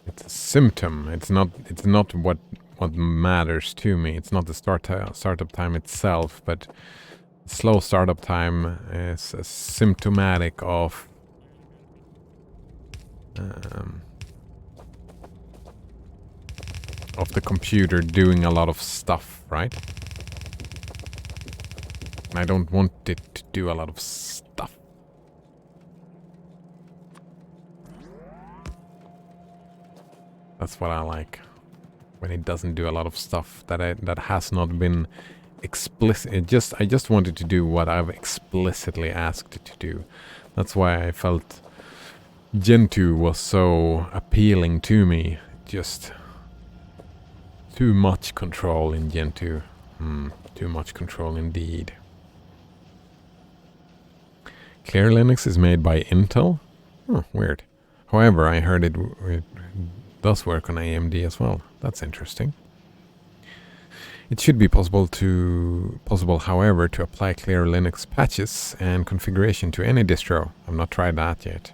A: It's a symptom. It's not what matters to me. It's not the startup time itself, but slow startup time is symptomatic of the computer doing a lot of stuff, right? And I don't want it to do a lot of stuff. That's what I like. When it doesn't do a lot of stuff that has not been explicit. I just wanted to do what I've explicitly asked it to do. That's why I felt Gentoo was so appealing to me. Just too much control in Gentoo. Too much control indeed. Clear Linux is made by Intel? Oh, weird. However, I heard it does work on AMD as well. That's interesting. It should be possible, however, to apply Clear Linux patches and configuration to any distro. I've not tried that yet.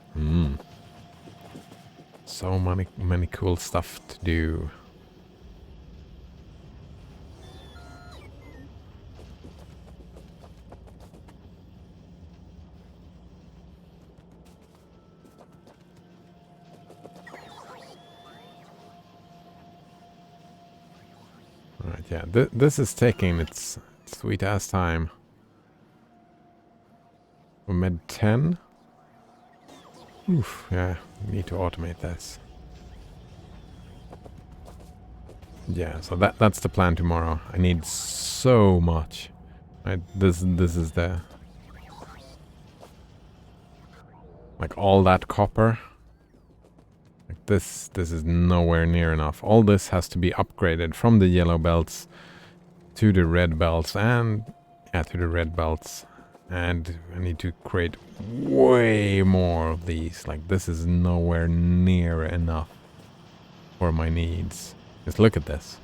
A: So many cool stuff to do. Alright, yeah, this is taking its sweet ass time. We're med 10. Oof, yeah, need to automate this. Yeah, so that's the plan tomorrow. I need so much. Right, this is the like all that copper. Like this is nowhere near enough. All this has to be upgraded from the yellow belts to the red belts and to the red belts. And I need to create way more of these. Like this is nowhere near enough for my needs. Just look at this.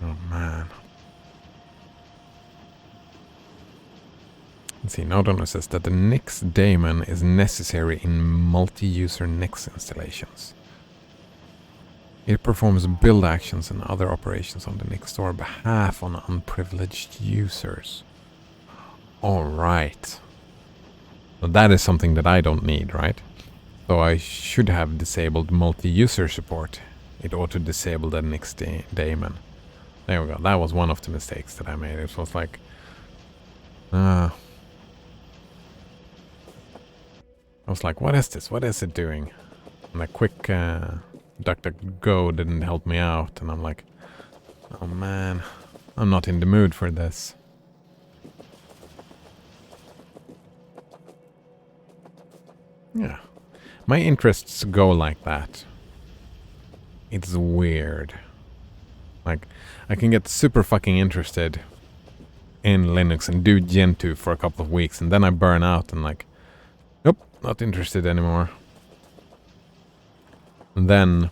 A: Oh man. Let's see, Nodonor says that the Nix daemon is necessary in multi-user Nix installations. It performs build actions and other operations on the Nix store behalf on unprivileged users. Alright. So that is something that I don't need, right? So I should have disabled multi-user support. It ought to disable the Nix daemon. There we go. That was one of the mistakes that I made. It was like... I was like, what is this? What is it doing? And a quick DuckDuckGo didn't help me out. And I'm like, oh man, I'm not in the mood for this. Yeah. My interests go like that. It's weird. Like, I can get super fucking interested in Linux and do Gentoo for a couple of weeks. And then I burn out and like, nope, not interested anymore. And then,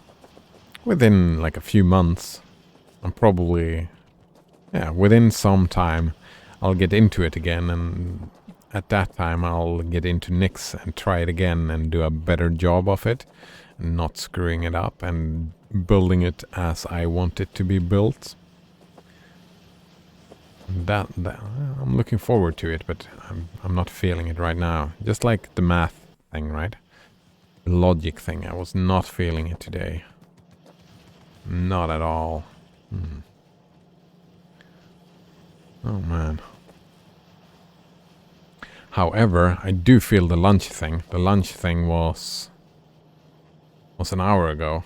A: within like a few months, I'm probably, within some time, I'll get into it again. And at that time, I'll get into Nix and try it again and do a better job of it. And not screwing it up and building it as I want it to be built. That I'm looking forward to it, but I'm not feeling it right now. Just like the math thing, right? The logic thing. I was not feeling it today. Not at all. Oh man. However, I do feel the lunch thing. The lunch thing was an hour ago.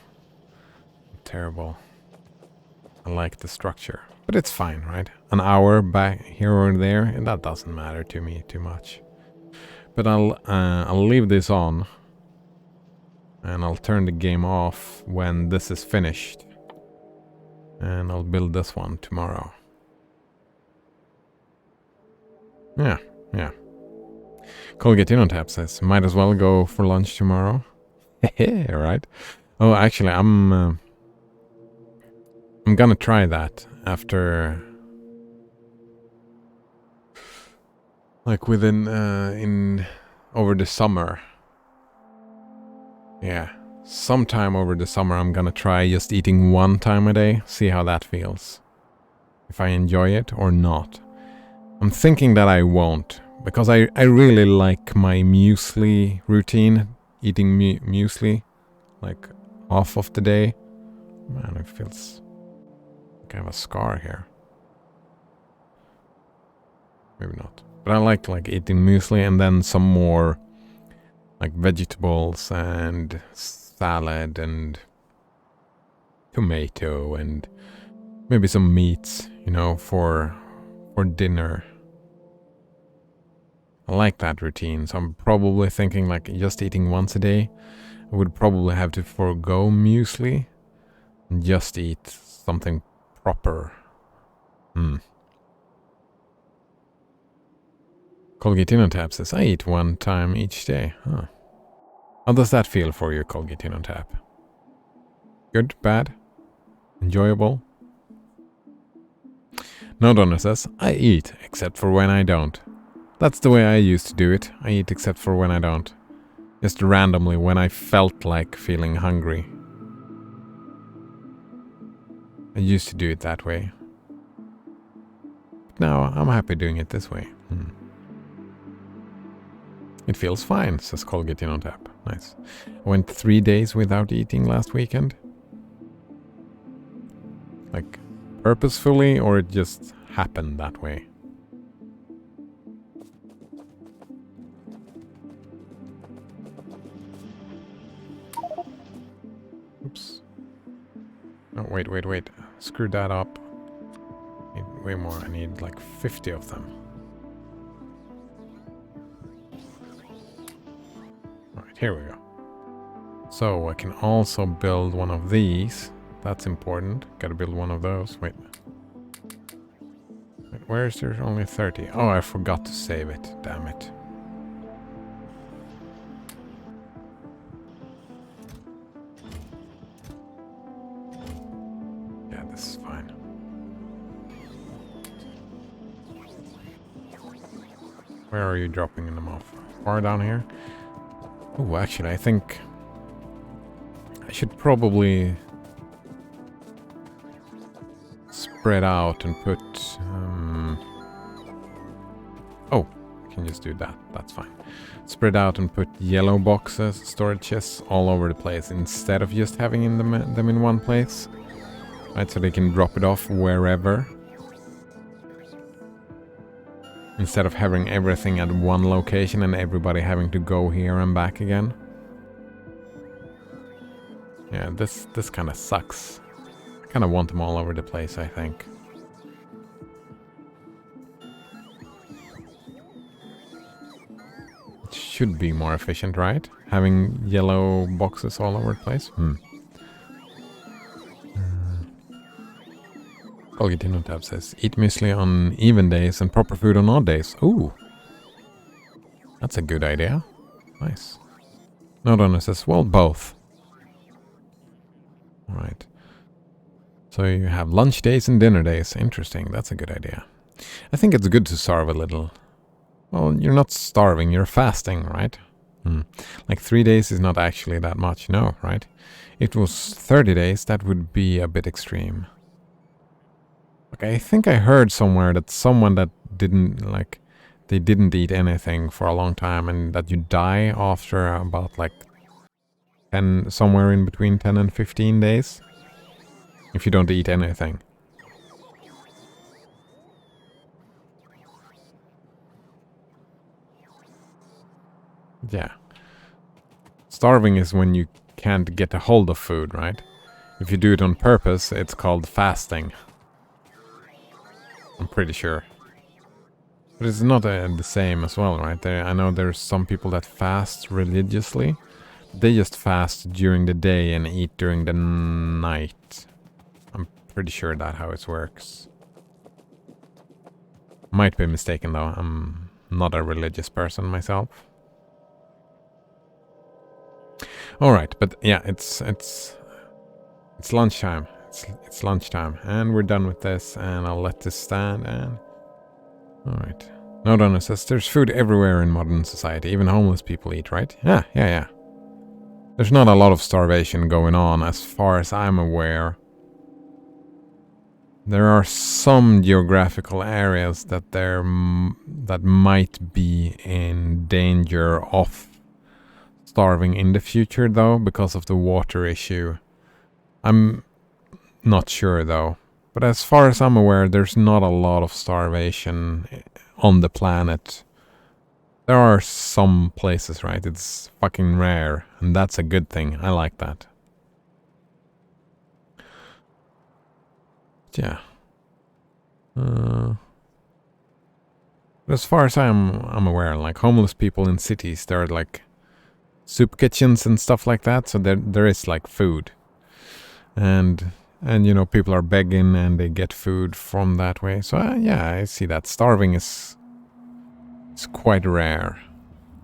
A: Terrible. I like the structure. But it's fine, right? An hour back here or there, and that doesn't matter to me too much. But I'll leave this on. And I'll turn the game off when this is finished. And I'll build this one tomorrow. Yeah. Colgate InnoTap says, might as well go for lunch tomorrow. Right? Oh, actually, I'm gonna try that after, like within in over the summer. Yeah, sometime over the summer, I'm gonna try just eating one time a day. See how that feels. If I enjoy it or not. I'm thinking that I won't, because I really like my muesli routine, eating muesli, like half of the day. Man, it feels like I have a scar here. Maybe not. But I like eating muesli and then some more like vegetables and salad and tomato and maybe some meats, you know, for dinner. I like that routine, so I'm probably thinking like just eating once a day. I would probably have to forego muesli and just eat something proper. Colgate says, I eat one time each day. Huh. How does that feel for you, Colgate Tap? Good? Bad? Enjoyable? No Donner says, I eat, except for when I don't. That's the way I used to do it. I eat except for when I don't. Just randomly when I felt like feeling hungry. I used to do it that way. But now I'm happy doing it this way. It feels fine, says Colgate Tap. Nice. I went 3 days without eating last weekend. Like, purposefully, or it just happened that way? Oops. Oh, wait. Screwed that up. Need way more. I need like 50 of them. Alright, here we go. So I can also build one of these. That's important. Gotta build one of those. Wait, where is there only 30? Oh, I forgot to save it. Damn it. Yeah, this is fine. Where are you dropping them off? Far down here? Oh, actually, I think I should probably spread out and put... oh, I can just do that. That's fine. Spread out and put yellow boxes, storage chests all over the place instead of just having them in one place. Right, so they can drop it off wherever. Instead of having everything at one location and everybody having to go here and back again. Yeah, this kind of sucks. I kind of want them all over the place, I think. It should be more efficient, right? Having yellow boxes all over the place. Colgate Tab says, eat muesli on even days and proper food on odd days. Ooh. That's a good idea. Nice. No Donner says, well, both. Alright. So you have lunch days and dinner days. Interesting. That's a good idea. I think it's good to starve a little. Well, you're not starving, you're fasting, right? Like 3 days is not actually that much, no, right? If it was 30 days, that would be a bit extreme. Like, I think I heard somewhere that someone that didn't, like, they didn't eat anything for a long time and that you die after about, like, 10, somewhere in between 10 and 15 days. If you don't eat anything. Yeah. Starving is when you can't get a hold of food, right? If you do it on purpose, it's called fasting. I'm pretty sure. But it's not the same as well, right? I know there's some people that fast religiously. They just fast during the day and eat during the night. I'm pretty sure that's how it works. Might be mistaken though. I'm not a religious person myself. All right, but yeah, it's lunchtime. It's lunchtime, and we're done with this. And I'll let this stand. And all right. No, Donna says there's food everywhere in modern society. Even homeless people eat, right? Yeah. There's not a lot of starvation going on, as far as I'm aware. There are some geographical areas that that might be in danger of starving in the future, though, because of the water issue. I'm not sure, though. But as far as I'm aware, there's not a lot of starvation on the planet. There are some places, right? It's fucking rare, and that's a good thing. I like that. Yeah. But as far as I'm aware, like homeless people in cities, there are like soup kitchens and stuff like that. So there is like food, and you know, people are begging and they get food from that way. So yeah, I see that. Starving is quite rare,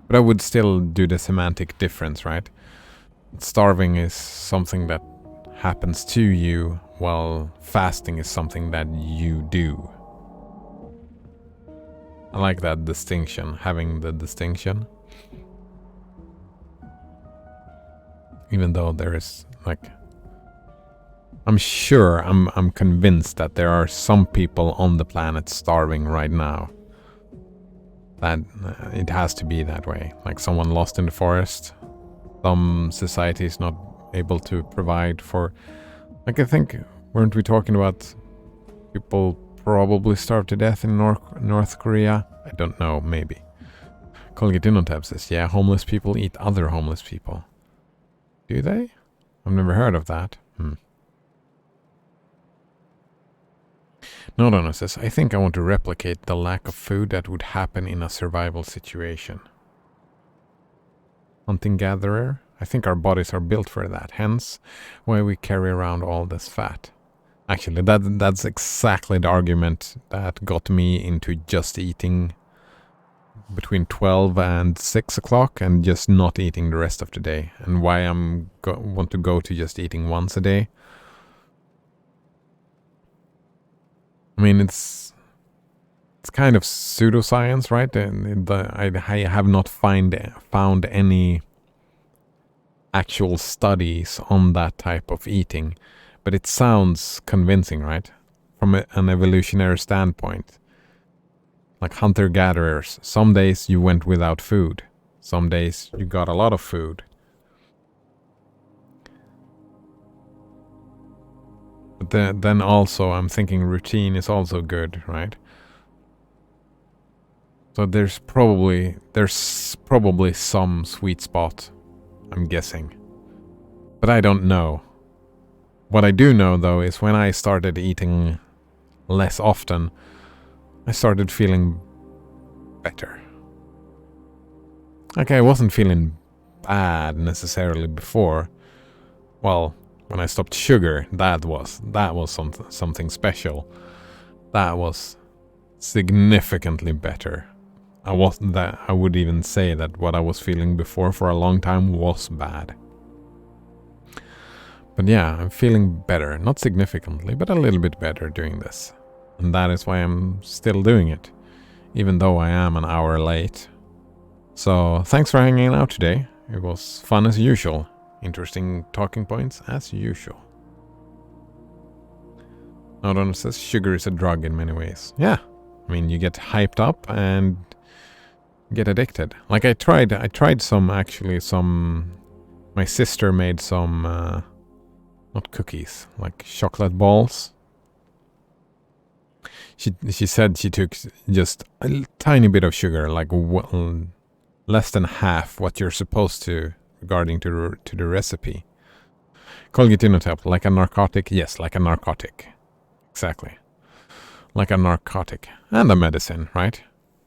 A: but I would still do the semantic difference, right? Starving is something that happens to you, while fasting is something that you do. I like that distinction, having the distinction. Even though there is like, I'm convinced that there are some people on the planet starving right now. That it has to be that way. Like someone lost in the forest. Some society is not able to provide for. Like, I think, weren't we talking about people probably starve to death in North Korea? I don't know, maybe. Colgatinotep says, yeah, homeless people eat other homeless people. Do they? I've never heard of that. Nodona says, I think I want to replicate the lack of food that would happen in a survival situation. Hunting-gatherer? I think our bodies are built for that, hence why we carry around all this fat. Actually, that's exactly the argument that got me into just eating between 12 and 6 o'clock and just not eating the rest of the day, and why I'm want to go to just eating once a day. I mean, it's kind of pseudoscience, right? I have not found any actual studies on that type of eating, but it sounds convincing, right? From an evolutionary standpoint. Like hunter-gatherers, some days you went without food, some days you got a lot of food. But then also I'm thinking routine is also good, right? So there's probably some sweet spot, I'm guessing. But I don't know. What I do know, though, is when I started eating less often, I started feeling better. Like, I wasn't feeling bad necessarily before. Well, when I stopped sugar, that was something special. That was significantly better. I would even say that what I was feeling before for a long time was bad. But yeah, I'm feeling better. Not significantly, but a little bit better doing this. And that is why I'm still doing it, even though I am an hour late. So thanks for hanging out today. It was fun as usual. Interesting talking points as usual. Nodon says sugar is a drug in many ways. Yeah, I mean, you get hyped up and get addicted. Like, I tried some, my sister made some, not cookies, like chocolate balls. She said she took just a tiny bit of sugar, like less than half what you're supposed to, regarding to the recipe. Colgatinotep, like a narcotic? Yes, like a narcotic. Exactly. Like a narcotic. And a medicine, right?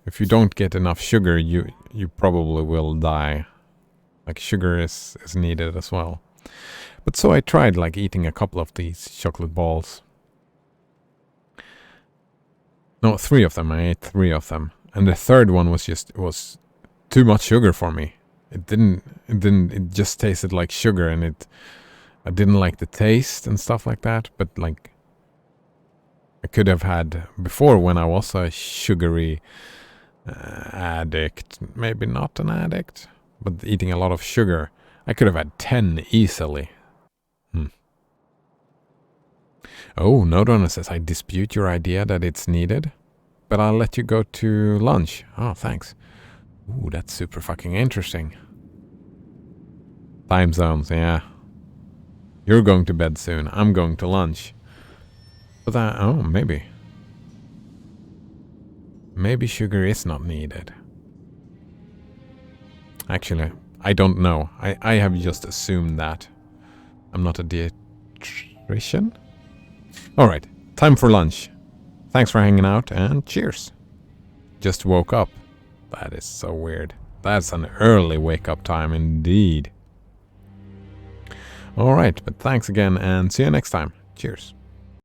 A: If you don't get enough sugar, you probably will die. Like, sugar is needed as well. But so I tried, like, eating a couple of these chocolate balls. No, 3 of them. I ate 3 of them. And the third one was too much sugar for me. It just tasted like sugar, and I didn't like the taste and stuff like that. But like, I could have had before when I was a sugary addict. Maybe not an addict, but eating a lot of sugar. I could have had 10 easily. Oh, Nodrunner says, I dispute your idea that it's needed, but I'll let you go to lunch. Oh, thanks. Ooh, that's super fucking interesting. Time zones, yeah. You're going to bed soon. I'm going to lunch. But oh, maybe. Maybe sugar is not needed. Actually, I don't know. I have just assumed that. I'm not a dietitian. Alright, time for lunch. Thanks for hanging out, and cheers. Just woke up. That is so weird. That's an early wake-up time indeed. Alright, but thanks again, and see you next time. Cheers.